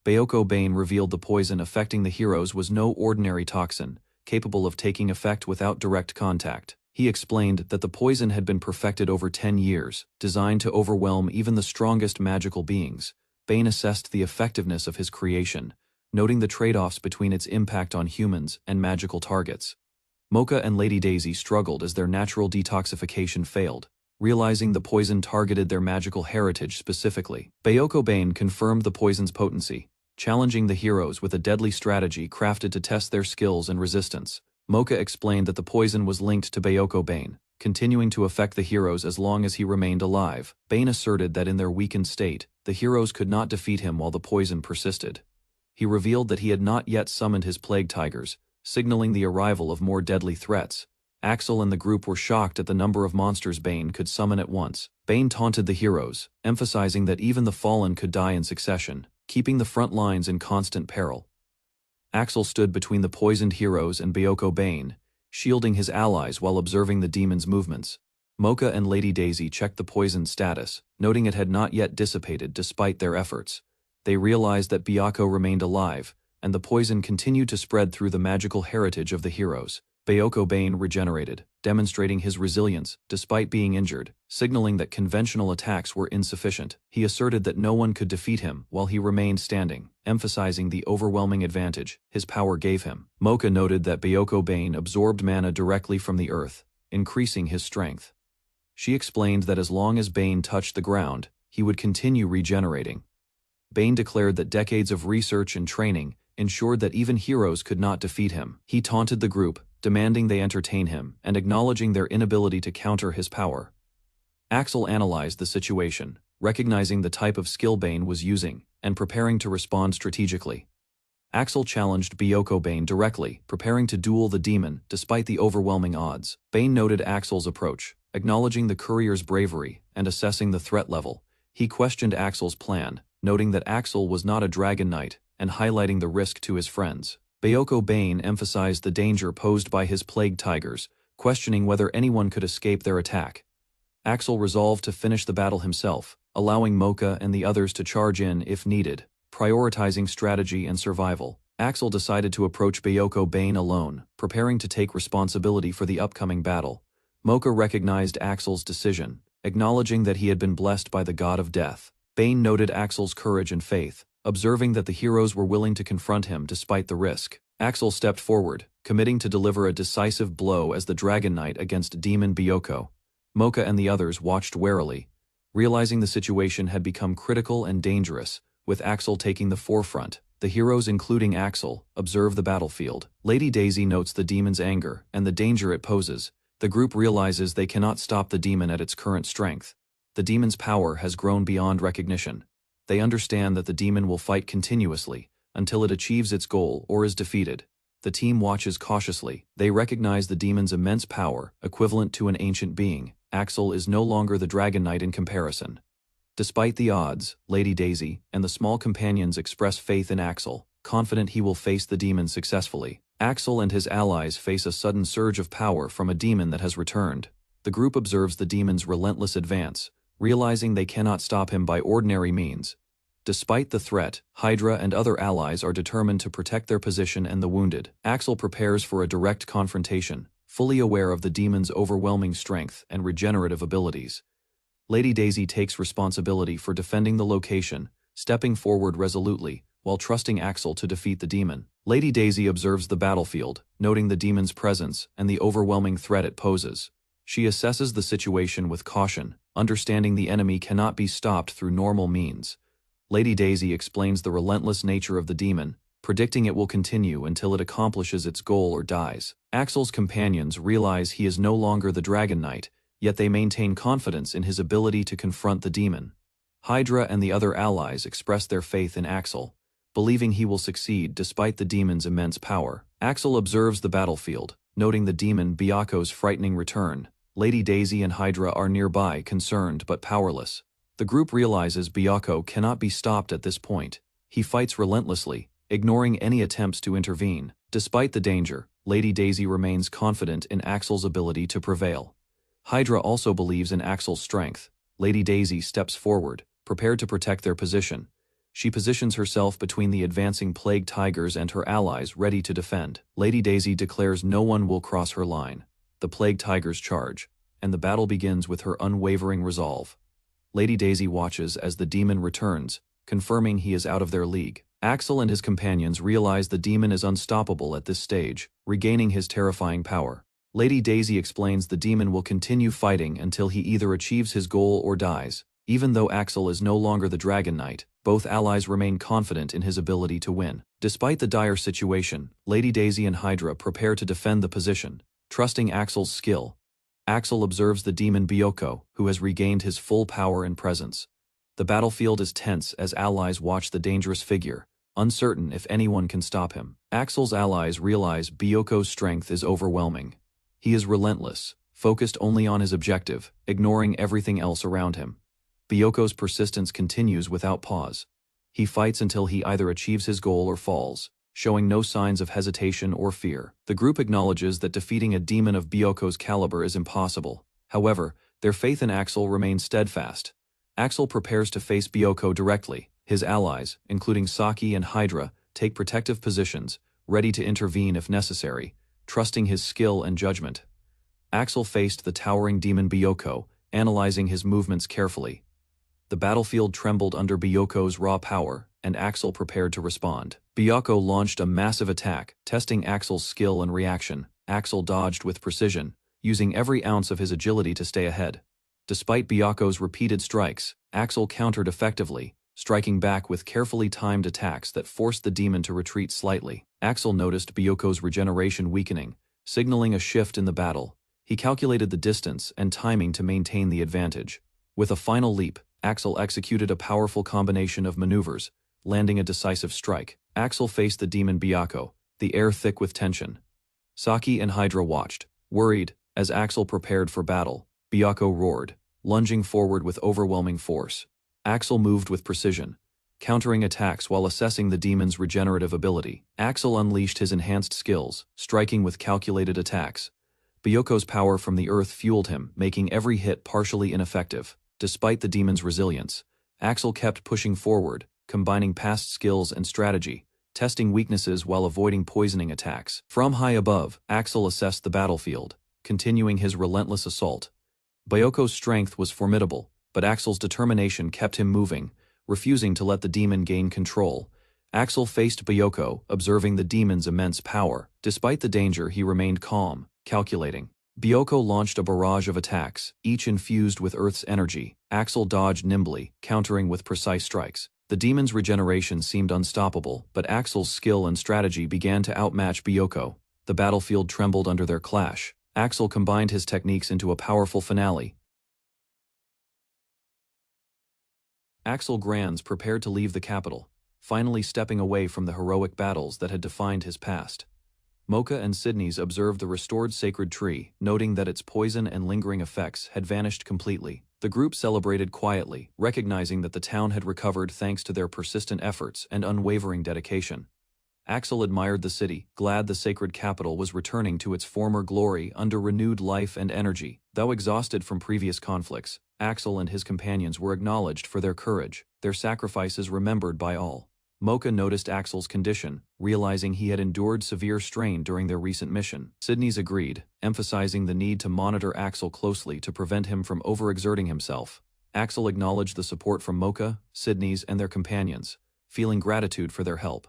Bayoko Bane revealed the poison affecting the heroes was no ordinary toxin, capable of taking effect without direct contact. He explained that the poison had been perfected over 10 years, designed to overwhelm even the strongest magical beings. Bane assessed the effectiveness of his creation, noting the trade-offs between its impact on humans and magical targets. Mocha and Lady Daisy struggled as their natural detoxification failed, realizing the poison targeted their magical heritage specifically. Bayoko Bane confirmed the poison's potency, challenging the heroes with a deadly strategy crafted to test their skills and resistance. Mocha explained that the poison was linked to Bayoko Bane, continuing to affect the heroes as long as he remained alive. Bane asserted that in their weakened state, the heroes could not defeat him while the poison persisted. He revealed that he had not yet summoned his plague tigers, signaling the arrival of more deadly threats. Axel and the group were shocked at the number of monsters Bane could summon at once. Bane taunted the heroes, emphasizing that even the fallen could die in succession, keeping the front lines in constant peril. Axel stood between the poisoned heroes and Bayoko Bane, shielding his allies while observing the demon's movements. Mocha and Lady Daisy checked the poison's status, noting it had not yet dissipated despite their efforts. They realized that Bayoko remained alive, and the poison continued to spread through the magical heritage of the heroes. Bayoko Bane regenerated, demonstrating his resilience despite being injured, signaling that conventional attacks were insufficient. He asserted that no one could defeat him while he remained standing, emphasizing the overwhelming advantage his power gave him. Mocha noted that Bayoko Bane absorbed mana directly from the earth, increasing his strength. She explained that as long as Bane touched the ground, he would continue regenerating. Bane declared that decades of research and training ensured that even heroes could not defeat him. He taunted the group, demanding they entertain him and acknowledging their inability to counter his power. Axel analyzed the situation, recognizing the type of skill Bane was using and preparing to respond strategically. Axel challenged Bayoko Bane directly, preparing to duel the demon despite the overwhelming odds. Bane noted Axel's approach, acknowledging the courier's bravery and assessing the threat level. He questioned Axel's plan, noting that Axel was not a dragon knight and highlighting the risk to his friends. Bayoko Bane emphasized the danger posed by his plague tigers, questioning whether anyone could escape their attack. Axel resolved to finish the battle himself, allowing Mocha and the others to charge in if needed, prioritizing strategy and survival. Axel decided to approach Bayoko Bane alone, preparing to take responsibility for the upcoming battle. Mocha recognized Axel's decision, acknowledging that he had been blessed by the god of death. Bane noted Axel's courage and faith, observing that the heroes were willing to confront him despite the risk. Axel stepped forward, committing to deliver a decisive blow as the Dragon Knight against Demon Bayoko. Mocha and the others watched warily, realizing the situation had become critical and dangerous, with Axel taking the forefront. The heroes, including Axel, observe the battlefield. Lady Daisy notes the demon's anger and the danger it poses. The group realizes they cannot stop the demon at its current strength. The demon's power has grown beyond recognition. They understand that the demon will fight continuously until it achieves its goal or is defeated. The team watches cautiously. They recognize the demon's immense power, equivalent to an ancient being. Axel is no longer the Dragon Knight in comparison. Despite the odds, Lady Daisy and the small companions express faith in Axel, confident he will face the demon successfully. Axel and his allies face a sudden surge of power from a demon that has returned. The group observes the demon's relentless advance, realizing they cannot stop him by ordinary means. Despite the threat, Hydra and other allies are determined to protect their position and the wounded. Axel prepares for a direct confrontation, fully aware of the demon's overwhelming strength and regenerative abilities. Lady Daisy takes responsibility for defending the location, stepping forward resolutely, while trusting Axel to defeat the demon. Lady Daisy observes the battlefield, noting the demon's presence and the overwhelming threat it poses. She assesses the situation with caution, understanding the enemy cannot be stopped through normal means. Lady Daisy explains the relentless nature of the demon, predicting it will continue until it accomplishes its goal or dies. Axel's companions realize he is no longer the Dragon Knight, yet they maintain confidence in his ability to confront the demon. Hydra and the other allies express their faith in Axel, believing he will succeed despite the demon's immense power. Axel observes the battlefield, noting the demon Bayoko's frightening return. Lady Daisy and Hydra are nearby, concerned but powerless. The group realizes Bayoko cannot be stopped at this point. He fights relentlessly, ignoring any attempts to intervene. Despite the danger, Lady Daisy remains confident in Axel's ability to prevail. Hydra also believes in Axel's strength. Lady Daisy steps forward, prepared to protect their position. She positions herself between the advancing plague tigers and her allies, ready to defend. Lady Daisy declares no one will cross her line. The plague tigers charge, and the battle begins with her unwavering resolve. Lady Daisy watches as the demon returns, confirming he is out of their league. Axel and his companions realize the demon is unstoppable at this stage, regaining his terrifying power. Lady Daisy explains the demon will continue fighting until he either achieves his goal or dies. Even though Axel is no longer the Dragon Knight, both allies remain confident in his ability to win. Despite the dire situation, Lady Daisy and Hydra prepare to defend the position, trusting Axel's skill. Axel observes the demon Bayoko, who has regained his full power and presence. The battlefield is tense as allies watch the dangerous figure, uncertain if anyone can stop him. Axel's allies realize Bayoko's strength is overwhelming. He is relentless, focused only on his objective, ignoring everything else around him. Bayoko's persistence continues without pause. He fights until he either achieves his goal or falls, showing no signs of hesitation or fear. The group acknowledges that defeating a demon of Bayoko's caliber is impossible. However, their faith in Axel remains steadfast. Axel prepares to face Bayoko directly. His allies, including Saki and Hydra, take protective positions, ready to intervene if necessary. trusting his skill and judgment. Axel faced the towering demon Byoko, analyzing his movements carefully. The battlefield trembled under Byoko's raw power, and Axel prepared to respond. Byoko launched a massive attack, testing Axel's skill and reaction. Axel dodged with precision, using every ounce of his agility to stay ahead. Despite Byoko's repeated strikes, Axel countered effectively, striking back with carefully timed attacks that forced the demon to retreat slightly. Axel noticed Byoko's regeneration weakening, signaling a shift in the battle. He calculated the distance and timing to maintain the advantage. With a final leap, Axel executed a powerful combination of maneuvers, landing a decisive strike. Axel faced the demon Byoko, the air thick with tension. Saki and Hydra watched, worried, as Axel prepared for battle. Byoko roared, lunging forward with overwhelming force. Axel moved with precision, countering attacks while assessing the demon's regenerative ability. Axel unleashed his enhanced skills, striking with calculated attacks. Byoko's power from the earth fueled him, making every hit partially ineffective. Despite the demon's resilience, Axel kept pushing forward, combining past skills and strategy, testing weaknesses while avoiding poisoning attacks. From high above, Axel assessed the battlefield, continuing his relentless assault. Byoko's strength was formidable, but Axel's determination kept him moving, refusing to let the demon gain control. Axel faced Byoko, observing the demon's immense power. Despite the danger, he remained calm, calculating. Byoko launched a barrage of attacks, each infused with Earth's energy. Axel dodged nimbly, countering with precise strikes. The demon's regeneration seemed unstoppable, but Axel's skill and strategy began to outmatch Byoko. The battlefield trembled under their clash. Axel combined his techniques into a powerful finale. Axel Granz prepared to leave the capital, finally stepping away from the heroic battles that had defined his past. Mocha and Sydney's observed the restored sacred tree, noting that its poison and lingering effects had vanished completely. The group celebrated quietly, recognizing that the town had recovered thanks to their persistent efforts and unwavering dedication. Axel admired the city, glad the sacred capital was returning to its former glory under renewed life and energy. Though exhausted from previous conflicts, Axel and his companions were acknowledged for their courage, their sacrifices remembered by all. Mocha noticed Axel's condition, realizing he had endured severe strain during their recent mission. Sydney's agreed, emphasizing the need to monitor Axel closely to prevent him from overexerting himself. Axel acknowledged the support from Mocha, Sydney's, and their companions, feeling gratitude for their help.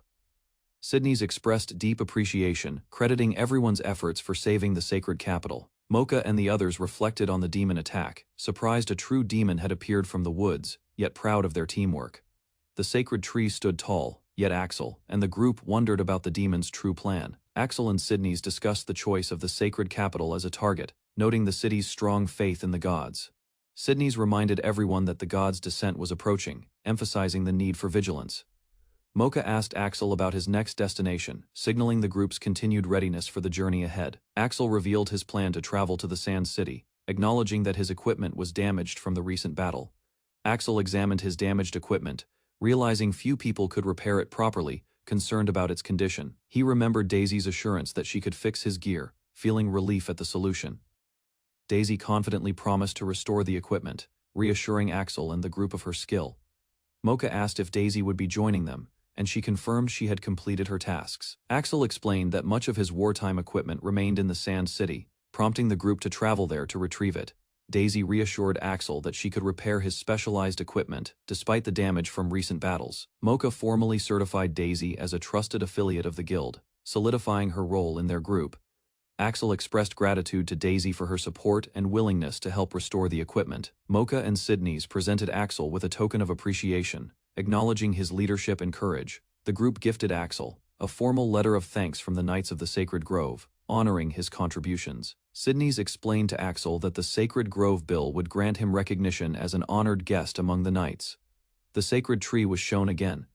Sydney's expressed deep appreciation, crediting everyone's efforts for saving the sacred capital. Mocha and the others reflected on the demon attack, surprised a true demon had appeared from the woods, yet proud of their teamwork. The sacred tree stood tall, yet Axel and the group wondered about the demon's true plan. Axel and Sydney's discussed the choice of the sacred capital as a target, noting the city's strong faith in the gods. Sydney's reminded everyone that the gods' descent was approaching, emphasizing the need for vigilance. Mocha asked Axel about his next destination, signaling the group's continued readiness for the journey ahead. Axel revealed his plan to travel to the Sand City, acknowledging that his equipment was damaged from the recent battle. Axel examined his damaged equipment, realizing few people could repair it properly, concerned about its condition. He remembered Daisy's assurance that she could fix his gear, feeling relief at the solution. Daisy confidently promised to restore the equipment, reassuring Axel and the group of her skill. Mocha asked if Daisy would be joining them, and she confirmed she had completed her tasks. Axel explained that much of his wartime equipment remained in the Sand City, prompting the group to travel there to retrieve it. Daisy reassured Axel that she could repair his specialized equipment, despite the damage from recent battles. Mocha formally certified Daisy as a trusted affiliate of the guild, solidifying her role in their group. Axel expressed gratitude to Daisy for her support and willingness to help restore the equipment. Mocha and Sydney's presented Axel with a token of appreciation, acknowledging his leadership and courage. The group gifted Axel a formal letter of thanks from the Knights of the Sacred Grove, honoring his contributions. Sydney's explained to Axel that the Sacred Grove Bill would grant him recognition as an honored guest among the knights. The sacred tree was shown again,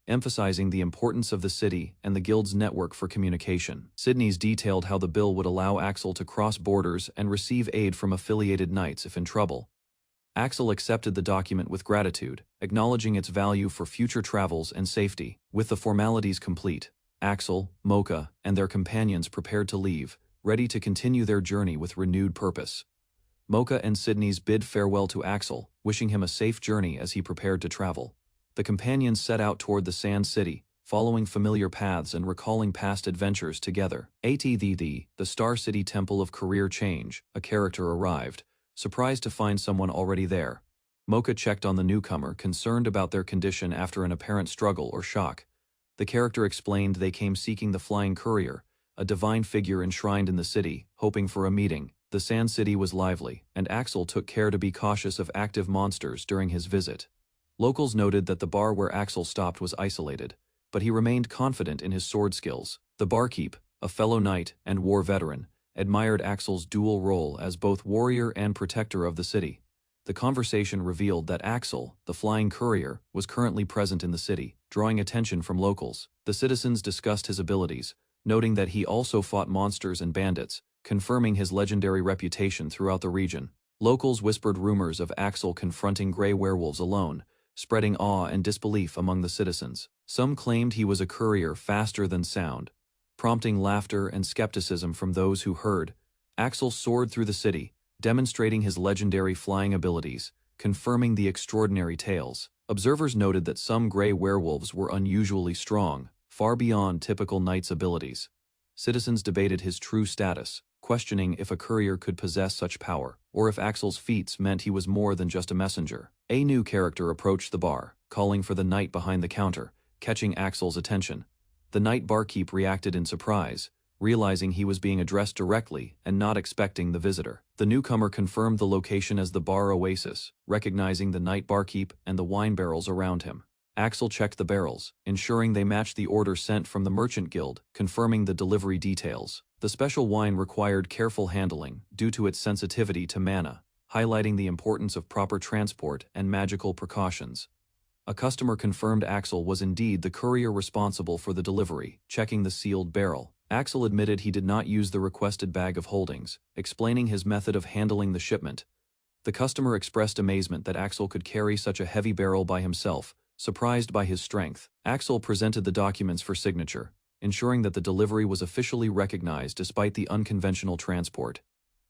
emphasizing the importance of the city and the guild's network for communication. Sydney's detailed how the bill would allow Axel to cross borders and receive aid from affiliated knights if in trouble. Axel accepted the document with gratitude, acknowledging its value for future travels and safety. With the formalities complete, Axel, Mocha, and their companions prepared to leave, ready to continue their journey with renewed purpose. Mocha and Sydney's bid farewell to Axel, wishing him a safe journey as he prepared to travel. The companions set out toward the Sand City, following familiar paths and recalling past adventures together. The Star City Temple of Career Change, a character arrived, surprised to find someone already there. Mocha checked on the newcomer, concerned about their condition after an apparent struggle or shock. The character explained they came seeking the Flying Courier, a divine figure enshrined in the city, hoping for a meeting. The Sand City was lively, and Axel took care to be cautious of active monsters during his visit. Locals noted that the bar where Axel stopped was isolated, but he remained confident in his sword skills. The barkeep, a fellow knight and war veteran, admired Axel's dual role as both warrior and protector of the city. The conversation revealed that Axel, the Flying Courier, was currently present in the city, drawing attention from locals. The citizens discussed his abilities, noting that he also fought monsters and bandits, confirming his legendary reputation throughout the region. Locals whispered rumors of Axel confronting gray werewolves alone, spreading awe and disbelief among the citizens. Some claimed he was a courier faster than sound, prompting laughter and skepticism from those who heard. Axel soared through the city, demonstrating his legendary flying abilities, confirming the extraordinary tales. Observers noted that some gray werewolves were unusually strong, far beyond typical knight's abilities. Citizens debated his true status, questioning if a courier could possess such power, or if Axel's feats meant he was more than just a messenger. A new character approached the bar, calling for the knight behind the counter, catching Axel's attention. The knight barkeep reacted in surprise, realizing he was being addressed directly and not expecting the visitor. The newcomer confirmed the location as the bar oasis, recognizing the knight barkeep and the wine barrels around him. Axel checked the barrels, ensuring they matched the order sent from the merchant guild, confirming the delivery details. The special wine required careful handling due to its sensitivity to mana, highlighting the importance of proper transport and magical precautions. A customer confirmed Axel was indeed the courier responsible for the delivery, checking the sealed barrel. Axel admitted he did not use the requested bag of holdings, explaining his method of handling the shipment. The customer expressed amazement that Axel could carry such a heavy barrel by himself, surprised by his strength. Axel presented the documents for signature, ensuring that the delivery was officially recognized despite the unconventional transport.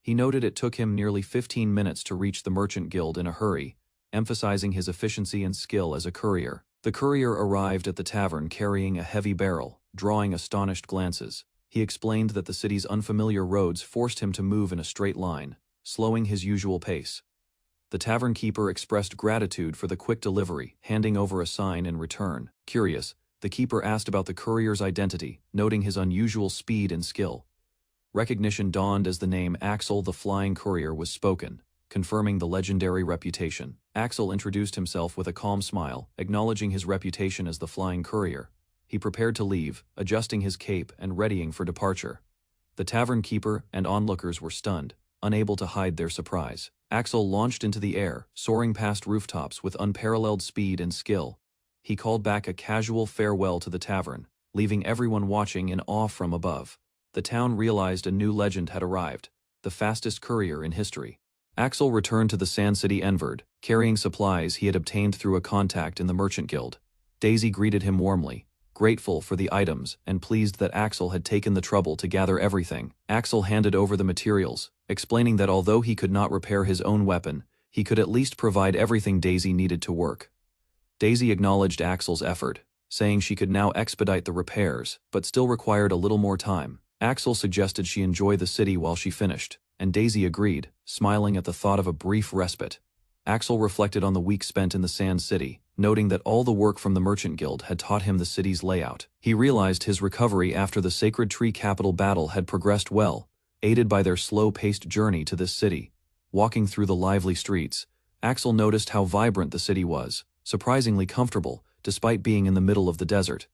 He noted it took him nearly 15 minutes to reach the merchant guild in a hurry, emphasizing his efficiency and skill as a courier. The courier arrived at the tavern carrying a heavy barrel, drawing astonished glances. He explained that the city's unfamiliar roads forced him to move in a straight line, slowing his usual pace. The tavern keeper expressed gratitude for the quick delivery, handing over a sign in return. Curious, the keeper asked about the courier's identity, noting his unusual speed and skill. Recognition dawned as the name Axel the Flying Courier was spoken, confirming the legendary reputation. Axel introduced himself with a calm smile, acknowledging his reputation as the Flying Courier. He prepared to leave, adjusting his cape and readying for departure. The tavern keeper and onlookers were stunned, unable to hide their surprise. Axel launched into the air, soaring past rooftops with unparalleled speed and skill. He called back a casual farewell to the tavern, leaving everyone watching in awe from above. The town realized a new legend had arrived, the fastest courier in history. Axel returned to the Sand City Enverd, carrying supplies he had obtained through a contact in the Merchant Guild. Daisy greeted him warmly, grateful for the items and pleased that Axel had taken the trouble to gather everything. Axel handed over the materials, explaining that although he could not repair his own weapon, he could at least provide everything Daisy needed to work. Daisy acknowledged Axel's effort, saying she could now expedite the repairs, but still required a little more time. Axel suggested she enjoy the city while she finished, and Daisy agreed, smiling at the thought of a brief respite. Axel reflected on the week spent in the Sand City, noting that all the work from the Merchant Guild had taught him the city's layout. He realized his recovery after the Sacred Tree Capital battle had progressed well, aided by their slow-paced journey to this city. Walking through the lively streets, Axel noticed how vibrant the city was, surprisingly comfortable, despite being in the middle of the desert.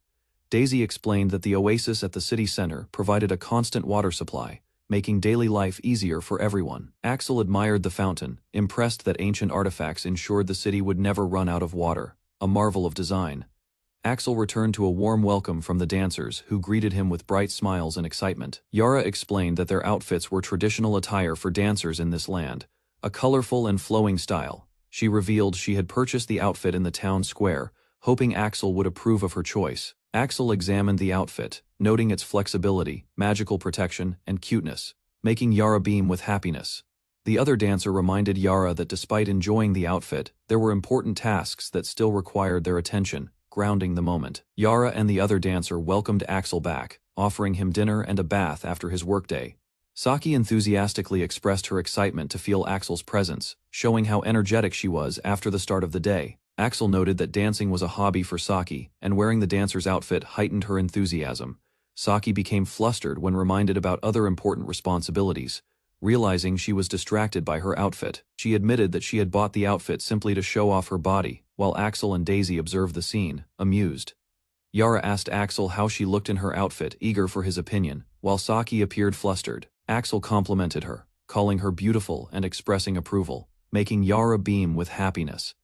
Daisy explained that the oasis at the city center provided a constant water supply, making daily life easier for everyone. Axel admired the fountain, impressed that ancient artifacts ensured the city would never run out of water, a marvel of design. Axel returned to a warm welcome from the dancers, who greeted him with bright smiles and excitement. Yara explained that their outfits were traditional attire for dancers in this land, a colorful and flowing style. She revealed she had purchased the outfit in the town square, hoping Axel would approve of her choice. Axel examined the outfit, noting its flexibility, magical protection, and cuteness, making Yara beam with happiness. The other dancer reminded Yara that despite enjoying the outfit, there were important tasks that still required their attention, grounding the moment. Yara and the other dancer welcomed Axel back, offering him dinner and a bath after his workday. Saki enthusiastically expressed her excitement to feel Axel's presence, showing how energetic she was after the start of the day. Axel noted that dancing was a hobby for Saki, and wearing the dancer's outfit heightened her enthusiasm. Saki became flustered when reminded about other important responsibilities. Realizing she was distracted by her outfit, she admitted that she had bought the outfit simply to show off her body, while Axel and Daisy observed the scene, amused. Yara asked Axel how she looked in her outfit, eager for his opinion, while Saki appeared flustered. Axel complimented her, calling her beautiful and expressing approval, making Yara beam with happiness.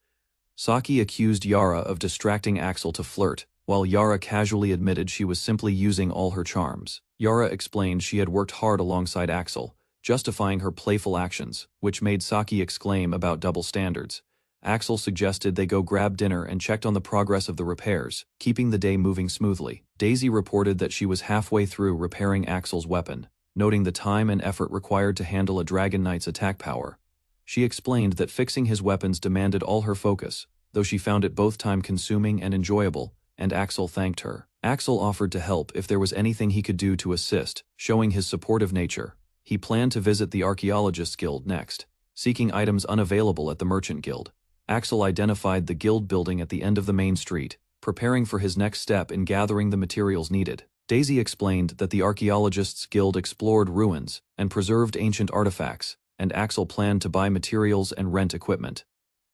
Saki accused Yara of distracting Axel to flirt, while Yara casually admitted she was simply using all her charms. Yara explained she had worked hard alongside Axel, justifying her playful actions, which made Saki exclaim about double standards. Axel suggested they go grab dinner and checked on the progress of the repairs, keeping the day moving smoothly. Daisy reported that she was halfway through repairing Axel's weapon, noting the time and effort required to handle a Dragon Knight's attack power. She explained that fixing his weapons demanded all her focus, though she found it both time-consuming and enjoyable, and Axel thanked her. Axel offered to help if there was anything he could do to assist, showing his supportive nature. He planned to visit the Archaeologists Guild next, seeking items unavailable at the Merchant Guild. Axel identified the guild building at the end of the main street, preparing for his next step in gathering the materials needed. Daisy explained that the Archaeologists Guild explored ruins and preserved ancient artifacts, and Axel planned to buy materials and rent equipment.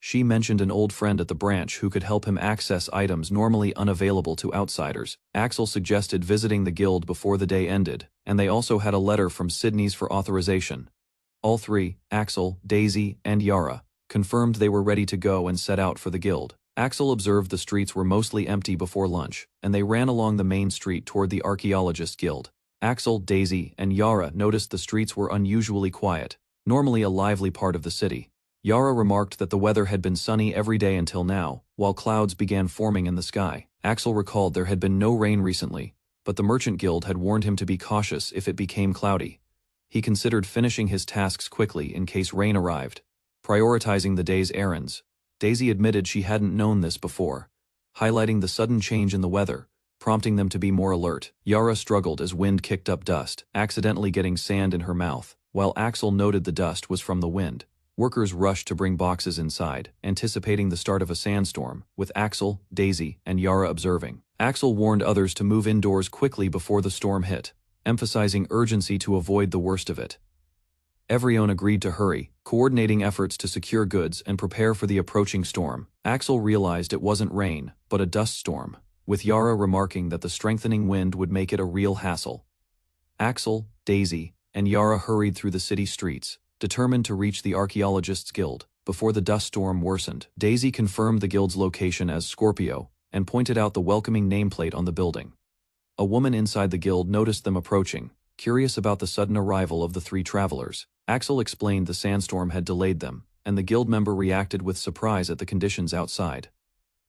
She mentioned an old friend at the branch who could help him access items normally unavailable to outsiders. Axel suggested visiting the guild before the day ended, and they also had a letter from Sydney's for authorization. All three, Axel, Daisy, and Yara, confirmed they were ready to go and set out for the guild. Axel observed the streets were mostly empty before lunch, and they ran along the main street toward the Archaeologist Guild. Axel, Daisy, and Yara noticed the streets were unusually quiet, normally a lively part of the city. Yara remarked that the weather had been sunny every day until now, while clouds began forming in the sky. Axel recalled there had been no rain recently, but the Merchant Guild had warned him to be cautious if it became cloudy. He considered finishing his tasks quickly in case rain arrived, prioritizing the day's errands. Daisy admitted she hadn't known this before, highlighting the sudden change in the weather, prompting them to be more alert. Yara struggled as wind kicked up dust, accidentally getting sand in her mouth, while Axel noted the dust was from the wind. Workers rushed to bring boxes inside, anticipating the start of a sandstorm, with Axel, Daisy, and Yara observing. Axel warned others to move indoors quickly before the storm hit, emphasizing urgency to avoid the worst of it. Everyone agreed to hurry, coordinating efforts to secure goods and prepare for the approaching storm. Axel realized it wasn't rain, but a dust storm, with Yara remarking that the strengthening wind would make it a real hassle. Axel, Daisy, and Yara hurried through the city streets, determined to reach the Archaeologists Guild before the dust storm worsened. Daisy confirmed the guild's location as Scorpio and pointed out the welcoming nameplate on the building. A woman inside the guild noticed them approaching, curious about the sudden arrival of the three travelers. Axel explained the sandstorm had delayed them, and the guild member reacted with surprise at the conditions outside.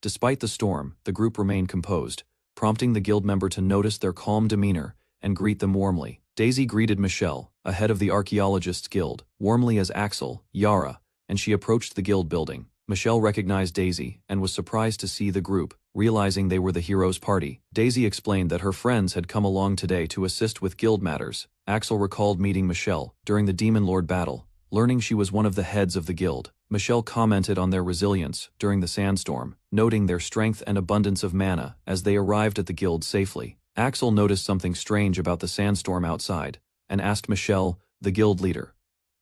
Despite the storm, the group remained composed, prompting the guild member to notice their calm demeanor and greet them warmly. Daisy greeted Michelle, a head of the Archaeologists Guild, warmly as Axel, Yara, and she approached the guild building. Michelle recognized Daisy and was surprised to see the group, realizing they were the heroes' party. Daisy explained that her friends had come along today to assist with guild matters. Axel recalled meeting Michelle during the Demon Lord battle, learning she was one of the heads of the guild. Michelle commented on their resilience during the sandstorm, noting their strength and abundance of mana as they arrived at the guild safely. Axel noticed something strange about the sandstorm outside, and asked Michelle, the guild leader,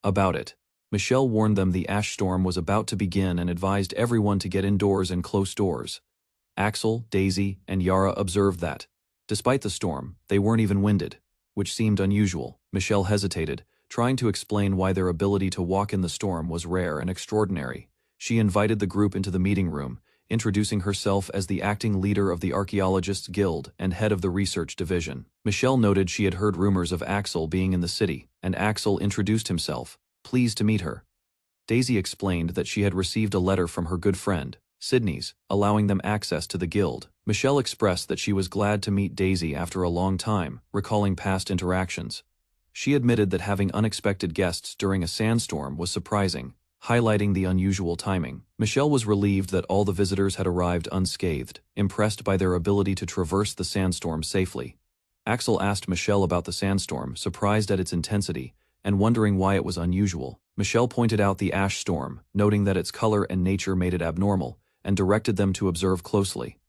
about it. Michelle warned them the ash storm was about to begin and advised everyone to get indoors and close doors. Axel, Daisy, and Yara observed that, despite the storm, they weren't even winded, which seemed unusual. Michelle hesitated, trying to explain why their ability to walk in the storm was rare and extraordinary. She invited the group into the meeting room, introducing herself as the acting leader of the Archaeologists Guild and head of the research division. Michelle noted she had heard rumors of Axel being in the city, and Axel introduced himself, pleased to meet her. Daisy explained that she had received a letter from her good friend, Sydney's, allowing them access to the guild. Michelle expressed that she was glad to meet Daisy after a long time, recalling past interactions. She admitted that having unexpected guests during a sandstorm was surprising, highlighting the unusual timing. Michelle was relieved that all the visitors had arrived unscathed, impressed by their ability to traverse the sandstorm safely. Axel asked Michelle about the sandstorm, surprised at its intensity, and wondering why it was unusual. Michelle pointed out the ash storm, noting that its color and nature made it abnormal, and directed them to observe closely.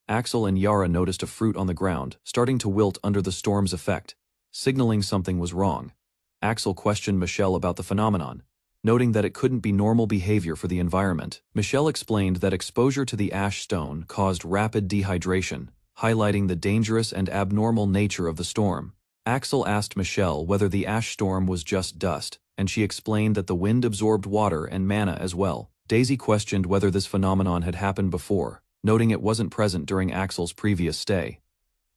Axel and Yara noticed a fruit on the ground, starting to wilt under the storm's effect, signaling something was wrong. Axel questioned Michelle about the phenomenon, noting that it couldn't be normal behavior for the environment. Michelle explained that exposure to the ash stone caused rapid dehydration, highlighting the dangerous and abnormal nature of the storm. Axel asked Michelle whether the ash storm was just dust, and she explained that the wind absorbed water and mana as well. Daisy questioned whether this phenomenon had happened before, noting it wasn't present during Axel's previous stay.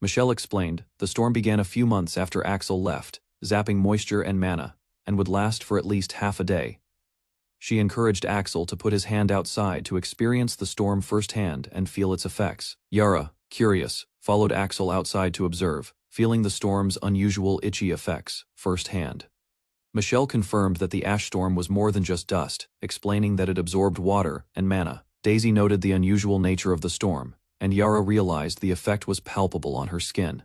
Michelle explained, the storm began a few months after Axel left, zapping moisture and mana, and would last for at least half a day. She encouraged Axel to put his hand outside to experience the storm firsthand and feel its effects. Yara, curious, followed Axel outside to observe, feeling the storm's unusual itchy effects firsthand. Michelle confirmed that the ash storm was more than just dust, explaining that it absorbed water and mana. Daisy noted the unusual nature of the storm, and Yara realized the effect was palpable on her skin.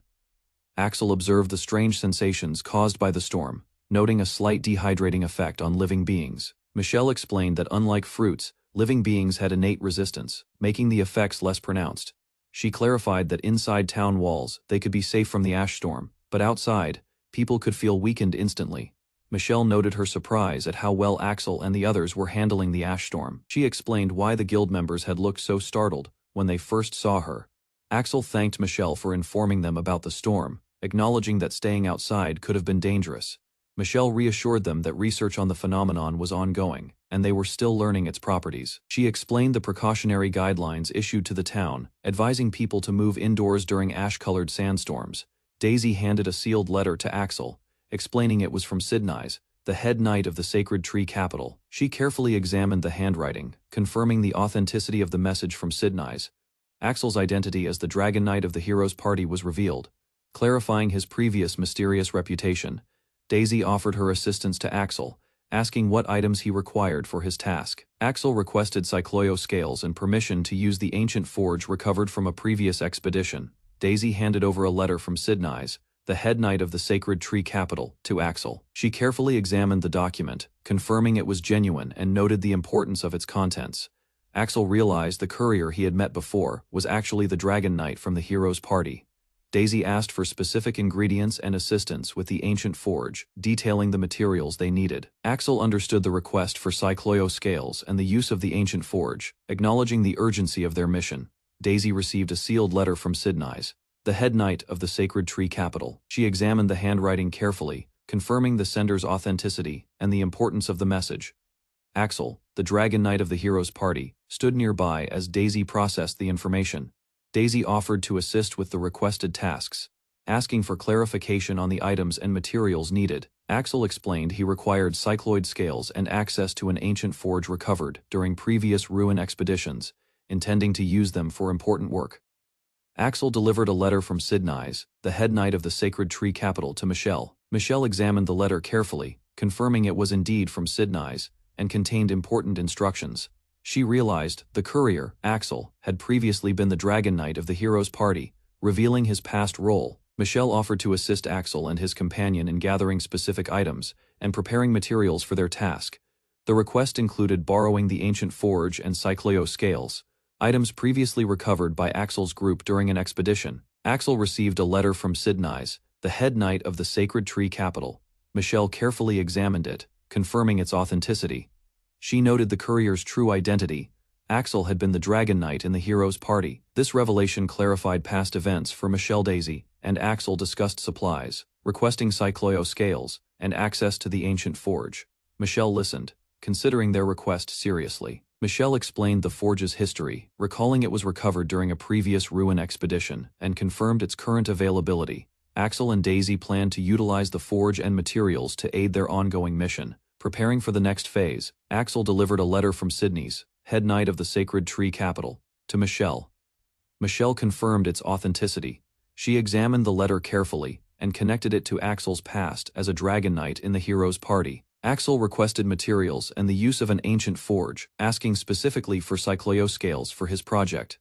Axel observed the strange sensations caused by the storm, noting a slight dehydrating effect on living beings. Michelle explained that unlike fruits, living beings had innate resistance, making the effects less pronounced. She clarified that inside town walls, they could be safe from the ash storm, but outside, people could feel weakened instantly. Michelle noted her surprise at how well Axel and the others were handling the ash storm. She explained why the guild members had looked so startled when they first saw her. Axel thanked Michelle for informing them about the storm, acknowledging that staying outside could have been dangerous. Michelle reassured them that research on the phenomenon was ongoing, and they were still learning its properties. She explained the precautionary guidelines issued to the town, advising people to move indoors during ash-colored sandstorms. Daisy handed a sealed letter to Axel, explaining it was from Sidney's, the head knight of the sacred tree capital. She carefully examined the handwriting, confirming the authenticity of the message from Sidney's. Axel's identity as the Dragon Knight of the hero's party was revealed, clarifying his previous mysterious reputation. Daisy offered her assistance to Axel, asking what items he required for his task. Axel requested cycloyo scales and permission to use the ancient forge recovered from a previous expedition. Daisy handed over a letter from Sidney's, the head knight of the sacred tree capital, to Axel. She carefully examined the document, confirming it was genuine and noted the importance of its contents. Axel realized the courier he had met before was actually the Dragon Knight from the hero's party. Daisy asked for specific ingredients and assistance with the ancient forge, detailing the materials they needed. Axel understood the request for cycloyo scales and the use of the ancient forge, acknowledging the urgency of their mission. Daisy received a sealed letter from Sidney's, the head knight of the sacred tree capital. She examined the handwriting carefully, confirming the sender's authenticity and the importance of the message. Axel, the Dragon Knight of the hero's party, stood nearby as Daisy processed the information. Daisy offered to assist with the requested tasks, asking for clarification on the items and materials needed. Axel explained he required cycloid scales and access to an ancient forge recovered during previous ruin expeditions, intending to use them for important work. Axel delivered a letter from Sidney's, the head knight of the sacred tree capital, to Michelle. Michelle examined the letter carefully, confirming it was indeed from Sidney's, and contained important instructions. She realized the courier, Axel, had previously been the Dragon Knight of the hero's party, revealing his past role. Michelle offered to assist Axel and his companion in gathering specific items and preparing materials for their task. The request included borrowing the ancient forge and cycloyo scales, items previously recovered by Axel's group during an expedition. Axel received a letter from Sidney's, the head knight of the sacred tree capital. Michelle carefully examined it, confirming its authenticity. She noted the courier's true identity. Axel had been the Dragon Knight in the hero's party. This revelation clarified past events for Michelle. Daisy and Axel discussed supplies, requesting cycloyo scales, and access to the ancient forge. Michelle listened, considering their request seriously. Michelle explained the forge's history, recalling it was recovered during a previous ruin expedition, and confirmed its current availability. Axel and Daisy planned to utilize the forge and materials to aid their ongoing mission. Preparing for the next phase, Axel delivered a letter from Sidney's, head knight of the sacred tree capital, to Michelle. Michelle confirmed its authenticity. She examined the letter carefully and connected it to Axel's past as a Dragon Knight in the hero's party. Axel requested materials and the use of an ancient forge, asking specifically for cycloyo scales for his project.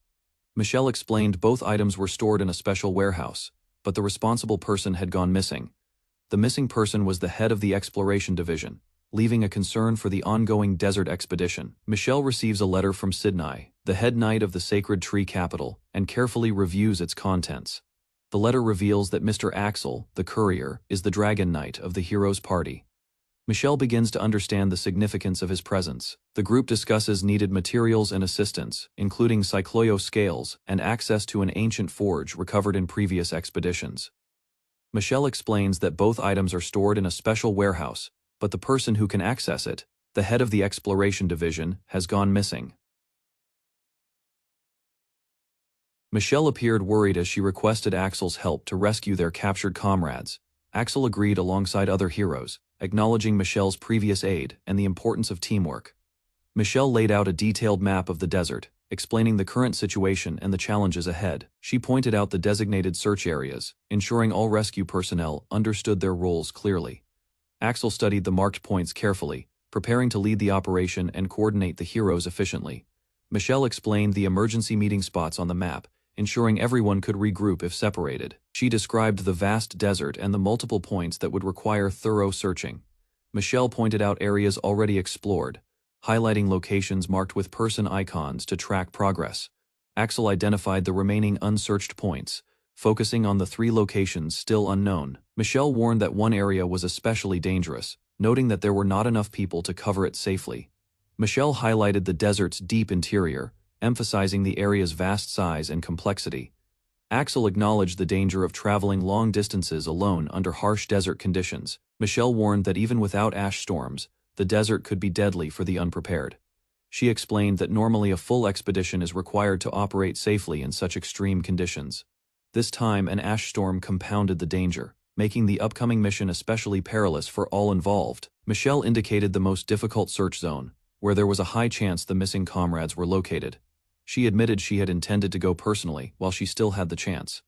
Michelle explained both items were stored in a special warehouse, but the responsible person had gone missing. The missing person was the head of the exploration division, leaving a concern for the ongoing desert expedition. Michelle receives a letter from Sydney, the head knight of the sacred tree capital, and carefully reviews its contents. The letter reveals that Mr. Axel, the courier, is the dragon knight of the hero's party. Michelle begins to understand the significance of his presence. The group discusses needed materials and assistance, including cycloyo scales and access to an ancient forge recovered in previous expeditions. Michelle explains that both items are stored in a special warehouse, but the person who can access it, the head of the exploration division, has gone missing. Michelle appeared worried as she requested Axel's help to rescue their captured comrades. Axel agreed alongside other heroes, acknowledging Michelle's previous aid and the importance of teamwork. Michelle laid out a detailed map of the desert, explaining the current situation and the challenges ahead. She pointed out the designated search areas, ensuring all rescue personnel understood their roles clearly. Axel studied the marked points carefully, preparing to lead the operation and coordinate the heroes efficiently. Michelle explained the emergency meeting spots on the map, ensuring everyone could regroup if separated. She described the vast desert and the multiple points that would require thorough searching. Michelle pointed out areas already explored, highlighting locations marked with person icons to track progress. Axel identified the remaining unsearched points, focusing on the 3 locations still unknown. Michelle warned that one area was especially dangerous, noting that there were not enough people to cover it safely. Michelle highlighted the desert's deep interior, emphasizing the area's vast size and complexity. Axel acknowledged the danger of traveling long distances alone under harsh desert conditions. Michelle warned that even without ash storms, the desert could be deadly for the unprepared. She explained that normally a full expedition is required to operate safely in such extreme conditions. This time, an ash storm compounded the danger, making the upcoming mission especially perilous for all involved. Michelle indicated the most difficult search zone, where there was a high chance the missing comrades were located. She admitted she had intended to go personally while she still had the chance.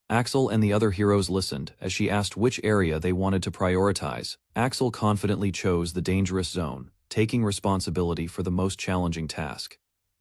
Axel and the other heroes listened as she asked which area they wanted to prioritize. Axel confidently chose the dangerous zone, taking responsibility for the most challenging task.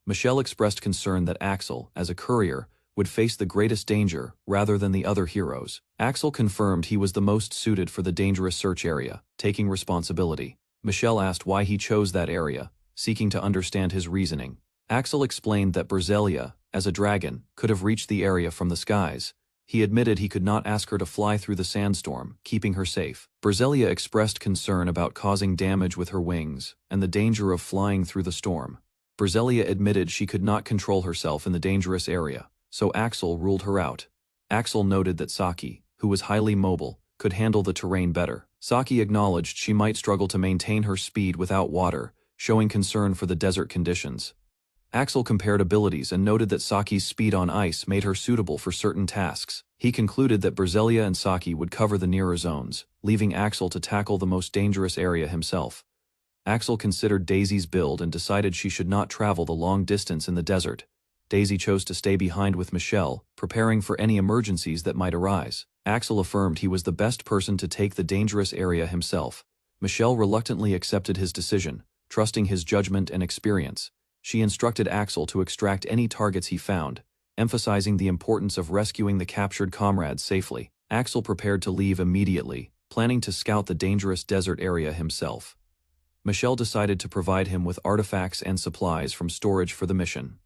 Michelle expressed concern that Axel, as a courier, would face the greatest danger rather than the other heroes. Axel confirmed he was the most suited for the dangerous search area, taking responsibility. Michelle asked why he chose that area, seeking to understand his reasoning. Axel explained that Berzelia, as a dragon, could have reached the area from the skies. He admitted he could not ask her to fly through the sandstorm, keeping her safe. Berzelia expressed concern about causing damage with her wings and the danger of flying through the storm. Berzelia admitted she could not control herself in the dangerous area, so Axel ruled her out. Axel noted that Saki, who was highly mobile, could handle the terrain better. Saki acknowledged she might struggle to maintain her speed without water, showing concern for the desert conditions. Axel compared abilities and noted that Saki's speed on ice made her suitable for certain tasks. He concluded that Berzelia and Saki would cover the nearer zones, leaving Axel to tackle the most dangerous area himself. Axel considered Daisy's build and decided she should not travel the long distance in the desert. Daisy chose to stay behind with Michelle, preparing for any emergencies that might arise. Axel affirmed he was the best person to take the dangerous area himself. Michelle reluctantly accepted his decision, trusting his judgment and experience. She instructed Axel to extract any targets he found, emphasizing the importance of rescuing the captured comrades safely. Axel prepared to leave immediately, planning to scout the dangerous desert area himself. Michelle decided to provide him with artifacts and supplies from storage for the mission.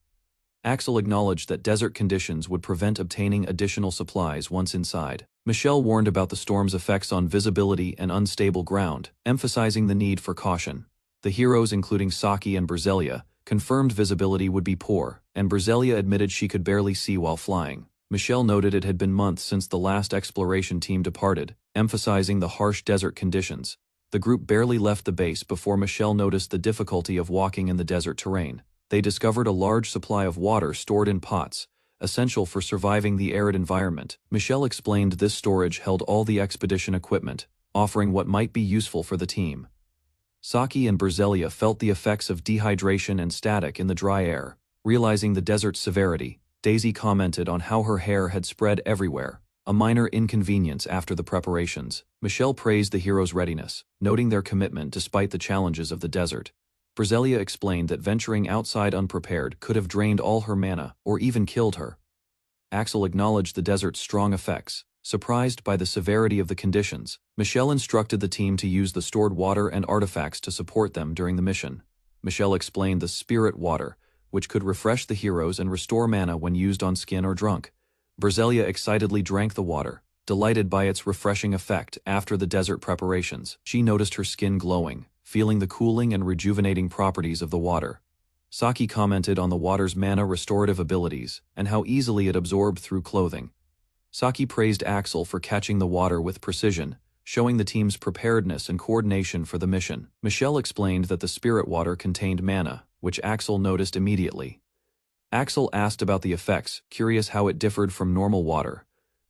Axel acknowledged that desert conditions would prevent obtaining additional supplies once inside. Michelle warned about the storm's effects on visibility and unstable ground, emphasizing the need for caution. The heroes, including Saki and Berzelia, confirmed visibility would be poor, and Berzelia admitted she could barely see while flying. Michelle noted it had been months since the last exploration team departed, emphasizing the harsh desert conditions. The group barely left the base before Michelle noticed the difficulty of walking in the desert terrain. They discovered a large supply of water stored in pots, essential for surviving the arid environment. Michelle explained this storage held all the expedition equipment, offering what might be useful for the team. Saki and Berzelia felt the effects of dehydration and static in the dry air. Realizing the desert's severity, Daisy commented on how her hair had spread everywhere, a minor inconvenience after the preparations. Michelle praised the heroes' readiness, noting their commitment despite the challenges of the desert. Briselia explained that venturing outside unprepared could have drained all her mana or even killed her. Axel acknowledged the desert's strong effects, surprised by the severity of the conditions. Michelle instructed the team to use the stored water and artifacts to support them during the mission. Michelle explained the spirit water, which could refresh the heroes and restore mana when used on skin or drunk. Briselia excitedly drank the water, delighted by its refreshing effect after the desert preparations. She noticed her skin glowing, feeling the cooling and rejuvenating properties of the water. Saki commented on the water's mana restorative abilities and how easily it absorbed through clothing. Saki praised Axel for catching the water with precision, showing the team's preparedness and coordination for the mission. Michelle explained that the spirit water contained mana, which Axel noticed immediately. Axel asked about the effects, curious how it differed from normal water.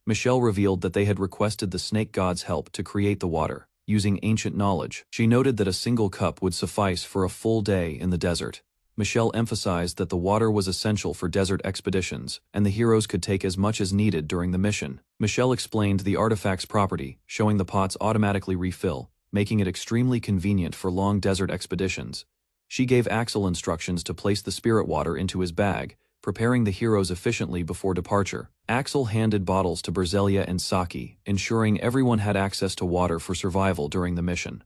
Michelle revealed that they had requested the snake god's help to create the water, using ancient knowledge. She noted that a single cup would suffice for a full day in the desert. Michelle emphasized that the water was essential for desert expeditions, and the heroes could take as much as needed during the mission. Michelle explained the artifact's property, showing the pots automatically refill, making it extremely convenient for long desert expeditions. She gave Axel instructions to place the spirit water into his bag, preparing the heroes efficiently before departure. Axel handed bottles to Briselia and Saki, ensuring everyone had access to water for survival during the mission.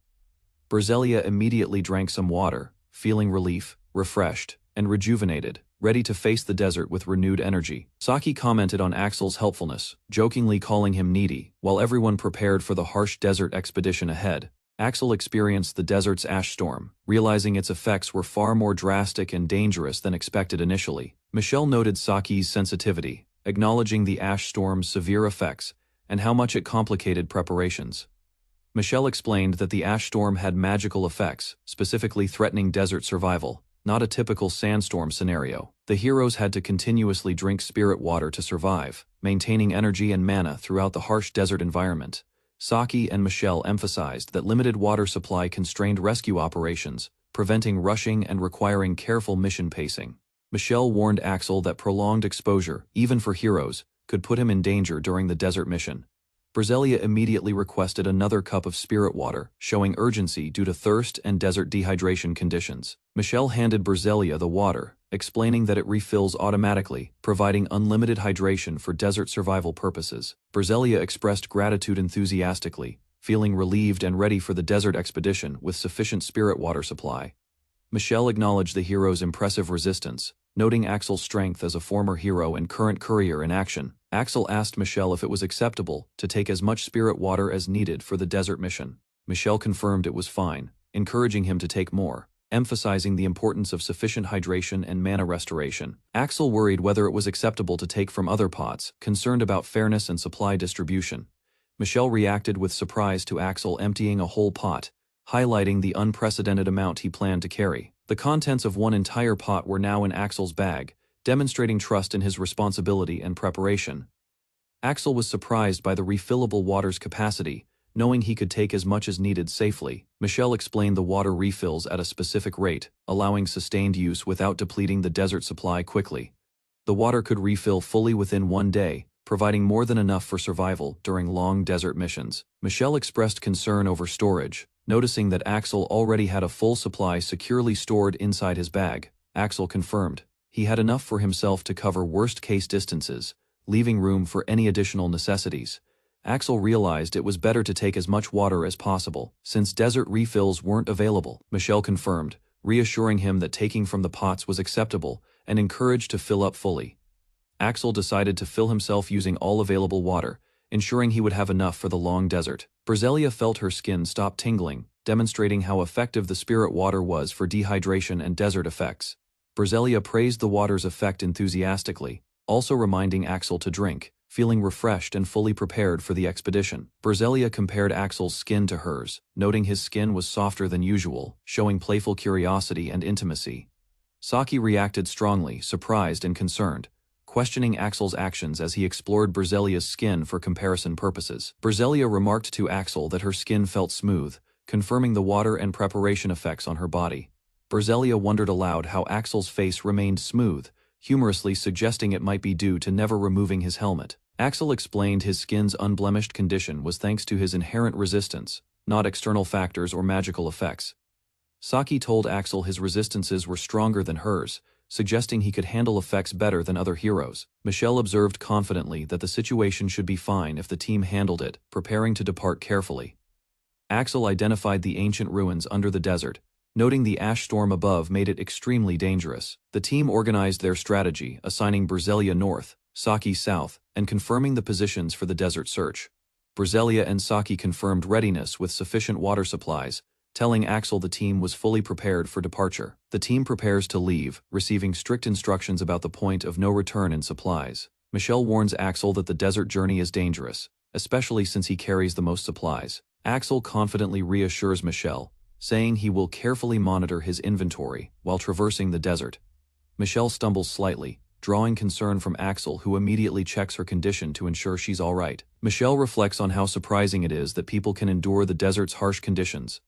Briselia immediately drank some water, feeling relief, refreshed, and rejuvenated, ready to face the desert with renewed energy. Saki commented on Axel's helpfulness, jokingly calling him needy, while everyone prepared for the harsh desert expedition ahead. Axel experienced the desert's ash storm, realizing its effects were far more drastic and dangerous than expected initially. Michelle noted Saki's sensitivity, acknowledging the ash storm's severe effects and how much it complicated preparations. Michelle explained that the ash storm had magical effects, specifically threatening desert survival, not a typical sandstorm scenario. The heroes had to continuously drink spirit water to survive, maintaining energy and mana throughout the harsh desert environment. Saki and Michelle emphasized that limited water supply constrained rescue operations, preventing rushing and requiring careful mission pacing. Michelle warned Axel that prolonged exposure, even for heroes, could put him in danger during the desert mission. Briselia immediately requested another cup of spirit water, showing urgency due to thirst and desert dehydration conditions. Michelle handed Briselia the water, explaining that it refills automatically, providing unlimited hydration for desert survival purposes. Briselia expressed gratitude enthusiastically, feeling relieved and ready for the desert expedition with sufficient spirit water supply. Michelle acknowledged the hero's impressive resistance, noting Axel's strength as a former hero and current courier in action. Axel asked Michelle if it was acceptable to take as much spirit water as needed for the desert mission. Michelle confirmed it was fine, encouraging him to take more, emphasizing the importance of sufficient hydration and mana restoration. Axel worried whether it was acceptable to take from other pots, concerned about fairness and supply distribution. Michelle reacted with surprise to Axel emptying a whole pot, highlighting the unprecedented amount he planned to carry. The contents of one entire pot were now in Axel's bag, demonstrating trust in his responsibility and preparation. Axel was surprised by the refillable water's capacity, knowing he could take as much as needed safely. Michelle explained the water refills at a specific rate, allowing sustained use without depleting the desert supply quickly. The water could refill fully within one day, providing more than enough for survival during long desert missions. Michelle expressed concern over storage, noticing that Axel already had a full supply securely stored inside his bag. Axel confirmed he had enough for himself to cover worst-case distances, leaving room for any additional necessities. Axel realized it was better to take as much water as possible, since desert refills weren't available. Michelle confirmed, reassuring him that taking from the pots was acceptable, and encouraged to fill up fully. Axel decided to fill himself using all available water, ensuring he would have enough for the long desert. Briselia felt her skin stop tingling, demonstrating how effective the spirit water was for dehydration and desert effects. Briselia praised the water's effect enthusiastically, also reminding Axel to drink, feeling refreshed and fully prepared for the expedition. Briselia compared Axel's skin to hers, noting his skin was softer than usual, showing playful curiosity and intimacy. Saki reacted strongly, surprised and concerned, questioning Axel's actions as he explored Briselia's skin for comparison purposes. Briselia remarked to Axel that her skin felt smooth, confirming the water and preparation effects on her body. Briselia wondered aloud how Axel's face remained smooth, humorously suggesting it might be due to never removing his helmet. Axel explained his skin's unblemished condition was thanks to his inherent resistance, not external factors or magical effects. Saki told Axel his resistances were stronger than hers, suggesting he could handle effects better than other heroes. Michelle observed confidently that the situation should be fine if the team handled it, preparing to depart carefully. Axel identified the ancient ruins under the desert, noting the ash storm above made it extremely dangerous. The team organized their strategy, assigning Berselia north, Saki south, and confirming the positions for the desert search. Berselia and Saki confirmed readiness with sufficient water supplies, telling Axel the team was fully prepared for departure. The team prepares to leave, receiving strict instructions about the point of no return in supplies. Michelle warns Axel that the desert journey is dangerous, especially since he carries the most supplies. Axel confidently reassures Michelle, saying he will carefully monitor his inventory while traversing the desert. Michelle stumbles slightly, drawing concern from Axel, who immediately checks her condition to ensure she's all right. Michelle reflects on how surprising it is that people can endure the desert's harsh conditions.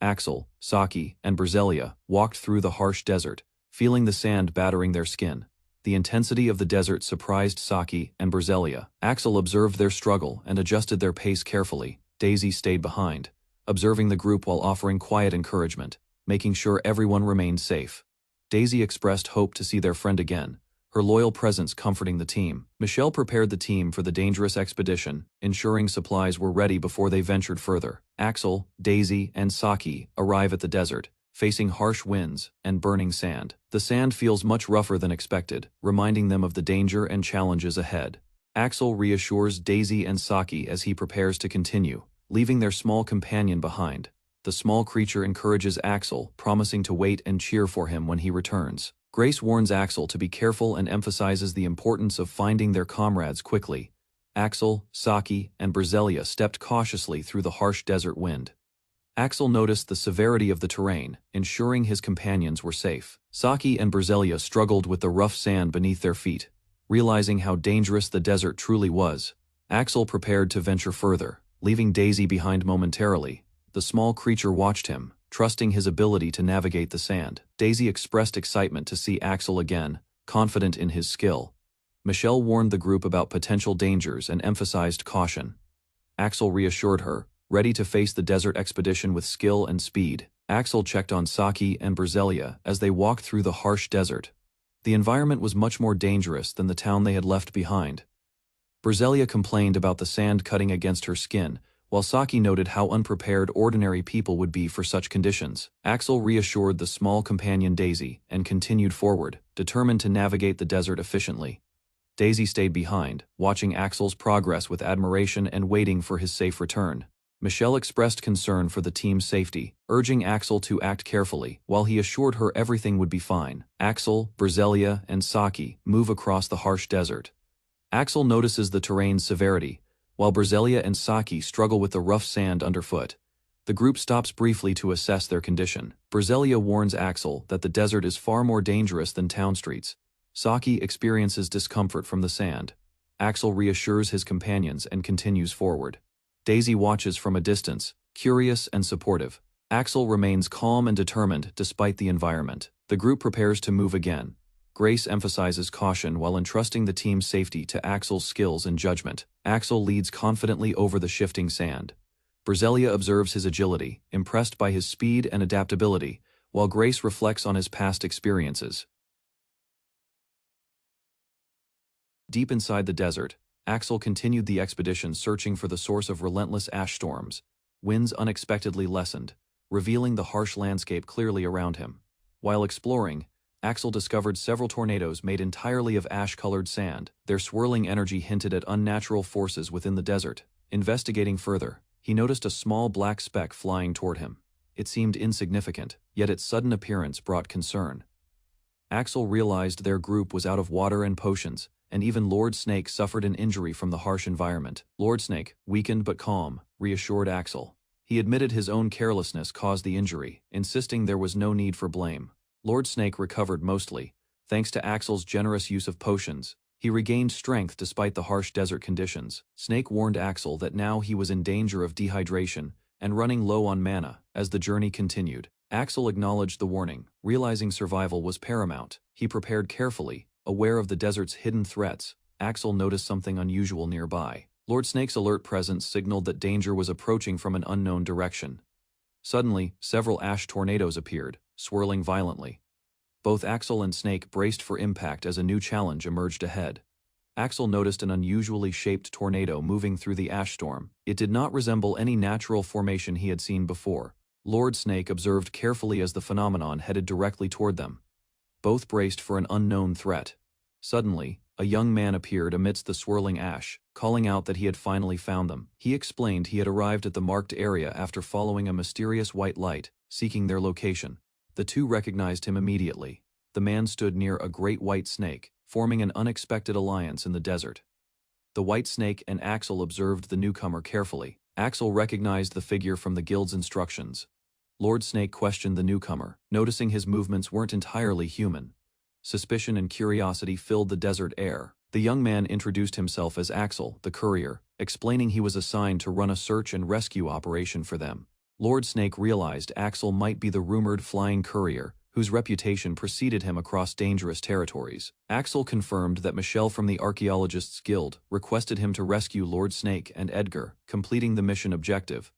Axel, Saki, and Berselia walked through the harsh desert, feeling the sand battering their skin. The intensity of the desert surprised Saki and Berselia. Axel observed their struggle and adjusted their pace carefully. Daisy stayed behind, observing the group while offering quiet encouragement, making sure everyone remained safe. Daisy expressed hope to see their friend again, her loyal presence comforting the team. Michelle prepared the team for the dangerous expedition, ensuring supplies were ready before they ventured further. Axel, Daisy, and Saki arrive at the desert, facing harsh winds and burning sand. The sand feels much rougher than expected, reminding them of the danger and challenges ahead. Axel reassures Daisy and Saki as he prepares to continue, leaving their small companion behind. The small creature encourages Axel, promising to wait and cheer for him when he returns. Grace warns Axel to be careful and emphasizes the importance of finding their comrades quickly. Axel, Saki, and Berselia stepped cautiously through the harsh desert wind. Axel noticed the severity of the terrain, ensuring his companions were safe. Saki and Berselia struggled with the rough sand beneath their feet, realizing how dangerous the desert truly was. Axel prepared to venture further, leaving Daisy behind momentarily. The small creature watched him, trusting his ability to navigate the sand. Daisy expressed excitement to see Axel again, confident in his skill. Michelle warned the group about potential dangers and emphasized caution. Axel reassured her, ready to face the desert expedition with skill and speed. Axel checked on Saki and Berselia as they walked through the harsh desert. The environment was much more dangerous than the town they had left behind. Berselia complained about the sand cutting against her skin, while Saki noted how unprepared ordinary people would be for such conditions. Axel reassured the small companion Daisy and continued forward, determined to navigate the desert efficiently. Daisy stayed behind, watching Axel's progress with admiration and waiting for his safe return. Michelle expressed concern for the team's safety, urging Axel to act carefully, while he assured her everything would be fine. Axel, Berselia, and Saki move across the harsh desert. Axel notices the terrain's severity, while Berselia and Saki struggle with the rough sand underfoot. The group stops briefly to assess their condition. Berselia warns Axel that the desert is far more dangerous than town streets. Saki experiences discomfort from the sand. Axel reassures his companions and continues forward. Daisy watches from a distance, curious and supportive. Axel remains calm and determined despite the environment. The group prepares to move again. Grace emphasizes caution while entrusting the team's safety to Axel's skills and judgment. Axel leads confidently over the shifting sand. Berselia observes his agility, impressed by his speed and adaptability, while Grace reflects on his past experiences. Deep inside the desert, Axel continued the expedition, searching for the source of relentless ash storms. Winds unexpectedly lessened, revealing the harsh landscape clearly around him. While exploring, Axel discovered several tornadoes made entirely of ash-colored sand. Their swirling energy hinted at unnatural forces within the desert. Investigating further, he noticed a small black speck flying toward him. It seemed insignificant, yet its sudden appearance brought concern. Axel realized their group was out of water and potions, and even Lord Snake suffered an injury from the harsh environment. Lord Snake, weakened but calm, reassured Axel. He admitted his own carelessness caused the injury, insisting there was no need for blame. Lord Snake recovered mostly, thanks to Axel's generous use of potions. He regained strength despite the harsh desert conditions. Snake warned Axel that now he was in danger of dehydration and running low on mana as the journey continued. Axel acknowledged the warning, realizing survival was paramount. He prepared carefully, aware of the desert's hidden threats. Axel noticed something unusual nearby. Lord Snake's alert presence signaled that danger was approaching from an unknown direction. Suddenly, several ash tornadoes appeared, swirling violently. Both Axel and Snake braced for impact as a new challenge emerged ahead. Axel noticed an unusually shaped tornado moving through the ash storm. It did not resemble any natural formation he had seen before. Lord Snake observed carefully as the phenomenon headed directly toward them. Both braced for an unknown threat. Suddenly, a young man appeared amidst the swirling ash, calling out that he had finally found them. He explained he had arrived at the marked area after following a mysterious white light, seeking their location. The two recognized him immediately. The man stood near a great white snake, forming an unexpected alliance in the desert. The white snake and Axel observed the newcomer carefully. Axel recognized the figure from the guild's instructions. Lord Snake questioned the newcomer, noticing his movements weren't entirely human. Suspicion and curiosity filled the desert air. The young man introduced himself as Axel, the courier, explaining he was assigned to run a search and rescue operation for them. Lord Snake realized Axel might be the rumored flying courier, whose reputation preceded him across dangerous territories. Axel confirmed that Michelle from the Archaeologists Guild requested him to rescue Lord Snake and Edgar, completing the mission objective.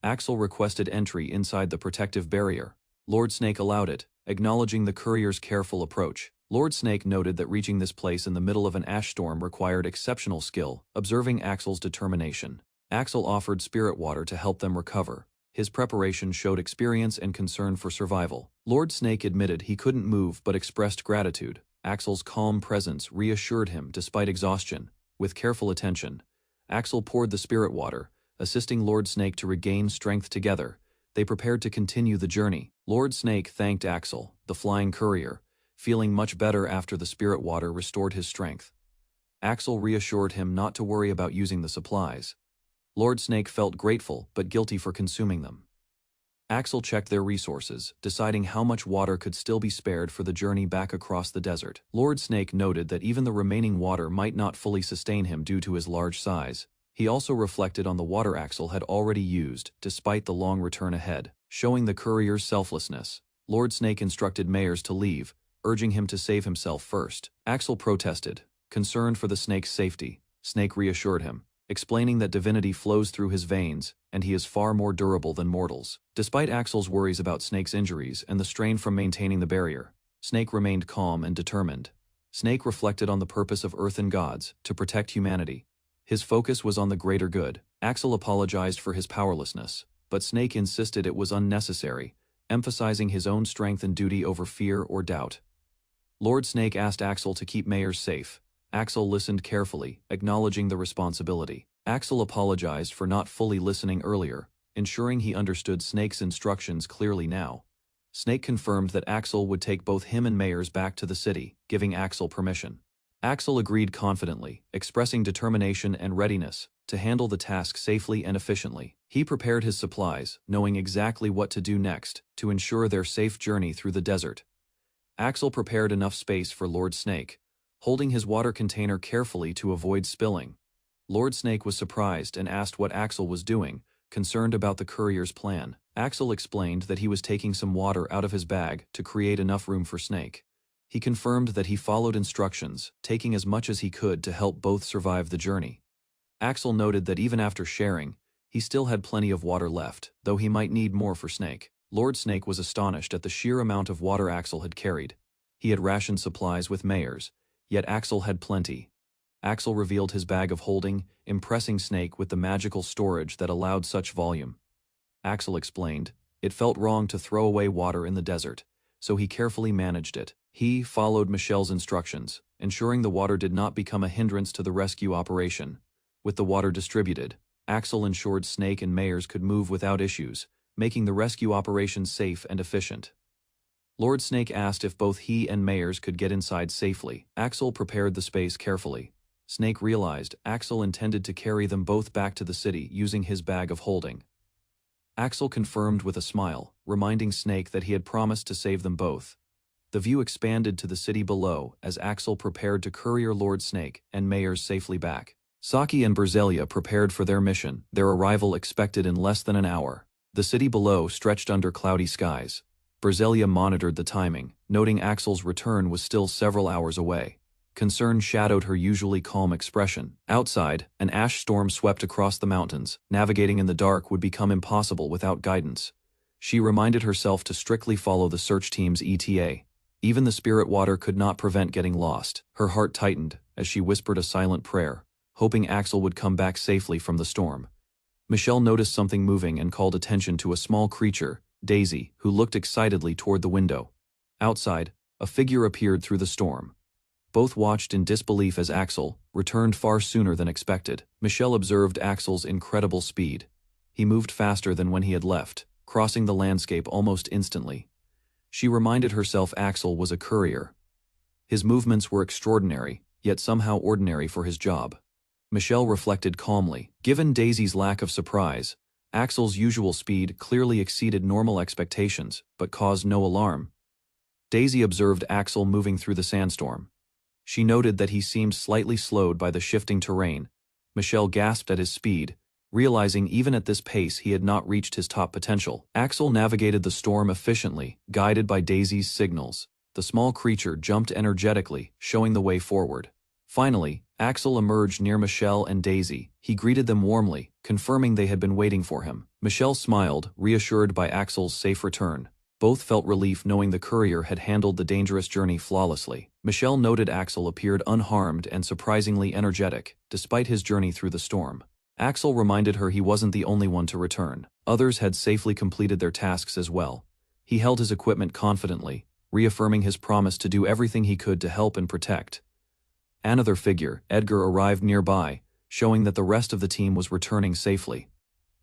Axel requested entry inside the protective barrier. Lord Snake allowed it, acknowledging the courier's careful approach. Lord Snake noted that reaching this place in the middle of an ash storm required exceptional skill, observing Axel's determination. Axel offered spirit water to help them recover. His preparation showed experience and concern for survival. Lord Snake admitted he couldn't move but expressed gratitude. Axel's calm presence reassured him despite exhaustion. With careful attention, Axel poured the spirit water, assisting Lord Snake to regain strength. Together, they prepared to continue the journey. Lord Snake thanked Axel, the flying courier, feeling much better after the spirit water restored his strength. Axel reassured him not to worry about using the supplies. Lord Snake felt grateful but guilty for consuming them. Axel checked their resources, deciding how much water could still be spared for the journey back across the desert. Lord Snake noted that even the remaining water might not fully sustain him due to his large size. He also reflected on the water Axel had already used, despite the long return ahead, showing the courier's selflessness. Lord Snake instructed Mayers to leave, urging him to save himself first. Axel protested, concerned for the snake's safety. Snake reassured him, explaining that divinity flows through his veins, and he is far more durable than mortals. Despite Axel's worries about Snake's injuries and the strain from maintaining the barrier, Snake remained calm and determined. Snake reflected on the purpose of Earth and gods, to protect humanity. His focus was on the greater good. Axel apologized for his powerlessness, but Snake insisted it was unnecessary, emphasizing his own strength and duty over fear or doubt. Lord Snake asked Axel to keep Mayers safe. Axel listened carefully, acknowledging the responsibility. Axel apologized for not fully listening earlier, ensuring he understood Snake's instructions clearly now. Snake confirmed that Axel would take both him and Mayers back to the city, giving Axel permission. Axel agreed confidently, expressing determination and readiness to handle the task safely and efficiently. He prepared his supplies, knowing exactly what to do next, to ensure their safe journey through the desert. Axel prepared enough space for Lord Snake, holding his water container carefully to avoid spilling. Lord Snake was surprised and asked what Axel was doing, concerned about the courier's plan. Axel explained that he was taking some water out of his bag to create enough room for Snake. He confirmed that he followed instructions, taking as much as he could to help both survive the journey. Axel noted that even after sharing, he still had plenty of water left, though he might need more for Snake. Lord Snake was astonished at the sheer amount of water Axel had carried. He had rationed supplies with Mayers, yet Axel had plenty. Axel revealed his bag of holding, impressing Snake with the magical storage that allowed such volume. Axel explained, it felt wrong to throw away water in the desert, so he carefully managed it. He followed Michelle's instructions, ensuring the water did not become a hindrance to the rescue operation. With the water distributed, Axel ensured Snake and Mayers could move without issues, making the rescue operation safe and efficient. Lord Snake asked if both he and Mayers could get inside safely. Axel prepared the space carefully. Snake realized Axel intended to carry them both back to the city using his bag of holding. Axel confirmed with a smile, reminding Snake that he had promised to save them both. The view expanded to the city below as Axel prepared to courier Lord Snake and Mayers safely back. Saki and Berzelia prepared for their mission, their arrival expected in less than an hour. The city below stretched under cloudy skies. Berzelia monitored the timing, noting Axel's return was still several hours away. Concern shadowed her usually calm expression. Outside, an ash storm swept across the mountains. Navigating in the dark would become impossible without guidance. She reminded herself to strictly follow the search team's ETA. Even the spirit water could not prevent getting lost. Her heart tightened as she whispered a silent prayer, hoping Axel would come back safely from the storm. Michelle noticed something moving and called attention to a small creature, Daisy, who looked excitedly toward the window. Outside, a figure appeared through the storm. Both watched in disbelief as Axel returned far sooner than expected. Michelle observed Axel's incredible speed. He moved faster than when he had left, crossing the landscape almost instantly. She reminded herself Axel was a courier. His movements were extraordinary, yet somehow ordinary for his job. Michelle reflected calmly. Given Daisy's lack of surprise, Axel's usual speed clearly exceeded normal expectations, but caused no alarm. Daisy observed Axel moving through the sandstorm. She noted that he seemed slightly slowed by the shifting terrain. Michelle gasped at his speed, realizing even at this pace he had not reached his top potential. Axel navigated the storm efficiently, guided by Daisy's signals. The small creature jumped energetically, showing the way forward. Finally, Axel emerged near Michelle and Daisy. He greeted them warmly, confirming they had been waiting for him. Michelle smiled, reassured by Axel's safe return. Both felt relief knowing the courier had handled the dangerous journey flawlessly. Michelle noted Axel appeared unharmed and surprisingly energetic, despite his journey through the storm. Axel reminded her he wasn't the only one to return. Others had safely completed their tasks as well. He held his equipment confidently, reaffirming his promise to do everything he could to help and protect. Another figure, Edgar, arrived nearby, showing that the rest of the team was returning safely.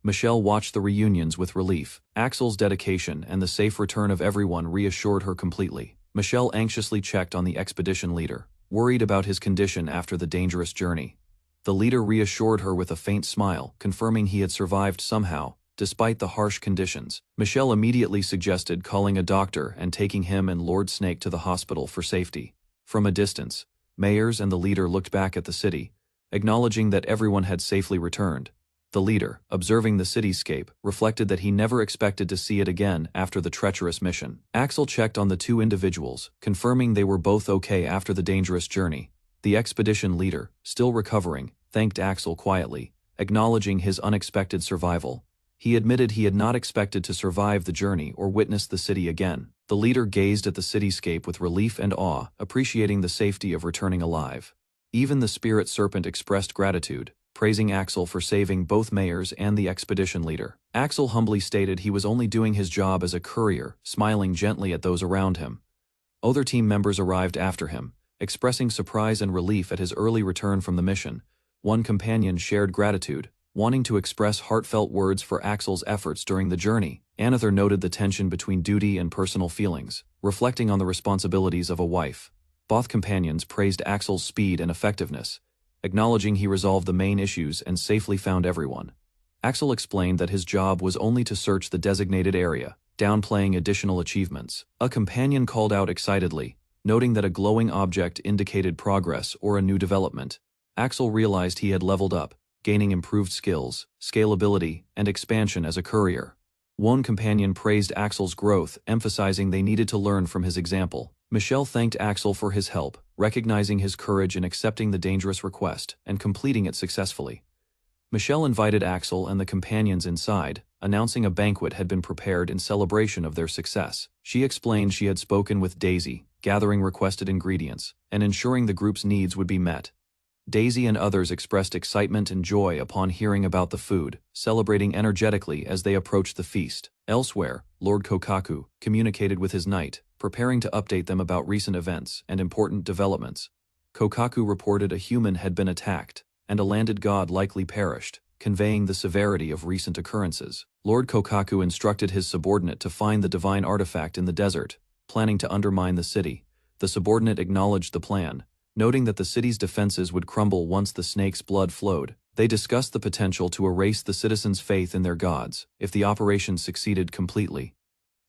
Michelle watched the reunions with relief. Axel's dedication and the safe return of everyone reassured her completely. Michelle anxiously checked on the expedition leader, worried about his condition after the dangerous journey. The leader reassured her with a faint smile, confirming he had survived somehow, despite the harsh conditions. Michelle immediately suggested calling a doctor and taking him and Lord Snake to the hospital for safety. From a distance, Mayors and the leader looked back at the city, acknowledging that everyone had safely returned. The leader, observing the cityscape, reflected that he never expected to see it again after the treacherous mission. Axel checked on the two individuals, confirming they were both okay after the dangerous journey. The expedition leader, still recovering, thanked Axel quietly, acknowledging his unexpected survival. He admitted he had not expected to survive the journey or witness the city again. The leader gazed at the cityscape with relief and awe, appreciating the safety of returning alive. Even the spirit serpent expressed gratitude, praising Axel for saving both mayors and the expedition leader. Axel humbly stated he was only doing his job as a courier, smiling gently at those around him. Other team members arrived after him, expressing surprise and relief at his early return from the mission. One companion shared gratitude, wanting to express heartfelt words for Axel's efforts during the journey. Another noted the tension between duty and personal feelings, reflecting on the responsibilities of a wife. Both companions praised Axel's speed and effectiveness, acknowledging he resolved the main issues and safely found everyone. Axel explained that his job was only to search the designated area, downplaying additional achievements. A companion called out excitedly, noting that a glowing object indicated progress or a new development. Axel realized he had leveled up, gaining improved skills, scalability, and expansion as a courier. One companion praised Axel's growth, emphasizing they needed to learn from his example. Michelle thanked Axel for his help, recognizing his courage in accepting the dangerous request and completing it successfully. Michelle invited Axel and the companions inside, announcing a banquet had been prepared in celebration of their success. She explained she had spoken with Daisy, gathering requested ingredients, and ensuring the group's needs would be met. Daisy and others expressed excitement and joy upon hearing about the food, celebrating energetically as they approached the feast. Elsewhere, Lord Kokaku communicated with his knight, preparing to update them about recent events and important developments. Kokaku reported a human had been attacked, and a landed god likely perished, conveying the severity of recent occurrences. Lord Kokaku instructed his subordinate to find the divine artifact in the desert, planning to undermine the city. The subordinate acknowledged the plan, noting that the city's defenses would crumble once the snake's blood flowed. They discussed the potential to erase the citizens' faith in their gods if the operation succeeded completely.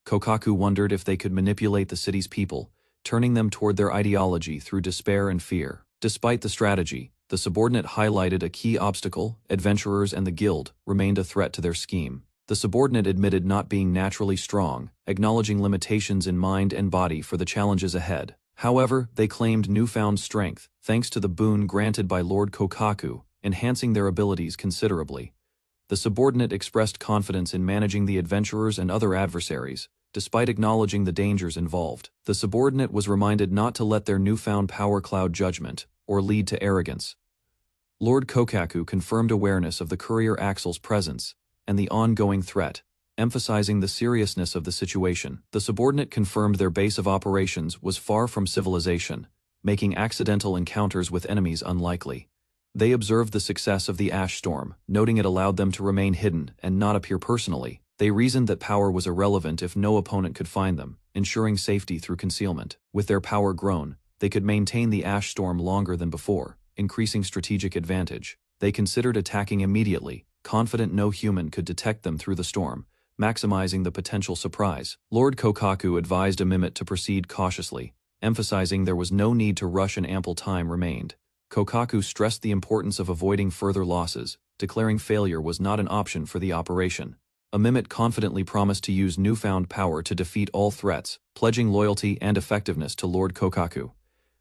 Kokaku wondered if they could manipulate the city's people, turning them toward their ideology through despair and fear. Despite the strategy, the subordinate highlighted a key obstacle: adventurers and the guild remained a threat to their scheme. The subordinate admitted not being naturally strong, acknowledging limitations in mind and body for the challenges ahead. However, they claimed newfound strength, thanks to the boon granted by Lord Kokaku, enhancing their abilities considerably. The subordinate expressed confidence in managing the adventurers and other adversaries, despite acknowledging the dangers involved. The subordinate was reminded not to let their newfound power cloud judgment, or lead to arrogance. Lord Kokaku confirmed awareness of the courier Axel's presence, and the ongoing threat, emphasizing the seriousness of the situation. The subordinate confirmed their base of operations was far from civilization, making accidental encounters with enemies unlikely. They observed the success of the ash storm, noting it allowed them to remain hidden and not appear personally. They reasoned that power was irrelevant if no opponent could find them, ensuring safety through concealment. With their power grown, they could maintain the ash storm longer than before, increasing strategic advantage. They considered attacking immediately, confident no human could detect them through the storm, maximizing the potential surprise. Lord Kokaku advised Mimit to proceed cautiously, emphasizing there was no need to rush and ample time remained. Kokaku stressed the importance of avoiding further losses, declaring failure was not an option for the operation. Mimit confidently promised to use newfound power to defeat all threats, pledging loyalty and effectiveness to Lord Kokaku.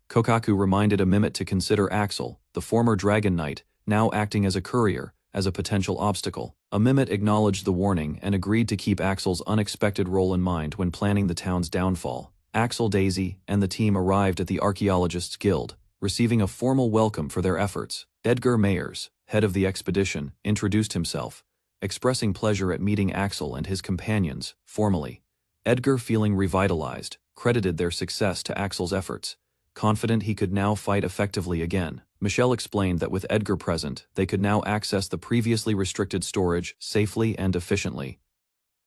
Kokaku reminded Mimit to consider Axel, the former Dragon Knight, now acting as a courier, as a potential obstacle. Mimit acknowledged the warning and agreed to keep Axel's unexpected role in mind when planning the town's downfall. Axel, Daisy, and the team arrived at the Archaeologists' Guild, receiving a formal welcome for their efforts. Edgar Mayers, head of the expedition, introduced himself, expressing pleasure at meeting Axel and his companions, formally. Edgar, feeling revitalized, credited their success to Axel's efforts, confident he could now fight effectively again. Michelle explained that with Edgar present, they could now access the previously restricted storage safely and efficiently.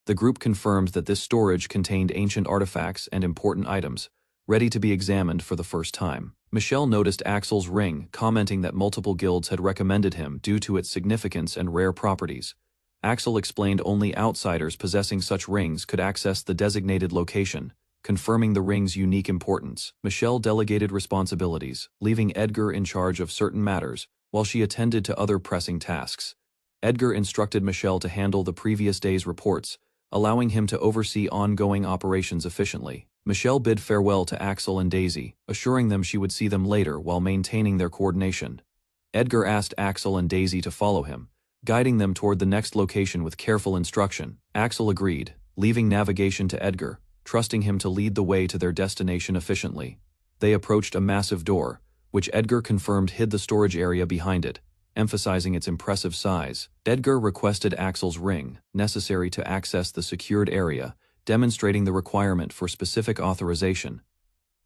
The group confirmed that this storage contained ancient artifacts and important items, ready to be examined for the first time. Michelle noticed Axel's ring, commenting that multiple guilds had recommended him due to its significance and rare properties. Axel explained only outsiders possessing such rings could access the designated location, confirming the ring's unique importance. Michelle delegated responsibilities, leaving Edgar in charge of certain matters, while she attended to other pressing tasks. Edgar instructed Michelle to handle the previous day's reports, allowing him to oversee ongoing operations efficiently. Michelle bid farewell to Axel and Daisy, assuring them she would see them later while maintaining their coordination. Edgar asked Axel and Daisy to follow him, guiding them toward the next location with careful instruction. Axel agreed, leaving navigation to Edgar, trusting him to lead the way to their destination efficiently. They approached a massive door, which Edgar confirmed hid the storage area behind it, emphasizing its impressive size. Edgar requested Axel's ring, necessary to access the secured area, demonstrating the requirement for specific authorization.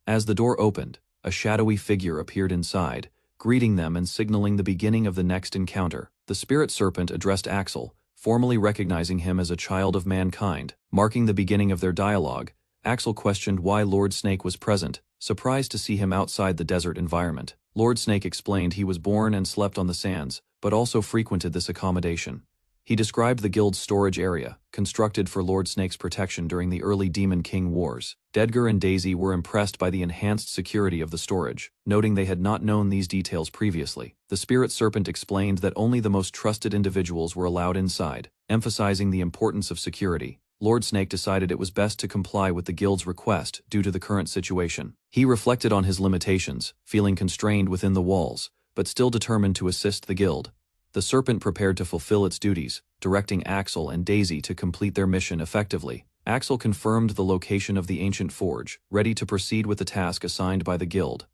As the door opened, a shadowy figure appeared inside, greeting them and signaling the beginning of the next encounter. The spirit serpent addressed Axel, formally recognizing him as a child of mankind. Marking the beginning of their dialogue, Axel questioned why Lord Snake was present, surprised to see him outside the desert environment. Lord Snake explained he was born and slept on the sands, but also frequented this accommodation. He described the guild's storage area, constructed for Lord Snake's protection during the early Demon King Wars. Edgar and Daisy were impressed by the enhanced security of the storage, noting they had not known these details previously. The spirit serpent explained that only the most trusted individuals were allowed inside, emphasizing the importance of security. Lord Snake decided it was best to comply with the guild's request due to the current situation. He reflected on his limitations, feeling constrained within the walls, but still determined to assist the guild. The serpent prepared to fulfill its duties, directing Axel and Daisy to complete their mission effectively. Axel confirmed the location of the ancient forge, ready to proceed with the task assigned by the guild.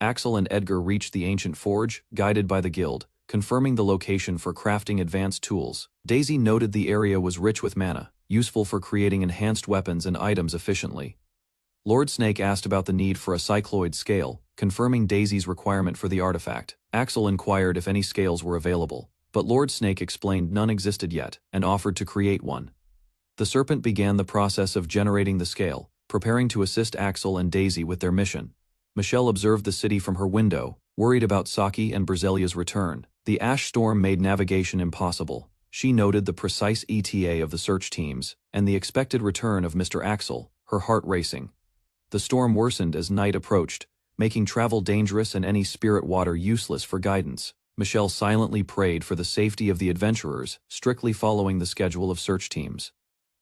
Axel and Edgar reached the ancient forge, guided by the guild, confirming the location for crafting advanced tools. Daisy noted the area was rich with mana, useful for creating enhanced weapons and items efficiently. Lord Snake asked about the need for a cycloid scale, confirming Daisy's requirement for the artifact. Axel inquired if any scales were available, but Lord Snake explained none existed yet, and offered to create one. The serpent began the process of generating the scale, preparing to assist Axel and Daisy with their mission. Michelle observed the city from her window, worried about Saki and Brazilia's return. The ash storm made navigation impossible. She noted the precise ETA of the search teams, and the expected return of Mr. Axel, her heart racing. The storm worsened as night approached, making travel dangerous and any spirit water useless for guidance. Michelle silently prayed for the safety of the adventurers, strictly following the schedule of search teams.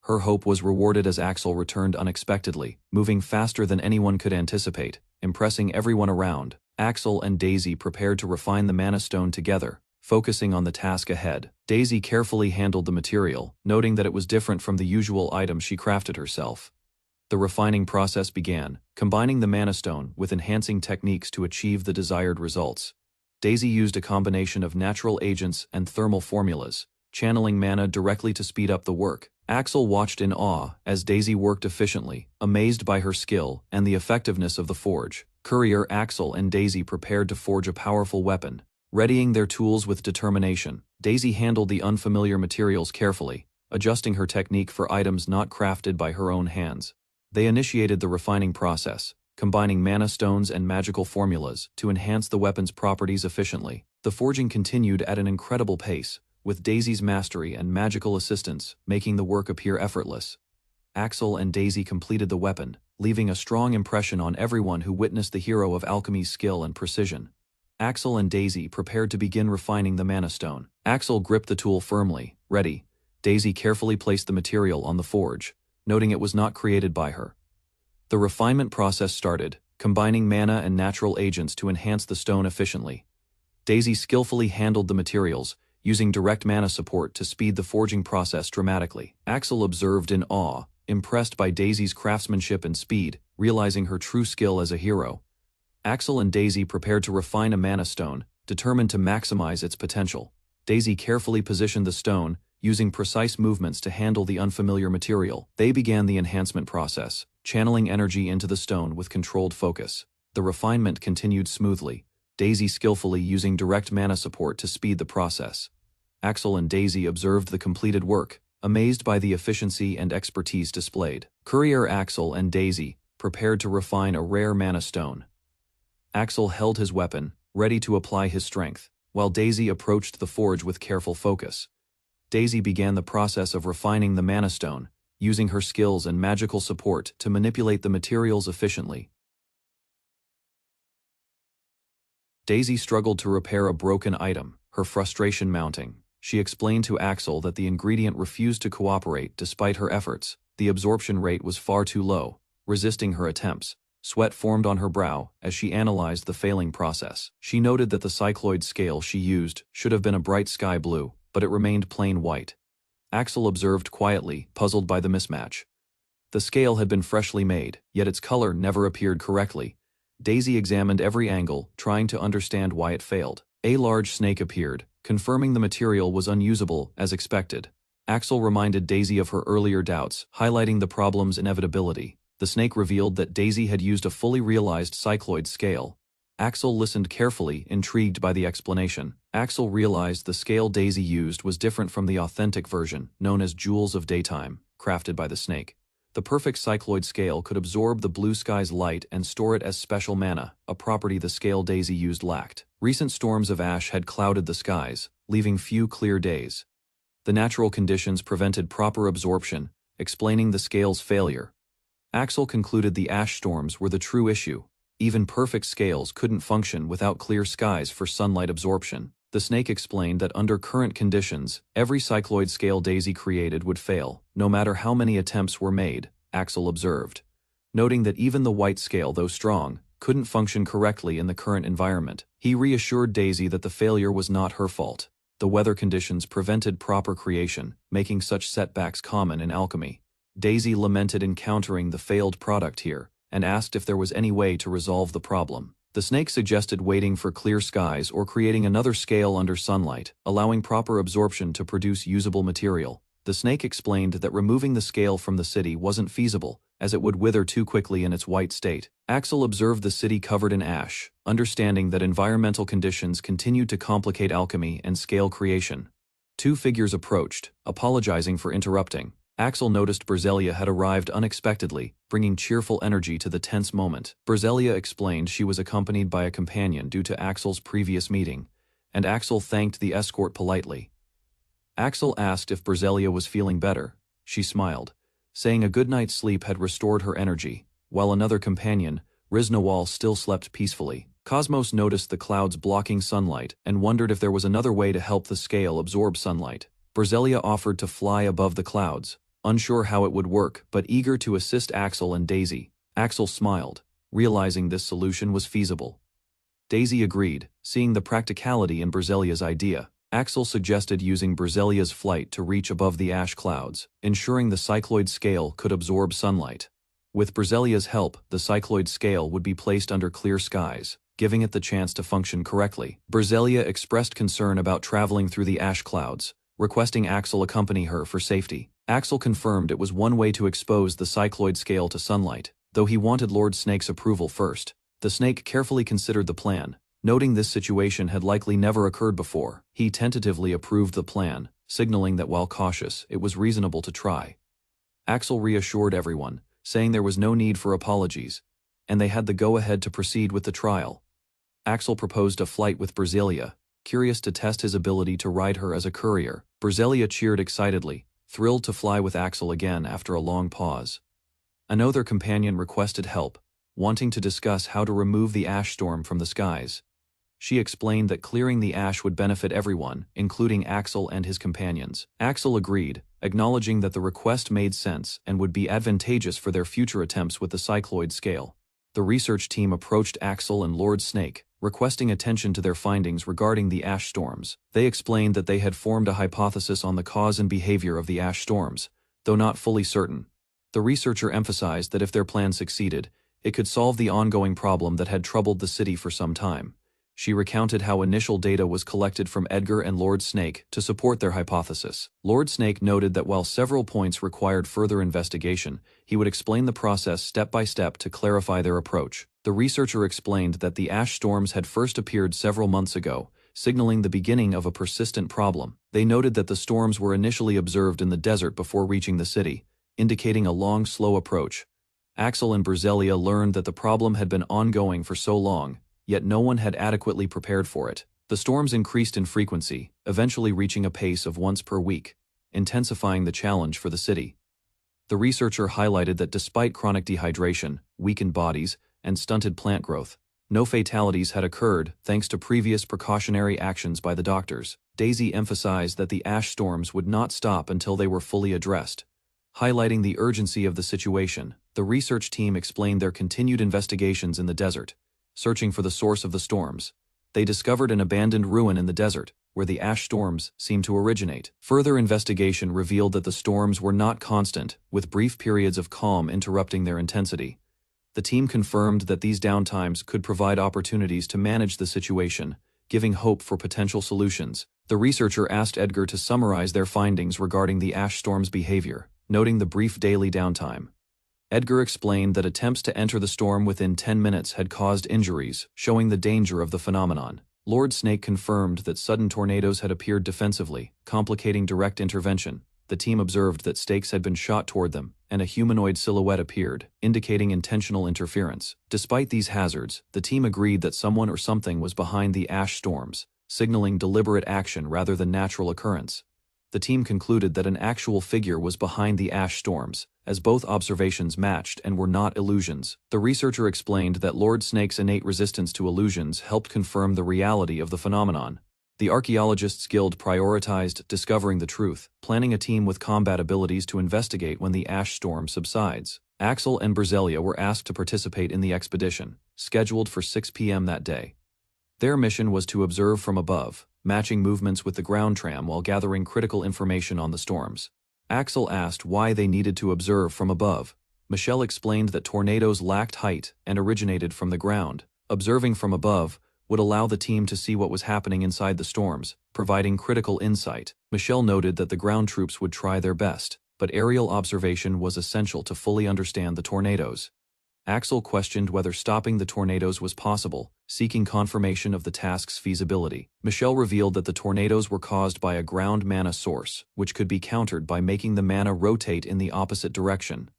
Her hope was rewarded as Axel returned unexpectedly, moving faster than anyone could anticipate, impressing everyone around. Axel and Daisy prepared to refine the mana stone together, focusing on the task ahead. Daisy carefully handled the material, noting that it was different from the usual item she crafted herself. The refining process began, combining the mana stone with enhancing techniques to achieve the desired results. Daisy used a combination of natural agents and thermal formulas, channeling mana directly to speed up the work. Axel watched in awe as Daisy worked efficiently, amazed by her skill and the effectiveness of the forge. Courier Axel and Daisy prepared to forge a powerful weapon, readying their tools with determination. Daisy handled the unfamiliar materials carefully, adjusting her technique for items not crafted by her own hands. They initiated the refining process, combining mana stones and magical formulas to enhance the weapon's properties efficiently. The forging continued at an incredible pace, with Daisy's mastery and magical assistance making the work appear effortless. Axel and Daisy completed the weapon, leaving a strong impression on everyone who witnessed the hero of alchemy's skill and precision. Axel and Daisy prepared to begin refining the mana stone. Axel gripped the tool firmly, ready. Daisy carefully placed the material on the forge, noting it was not created by her. The refinement process started, combining mana and natural agents to enhance the stone efficiently. Daisy skillfully handled the materials, using direct mana support to speed the forging process dramatically. Axel observed in awe, impressed by Daisy's craftsmanship and speed, realizing her true skill as a hero. Axel and Daisy prepared to refine a mana stone, determined to maximize its potential. Daisy carefully positioned the stone, using precise movements to handle the unfamiliar material. They began the enhancement process, channeling energy into the stone with controlled focus. The refinement continued smoothly, Daisy skillfully using direct mana support to speed the process. Axel and Daisy observed the completed work, amazed by the efficiency and expertise displayed. Courier Axel and Daisy prepared to refine a rare mana stone. Axel held his weapon, ready to apply his strength, while Daisy approached the forge with careful focus. Daisy began the process of refining the mana stone, using her skills and magical support to manipulate the materials efficiently. Daisy struggled to repair a broken item, her frustration mounting. She explained to Axel that the ingredient refused to cooperate despite her efforts. The absorption rate was far too low, resisting her attempts. Sweat formed on her brow as she analyzed the failing process. She noted that the cycloid scale she used should have been a bright sky blue, but it remained plain white. Axel observed quietly, puzzled by the mismatch. The scale had been freshly made, yet its color never appeared correctly. Daisy examined every angle, trying to understand why it failed. A large snake appeared, confirming the material was unusable as expected. Axel reminded Daisy of her earlier doubts, highlighting the problem's inevitability. The snake revealed that Daisy had used a fully realized cycloid scale. Axel listened carefully, intrigued by the explanation. Axel realized the scale Daisy used was different from the authentic version, known as Jewels of Daytime, crafted by the snake. The perfect cycloid scale could absorb the blue sky's light and store it as special mana, a property the scale Daisy used lacked. Recent storms of ash had clouded the skies, leaving few clear days. The natural conditions prevented proper absorption, explaining the scale's failure. Axel concluded the ash storms were the true issue. Even perfect scales couldn't function without clear skies for sunlight absorption. The snake explained that under current conditions, every cycloid scale Daisy created would fail, no matter how many attempts were made, Axel observed. Noting that even the white scale, though strong, couldn't function correctly in the current environment. He reassured Daisy that the failure was not her fault. The weather conditions prevented proper creation, making such setbacks common in alchemy. Daisy lamented encountering the failed product here, and asked if there was any way to resolve the problem. The snake suggested waiting for clear skies or creating another scale under sunlight, allowing proper absorption to produce usable material. The snake explained that removing the scale from the city wasn't feasible, as it would wither too quickly in its white state. Axel observed the city covered in ash, understanding that environmental conditions continued to complicate alchemy and scale creation. Two figures approached, apologizing for interrupting. Axel noticed Berzelia had arrived unexpectedly, bringing cheerful energy to the tense moment. Berzelia explained she was accompanied by a companion due to Axel's previous meeting, and Axel thanked the escort politely. Axel asked if Berzelia was feeling better. She smiled, saying a good night's sleep had restored her energy, while another companion, Riznawal, still slept peacefully. Cosmos noticed the clouds blocking sunlight and wondered if there was another way to help the scale absorb sunlight. Berzelia offered to fly above the clouds, unsure how it would work but eager to assist Axel and Daisy. Axel smiled, realizing this solution was feasible. Daisy agreed, seeing the practicality in Berzelia's idea. Axel suggested using Berzelia's flight to reach above the ash clouds, ensuring the cycloid scale could absorb sunlight. With Berzelia's help, the cycloid scale would be placed under clear skies, giving it the chance to function correctly. Berzelia expressed concern about traveling through the ash clouds, requesting Axel accompany her for safety. Axel confirmed it was one way to expose the cycloid scale to sunlight, though he wanted Lord Snake's approval first. The snake carefully considered the plan, noting this situation had likely never occurred before. He tentatively approved the plan, signaling that while cautious, it was reasonable to try. Axel reassured everyone, saying there was no need for apologies, and they had the go-ahead to proceed with the trial. Axel proposed a flight with Berzelia, curious to test his ability to ride her as a courier. Berzelia cheered excitedly, thrilled to fly with Axel again after a long pause. Another companion requested help, wanting to discuss how to remove the ash storm from the skies. She explained that clearing the ash would benefit everyone, including Axel and his companions. Axel agreed, acknowledging that the request made sense and would be advantageous for their future attempts with the cycloid scale. The research team approached Axel and Lord Snake, requesting attention to their findings regarding the ash storms. They explained that they had formed a hypothesis on the cause and behavior of the ash storms, though not fully certain. The researcher emphasized that if their plan succeeded, it could solve the ongoing problem that had troubled the city for some time. She recounted how initial data was collected from Edgar and Lord Snake to support their hypothesis. Lord Snake noted that while several points required further investigation, he would explain the process step by step to clarify their approach. The researcher explained that the ash storms had first appeared several months ago, signaling the beginning of a persistent problem. They noted that the storms were initially observed in the desert before reaching the city, indicating a long, slow approach. Axel and Berzelia learned that the problem had been ongoing for so long, yet no one had adequately prepared for it. The storms increased in frequency, eventually reaching a pace of once per week, intensifying the challenge for the city. The researcher highlighted that despite chronic dehydration, weakened bodies, and stunted plant growth, no fatalities had occurred thanks to previous precautionary actions by the doctors. Daisy emphasized that the ash storms would not stop until they were fully addressed. Highlighting the urgency of the situation, the research team explained their continued investigations in the desert, searching for the source of the storms. They discovered an abandoned ruin in the desert, where the ash storms seemed to originate. Further investigation revealed that the storms were not constant, with brief periods of calm interrupting their intensity. The team confirmed that these downtimes could provide opportunities to manage the situation, giving hope for potential solutions. The researcher asked Edgar to summarize their findings regarding the ash storm's behavior, noting the brief daily downtime. Edgar explained that attempts to enter the storm within 10 minutes had caused injuries, showing the danger of the phenomenon. Lord Snake confirmed that sudden tornadoes had appeared defensively, complicating direct intervention. The team observed that stakes had been shot toward them, and a humanoid silhouette appeared, indicating intentional interference. Despite these hazards, the team agreed that someone or something was behind the ash storms, signaling deliberate action rather than natural occurrence. The team concluded that an actual figure was behind the ash storms, as both observations matched and were not illusions. The researcher explained that Lord Snake's innate resistance to illusions helped confirm the reality of the phenomenon. The Archaeologists Guild prioritized discovering the truth, planning a team with combat abilities to investigate when the ash storm subsides. Axel and Berzelia were asked to participate in the expedition, scheduled for 6 p.m. that day. Their mission was to observe from above, matching movements with the ground tram while gathering critical information on the storms. Axel asked why they needed to observe from above. Michelle explained that tornadoes lacked height and originated from the ground. Observing from above would allow the team to see what was happening inside the storms, providing critical insight. Michelle noted that the ground troops would try their best, but aerial observation was essential to fully understand the tornadoes. Axel questioned whether stopping the tornadoes was possible, seeking confirmation of the task's feasibility. Michelle revealed that the tornadoes were caused by a ground mana source, which could be countered by making the mana rotate in the opposite direction.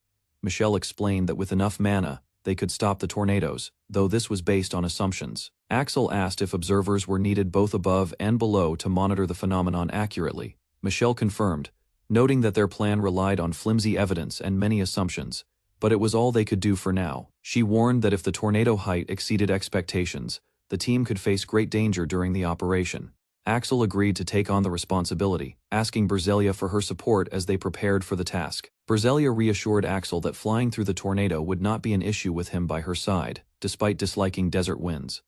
Michelle explained that with enough mana, they could stop the tornadoes, though this was based on assumptions. Axel asked if observers were needed both above and below to monitor the phenomenon accurately. Michelle confirmed, noting that their plan relied on flimsy evidence and many assumptions, but it was all they could do for now. She warned that if the tornado height exceeded expectations, the team could face great danger during the operation. Axel agreed to take on the responsibility, asking Berzelia for her support as they prepared for the task. Berzelia reassured Axel that flying through the tornado would not be an issue with him by her side, despite disliking desert winds.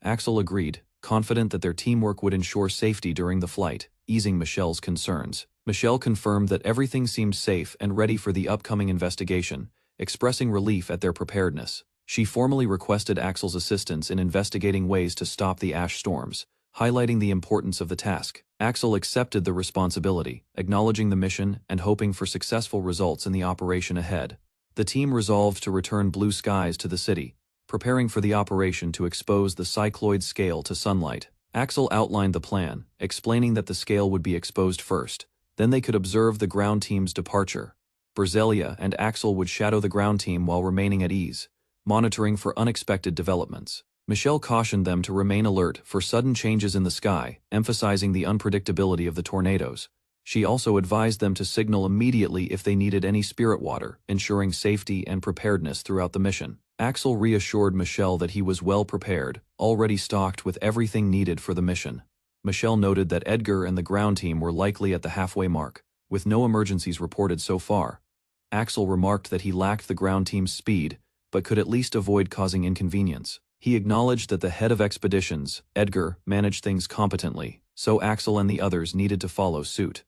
Axel agreed, confident that their teamwork would ensure safety during the flight, easing Michelle's concerns. Michelle confirmed that everything seemed safe and ready for the upcoming investigation, expressing relief at their preparedness. She formally requested Axel's assistance in investigating ways to stop the ash storms, highlighting the importance of the task. Axel accepted the responsibility, acknowledging the mission and hoping for successful results in the operation ahead. The team resolved to return blue skies to the city, preparing for the operation to expose the cycloid scale to sunlight. Axel outlined the plan, explaining that the scale would be exposed first, then they could observe the ground team's departure. Berzelia and Axel would shadow the ground team while remaining at ease, monitoring for unexpected developments. Michelle cautioned them to remain alert for sudden changes in the sky, emphasizing the unpredictability of the tornadoes. She also advised them to signal immediately if they needed any spirit water, ensuring safety and preparedness throughout the mission. Axel reassured Michelle that he was well prepared, already stocked with everything needed for the mission. Michelle noted that Edgar and the ground team were likely at the halfway mark, with no emergencies reported so far. Axel remarked that he lacked the ground team's speed, but could at least avoid causing inconvenience. He acknowledged that the head of expeditions, Edgar, managed things competently, so Axel and the others needed to follow suit.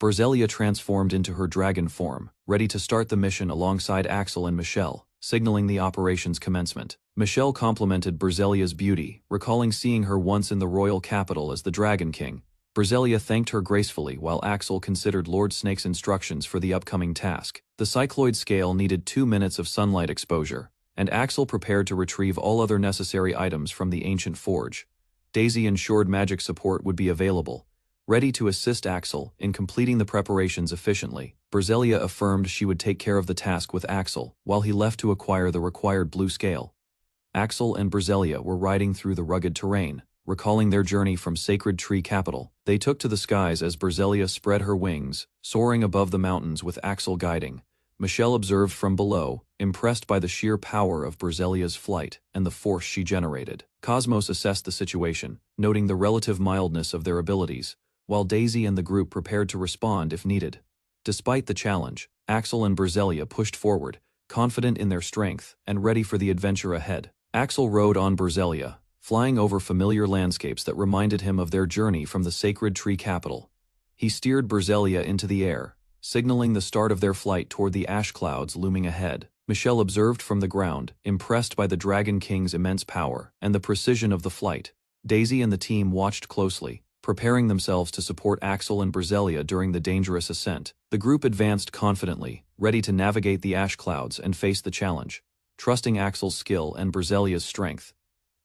Berzelia transformed into her dragon form, ready to start the mission alongside Axel and Michelle, signaling the operation's commencement. Michelle complimented Berzelia's beauty, recalling seeing her once in the royal capital as the Dragon King. Berzelia thanked her gracefully while Axel considered Lord Snake's instructions for the upcoming task. The cycloid scale needed 2 minutes of sunlight exposure, and Axel prepared to retrieve all other necessary items from the ancient forge. Daisy ensured magic support would be available, ready to assist Axel in completing the preparations efficiently. Berzelia affirmed she would take care of the task with Axel, while he left to acquire the required blue scale. Axel and Berzelia were riding through the rugged terrain, recalling their journey from Sacred Tree Capital. They took to the skies as Berzelia spread her wings, soaring above the mountains with Axel guiding. Michelle observed from below, impressed by the sheer power of Berzelia's flight and the force she generated. Cosmos assessed the situation, noting the relative mildness of their abilities, while Daisy and the group prepared to respond if needed. Despite the challenge, Axel and Berzelia pushed forward, confident in their strength and ready for the adventure ahead. Axel rode on Berzelia, flying over familiar landscapes that reminded him of their journey from the Sacred Tree Capital. He steered Berzelia into the air, signaling the start of their flight toward the ash clouds looming ahead. Michelle observed from the ground, impressed by the Dragon King's immense power and the precision of the flight. Daisy and the team watched closely, preparing themselves to support Axel and Berzelia during the dangerous ascent. The group advanced confidently, ready to navigate the ash clouds and face the challenge, trusting Axel's skill and Berzelia's strength.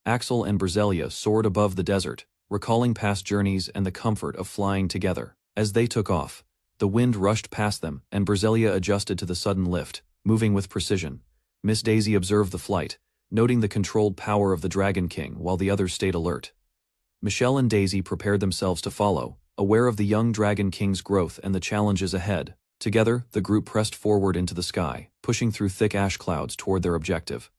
Axel and Berzelia soared above the desert, recalling past journeys and the comfort of flying together. As they took off, the wind rushed past them, and Berzelia adjusted to the sudden lift, moving with precision. Miss Daisy observed the flight, noting the controlled power of the Dragon King while the others stayed alert. Michelle and Daisy prepared themselves to follow, aware of the young Dragon King's growth and the challenges ahead. Together, the group pressed forward into the sky, pushing through thick ash clouds toward their objective.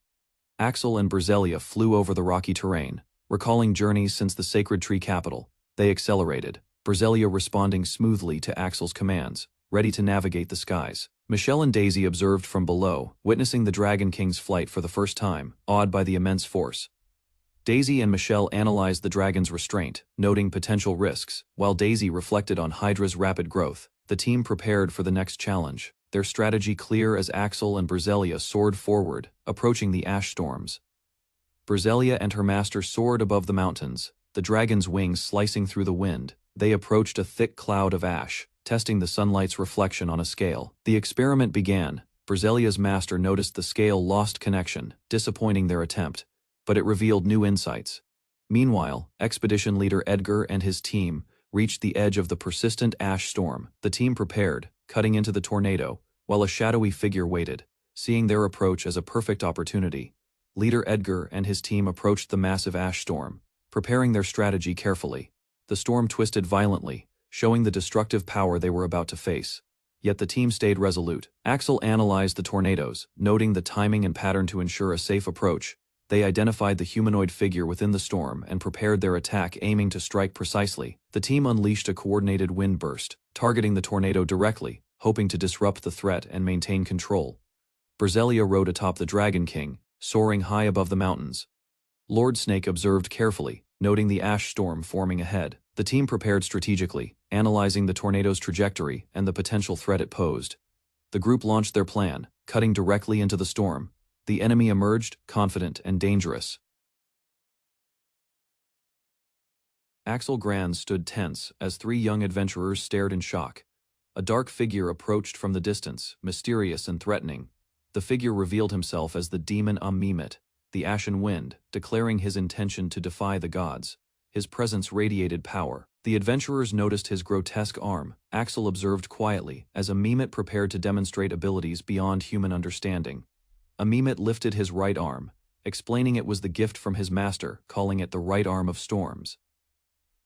Axel and Berzelia flew over the rocky terrain, recalling journeys since the Sacred Tree Capital. They accelerated, Berzelia responding smoothly to Axel's commands, ready to navigate the skies. Michelle and Daisy observed from below, witnessing the Dragon King's flight for the first time, awed by the immense force. Daisy and Michelle analyzed the dragon's restraint, noting potential risks, while Daisy reflected on Hydra's rapid growth. The team prepared for the next challenge, their strategy clear as Axel and Berzelia soared forward, approaching the ash storms. Berzelia and her master soared above the mountains, the dragon's wings slicing through the wind. They approached a thick cloud of ash, testing the sunlight's reflection on a scale. The experiment began. Berzelia's master noticed the scale lost connection, disappointing their attempt, but it revealed new insights. Meanwhile, expedition leader Edgar and his team reached the edge of the persistent ash storm. The team prepared, cutting into the tornado, while a shadowy figure waited, seeing their approach as a perfect opportunity. Leader Edgar and his team approached the massive ash storm, preparing their strategy carefully. The storm twisted violently, showing the destructive power they were about to face. Yet the team stayed resolute. Axel analyzed the tornadoes, noting the timing and pattern to ensure a safe approach. They identified the humanoid figure within the storm and prepared their attack, aiming to strike precisely. The team unleashed a coordinated wind burst, targeting the tornado directly, hoping to disrupt the threat and maintain control. Berselia rode atop the Dragon King, soaring high above the mountains. Lord Snake observed carefully, noting the ash storm forming ahead. The team prepared strategically, analyzing the tornado's trajectory and the potential threat it posed. The group launched their plan, cutting directly into the storm. The enemy emerged, confident and dangerous. Axel Grand stood tense as three young adventurers stared in shock. A dark figure approached from the distance, mysterious and threatening. The figure revealed himself as the demon Mehmet, the Ashen Wind, declaring his intention to defy the gods. His presence radiated power. The adventurers noticed his grotesque arm. Axel observed quietly as Mehmet prepared to demonstrate abilities beyond human understanding. Mehmet lifted his right arm, explaining it was the gift from his master, calling it the right arm of storms.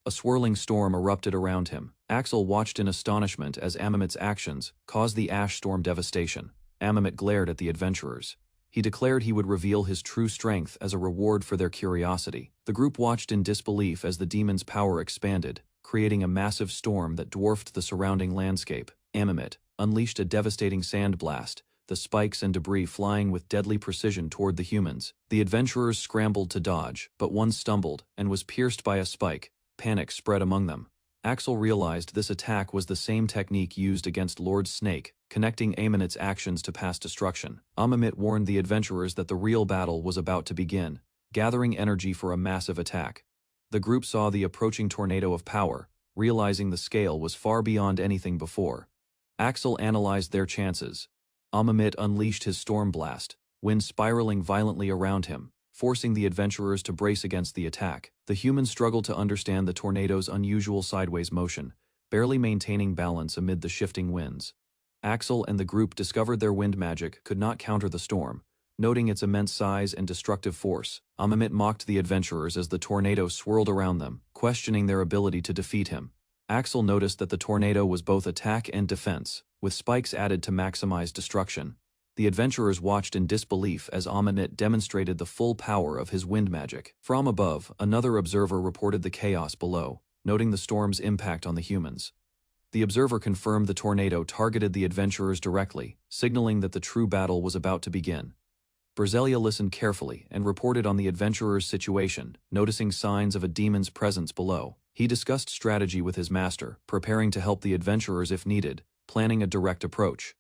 A swirling storm erupted around him. Axel watched in astonishment as Mehmet's actions caused the ash storm devastation. Mehmet glared at the adventurers. He declared he would reveal his true strength as a reward for their curiosity. The group watched in disbelief as the demon's power expanded, creating a massive storm that dwarfed the surrounding landscape. Mehmet unleashed a devastating sand blast, the spikes and debris flying with deadly precision toward the humans. The adventurers scrambled to dodge, but one stumbled and was pierced by a spike. Panic spread among them. Axel realized this attack was the same technique used against Lord Snake, connecting Mehmet's actions to past destruction. Mehmet warned the adventurers that the real battle was about to begin, gathering energy for a massive attack. The group saw the approaching tornado of power, realizing the scale was far beyond anything before. Axel analyzed their chances. Mehmet unleashed his storm blast, wind spiraling violently around him, forcing the adventurers to brace against the attack. The humans struggled to understand the tornado's unusual sideways motion, barely maintaining balance amid the shifting winds. Axel and the group discovered their wind magic could not counter the storm, noting its immense size and destructive force. Mehmet mocked the adventurers as the tornado swirled around them, questioning their ability to defeat him. Axel noticed that the tornado was both attack and defense, with spikes added to maximize destruction. The adventurers watched in disbelief as Mehmet demonstrated the full power of his wind magic. From above, another observer reported the chaos below, noting the storm's impact on the humans. The observer confirmed the tornado targeted the adventurers directly, signaling that the true battle was about to begin. Berselia listened carefully and reported on the adventurers' situation, noticing signs of a demon's presence below. He discussed strategy with his master, preparing to help the adventurers if needed, planning a direct approach.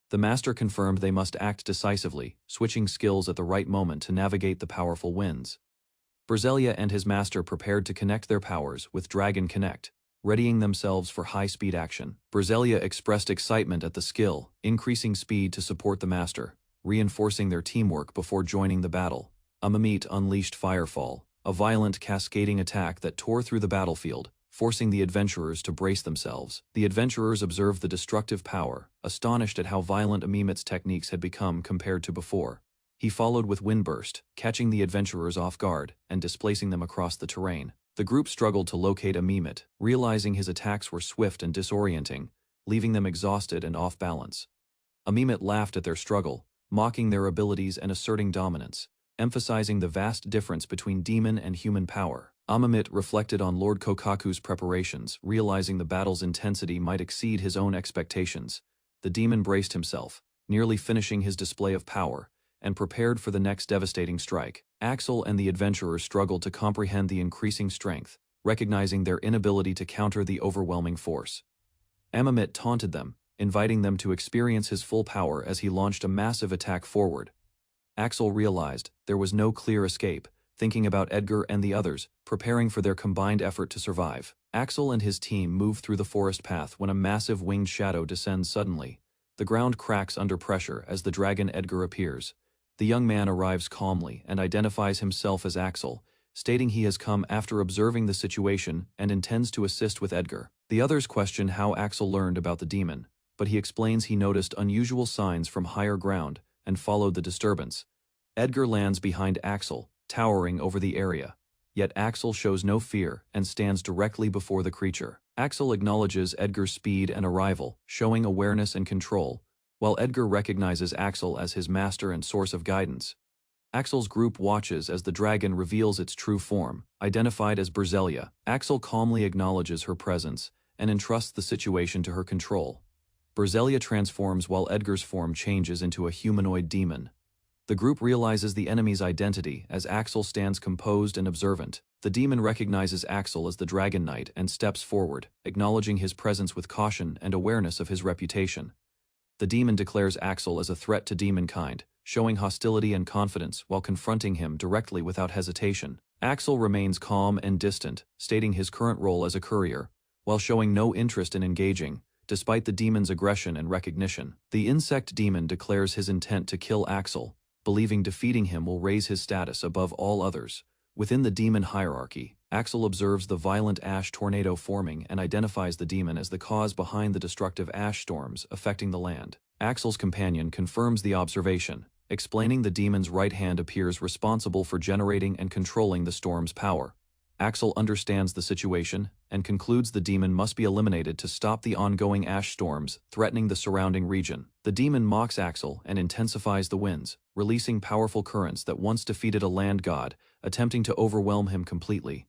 The master confirmed they must act decisively, switching skills at the right moment to navigate the powerful winds. Berselia and his master prepared to connect their powers with Dragon Connect, readying themselves for high-speed action. Berselia expressed excitement at the skill, increasing speed to support the master, reinforcing their teamwork before joining the battle. Mehmet unleashed Firefall, a violent cascading attack that tore through the battlefield, forcing the adventurers to brace themselves. The adventurers observed the destructive power, astonished at how violent Mehmet's techniques had become compared to before. He followed with Windburst, catching the adventurers off guard and displacing them across the terrain. The group struggled to locate Mehmet, realizing his attacks were swift and disorienting, leaving them exhausted and off balance. Mehmet laughed at their struggle, mocking their abilities and asserting dominance, emphasizing the vast difference between demon and human power. Mehmet reflected on Lord Kokaku's preparations, realizing the battle's intensity might exceed his own expectations. The demon braced himself, nearly finishing his display of power, and prepared for the next devastating strike. Axel and the adventurers struggled to comprehend the increasing strength, recognizing their inability to counter the overwhelming force. Mehmet taunted them, inviting them to experience his full power as he launched a massive attack forward. Axel realized there was no clear escape, thinking about Edgar and the others, preparing for their combined effort to survive. Axel and his team move through the forest path when a massive winged shadow descends suddenly. The ground cracks under pressure as the dragon Edgar appears. The young man arrives calmly and identifies himself as Axel, stating he has come after observing the situation and intends to assist with Edgar. The others question how Axel learned about the demon, but he explains he noticed unusual signs from higher ground and followed the disturbance. Edgar lands behind Axel, towering over the area. Yet Axel shows no fear and stands directly before the creature. Axel acknowledges Edgar's speed and arrival, showing awareness and control, while Edgar recognizes Axel as his master and source of guidance. Axel's group watches as the dragon reveals its true form, identified as Berzelia. Axel calmly acknowledges her presence and entrusts the situation to her control. Berzelia transforms while Edgar's form changes into a humanoid demon. The group realizes the enemy's identity as Axel stands composed and observant. The demon recognizes Axel as the Dragon Knight and steps forward, acknowledging his presence with caution and awareness of his reputation. The demon declares Axel as a threat to demonkind, showing hostility and confidence while confronting him directly without hesitation. Axel remains calm and distant, stating his current role as a courier, while showing no interest in engaging, despite the demon's aggression and recognition. The insect demon declares his intent to kill Axel, believing defeating him will raise his status above all others. Within the demon hierarchy, Axel observes the violent ash tornado forming and identifies the demon as the cause behind the destructive ash storms affecting the land. Axel's companion confirms the observation, explaining the demon's right hand appears responsible for generating and controlling the storm's power. Axel understands the situation and concludes the demon must be eliminated to stop the ongoing ash storms threatening the surrounding region. The demon mocks Axel and intensifies the winds, releasing powerful currents that once defeated a land god, attempting to overwhelm him completely.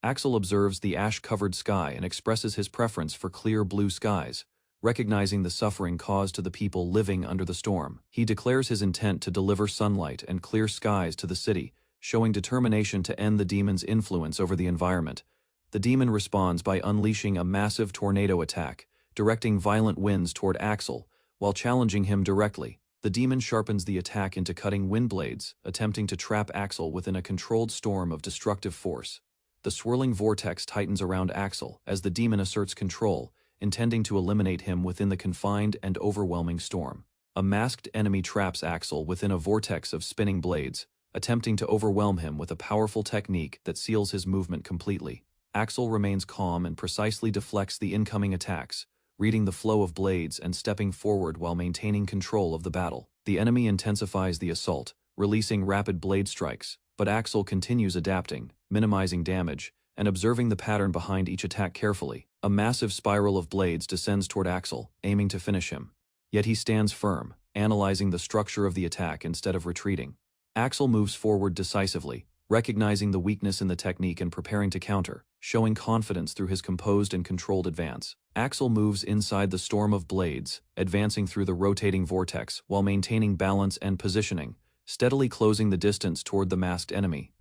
Axel observes the ash-covered sky and expresses his preference for clear blue skies, recognizing the suffering caused to the people living under the storm. He declares his intent to deliver sunlight and clear skies to the city, showing determination to end the demon's influence over the environment. The demon responds by unleashing a massive tornado attack, directing violent winds toward Axel, while challenging him directly. The demon sharpens the attack into cutting wind blades, attempting to trap Axel within a controlled storm of destructive force. The swirling vortex tightens around Axel as the demon asserts control, intending to eliminate him within the confined and overwhelming storm. A masked enemy traps Axel within a vortex of spinning blades, attempting to overwhelm him with a powerful technique that seals his movement completely. Axel remains calm and precisely deflects the incoming attacks, reading the flow of blades and stepping forward while maintaining control of the battle. The enemy intensifies the assault, releasing rapid blade strikes, but Axel continues adapting, minimizing damage, and observing the pattern behind each attack carefully. A massive spiral of blades descends toward Axel, aiming to finish him. Yet he stands firm, analyzing the structure of the attack instead of retreating. Axel moves forward decisively, recognizing the weakness in the technique and preparing to counter, showing confidence through his composed and controlled advance. Axel moves inside the storm of blades, advancing through the rotating vortex while maintaining balance and positioning, steadily closing the distance toward the masked enemy.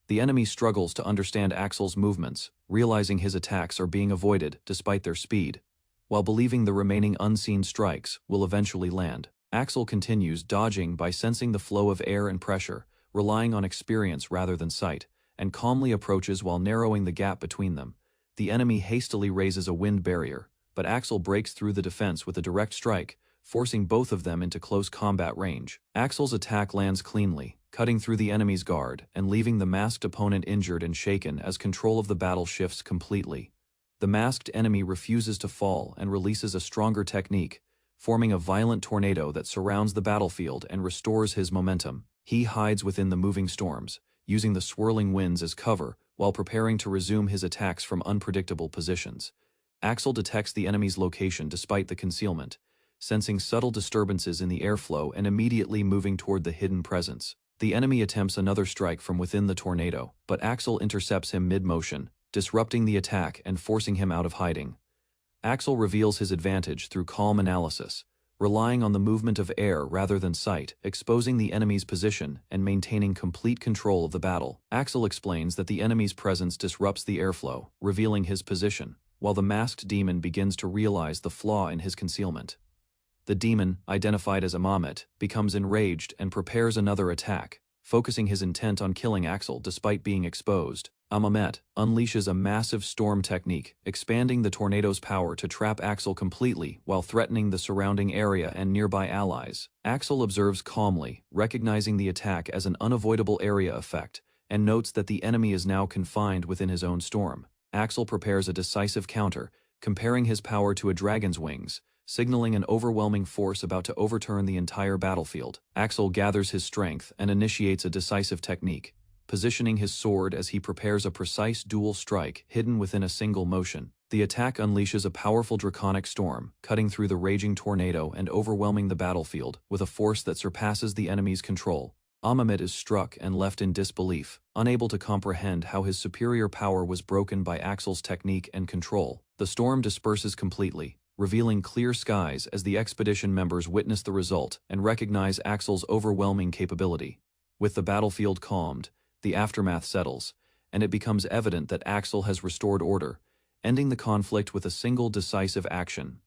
The enemy struggles to understand Axel's movements, realizing his attacks are being avoided despite their speed, while believing the remaining unseen strikes will eventually land. Axel continues dodging by sensing the flow of air and pressure, relying on experience rather than sight, and calmly approaches while narrowing the gap between them. The enemy hastily raises a wind barrier, but Axel breaks through the defense with a direct strike, forcing both of them into close combat range. Axel's attack lands cleanly, cutting through the enemy's guard and leaving the masked opponent injured and shaken as control of the battle shifts completely. The masked enemy refuses to fall and releases a stronger technique, forming a violent tornado that surrounds the battlefield and restores his momentum. He hides within the moving storms, using the swirling winds as cover while preparing to resume his attacks from unpredictable positions. Axel detects the enemy's location despite the concealment, sensing subtle disturbances in the airflow and immediately moving toward the hidden presence. The enemy attempts another strike from within the tornado, but Axel intercepts him mid-motion, disrupting the attack and forcing him out of hiding. Axel reveals his advantage through calm analysis, relying on the movement of air rather than sight, exposing the enemy's position and maintaining complete control of the battle. Axel explains that the enemy's presence disrupts the airflow, revealing his position, while the masked demon begins to realize the flaw in his concealment. The demon, identified as Amamet, becomes enraged and prepares another attack, focusing his intent on killing Axel despite being exposed. Amamet unleashes a massive storm technique, expanding the tornado's power to trap Axel completely while threatening the surrounding area and nearby allies. Axel observes calmly, recognizing the attack as an unavoidable area effect, and notes that the enemy is now confined within his own storm. Axel prepares a decisive counter, comparing his power to a dragon's wings, signaling an overwhelming force about to overturn the entire battlefield. Axel gathers his strength and initiates a decisive technique, positioning his sword as he prepares a precise dual strike hidden within a single motion. The attack unleashes a powerful draconic storm, cutting through the raging tornado and overwhelming the battlefield with a force that surpasses the enemy's control. Amamit is struck and left in disbelief, unable to comprehend how his superior power was broken by Axel's technique and control. The storm disperses completely, revealing clear skies as the expedition members witness the result and recognize Axel's overwhelming capability. With the battlefield calmed, the aftermath settles, and it becomes evident that Axel has restored order, ending the conflict with a single decisive action.